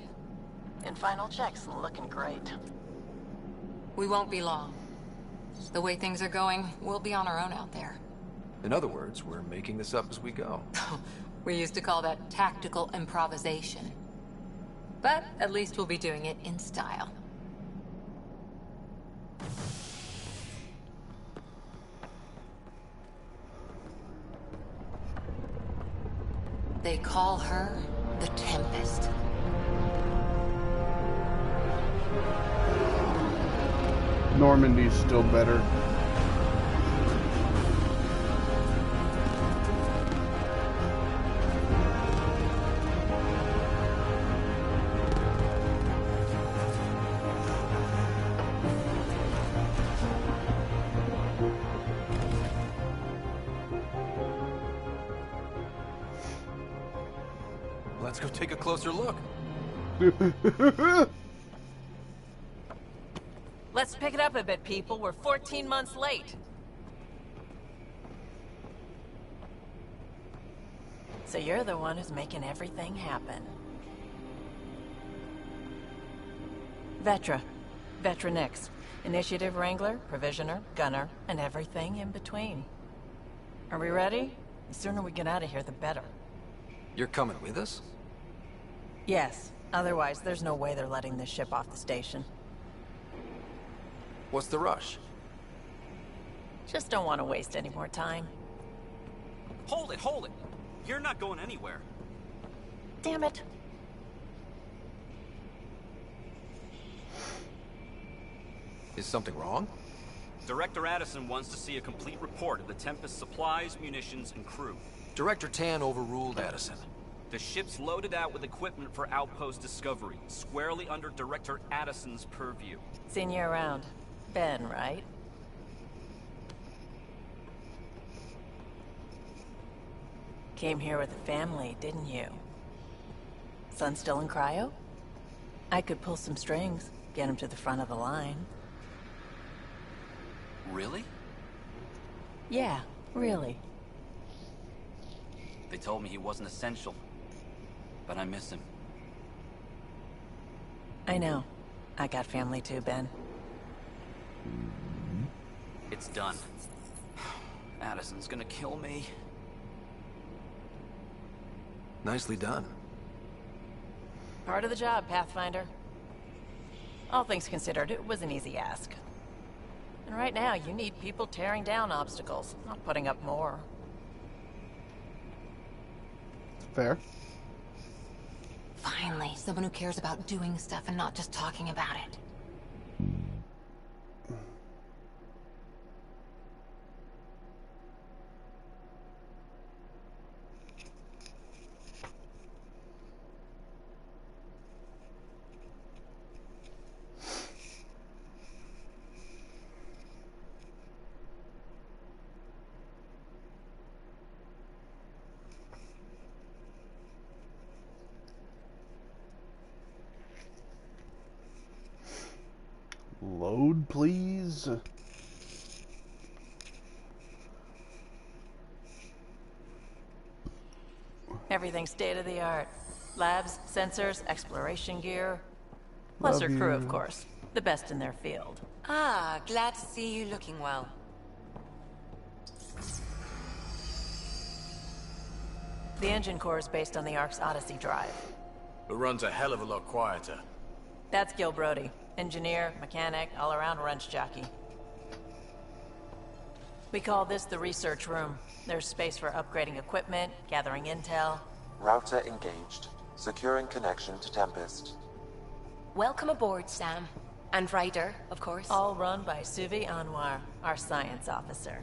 In final checks, looking great. We won't be long. The way things are going, we'll be on our own out there. In other words, we're making this up as we go. We used to call that tactical improvisation. But at least we'll be doing it in style. They call her the Tempest. Normandy's still better. Let's go take a closer look. Let's pick it up a bit, people. We're 14 months late. So you're the one who's making everything happen. Vetra. Vetra Nix. Initiative Wrangler, Provisioner, Gunner, and everything in between. Are we ready? The sooner we get out of here, the better. You're coming with us? Yes. Otherwise, there's no way they're letting this ship off the station. What's the rush? Just don't want to waste any more time. Hold it, hold it! You're not going anywhere. Damn it. Is something wrong? Director Addison wants to see a complete report of the Tempest's supplies, munitions, and crew. Director Tan overruled Addison. The ship's loaded out with equipment for outpost discovery, squarely under Director Addison's purview. Seen you around. Ben, right? Came here with a family, didn't you? Son still in cryo? I could pull some strings, get him to the front of the line. Really? Yeah, really. They told me he wasn't essential, but I miss him. I know. I got family too, Ben. It's done. Addison's gonna kill me. Nicely done. Part of the job, Pathfinder. All things considered, it was an easy ask. And right now, you need people tearing down obstacles, not putting up more. Fair. Finally, someone who cares about doing stuff and not just talking about it. Load, please. Everything's state-of-the-art. Labs, sensors, exploration gear. Plus Love her crew, you. of course. The best in their field. Ah, glad to see you looking well. The engine core is based on the Ark's Odyssey drive. It runs a hell of a lot quieter. That's Gil Brody. Engineer, mechanic, all-around wrench jockey. We call this the research room. There's space for upgrading equipment, gathering intel. Router engaged. Securing connection to Tempest. Welcome aboard, Sam. And Ryder, of course. All run by Suvi Anwar, our science officer.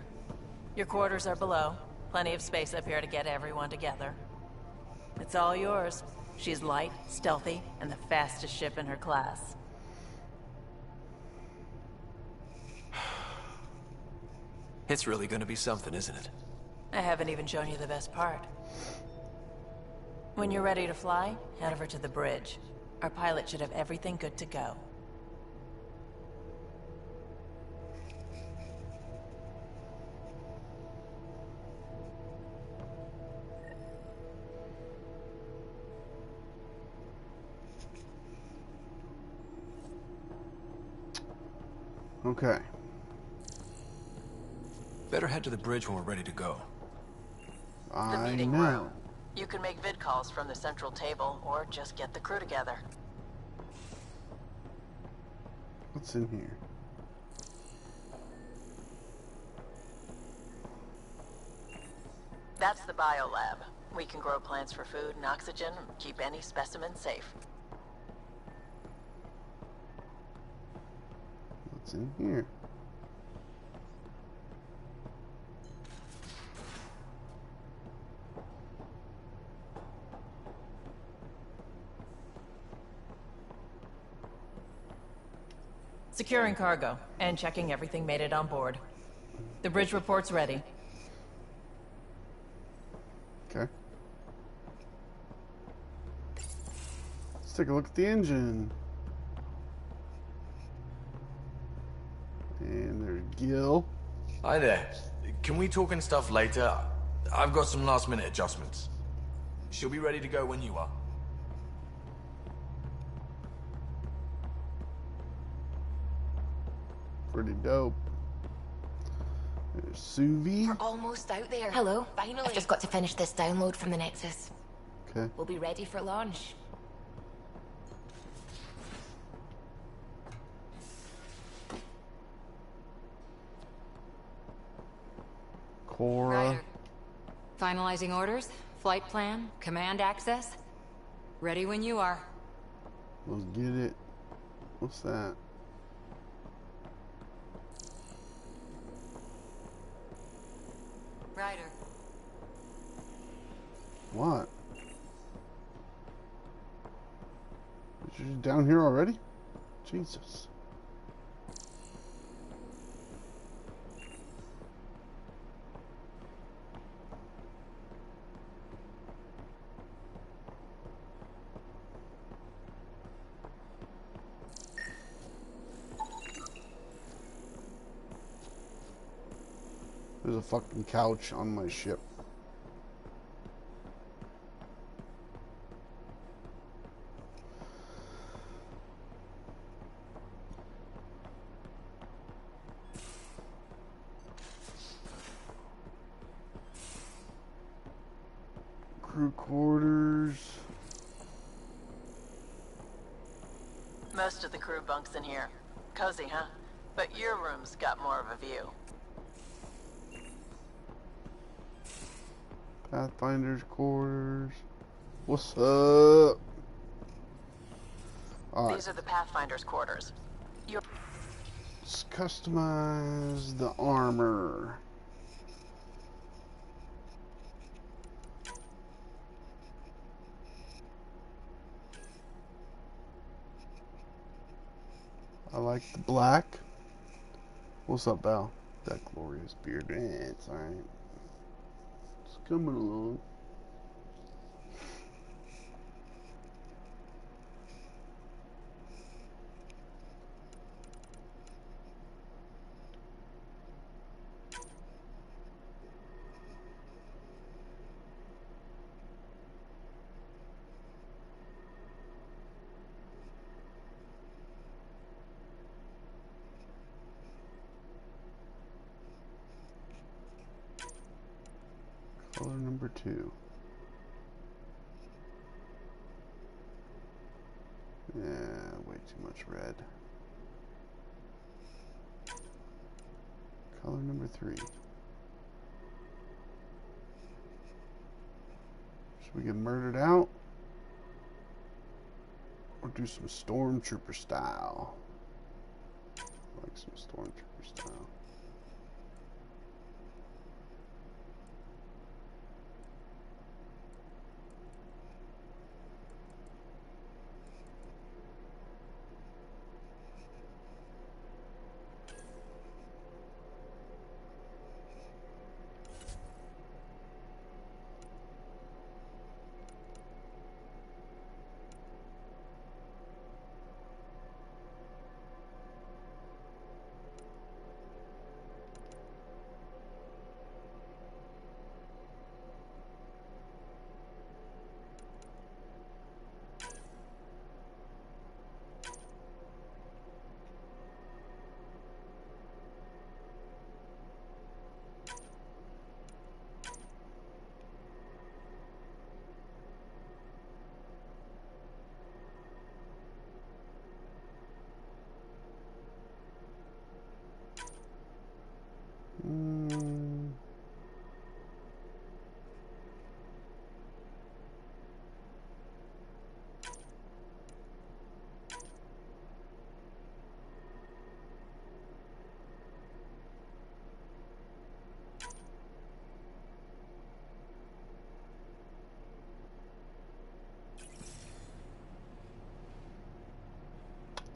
Your quarters are below. Plenty of space up here to get everyone together. It's all yours. She's light, stealthy, and the fastest ship in her class. It's really gonna be something, isn't it? I haven't even shown you the best part. When you're ready to fly, head over to the bridge. Our pilot should have everything good to go. Okay. Better head to the bridge when we're ready to go. The meeting room. You can make vid calls from the central table, or just get the crew together. What's in here? That's the biolab. We can grow plants for food and oxygen, and keep any specimen safe. What's in here? Securing cargo, and checking everything made it on board. The bridge report's ready. Okay. Let's take a look at the engine. And there's Gil. Hi there. Can we talk and stuff later? I've got some last minute adjustments. She'll be ready to go when you are. Pretty dope. There's Suvi. We're almost out there. Hello. Finally. I've just got to finish this download from the Nexus. Okay. We'll be ready for launch. Cora. Ryder. Finalizing orders, flight plan, command access. Ready when you are. Let's get it. What's that? Ryder. What? Is you down here already? Jesus. There's a fucking couch on my ship. Crew quarters. Most of the crew bunks in here. Cozy, huh? But your room's got more of a view. Pathfinder's quarters. What's up? Alright. These are the Pathfinder's quarters. Let's customize the armor. I like the black. What's up, Val? That glorious beard. It's alright. It's coming along. Color number 2. Yeah, way too much red. Color number 3. Should we get murdered out? Or do some stormtrooper style? I like some stormtrooper style.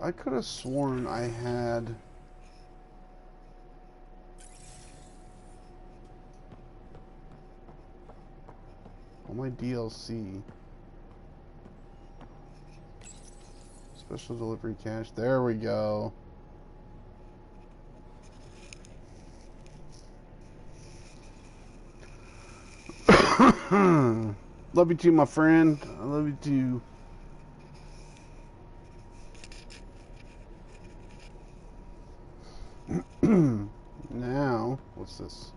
I could have sworn I had all my DLC. Special delivery cache. There we go. Love you too, my friend. I love you too. Now, what's this?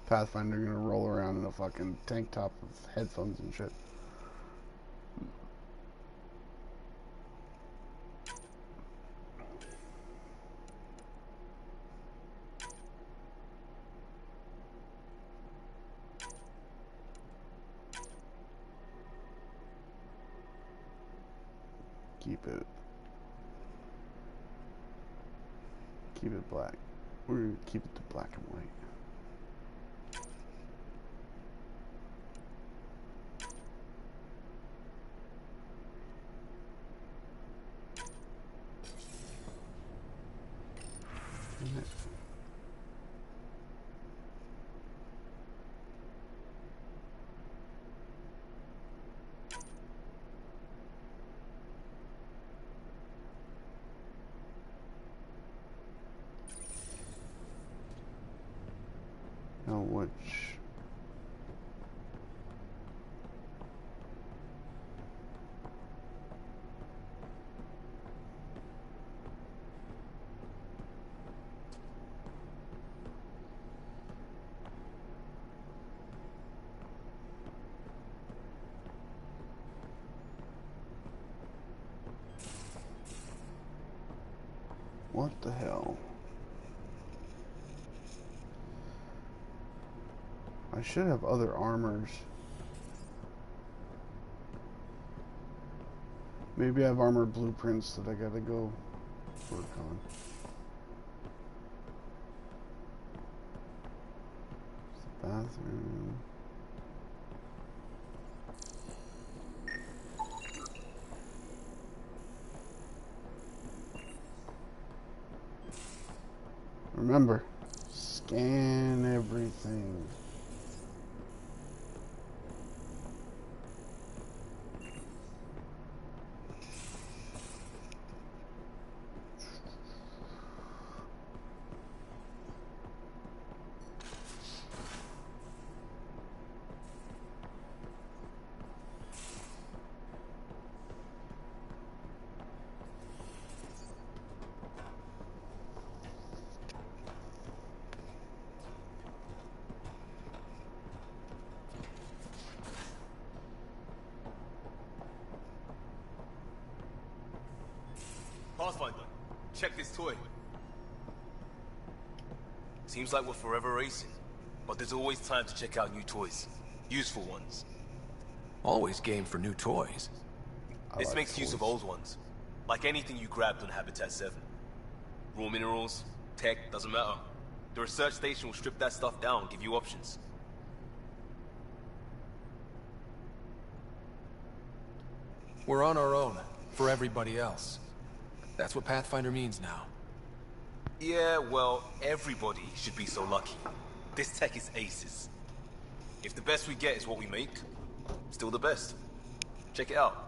Pathfinder gonna roll around in a fucking tank top with headphones and shit. Keep it black. We're gonna keep it to black and white. Now which? What the hell? I should have other armors. Maybe I have armored blueprints that I gotta go work on. Bathroom. Remember, scan everything. Pathfinder, check this toy. Seems like we're forever racing, but there's always time to check out new toys. Useful ones. Always game for new toys. This makes use of old ones. Like anything you grabbed on Habitat 7. Raw minerals, tech, doesn't matter. The research station will strip that stuff down and give you options. We're on our own, for everybody else. That's what Pathfinder means now. Yeah, well, everybody should be so lucky. This tech is aces. If the best we get is what we make, still the best. Check it out.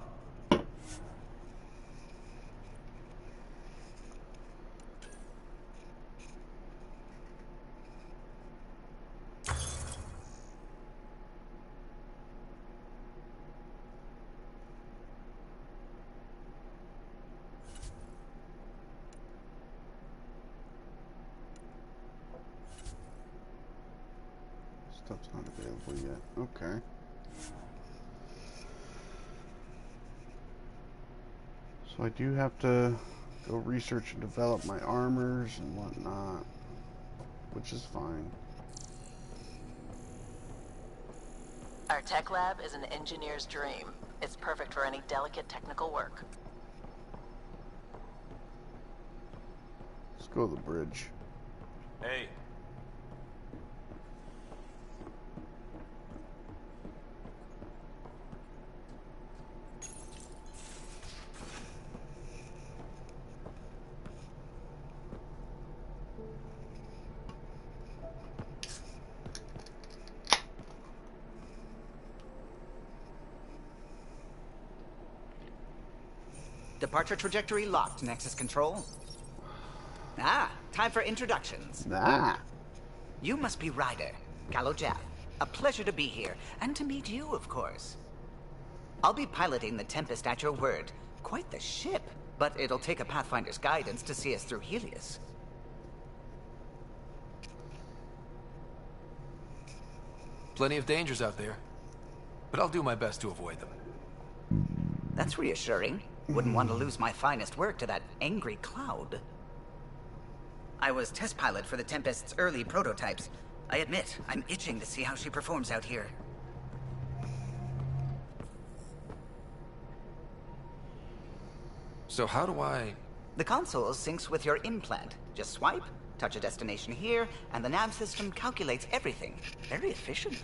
Stuff's not available yet. Okay. So I do have to go research and develop my armors and whatnot, which is fine. Our tech lab is an engineer's dream. It's perfect for any delicate technical work. Let's go to the bridge. Hey. Departure trajectory locked, Nexus Control. Ah, time for introductions. Ah. You must be Ryder, Callow Jaff. A pleasure to be here, and to meet you, of course. I'll be piloting the Tempest at your word. Quite the ship, but it'll take a Pathfinder's guidance to see us through Helios. Plenty of dangers out there, but I'll do my best to avoid them. That's reassuring. Wouldn't want to lose my finest work to that angry cloud. I was test pilot for the Tempest's early prototypes. I admit, I'm itching to see how she performs out here. So how do I... The console syncs with your implant. Just swipe, touch a destination here, and the nav system calculates everything. Very efficient.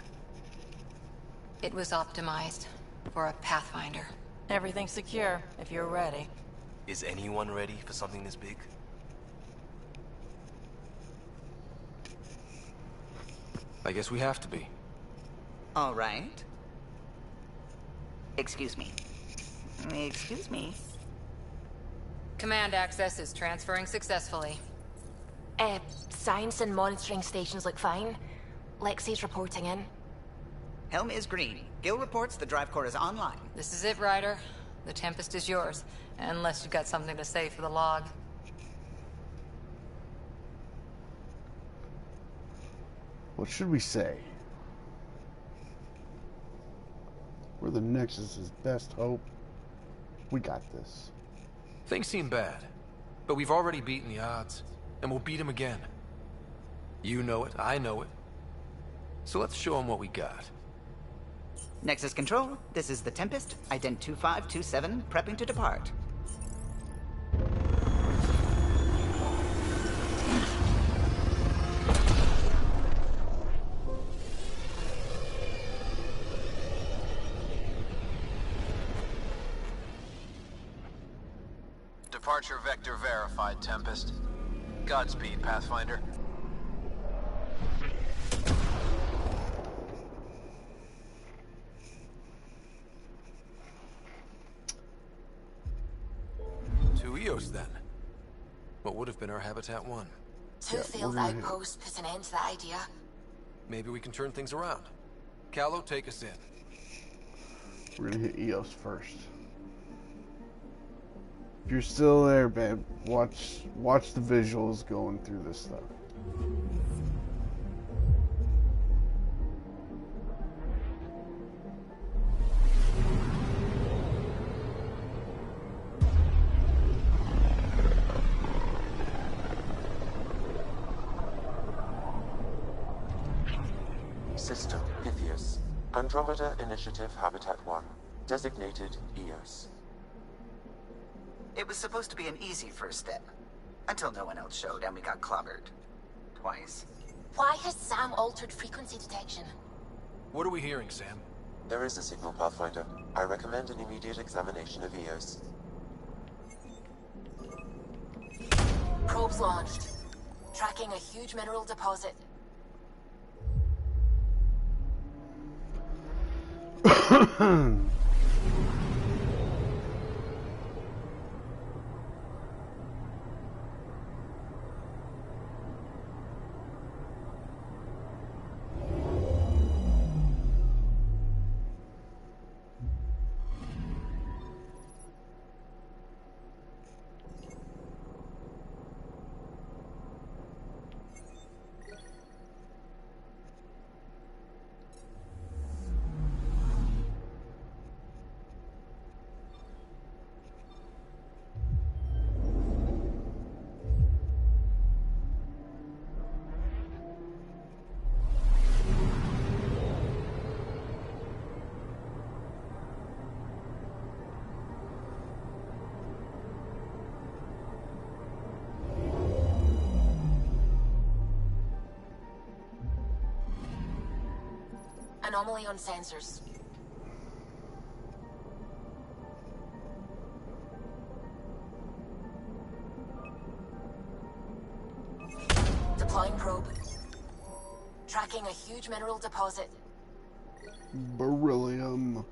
It was optimized for a Pathfinder. Everything's secure, if you're ready. Is anyone ready for something this big? I guess we have to be. All right. Excuse me. Excuse me. Command access is transferring successfully. Science and monitoring stations look fine. Lexi's reporting in. Helm is green. Gil reports the drive core is online. This is it, Ryder. The Tempest is yours, unless you've got something to say for the log. What should we say? We're the Nexus's best hope. We got this. Things seem bad, but we've already beaten the odds, and we'll beat them again. You know it, I know it. So let's show them what we got. Nexus Control, this is the Tempest, ident 2527, prepping to depart. Departure vector verified, Tempest. Godspeed, Pathfinder. To Eos, then. What would have been our Habitat 1? Two failed outposts put an end to that idea. Maybe we can turn things around. Callow, take us in. We're gonna hit Eos first. If you're still there, babe, watch the visuals going through this stuff. System, Pythias. Andromeda Initiative Habitat 1. Designated Eos. It was supposed to be an easy first step. Until no one else showed and we got clobbered. Twice. Why has Sam altered frequency detection? What are we hearing, Sam? There is a signal, Pathfinder. I recommend an immediate examination of Eos. Probes launched. Tracking a huge mineral deposit. Anomaly on sensors. Deploying probe. Tracking a huge mineral deposit. Beryllium.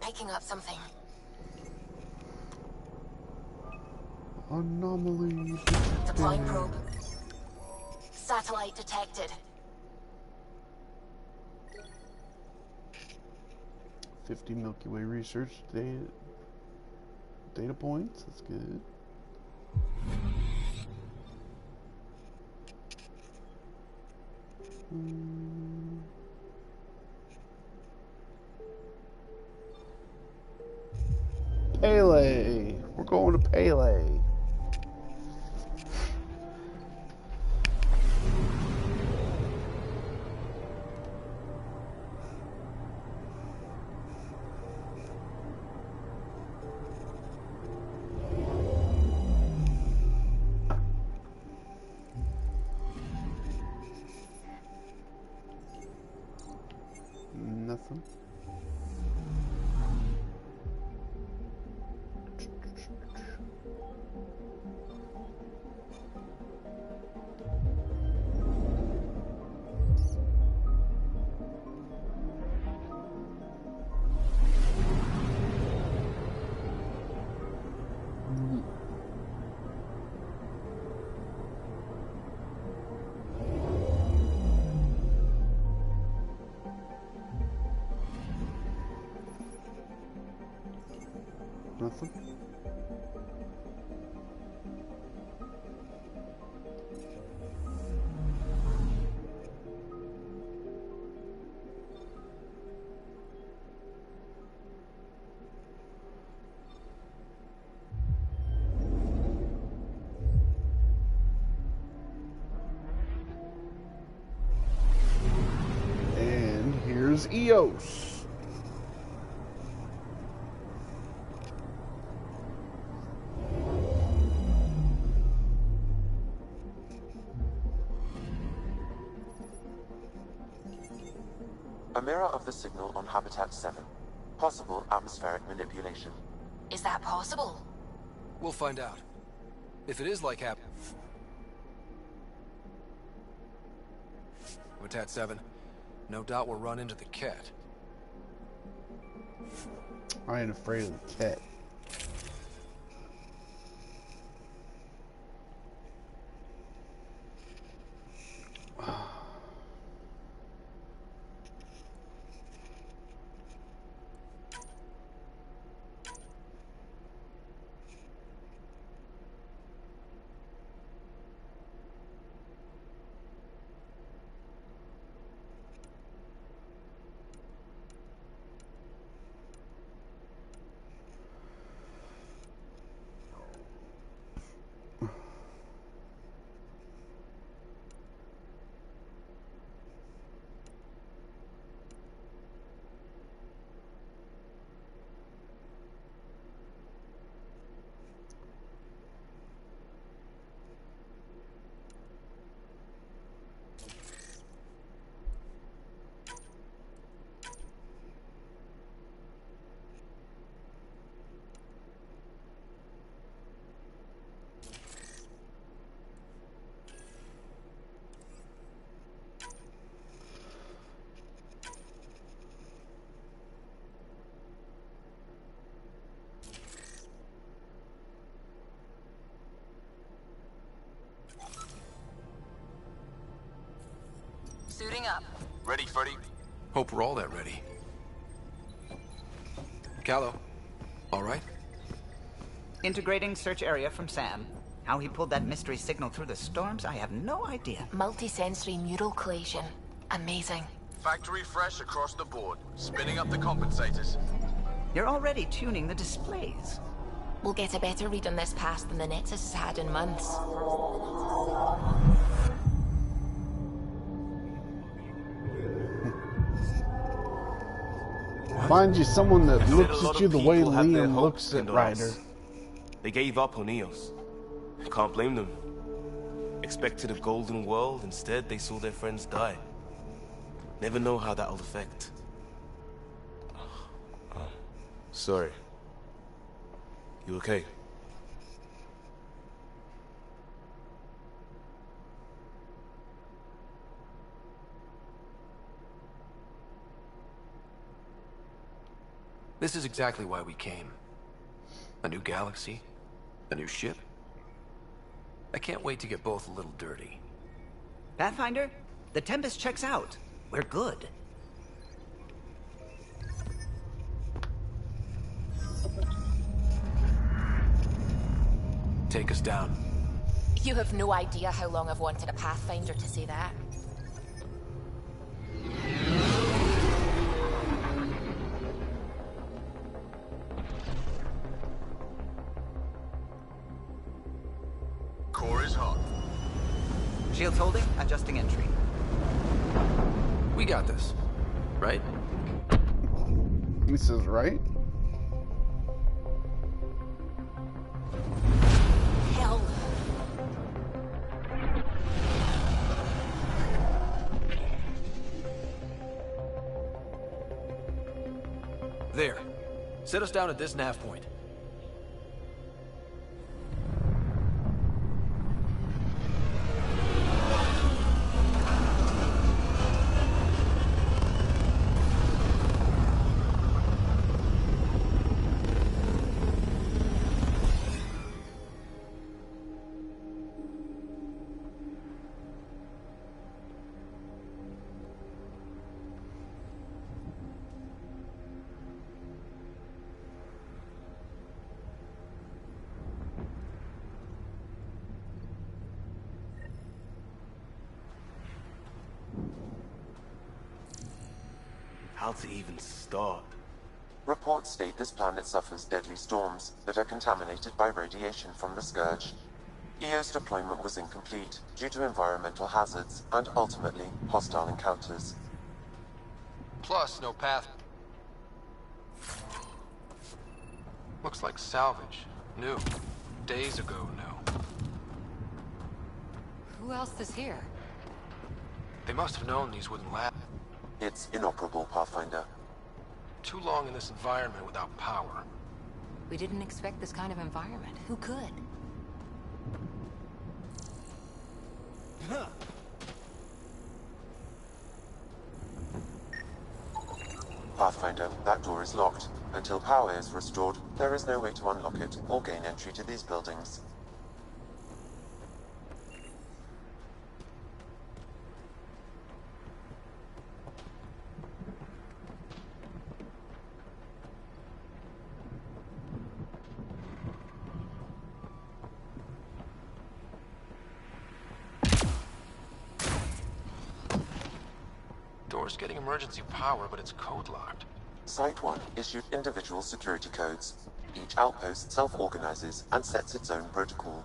picking up something. Anomaly Deploying detected. probe. Satellite detected. 50 Milky Way research data points. That's good. Pele. We're going to Pele. Nothing. Nothing. And here's Eos. A mirror of the signal on Habitat 7. Possible atmospheric manipulation. Is that possible? We'll find out. If it is like Habitat 7, no doubt we'll run into the cat. I ain't afraid of the cat. Suiting up. Ready, Freddy? Hope we're all that ready. Callow, all right? Integrating search area from Sam. How he pulled that mystery signal through the storms, I have no idea. Multisensory neural collation. Amazing. Factory fresh across the board. Spinning up the compensators. You're already tuning the displays. We'll get a better read on this pass than the Nexus has had in months. Find you someone that I said looks a lot at you of the way people have their Liam hopes looks at pinned on Ryder. us. They gave up on Eos. Can't blame them. Expected a golden world, instead they saw their friends die. Never know how that'll affect. Oh, sorry. You okay? This is exactly why we came. A new galaxy, a new ship. I can't wait to get both a little dirty. Pathfinder, the Tempest checks out. We're good. Take us down. You have no idea how long I've wanted a Pathfinder to say that. Core is hot. Shields holding, adjusting entry. We got this, right? He says, right? Hell. There. Set us down at this nav point. How to even start? Reports state this planet suffers deadly storms that are contaminated by radiation from the Scourge. EO's deployment was incomplete due to environmental hazards and ultimately hostile encounters. Plus, no path. Looks like salvage. New. Days ago, no. Who else is here? They must have known these wouldn't last. It's inoperable, Pathfinder. Too long in this environment without power. We didn't expect this kind of environment. Who could? Pathfinder, that door is locked. Until power is restored, there is no way to unlock it or gain entry to these buildings. Door's getting emergency power, but it's code locked. Site 1 issued individual security codes. Each outpost self-organizes and sets its own protocol.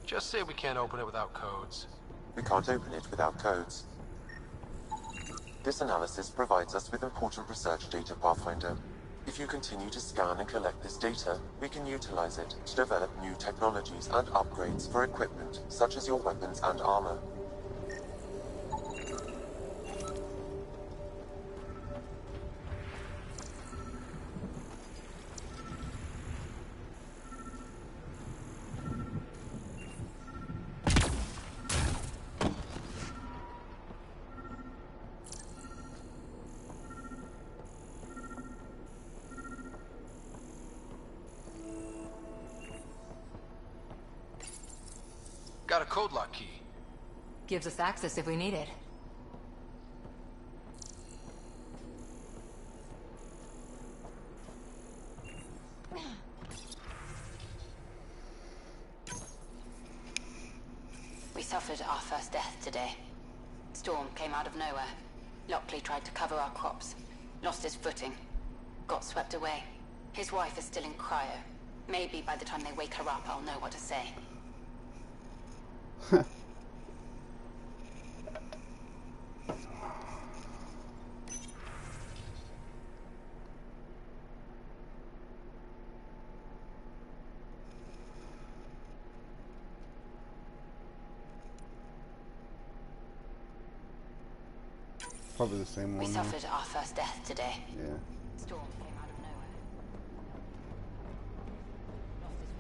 Just say we can't open it without codes. We can't open it without codes. This analysis provides us with important research data, Pathfinder. If you continue to scan and collect this data, we can utilize it to develop new technologies and upgrades for equipment, such as your weapons and armor. Got a code lock key. Gives us access if we need it. We suffered our first death today. Storm came out of nowhere. Lockley tried to cover our crops. Lost his footing. Got swept away. His wife is still in cryo. Maybe by the time they wake her up, I'll know what to say. Probably the same one. We suffered our first death today. Yeah. Storm came out of nowhere. Lost his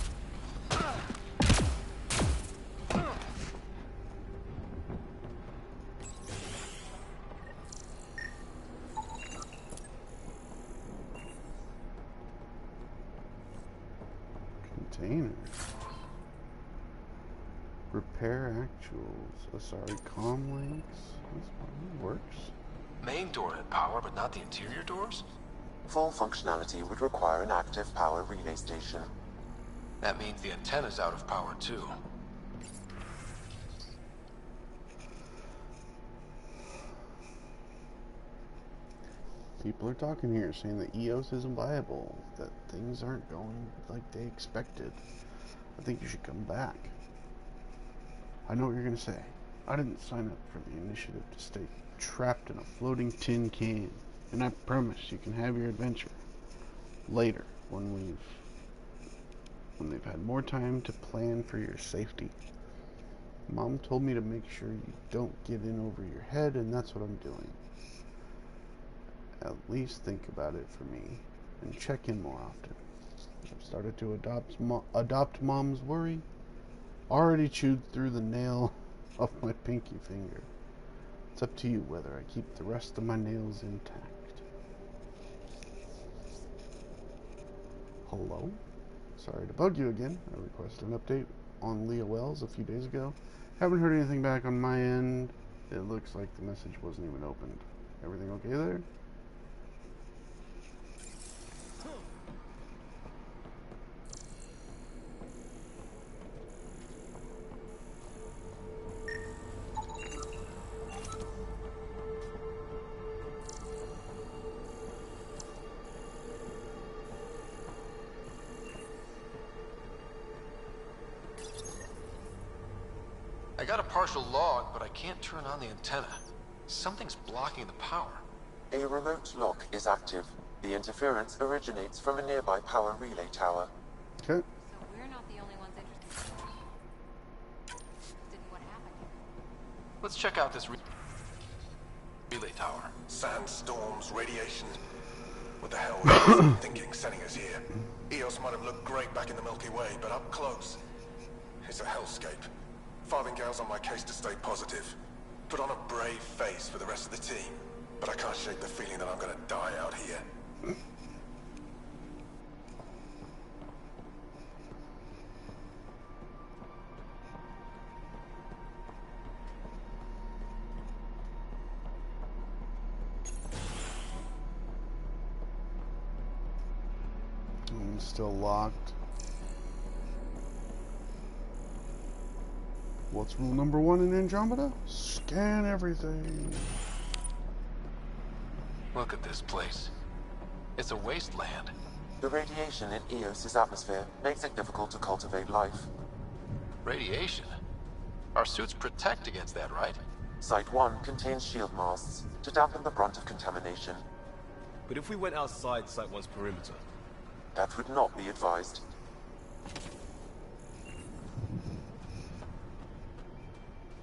footing. container. Repair actuals. Sorry, comm links. That works. Main door had power, but not the interior doors? Full functionality would require an active power relay station. That means the antenna's out of power, too. People are talking here, saying that EOS isn't viable, that things aren't going like they expected. I think you should come back. I know what you're gonna say. I didn't sign up for the initiative to stay trapped in a floating tin can, and I promise you can have your adventure later when they've had more time to plan for your safety. Mom told me to make sure you don't get in over your head, and that's what I'm doing. At least think about it for me, and check in more often. I've started to adopt Mom's worry. Already chewed through the nail of my pinky finger. It's up to you whether I keep the rest of my nails intact. Hello? Sorry to bug you again. I requested an update on Leah Wells a few days ago. Haven't heard anything back on my end. It looks like the message wasn't even opened. Everything okay there? I got a partial log, but I can't turn on the antenna. Something's blocking the power. A remote lock is active. The interference originates from a nearby power relay tower. Okay. So we're not the only ones interested. Didn't what happened? Let's check out this relay tower. Sandstorms, radiation. What the hell was I thinking sending us here? EOS might have looked great back in the Milky Way, but up close, it's a hellscape. Farthingale's on my case to stay positive. Put on a brave face for the rest of the team, but I can't shake the feeling that I'm gonna die out here. I'm still locked. What's rule number 1 in Andromeda? Scan everything. Look at this place. It's a wasteland. The radiation in EOS's atmosphere makes it difficult to cultivate life. Radiation? Our suits protect against that, right? Site 1 contains shield masts to dampen the brunt of contamination. But if we went outside Site 1's perimeter? That would not be advised.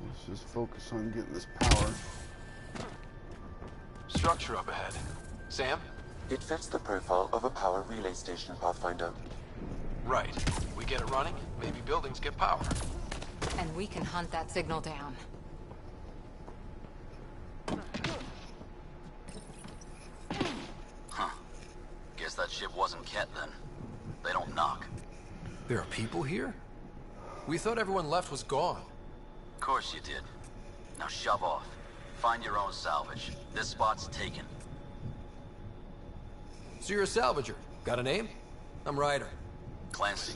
Let's just focus on getting this power. Structure up ahead. Sam? It fits the profile of a power relay station, Pathfinder. Right. We get it running, maybe buildings get power. And we can hunt that signal down. Huh. Guess that ship wasn't Ket then. They don't knock. There are people here? We thought everyone left was gone. Of course you did. Now shove off. Find your own salvage. This spot's taken. So you're a salvager. Got a name? I'm Ryder. Clancy.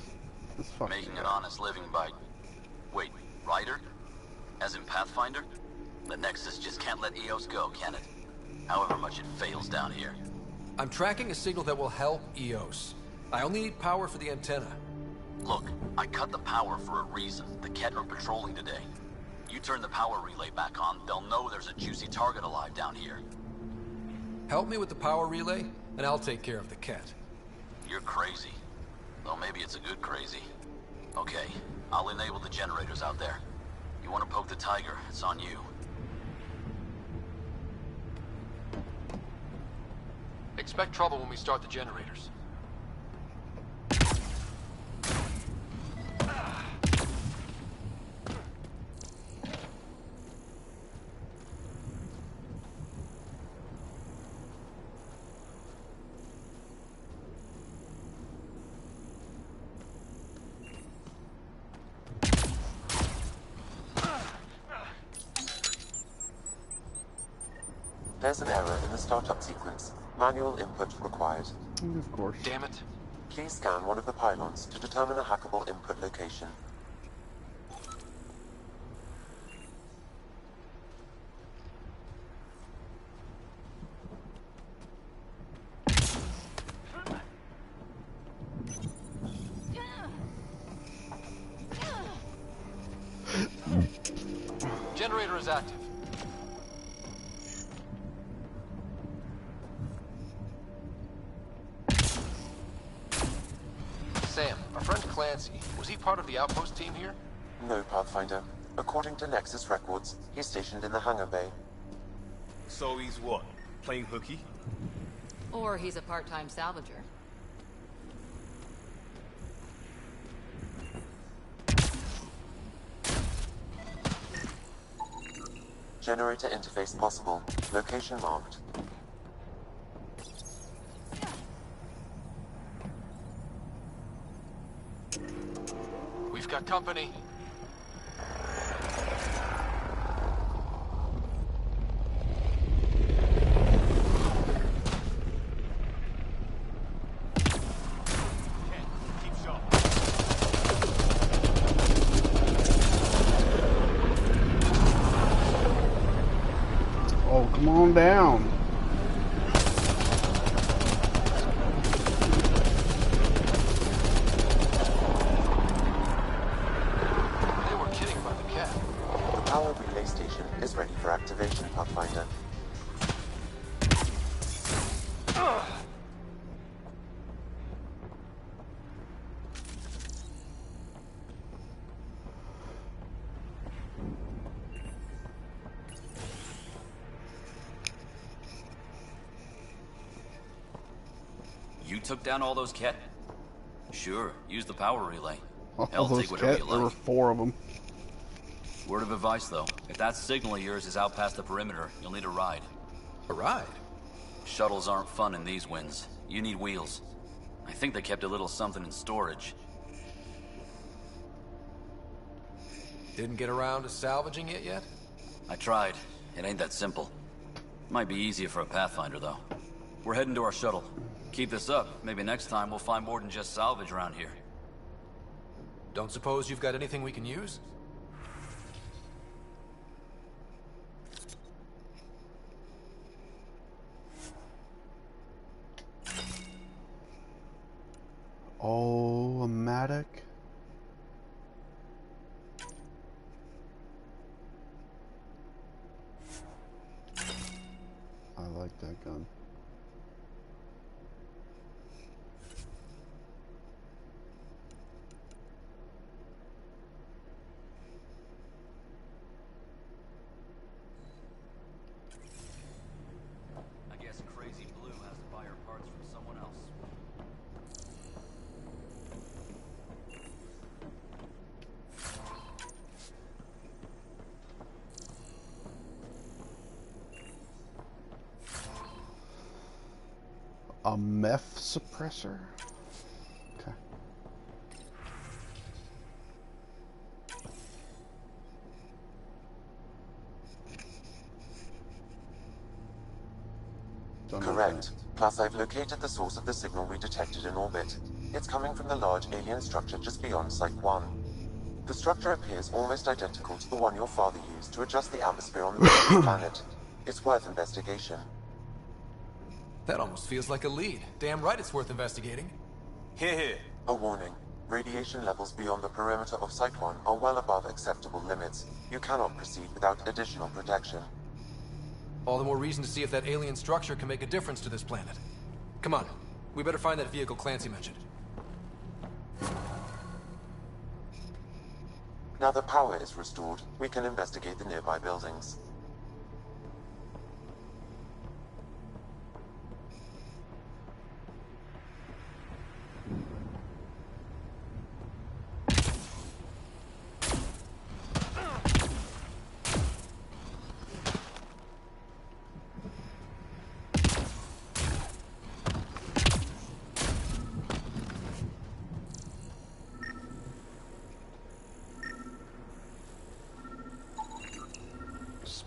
Making an honest living by... Wait, Ryder? As in Pathfinder? The Nexus just can't let EOS go, can it? However much it fails down here. I'm tracking a signal that will help EOS. I only need power for the antenna. Look, I cut the power for a reason. The Ket are patrolling today. You turn the power relay back on, they'll know there's a juicy target alive down here. Help me with the power relay, and I'll take care of the Ket. You're crazy. Though maybe it's a good crazy. Okay, I'll enable the generators out there. You want to poke the tiger, it's on you. Expect trouble when we start the generators. There's an error in the startup sequence. Manual input required. Of course. Damn it. Please scan one of the pylons to determine a hackable input location. Generator is active. Sam, our friend Clancy, was he part of the outpost team here? No, Pathfinder. According to Nexus records, he's stationed in the hangar bay. So he's what? Playing hooky? Or he's a part-time salvager. Generator interface possible. Location marked. We've got company. Oh, come on down. They were kidding about the cat. The power relay station is ready for activation, Pathfinder. You took down all those cat? Sure, use the power relay. All Hell, those take whatever cats, you there were like. 4 of them. Word of advice, though. If that signal of yours is out past the perimeter, you'll need a ride. A ride? Shuttles aren't fun in these winds. You need wheels. I think they kept a little something in storage. Didn't get around to salvaging it yet? I tried. It ain't that simple. Might be easier for a Pathfinder, though. We're heading to our shuttle. Keep this up. Maybe next time we'll find more than just salvage around here. Don't suppose you've got anything we can use? Oh, a Matic. I like that gun. I guess Crazy Blue has to buy her parts from someone else. A meth suppressor? Okay. Correct. Plus, I've located the source of the signal we detected in orbit. It's coming from the large alien structure just beyond Site 1. The structure appears almost identical to the one your father used to adjust the atmosphere on the previous planet. It's worth investigation. That almost feels like a lead. Damn right it's worth investigating. Here. A warning. Radiation levels beyond the perimeter of Site 1 are well above acceptable limits. You cannot proceed without additional protection. All the more reason to see if that alien structure can make a difference to this planet. Come on. We better find that vehicle Clancy mentioned. Now that power is restored, we can investigate the nearby buildings.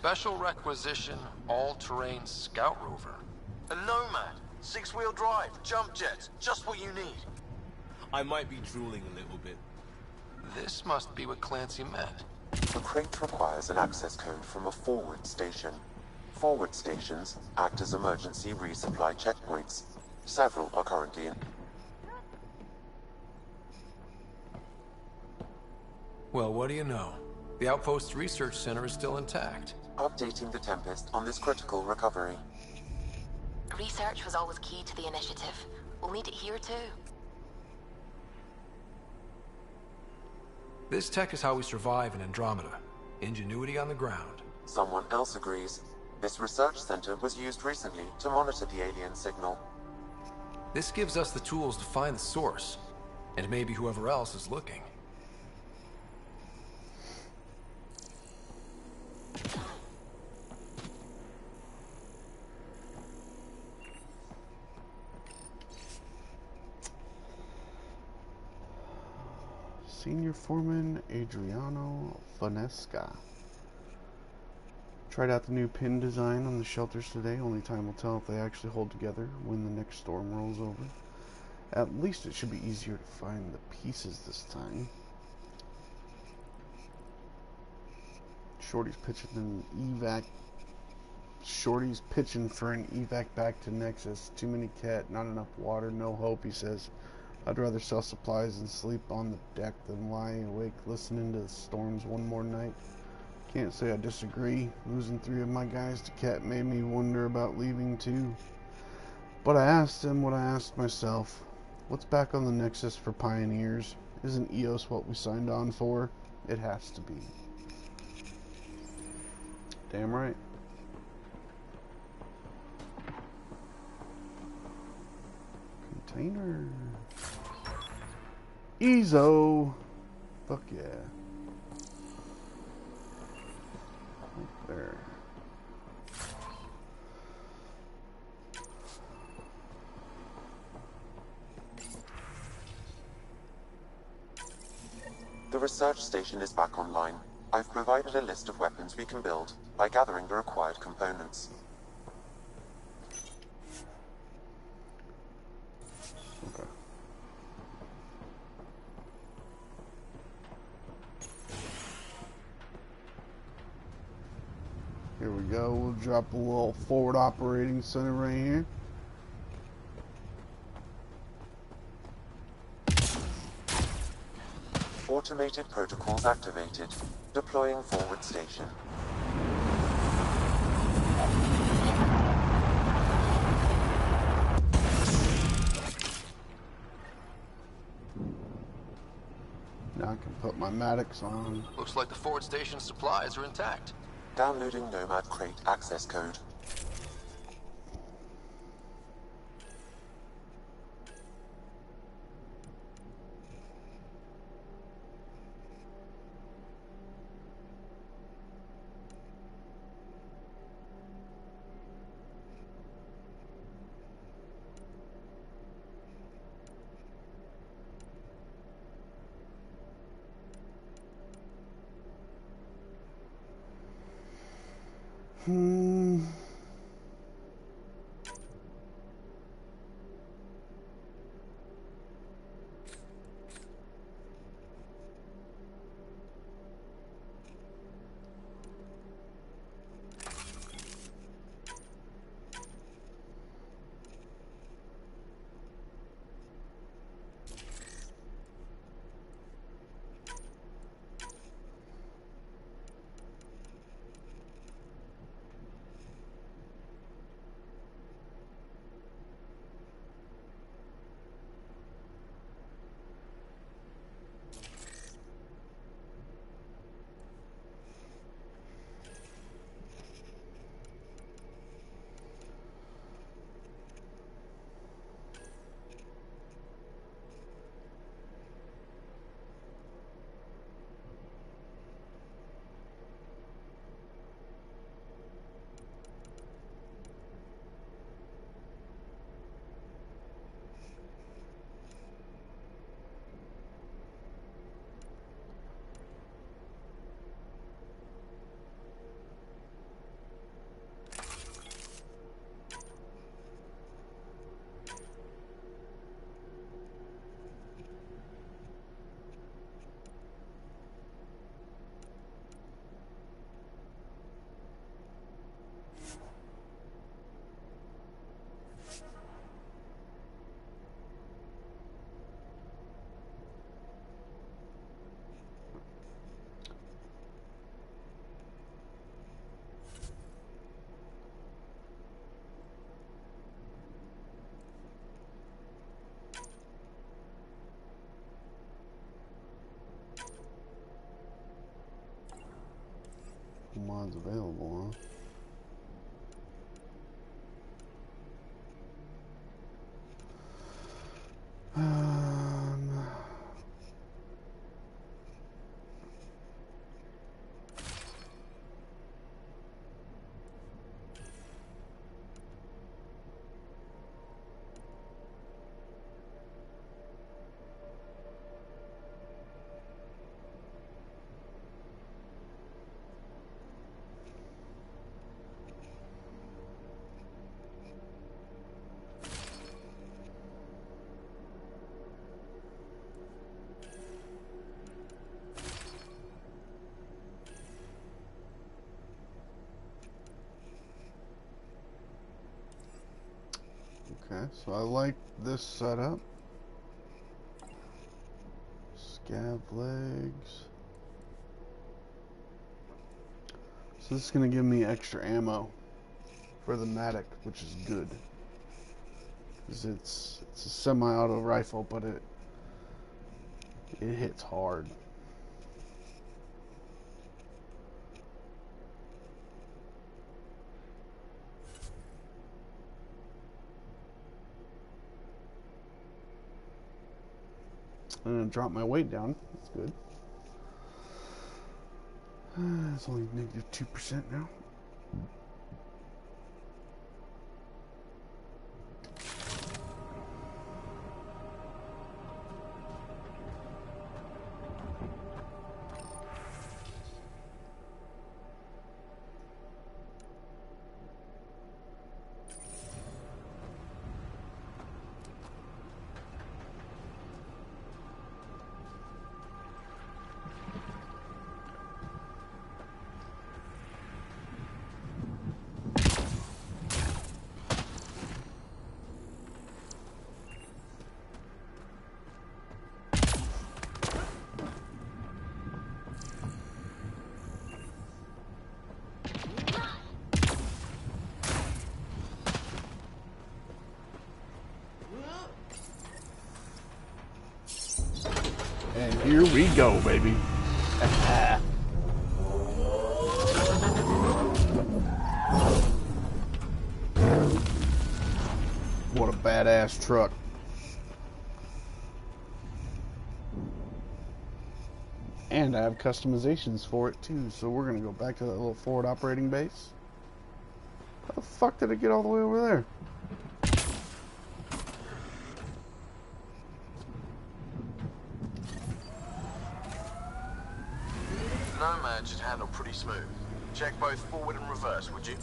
Special requisition, all-terrain scout rover. A Nomad, 6-wheel drive, jump jets, just what you need. I might be drooling a little bit. This must be what Clancy meant. The crate requires an access code from a forward station. Forward stations act as emergency resupply checkpoints. Several are currently in. Well, what do you know? The Outpost Research Center is still intact. Updating the Tempest on this critical recovery. Research was always key to the initiative. We'll need it here too. This tech is how we survive in Andromeda. Ingenuity on the ground. Someone else agrees. This research center was used recently to monitor the alien signal. This gives us the tools to find the source, and maybe whoever else is looking. Senior Foreman Adriano Vanesca. Tried out the new pin design on the shelters today. Only time will tell if they actually hold together when the next storm rolls over. At least it should be easier to find the pieces this time. Shorty's pitching for an evac back to Nexus. Too many cat, not enough water, no hope, he says. I'd rather sell supplies and sleep on the deck than lie awake listening to the storms one more night. Can't say I disagree. Losing 3 of my guys to cat made me wonder about leaving too. But I asked him what I asked myself. What's back on the Nexus for pioneers? Isn't EOS what we signed on for? It has to be. Damn right. Container. Ezo. Fuck yeah. Right there. The research station is back online. I've provided a list of weapons we can build by gathering the required components. Okay. Here we go. We'll drop a little forward operating center right here. Automated protocols activated. Deploying forward station. Now I can put my Maddox on. Looks like the forward station supplies are intact. Downloading Nomad Crate access code. one's available, huh? Okay, so I like this setup. Scav legs. So this is going to give me extra ammo for the Matic, which is good. Because it's a semi-auto rifle, but it hits hard. I'm going to drop my weight down. That's good. It's only negative 2% now. And here we go, baby. What a badass truck. And I have customizations for it too, so we're gonna go back to that little forward operating base. How the fuck did it get all the way over there? Nomad should handle pretty smooth. Check both forward and reverse, would you?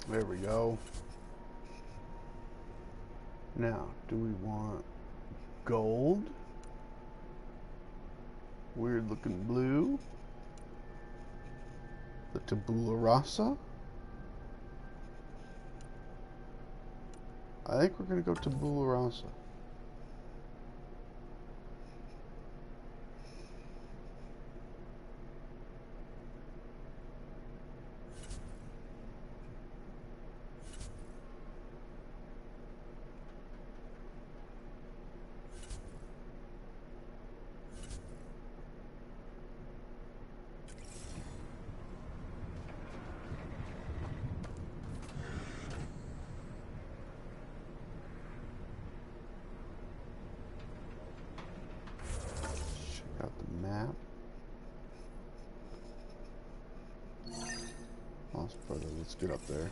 There we go. Now, do we want gold? Weird looking blue. The tabula rasa. I think we're gonna go tabula rasa. Got the map. Lost brother, let's get up there.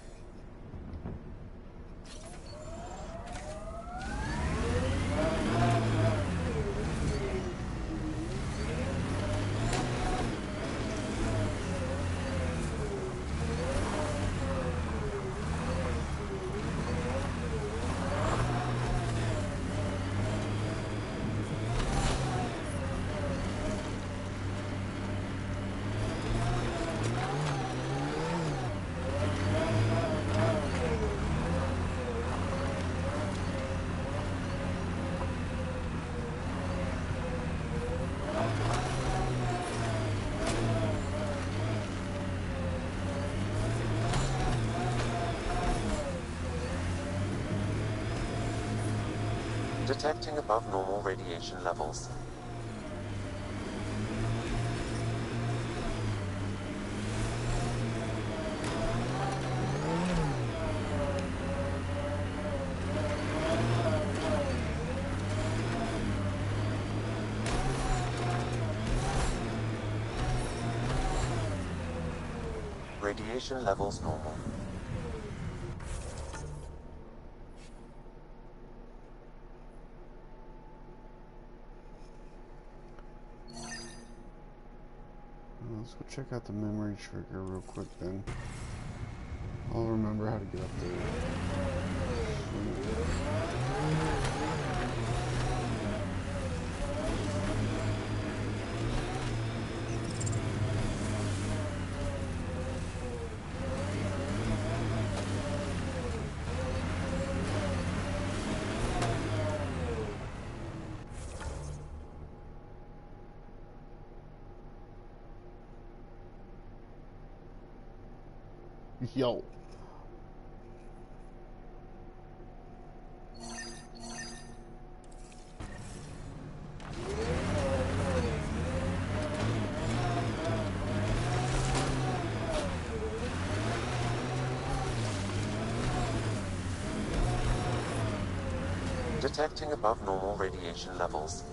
Detecting above normal radiation levels. Radiation levels normal. Let's go check out the memory trigger real quick then. I'll remember how to get up there. Yo. Detecting above normal radiation levels.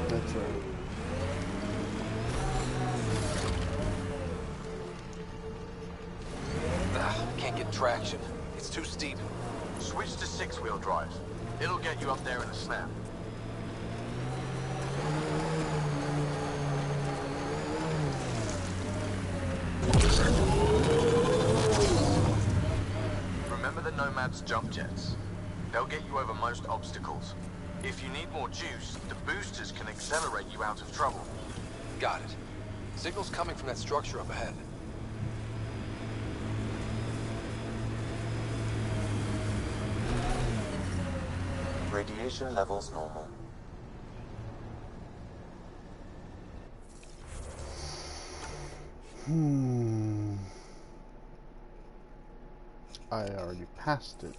That's right. Can't get traction. It's too steep. Switch to 6-wheel drive. It'll get you up there in a snap. Remember the Nomad's jump jets. They'll get you over most obstacles. If you need more juice, the boosters can accelerate you out of trouble. Got it. Signal's coming from that structure up ahead. Radiation levels normal. I already passed it.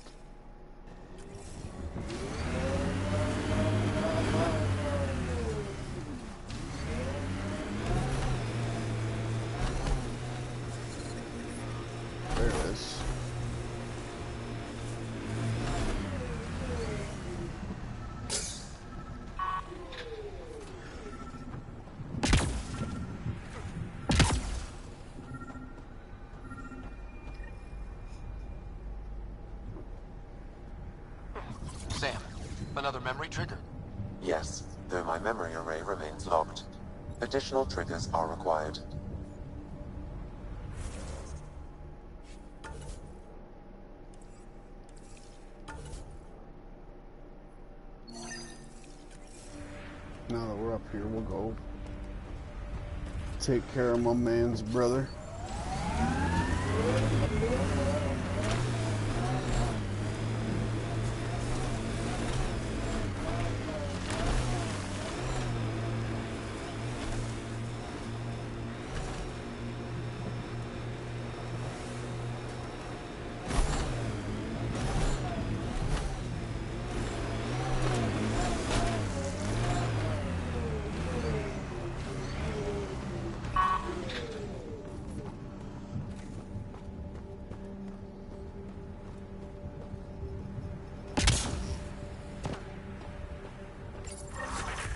There it is. Sam, another memory trigger? Yes, though my memory array remains locked. Additional triggers are required. Now that we're up here, we'll go take care of my man's brother.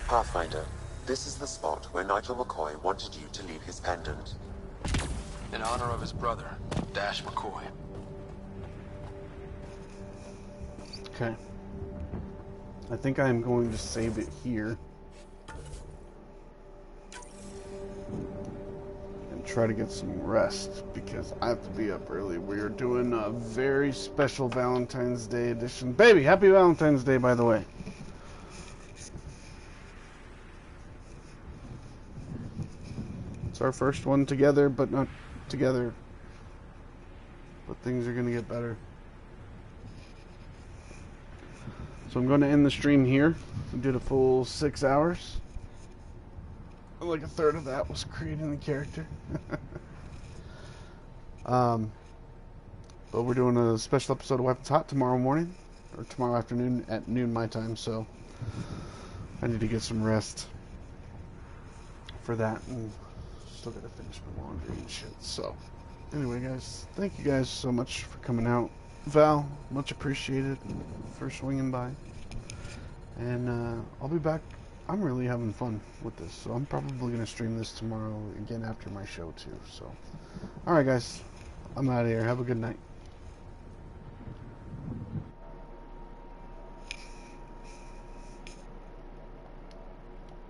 Pathfinder, this is the spot where Nigel McCoy wanted you to leave his pendant. In honor of his brother, Dash McCoy. Okay. I think I am going to save it here. And try to get some rest, because I have to be up early. We are doing a very special Valentine's Day edition. Baby, happy Valentine's Day, by the way. It's our first one together, but not together. But things are going to get better. So I'm going to end the stream here. We did a full 6 hours. like a third of that was creating the character. But we're doing a special episode of Weapons Hot tomorrow morning, or tomorrow afternoon at noon my time, so I need to get some rest for that, and still gotta finish my laundry and shit. So anyway, guys, thank you guys so much for coming out. Val, much appreciated for swinging by, and I'll be back. I'm really having fun with this, so I'm probably gonna stream this tomorrow again after my show too. So alright guys, I'm out of here. Have a good night.